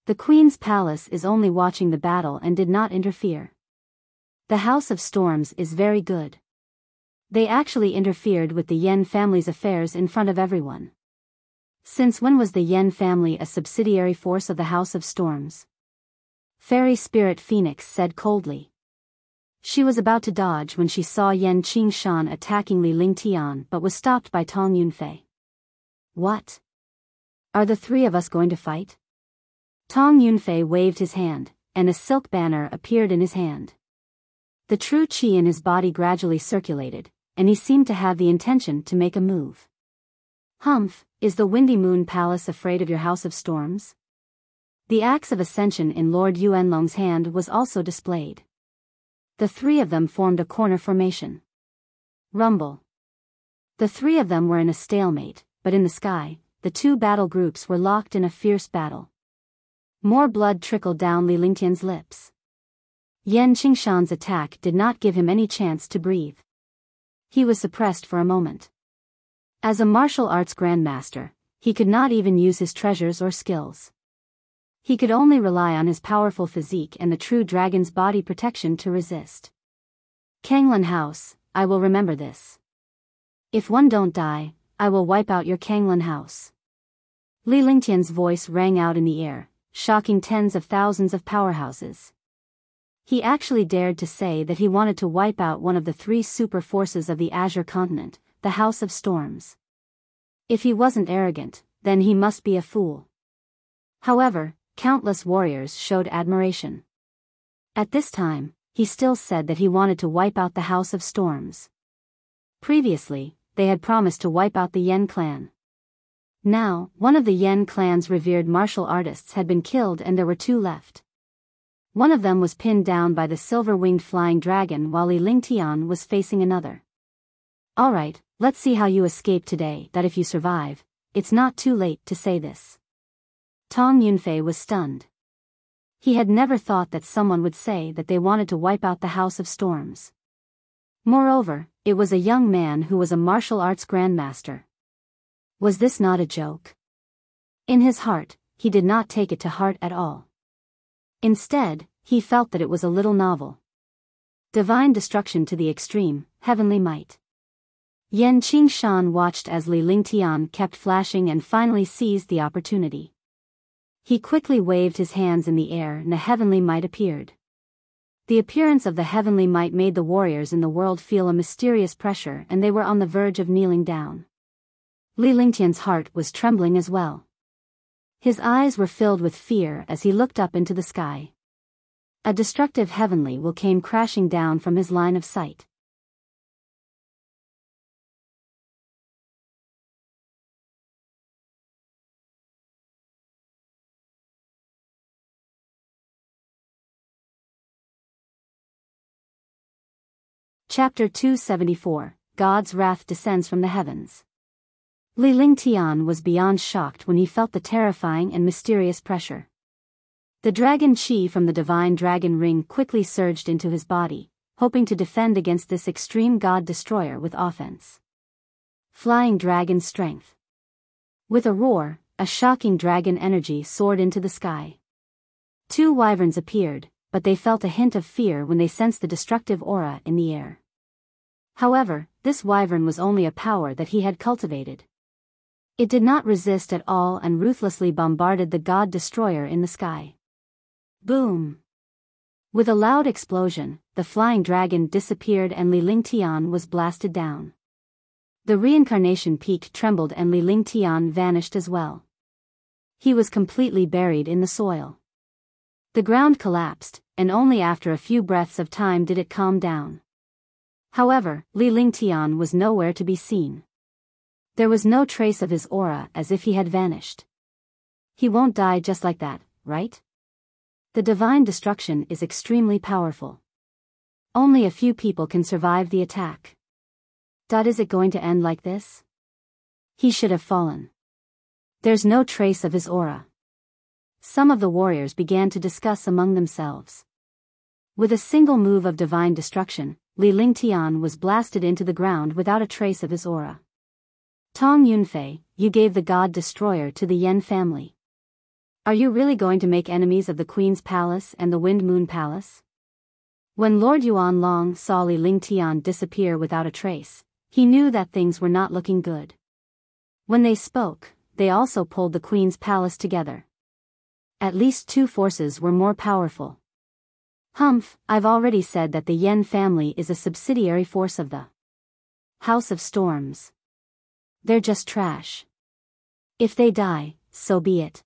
The Queen's Palace is only watching the battle and did not interfere. The House of Storms is very good. They actually interfered with the Yen family's affairs in front of everyone. Since when was the Yen family a subsidiary force of the House of Storms? Fairy Spirit Phoenix said coldly. She was about to dodge when she saw Yan Qingshan attacking Li Lingtian but was stopped by Tong Yunfei. What? Are the three of us going to fight? Tong Yunfei waved his hand, and a silk banner appeared in his hand. The true qi in his body gradually circulated, and he seemed to have the intention to make a move. Humph, is the Windy Moon Palace afraid of your House of Storms? The axe of ascension in Lord Yuanlong's hand was also displayed. The three of them formed a corner formation. Rumble. The three of them were in a stalemate, but in the sky, the two battle groups were locked in a fierce battle. More blood trickled down Li Lingtian's lips. Yan Qingshan's attack did not give him any chance to breathe. He was suppressed for a moment. As a martial arts grandmaster, he could not even use his treasures or skills. He could only rely on his powerful physique and the true dragon's body protection to resist. Kanglan House, I will remember this. If one don't die, I will wipe out your Kanglan House. Li Lingtian's voice rang out in the air, shocking tens of thousands of powerhouses. He actually dared to say that he wanted to wipe out one of the three super forces of the Azure continent, the House of Storms. If he wasn't arrogant, then he must be a fool. However, countless warriors showed admiration. At this time, he still said that he wanted to wipe out the House of Storms. Previously, they had promised to wipe out the Yen clan. Now, one of the Yen clan's revered martial artists had been killed and there were two left. One of them was pinned down by the silver-winged flying dragon while Li Lingtian was facing another. Alright, let's see how you escape today. That if you survive, it's not too late to say this. Tong Yunfei was stunned. He had never thought that someone would say that they wanted to wipe out the House of Storms. Moreover, it was a young man who was a martial arts grandmaster. Was this not a joke? In his heart, he did not take it to heart at all. Instead, he felt that it was a little novel. Divine destruction to the extreme, heavenly might. Yan Qingshan watched as Li Lingtian kept flashing and finally seized the opportunity. He quickly waved his hands in the air and a heavenly might appeared. The appearance of the heavenly might made the warriors in the world feel a mysterious pressure and they were on the verge of kneeling down. Li Lingtian's heart was trembling as well. His eyes were filled with fear as he looked up into the sky. A destructive heavenly will came crashing down from his line of sight. Chapter 274, God's Wrath Descends from the Heavens. Li Lingtian was beyond shocked when he felt the terrifying and mysterious pressure. The dragon chi from the divine dragon ring quickly surged into his body, hoping to defend against this extreme god-destroyer with offense. Flying dragon strength. With a roar, a shocking dragon energy soared into the sky. Two wyverns appeared, but they felt a hint of fear when they sensed the destructive aura in the air. However, this wyvern was only a power that he had cultivated. It did not resist at all and ruthlessly bombarded the god-destroyer in the sky. Boom! With a loud explosion, the flying dragon disappeared and Li Lingtian was blasted down. The reincarnation peak trembled and Li Lingtian vanished as well. He was completely buried in the soil. The ground collapsed, and only after a few breaths of time did it calm down. However, Li Lingtian was nowhere to be seen. There was no trace of his aura, as if he had vanished. He won't die just like that, right? The divine destruction is extremely powerful. Only a few people can survive the attack. Is it going to end like this? He should have fallen. There's no trace of his aura. Some of the warriors began to discuss among themselves. With a single move of divine destruction, Li Lingtian was blasted into the ground without a trace of his aura. Tong Yunfei, you gave the god-destroyer to the Yen family. Are you really going to make enemies of the Queen's Palace and the Wind Moon Palace? When Lord Yuan Long saw Li Lingtian disappear without a trace, he knew that things were not looking good. When they spoke, they also pulled the Queen's Palace together. At least two forces were more powerful. Humph, I've already said that the Yen family is a subsidiary force of the House of Storms. They're just trash. If they die, so be it.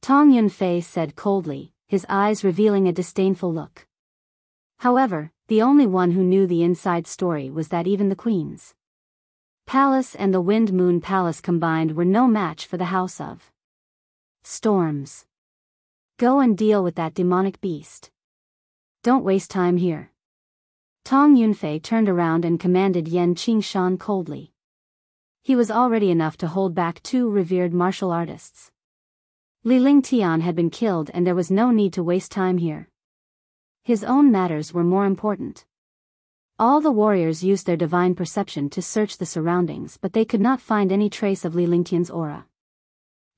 Tong Yunfei said coldly, his eyes revealing a disdainful look. However, the only one who knew the inside story was that even the Queen's Palace and the Wind Moon Palace combined were no match for the House of Storms. Go and deal with that demonic beast. Don't waste time here. Tong Yunfei turned around and commanded Yan Qingshan coldly. He was already enough to hold back two revered martial artists. Li Lingtian had been killed and there was no need to waste time here. His own matters were more important. All the warriors used their divine perception to search the surroundings, but they could not find any trace of Li Lingtian's aura.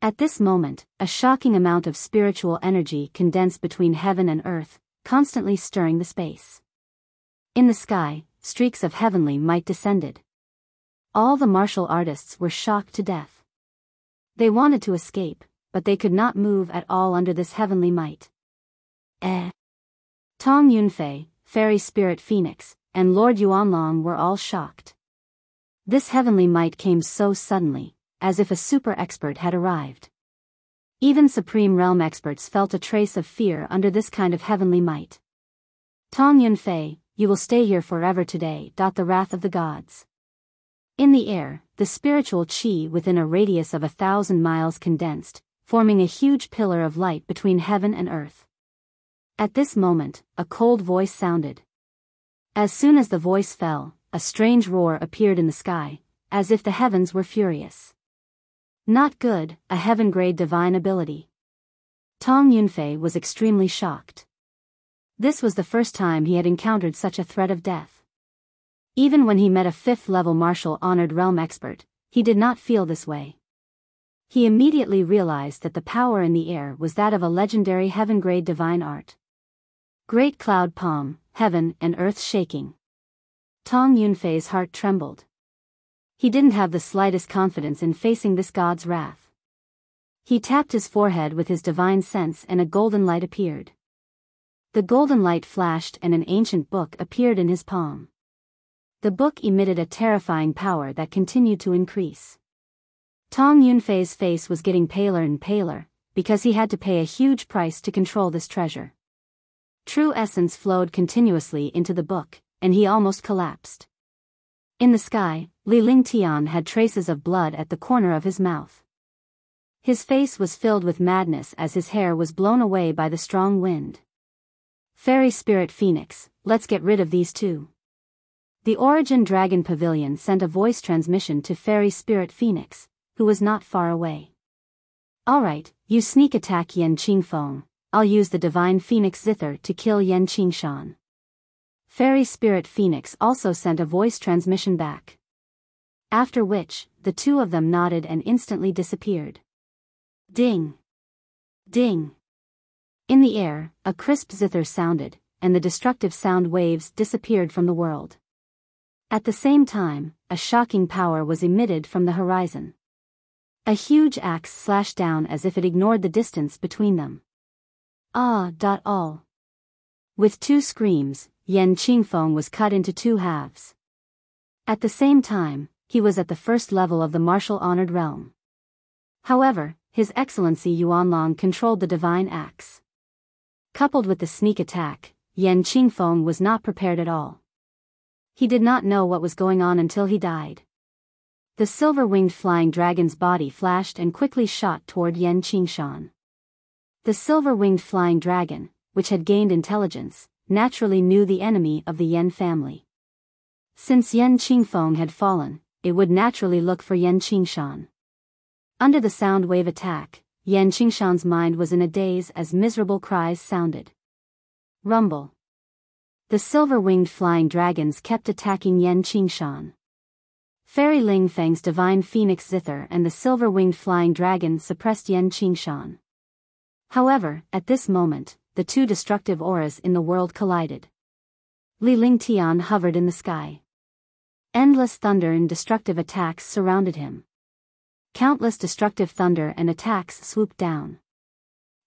At this moment, a shocking amount of spiritual energy condensed between heaven and earth, constantly stirring the space. In the sky, streaks of heavenly might descended. All the martial artists were shocked to death. They wanted to escape, but they could not move at all under this heavenly might. Tong Yunfei, Fairy Spirit Phoenix, and Lord Yuanlong were all shocked. This heavenly might came so suddenly, as if a super expert had arrived. Even Supreme Realm experts felt a trace of fear under this kind of heavenly might. Tong Yunfei, you will stay here forever today. The wrath of the gods. In the air, the spiritual qi within a radius of 1,000 miles condensed, forming a huge pillar of light between heaven and earth. At this moment, a cold voice sounded. As soon as the voice fell, a strange roar appeared in the sky, as if the heavens were furious. Not good, a heaven-grade divine ability. Tong Yunfei was extremely shocked. This was the first time he had encountered such a threat of death. Even when he met a 5th-level martial honored realm expert, he did not feel this way. He immediately realized that the power in the air was that of a legendary heaven-grade divine art. Great cloud palm, heaven and earth shaking. Tong Yunfei's heart trembled. He didn't have the slightest confidence in facing this god's wrath. He tapped his forehead with his divine sense and a golden light appeared. The golden light flashed and an ancient book appeared in his palm. The book emitted a terrifying power that continued to increase. Tong Yunfei's face was getting paler and paler, because he had to pay a huge price to control this treasure. True essence flowed continuously into the book, and he almost collapsed. In the sky, Li Lingtian had traces of blood at the corner of his mouth. His face was filled with madness as his hair was blown away by the strong wind. Fairy Spirit Phoenix, let's get rid of these two. The Origin Dragon Pavilion sent a voice transmission to Fairy Spirit Phoenix, who was not far away. Alright, you sneak attack Yen Qingfeng. I'll use the Divine Phoenix Zither to kill Yen Qingshan. Fairy Spirit Phoenix also sent a voice transmission back. After which, the two of them nodded and instantly disappeared. Ding! Ding! In the air, a crisp zither sounded, and the destructive sound waves disappeared from the world. At the same time, a shocking power was emitted from the horizon. A huge axe slashed down as if it ignored the distance between them. All. With two screams, Yen Qingfeng was cut into two halves. At the same time, he was at the first level of the martial-honored realm. However, His Excellency Yuanlong controlled the divine axe. Coupled with the sneak attack, Yen Qingfeng was not prepared at all. He did not know what was going on until he died. The silver-winged flying dragon's body flashed and quickly shot toward Yen Qingshan. The silver-winged flying dragon, which had gained intelligence, naturally knew the enemy of the Yen family. Since Yen Qingfeng had fallen, it would naturally look for Yen Qingshan. Under the sound wave attack, Yen Qingshan's mind was in a daze as miserable cries sounded. Rumble. The silver-winged flying dragons kept attacking Yen Qingshan. Fairy Ling Feng's divine phoenix zither and the silver-winged flying dragon suppressed Yen Qingshan. However, at this moment, the two destructive auras in the world collided. Li Lingtian hovered in the sky. Endless thunder and destructive attacks surrounded him. Countless destructive thunder and attacks swooped down.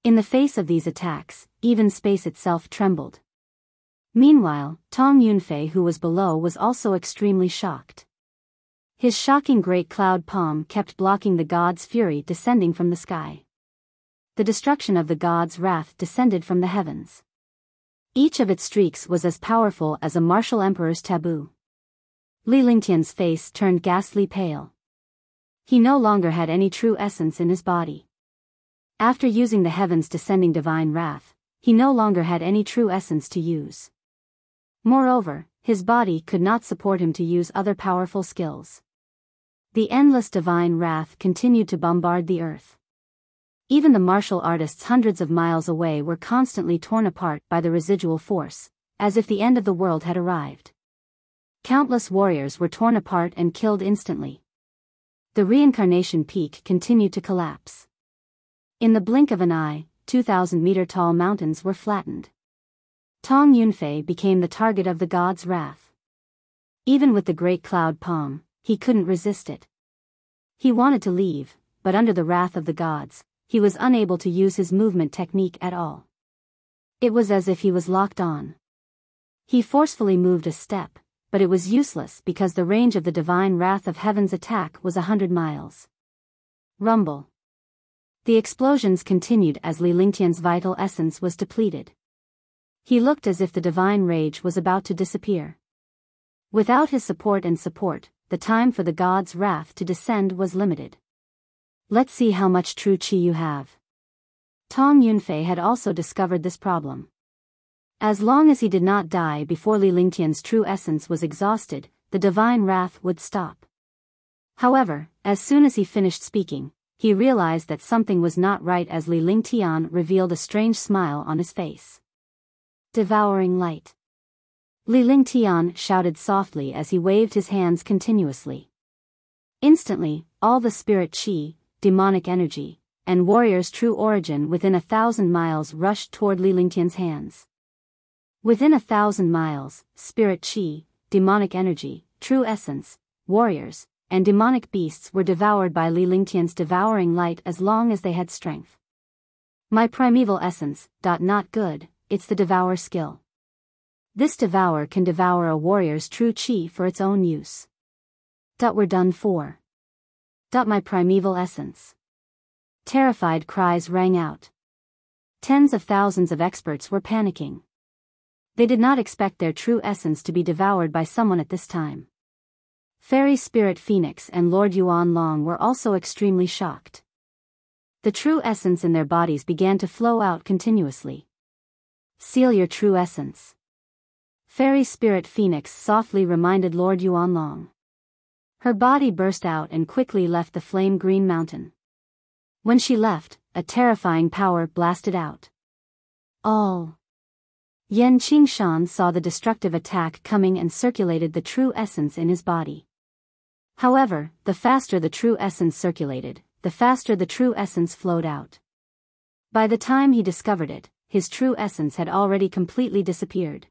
In the face of these attacks, even space itself trembled. Meanwhile, Tong Yunfei, who was below, was also extremely shocked. His shocking great cloud palm kept blocking the god's fury descending from the sky. The destruction of the god's wrath descended from the heavens. Each of its streaks was as powerful as a martial emperor's taboo. Li Lingtian's face turned ghastly pale. He no longer had any true essence in his body. After using the heavens' descending divine wrath, he no longer had any true essence to use. Moreover, his body could not support him to use other powerful skills. The endless divine wrath continued to bombard the earth. Even the martial artists hundreds of miles away were constantly torn apart by the residual force, as if the end of the world had arrived. Countless warriors were torn apart and killed instantly. The reincarnation peak continued to collapse. In the blink of an eye, 2,000-meter-tall mountains were flattened. Tong Yunfei became the target of the god's wrath. Even with the great cloud palm, he couldn't resist it. He wanted to leave, but under the wrath of the gods, he was unable to use his movement technique at all. It was as if he was locked on. He forcefully moved a step, but it was useless because the range of the divine wrath of heaven's attack was 100 miles. Rumble. The explosions continued as Li Lingtian's vital essence was depleted. He looked as if the divine rage was about to disappear. Without his support, the time for the god's wrath to descend was limited. Let's see how much true chi you have. Tong Yunfei had also discovered this problem. As long as he did not die before Li Lingtian's true essence was exhausted, the divine wrath would stop. However, as soon as he finished speaking, he realized that something was not right as Li Lingtian revealed a strange smile on his face. Devouring light. Li Lingtian shouted softly as he waved his hands continuously. Instantly, all the spirit chi, demonic energy, and warrior's true origin within 1,000 miles rushed toward Li Lingtian's hands. Within 1,000 miles, spirit chi, demonic energy, true essence, warriors, and demonic beasts were devoured by Li Lingtian's devouring light as long as they had strength. My primeval essence, not good, it's the devour skill. This devour can devour a warrior's true chi for its own use. We're done for. My primeval essence. Terrified cries rang out. Tens of thousands of experts were panicking. They did not expect their true essence to be devoured by someone at this time. Fairy Spirit Phoenix and Lord Yuanlong were also extremely shocked. The true essence in their bodies began to flow out continuously. Seal your true essence. Fairy spirit Phoenix softly reminded Lord Yuanlong. Her body burst out and quickly left the flame-green mountain. When she left, a terrifying power blasted out. All. Yan Qingshan saw the destructive attack coming and circulated the true essence in his body. However, the faster the true essence circulated, the faster the true essence flowed out. By the time he discovered it, his true essence had already completely disappeared.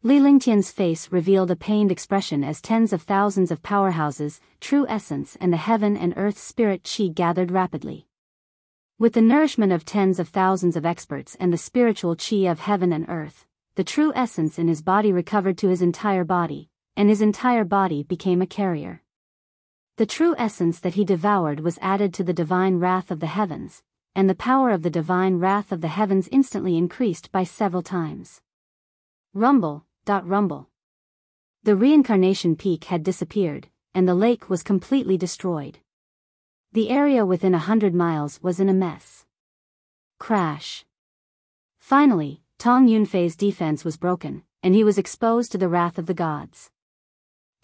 Li Lingtian's face revealed a pained expression as tens of thousands of powerhouses, true essence and the heaven and earth spirit qi gathered rapidly. With the nourishment of tens of thousands of experts and the spiritual qi of heaven and earth, the true essence in his body recovered to his entire body, and his entire body became a carrier. The true essence that he devoured was added to the divine wrath of the heavens, and the power of the divine wrath of the heavens instantly increased by several times. Rumble. Rumble. The reincarnation peak had disappeared, and the lake was completely destroyed. The area within 100 miles was in a mess. Crash. Finally, Tong Yunfei's defense was broken, and he was exposed to the wrath of the gods.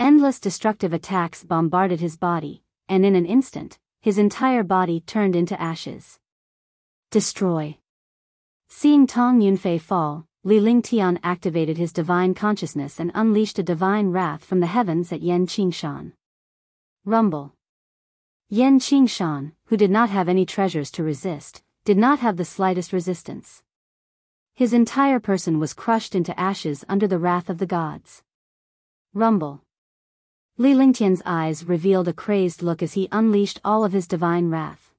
Endless destructive attacks bombarded his body, and in an instant, his entire body turned into ashes. Destroy. Seeing Tong Yunfei fall, Li Lingtian activated his divine consciousness and unleashed a divine wrath from the heavens at Yan Qingshan. Rumble. Yan Qingshan, who did not have any treasures to resist, did not have the slightest resistance. His entire person was crushed into ashes under the wrath of the gods. Rumble. Li Lingtian's eyes revealed a crazed look as he unleashed all of his divine wrath.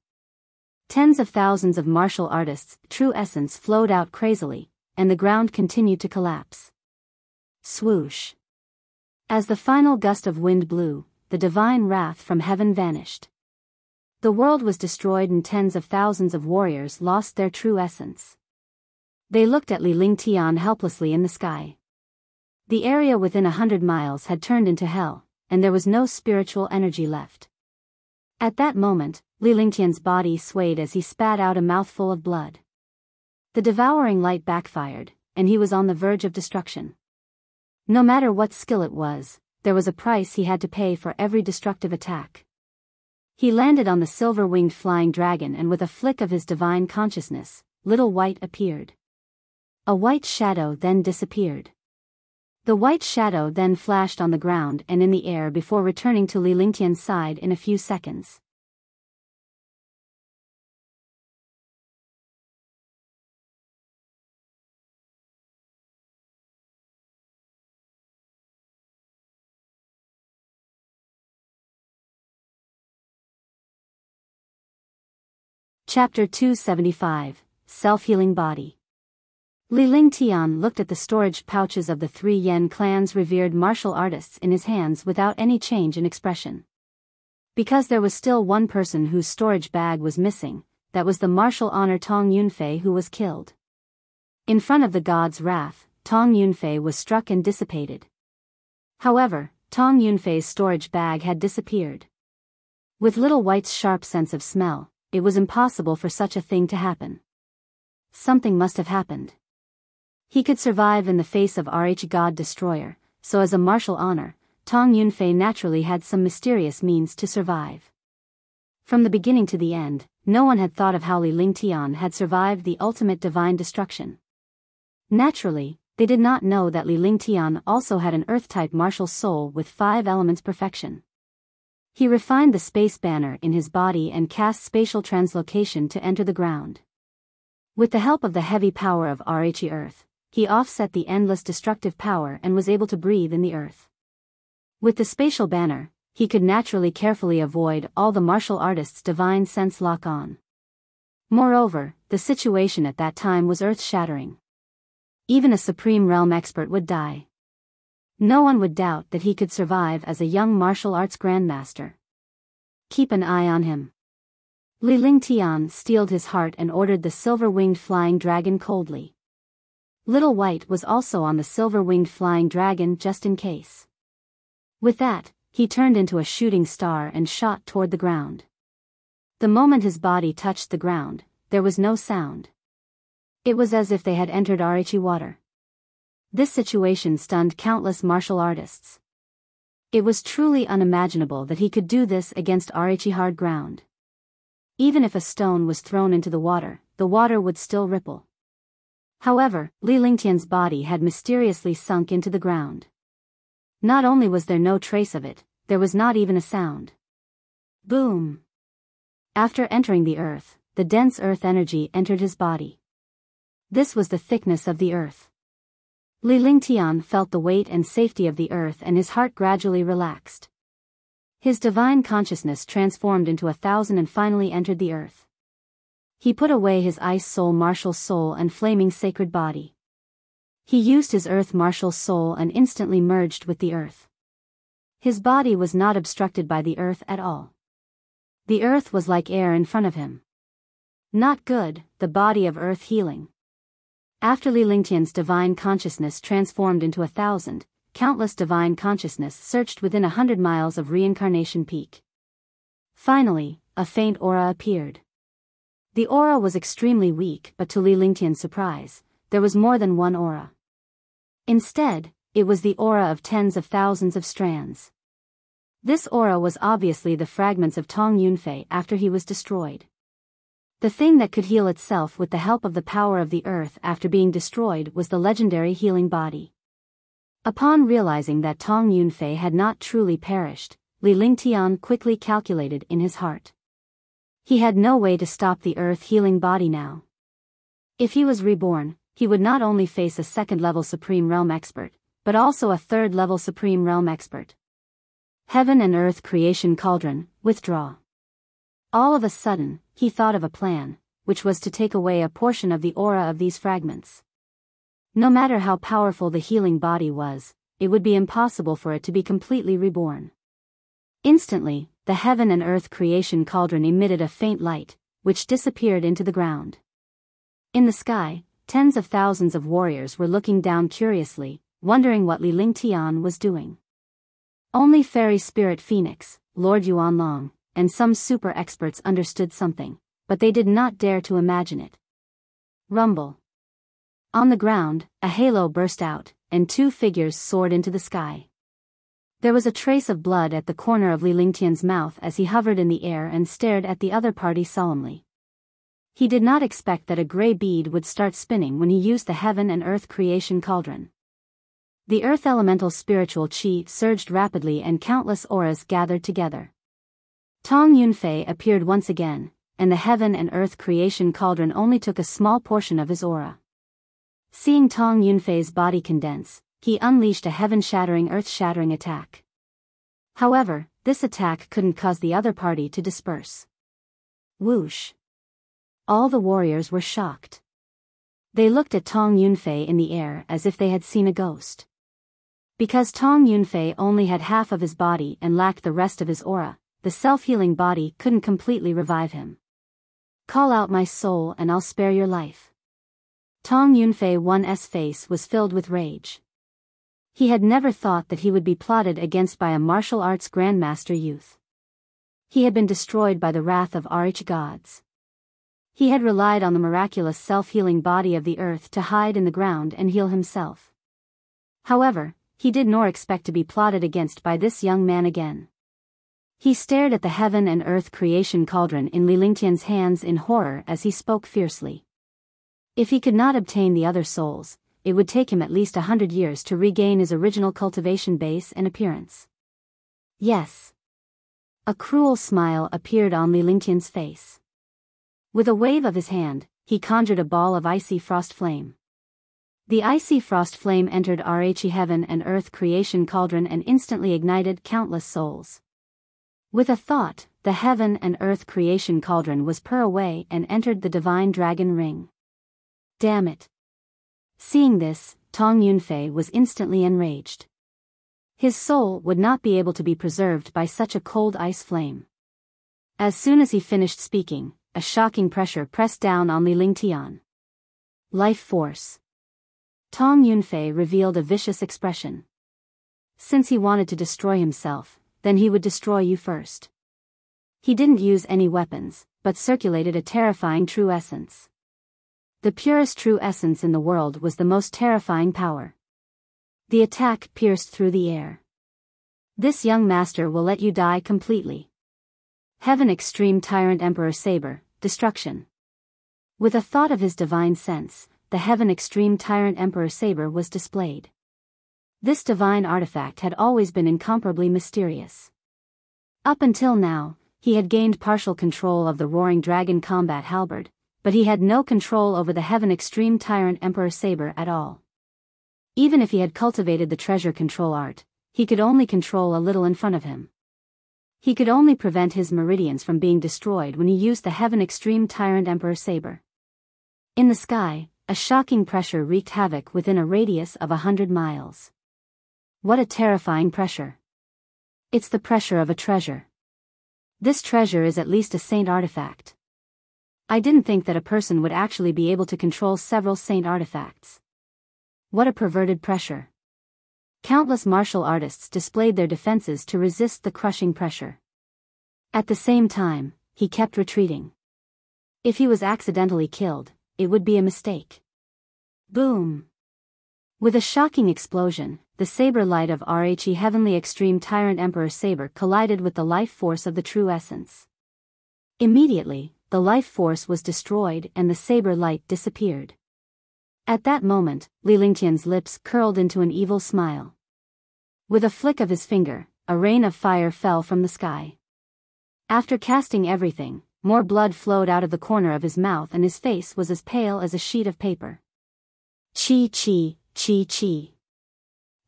Tens of thousands of martial artists' true essence flowed out crazily, and the ground continued to collapse. Swoosh. As the final gust of wind blew, the divine wrath from heaven vanished. The world was destroyed and tens of thousands of warriors lost their true essence. They looked at Li Lingtian helplessly in the sky. The area within 100 miles had turned into hell, and there was no spiritual energy left. At that moment, Li Lingtian's body swayed as he spat out a mouthful of blood. The devouring light backfired, and he was on the verge of destruction. No matter what skill it was, there was a price he had to pay for every destructive attack. He landed on the silver-winged flying dragon, and with a flick of his divine consciousness, Little White appeared. A white shadow then disappeared. The white shadow then flashed on the ground and in the air before returning to Li Lingtian's side in a few seconds. Chapter 275, Self-Healing Body. Li Lingtian looked at the storage pouches of the 3 Yen clan's revered martial artists in his hands without any change in expression. Because there was still one person whose storage bag was missing, that was the martial honor Tong Yunfei, who was killed. In front of the god's wrath, Tong Yunfei was struck and dissipated. However, Tong Yunfei's storage bag had disappeared. With Little White's sharp sense of smell, it was impossible for such a thing to happen. Something must have happened. He could survive in the face of RH God Destroyer, so as a martial honor, Tong Yunfei naturally had some mysterious means to survive. From the beginning to the end, no one had thought of how Li Lingtian had survived the ultimate divine destruction. Naturally, they did not know that Li Lingtian also had an Earth-type martial soul with 5 elements perfection. He refined the space banner in his body and cast spatial translocation to enter the ground. With the help of the heavy power of RH Earth, he offset the endless destructive power and was able to breathe in the earth. With the spatial banner, he could naturally carefully avoid all the martial artists' divine sense lock-on. Moreover, the situation at that time was earth-shattering. Even a Supreme Realm expert would die. No one would doubt that he could survive as a young martial arts grandmaster. Keep an eye on him. Li Lingtian steeled his heart and ordered the silver-winged flying dragon coldly. Little White was also on the silver-winged flying dragon just in case. With that, he turned into a shooting star and shot toward the ground. The moment his body touched the ground, there was no sound. It was as if they had entered RH water. This situation stunned countless martial artists. It was truly unimaginable that he could do this against Arichi hard ground. Even if a stone was thrown into the water would still ripple. However, Li Lingtian's body had mysteriously sunk into the ground. Not only was there no trace of it, there was not even a sound. Boom! After entering the earth, the dense earth energy entered his body. This was the thickness of the earth. Li Lingtian felt the weight and safety of the earth and his heart gradually relaxed. His divine consciousness transformed into 1,000 and finally entered the earth. He put away his ice soul martial soul and flaming sacred body. He used his earth martial soul and instantly merged with the earth. His body was not obstructed by the earth at all. The earth was like air in front of him. Not good, the body of earth healing. After Li Lingtian's divine consciousness transformed into 1,000, countless divine consciousness searched within 100 miles of reincarnation peak. Finally, a faint aura appeared. The aura was extremely weak, but to Li Lingtian's surprise, there was more than one aura. Instead, it was the aura of tens of thousands of strands. This aura was obviously the fragments of Tong Yunfei after he was destroyed. The thing that could heal itself with the help of the power of the earth after being destroyed was the legendary healing body. Upon realizing that Tong Yunfei had not truly perished, Li Lingtian quickly calculated in his heart. He had no way to stop the earth healing body now. If he was reborn, he would not only face a second-level Supreme Realm expert, but also a third-level Supreme Realm expert. Heaven and Earth Creation Cauldron, withdraw. All of a sudden, he thought of a plan, which was to take away a portion of the aura of these fragments. No matter how powerful the healing body was, it would be impossible for it to be completely reborn. Instantly, the Heaven and Earth Creation Cauldron emitted a faint light, which disappeared into the ground. In the sky, tens of thousands of warriors were looking down curiously, wondering what Li Lingtian was doing. Only Fairy Spirit Phoenix, Lord Yuanlong, and some super experts understood something, but they did not dare to imagine it. Rumble. On the ground, a halo burst out, and two figures soared into the sky. There was a trace of blood at the corner of Li Lingtian's mouth as he hovered in the air and stared at the other party solemnly. He did not expect that a gray bead would start spinning when he used the Heaven and Earth Creation Cauldron. The Earth Elemental spiritual chi surged rapidly and countless auras gathered together. Tong Yunfei appeared once again, and the Heaven and Earth Creation Cauldron only took a small portion of his aura. Seeing Tong Yunfei's body condense, he unleashed a heaven-shattering earth-shattering attack. However, this attack couldn't cause the other party to disperse. Whoosh! All the warriors were shocked. They looked at Tong Yunfei in the air as if they had seen a ghost. Because Tong Yunfei only had half of his body and lacked the rest of his aura, the self-healing body couldn't completely revive him. Call out my soul and I'll spare your life. Tong Yunfei's face was filled with rage. He had never thought that he would be plotted against by a martial arts grandmaster youth. He had been destroyed by the wrath of Arich gods. He had relied on the miraculous self-healing body of the earth to hide in the ground and heal himself. However, he did nor expect to be plotted against by this young man again. He stared at the Heaven and Earth Creation Cauldron in Li Lingtian's hands in horror as he spoke fiercely. If he could not obtain the other souls, it would take him at least 100 years to regain his original cultivation base and appearance. Yes. A cruel smile appeared on Li Lingtian's face. With a wave of his hand, he conjured a ball of icy frost flame. The icy frost flame entered Rh Heaven and Earth Creation Cauldron and instantly ignited countless souls. With a thought, the Heaven and Earth Creation Cauldron was purr away and entered the Divine Dragon Ring. Damn it! Seeing this, Tong Yunfei was instantly enraged. His soul would not be able to be preserved by such a cold ice flame. As soon as he finished speaking, a shocking pressure pressed down on Li Lingtian. Life force. Tong Yunfei revealed a vicious expression. Since he wanted to destroy himself, then he would destroy you first. He didn't use any weapons, but circulated a terrifying true essence. The purest true essence in the world was the most terrifying power. The attack pierced through the air. This young master will let you die completely. Heaven Extreme Tyrant Emperor Saber, Destruction. With a thought of his divine sense, the Heaven Extreme Tyrant Emperor Saber was displayed. This divine artifact had always been incomparably mysterious. Up until now, he had gained partial control of the Roaring Dragon combat halberd, but he had no control over the Heaven Extreme Tyrant Emperor Saber at all. Even if he had cultivated the treasure control art, he could only control a little in front of him. He could only prevent his meridians from being destroyed when he used the Heaven Extreme Tyrant Emperor Saber. In the sky, a shocking pressure wreaked havoc within a radius of 100 miles. What a terrifying pressure. It's the pressure of a treasure. This treasure is at least a saint artifact. I didn't think that a person would actually be able to control several saint artifacts. What a perverted pressure. Countless martial artists displayed their defenses to resist the crushing pressure. At the same time, he kept retreating. If he was accidentally killed, it would be a mistake. Boom! With a shocking explosion, the saber light of RHE Heavenly Extreme Tyrant Emperor Saber collided with the life force of the true essence. Immediately, the life force was destroyed and the saber light disappeared. At that moment, Li Lingtian's lips curled into an evil smile. With a flick of his finger, a rain of fire fell from the sky. After casting everything, more blood flowed out of the corner of his mouth and his face was as pale as a sheet of paper. Chi chi, chi chi.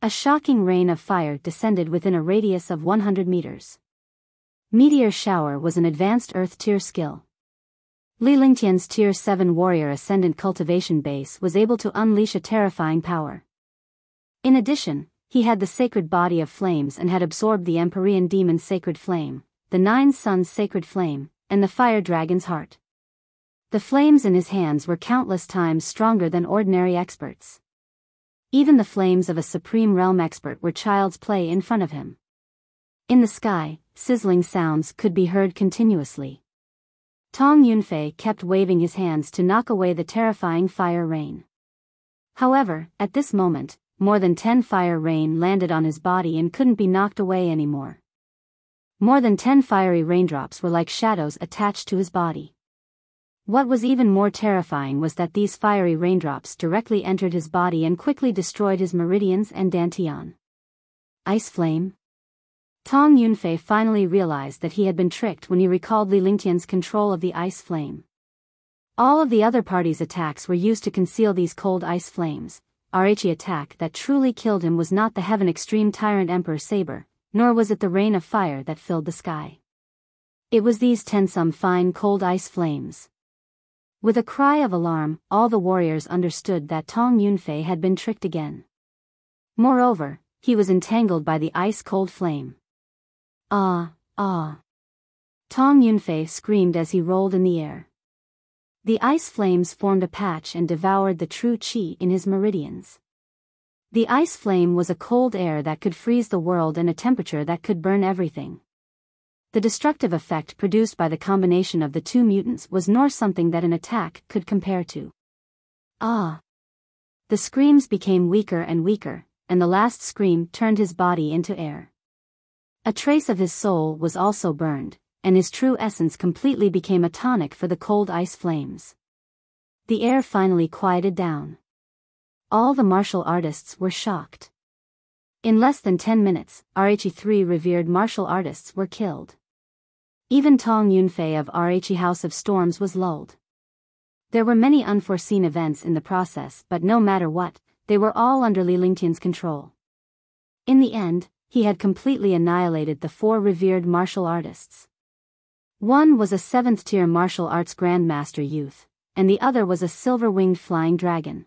A shocking rain of fire descended within a radius of 100 meters. Meteor Shower was an advanced Earth tier skill. Li Lingtian's Tier 7 Warrior Ascendant Cultivation Base was able to unleash a terrifying power. In addition, he had the Sacred Body of Flames and had absorbed the Empyrean Demon Sacred Flame, the Nine Suns Sacred Flame, and the Fire Dragon's Heart. The flames in his hands were countless times stronger than ordinary experts. Even the flames of a Supreme Realm expert were child's play in front of him. In the sky, sizzling sounds could be heard continuously. Tong Yunfei kept waving his hands to knock away the terrifying fire rain. However, at this moment, more than 10 fire rain landed on his body and couldn't be knocked away anymore. More than 10 fiery raindrops were like shadows attached to his body. What was even more terrifying was that these fiery raindrops directly entered his body and quickly destroyed his meridians and dantian. Ice flame? Tong Yunfei finally realized that he had been tricked when he recalled Li Lingtian's control of the ice flame. All of the other party's attacks were used to conceal these cold ice flames. RHE attack that truly killed him was not the Heaven Extreme Tyrant Emperor Saber, nor was it the rain of fire that filled the sky. It was these 10 some fine cold ice flames. With a cry of alarm, all the warriors understood that Tong Yunfei had been tricked again. Moreover, he was entangled by the ice-cold flame. Ah, ah. Tong Yunfei screamed as he rolled in the air. The ice flames formed a patch and devoured the true qi in his meridians. The ice flame was a cold air that could freeze the world and a temperature that could burn everything. The destructive effect produced by the combination of the two mutants was nor something that an attack could compare to. Ah! The screams became weaker and weaker, and the last scream turned his body into air. A trace of his soul was also burned, and his true essence completely became a tonic for the cold ice flames. The air finally quieted down. All the martial artists were shocked. In less than 10 minutes, RHE3 revered martial artists were killed. Even Tong Yunfei of RHE House of Storms was lulled. There were many unforeseen events in the process, but no matter what, they were all under Li Lingtian's control. In the end, he had completely annihilated the 4 revered martial artists. One was a 7th-tier martial arts grandmaster youth, and the other was a silver-winged flying dragon.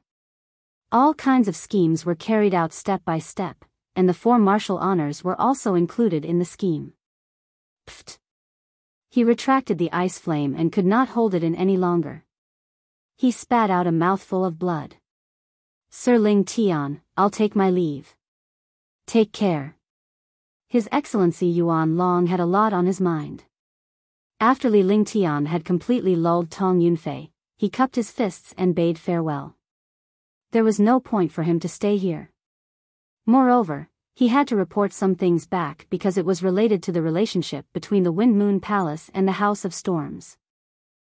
All kinds of schemes were carried out step by step, and the 4 martial honors were also included in the scheme. Pfft! He retracted the ice flame and could not hold it in any longer. He spat out a mouthful of blood. Sir Ling Tian, I'll take my leave. Take care. His Excellency Yuan Long had a lot on his mind. After Li Lingtian had completely lulled Tong Yunfei, he cupped his fists and bade farewell. There was no point for him to stay here. Moreover, he had to report some things back because it was related to the relationship between the Wind Moon Palace and the House of Storms.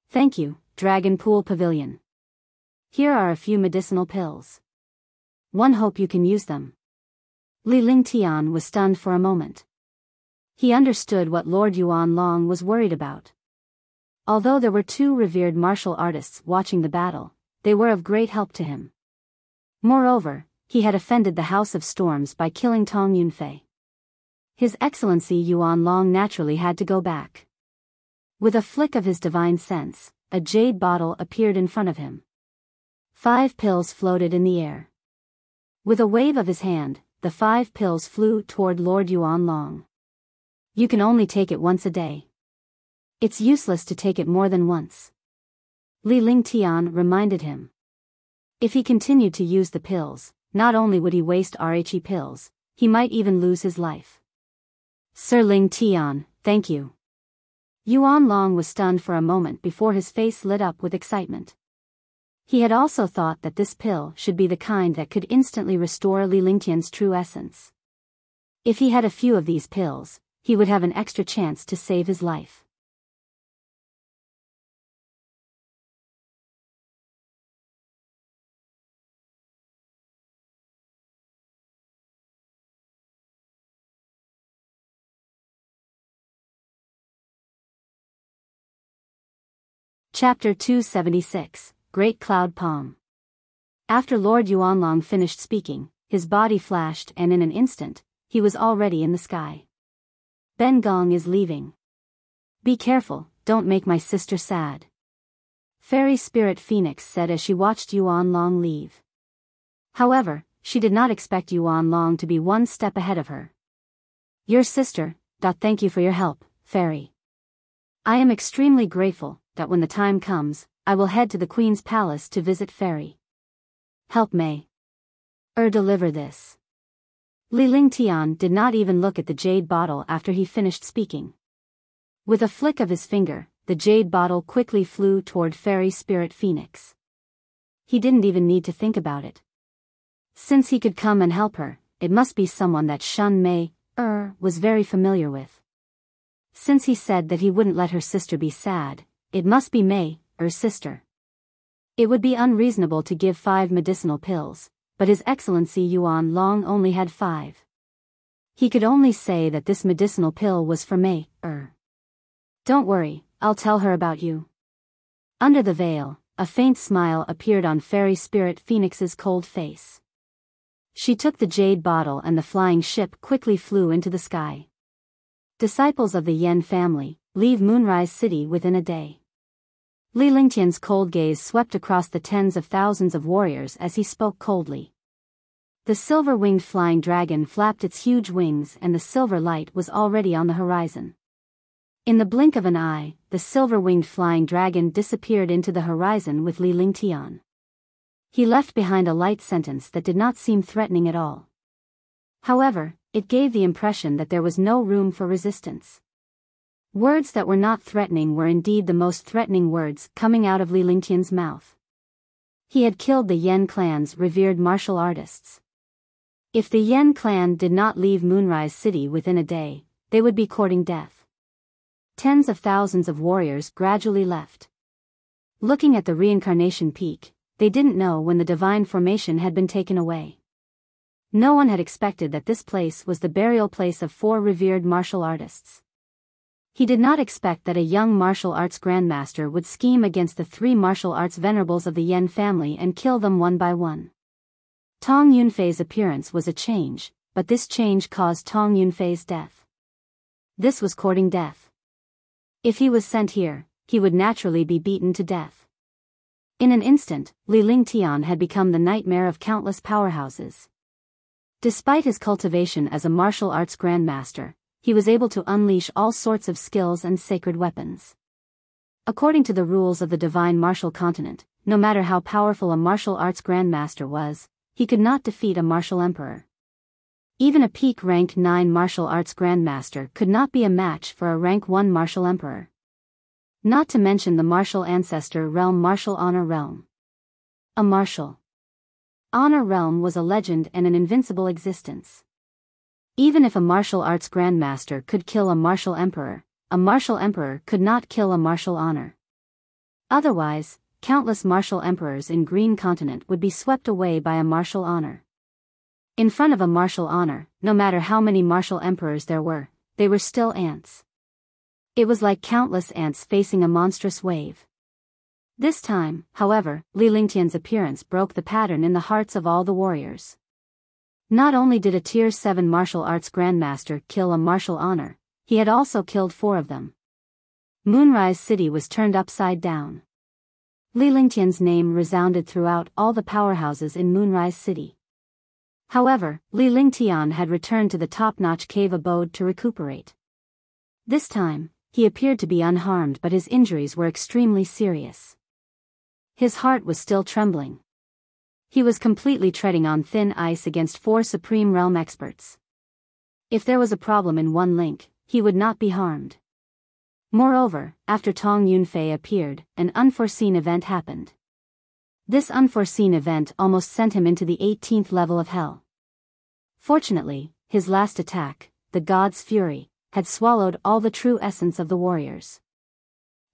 Thank you, Dragon Pool Pavilion. Here are a few medicinal pills. One hope you can use them. Li Lingtian was stunned for a moment. He understood what Lord Yuan Long was worried about. Although there were two revered martial artists watching the battle, they were of great help to him. Moreover, he had offended the House of Storms by killing Tong Yunfei. His Excellency Yuan Long naturally had to go back. With a flick of his divine sense, a jade bottle appeared in front of him. 5 pills floated in the air. With a wave of his hand, the 5 pills flew toward Lord Yuan Long. You can only take it once a day. It's useless to take it more than once. Li Lingtian reminded him. If he continued to use the pills, not only would he waste RHE pills, he might even lose his life. Sir Lingtian, thank you. Yuan Long was stunned for a moment before his face lit up with excitement. He had also thought that this pill should be the kind that could instantly restore Li Lingtian's true essence. If he had a few of these pills, he would have an extra chance to save his life. Chapter 276, Great Cloud Palm. After Lord Yuanlong finished speaking, his body flashed and in an instant, he was already in the sky. Ben Gong is leaving. Be careful, don't make my sister sad. Fairy Spirit Phoenix said as she watched Yuanlong leave. However, she did not expect Yuanlong to be one step ahead of her. Your sister, thank you for your help, Fairy. I am extremely grateful that when the time comes, I will head to the Queen's Palace to visit Fairy. Help May. Deliver this. Li Lingtian did not even look at the jade bottle after he finished speaking. With a flick of his finger, the jade bottle quickly flew toward Fairy Spirit Phoenix. He didn't even need to think about it. Since he could come and help her, it must be someone that Shun Mei was very familiar with. Since he said that he wouldn't let her sister be sad, it must be Mei, sister. It would be unreasonable to give 5 medicinal pills, but His Excellency Yuan Long only had 5. He could only say that this medicinal pill was for Mei. Don't worry, I'll tell her about you. Under the veil, a faint smile appeared on Fairy Spirit Phoenix's cold face. She took the jade bottle and the flying ship quickly flew into the sky. Disciples of the Yen family, leave Moonrise City within a day. Li Lingtian's cold gaze swept across the tens of thousands of warriors as he spoke coldly. The silver-winged flying dragon flapped its huge wings and the silver light was already on the horizon. In the blink of an eye, the silver-winged flying dragon disappeared into the horizon with Li Lingtian. He left behind a light sentence that did not seem threatening at all. However, it gave the impression that there was no room for resistance. Words that were not threatening were indeed the most threatening words coming out of Li Lingtian's mouth. He had killed the Yen clan's revered martial artists. If the Yen clan did not leave Moonrise City within a day, they would be courting death. Tens of thousands of warriors gradually left. Looking at the reincarnation peak, they didn't know when the divine formation had been taken away. No one had expected that this place was the burial place of 4 revered martial artists. He did not expect that a young martial arts grandmaster would scheme against the 3 martial arts venerables of the Yen family and kill them one by one. Tong Yunfei's appearance was a change, but this change caused Tong Yunfei's death. This was courting death. If he was sent here, he would naturally be beaten to death. In an instant, Li Lingtian had become the nightmare of countless powerhouses. Despite his cultivation as a martial arts grandmaster, he was able to unleash all sorts of skills and sacred weapons. According to the rules of the divine martial continent, no matter how powerful a martial arts grandmaster was, he could not defeat a martial emperor. Even a peak rank 9 martial arts grandmaster could not be a match for a rank 1 martial emperor. Not to mention the martial ancestor realm martial honor realm. A martial Honor Realm was a legend and an invincible existence. Even if a martial arts grandmaster could kill a martial emperor could not kill a martial honor. Otherwise, countless martial emperors in Green Continent would be swept away by a martial honor. In front of a martial honor, no matter how many martial emperors there were, they were still ants. It was like countless ants facing a monstrous wave. This time, however, Li Lingtian's appearance broke the pattern in the hearts of all the warriors. Not only did a Tier 7 martial arts grandmaster kill a martial honor, he had also killed 4 of them. Moonrise City was turned upside down. Li Lingtian's name resounded throughout all the powerhouses in Moonrise City. However, Li Lingtian had returned to the top-notch cave abode to recuperate. This time, he appeared to be unharmed, but his injuries were extremely serious. His heart was still trembling. He was completely treading on thin ice against 4 Supreme Realm experts. If there was a problem in one link, he would not be harmed. Moreover, after Tong Yunfei appeared, an unforeseen event happened. This unforeseen event almost sent him into the 18th level of hell. Fortunately, his last attack, the God's Fury, had swallowed all the true essence of the warriors.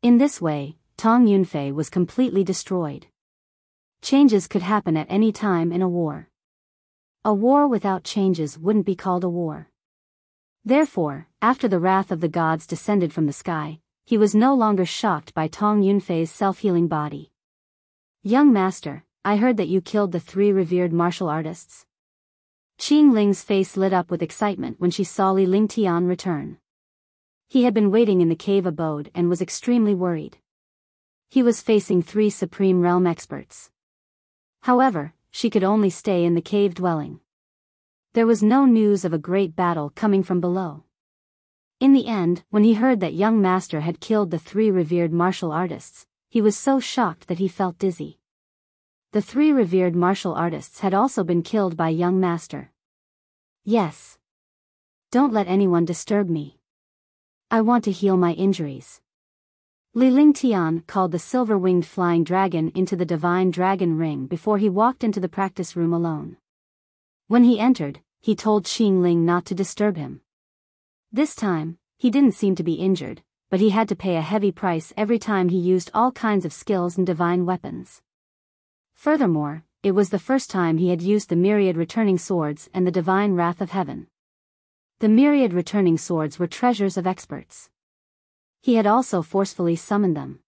In this way, Tong Yunfei was completely destroyed. Changes could happen at any time in a war. A war without changes wouldn't be called a war. Therefore, after the wrath of the gods descended from the sky, he was no longer shocked by Tong Yunfei's self-healing body. "Young master, I heard that you killed the 3 revered martial artists." Qing Ling's face lit up with excitement when she saw Li Lingtian return. He had been waiting in the cave abode and was extremely worried. He was facing 3 Supreme Realm experts. However, she could only stay in the cave dwelling. There was no news of a great battle coming from below. In the end, when he heard that young master had killed the 3 revered martial artists, he was so shocked that he felt dizzy. The 3 revered martial artists had also been killed by young master. "Yes. Don't let anyone disturb me. I want to heal my injuries." Li Lingtian called the silver-winged flying dragon into the divine dragon ring before he walked into the practice room alone. When he entered, he told Qing Ling not to disturb him. This time, he didn't seem to be injured, but he had to pay a heavy price every time he used all kinds of skills and divine weapons. Furthermore, it was the first time he had used the myriad returning swords and the divine wrath of heaven. The myriad returning swords were treasures of experts. He had also forcefully summoned them.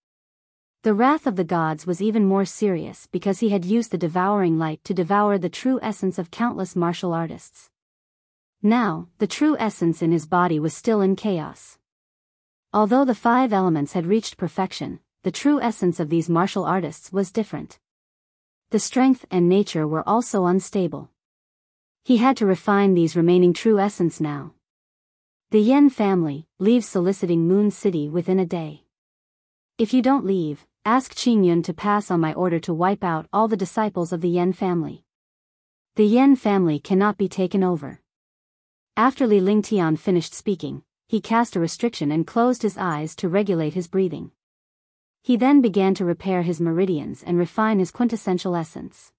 The wrath of the gods was even more serious because he had used the devouring light to devour the true essence of countless martial artists. Now, the true essence in his body was still in chaos. Although the 5 elements had reached perfection, the true essence of these martial artists was different. The strength and nature were also unstable. He had to refine these remaining true essence now. The Yen family leaves soliciting Moon City within a day. If you don't leave, ask Qingyun to pass on my order to wipe out all the disciples of the Yen family. The Yen family cannot be taken over. After Li Lingtian finished speaking, he cast a restriction and closed his eyes to regulate his breathing. He then began to repair his meridians and refine his quintessential essence.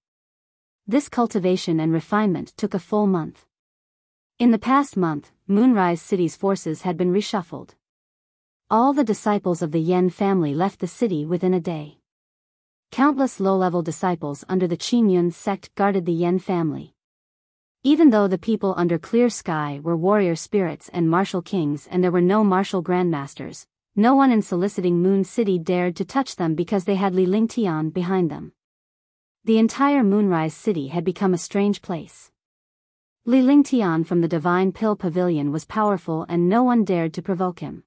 This cultivation and refinement took a full month. In the past month, Moonrise City's forces had been reshuffled. All the disciples of the Yen family left the city within a day. Countless low-level disciples under the Qingyun sect guarded the Yen family. Even though the people under Clear Sky were warrior spirits and martial kings and there were no martial grandmasters, no one in soliciting Moon City dared to touch them because they had Li Lingtian behind them. The entire Moonrise City had become a strange place. Li Lingtian from the Divine Pill Pavilion was powerful and no one dared to provoke him.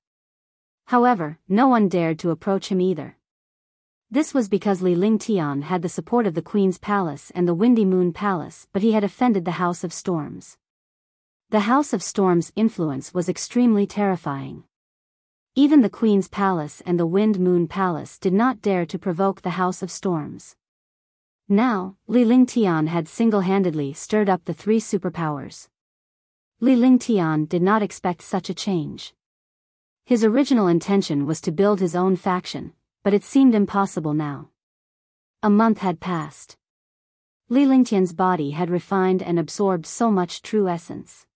However, no one dared to approach him either. This was because Li Lingtian had the support of the Queen's Palace and the Windy Moon Palace, but he had offended the House of Storms. The House of Storms' influence was extremely terrifying. Even the Queen's Palace and the Wind Moon Palace did not dare to provoke the House of Storms. Now, Li Lingtian had single-handedly stirred up the 3 superpowers. Li Lingtian did not expect such a change. His original intention was to build his own faction, but it seemed impossible now. A month had passed. Li Lingtian's body had refined and absorbed so much true essence.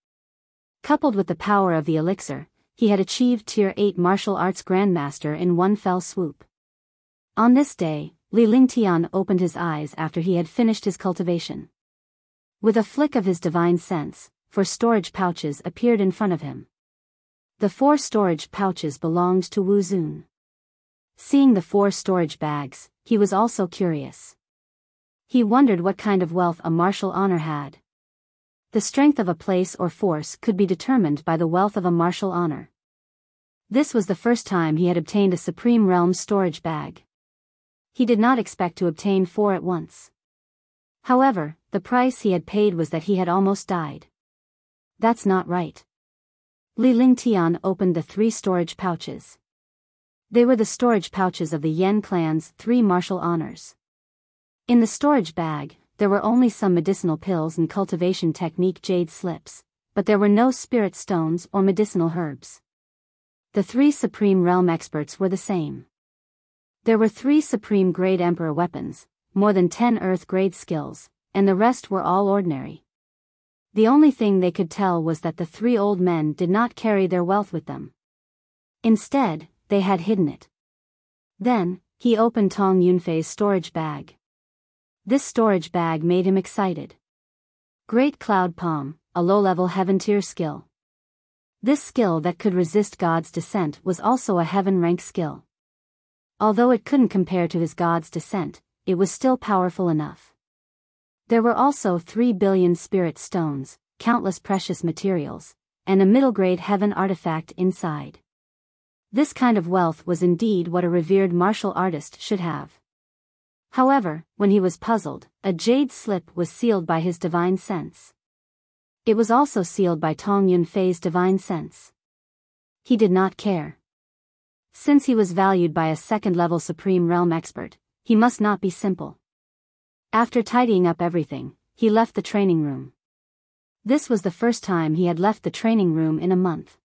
Coupled with the power of the elixir, he had achieved Tier 8 martial arts grandmaster in one fell swoop. On this day, Li Lingtian opened his eyes after he had finished his cultivation. With a flick of his divine sense, 4 storage pouches appeared in front of him. The 4 storage pouches belonged to Wu Zun. Seeing the 4 storage bags, he was also curious. He wondered what kind of wealth a martial honor had. The strength of a place or force could be determined by the wealth of a martial honor. This was the first time he had obtained a Supreme Realm storage bag. He did not expect to obtain 4 at once. However, the price he had paid was that he had almost died. That's not right. Li Lingtian opened the 3 storage pouches. They were the storage pouches of the Yen clan's 3 martial honors. In the storage bag, there were only some medicinal pills and cultivation technique jade slips, but there were no spirit stones or medicinal herbs. The 3 Supreme Realm experts were the same. There were 3 Supreme Grade Emperor weapons, more than 10 Earth Grade skills, and the rest were all ordinary. The only thing they could tell was that the 3 old men did not carry their wealth with them. Instead, they had hidden it. Then, he opened Tong Yunfei's storage bag. This storage bag made him excited. Great Cloud Palm, a low-level heaven tier skill. This skill that could resist God's descent was also a heaven rank skill. Although it couldn't compare to his God's descent, it was still powerful enough. There were also 3 billion spirit stones, countless precious materials, and a middle-grade heaven artifact inside. This kind of wealth was indeed what a revered martial artist should have. However, when he was puzzled, a jade slip was sealed by his divine sense. It was also sealed by Tong Yunfei's divine sense. He did not care. Since he was valued by a second-level Supreme Realm expert, he must not be simple. After tidying up everything, he left the training room. This was the first time he had left the training room in a month.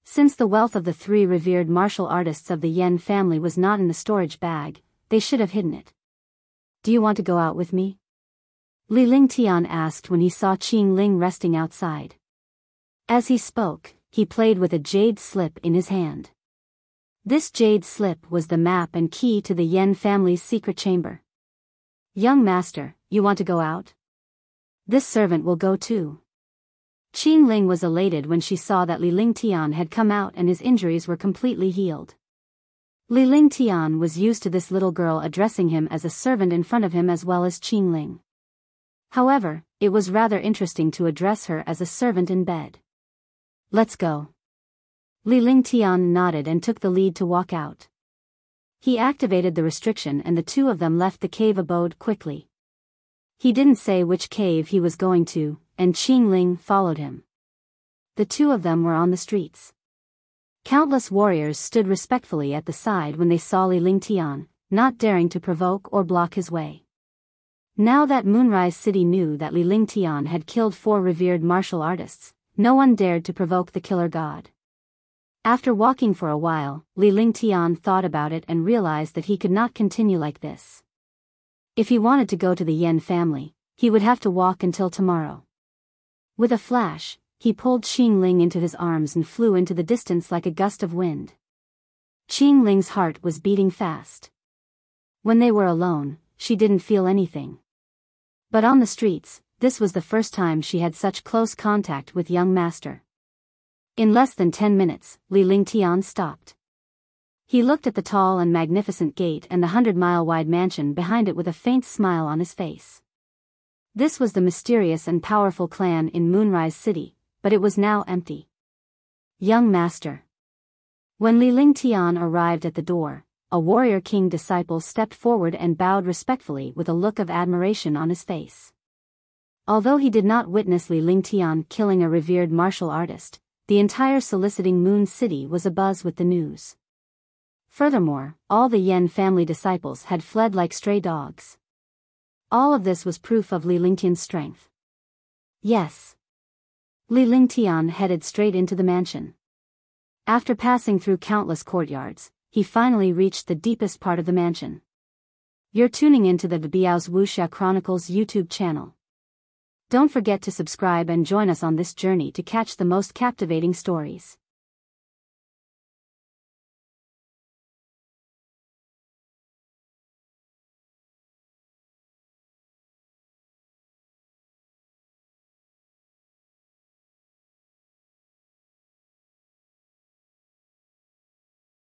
Since the wealth of the 3 revered martial artists of the Yen family was not in the storage bag, they should have hidden it. Do you want to go out with me? Li Lingtian asked when he saw Qing Ling resting outside. As he spoke, he played with a jade slip in his hand. This jade slip was the map and key to the Yen family's secret chamber. Young master, you want to go out? This servant will go too. Qing Ling was elated when she saw that Li Lingtian had come out and his injuries were completely healed. Li Lingtian was used to this little girl addressing him as a servant in front of him as well as Qing Ling. However, it was rather interesting to address her as a servant in bed. Let's go. Li Lingtian nodded and took the lead to walk out. He activated the restriction and the 2 of them left the cave abode quickly. He didn't say which cave he was going to, and Qing Ling followed him. The 2 of them were on the streets. Countless warriors stood respectfully at the side when they saw Li Lingtian, not daring to provoke or block his way. Now that Moonrise City knew that Li Lingtian had killed 4 revered martial artists, no one dared to provoke the killer god. After walking for a while, Li Lingtian thought about it and realized that he could not continue like this. If he wanted to go to the Yen family, he would have to walk until tomorrow. With a flash, he pulled Qing Ling into his arms and flew into the distance like a gust of wind. Qing Ling's heart was beating fast. When they were alone, she didn't feel anything. But on the streets, this was the first time she had such close contact with young master. In less than 10 minutes, Li Lingtian stopped. He looked at the tall and magnificent gate and the 100-mile-wide mansion behind it with a faint smile on his face. This was the mysterious and powerful clan in Moonrise City, but it was now empty. Young master. When Li Lingtian arrived at the door, a warrior king disciple stepped forward and bowed respectfully with a look of admiration on his face. Although he did not witness Li Lingtian killing a revered martial artist, the entire soliciting Moon City was abuzz with the news. Furthermore, all the Yen family disciples had fled like stray dogs. All of this was proof of Li Lingtian's strength. Yes. Li Lingtian headed straight into the mansion. After passing through countless courtyards, he finally reached the deepest part of the mansion. You're tuning into the Biyao's Wuxia Chronicles YouTube channel. Don't forget to subscribe and join us on this journey to catch the most captivating stories.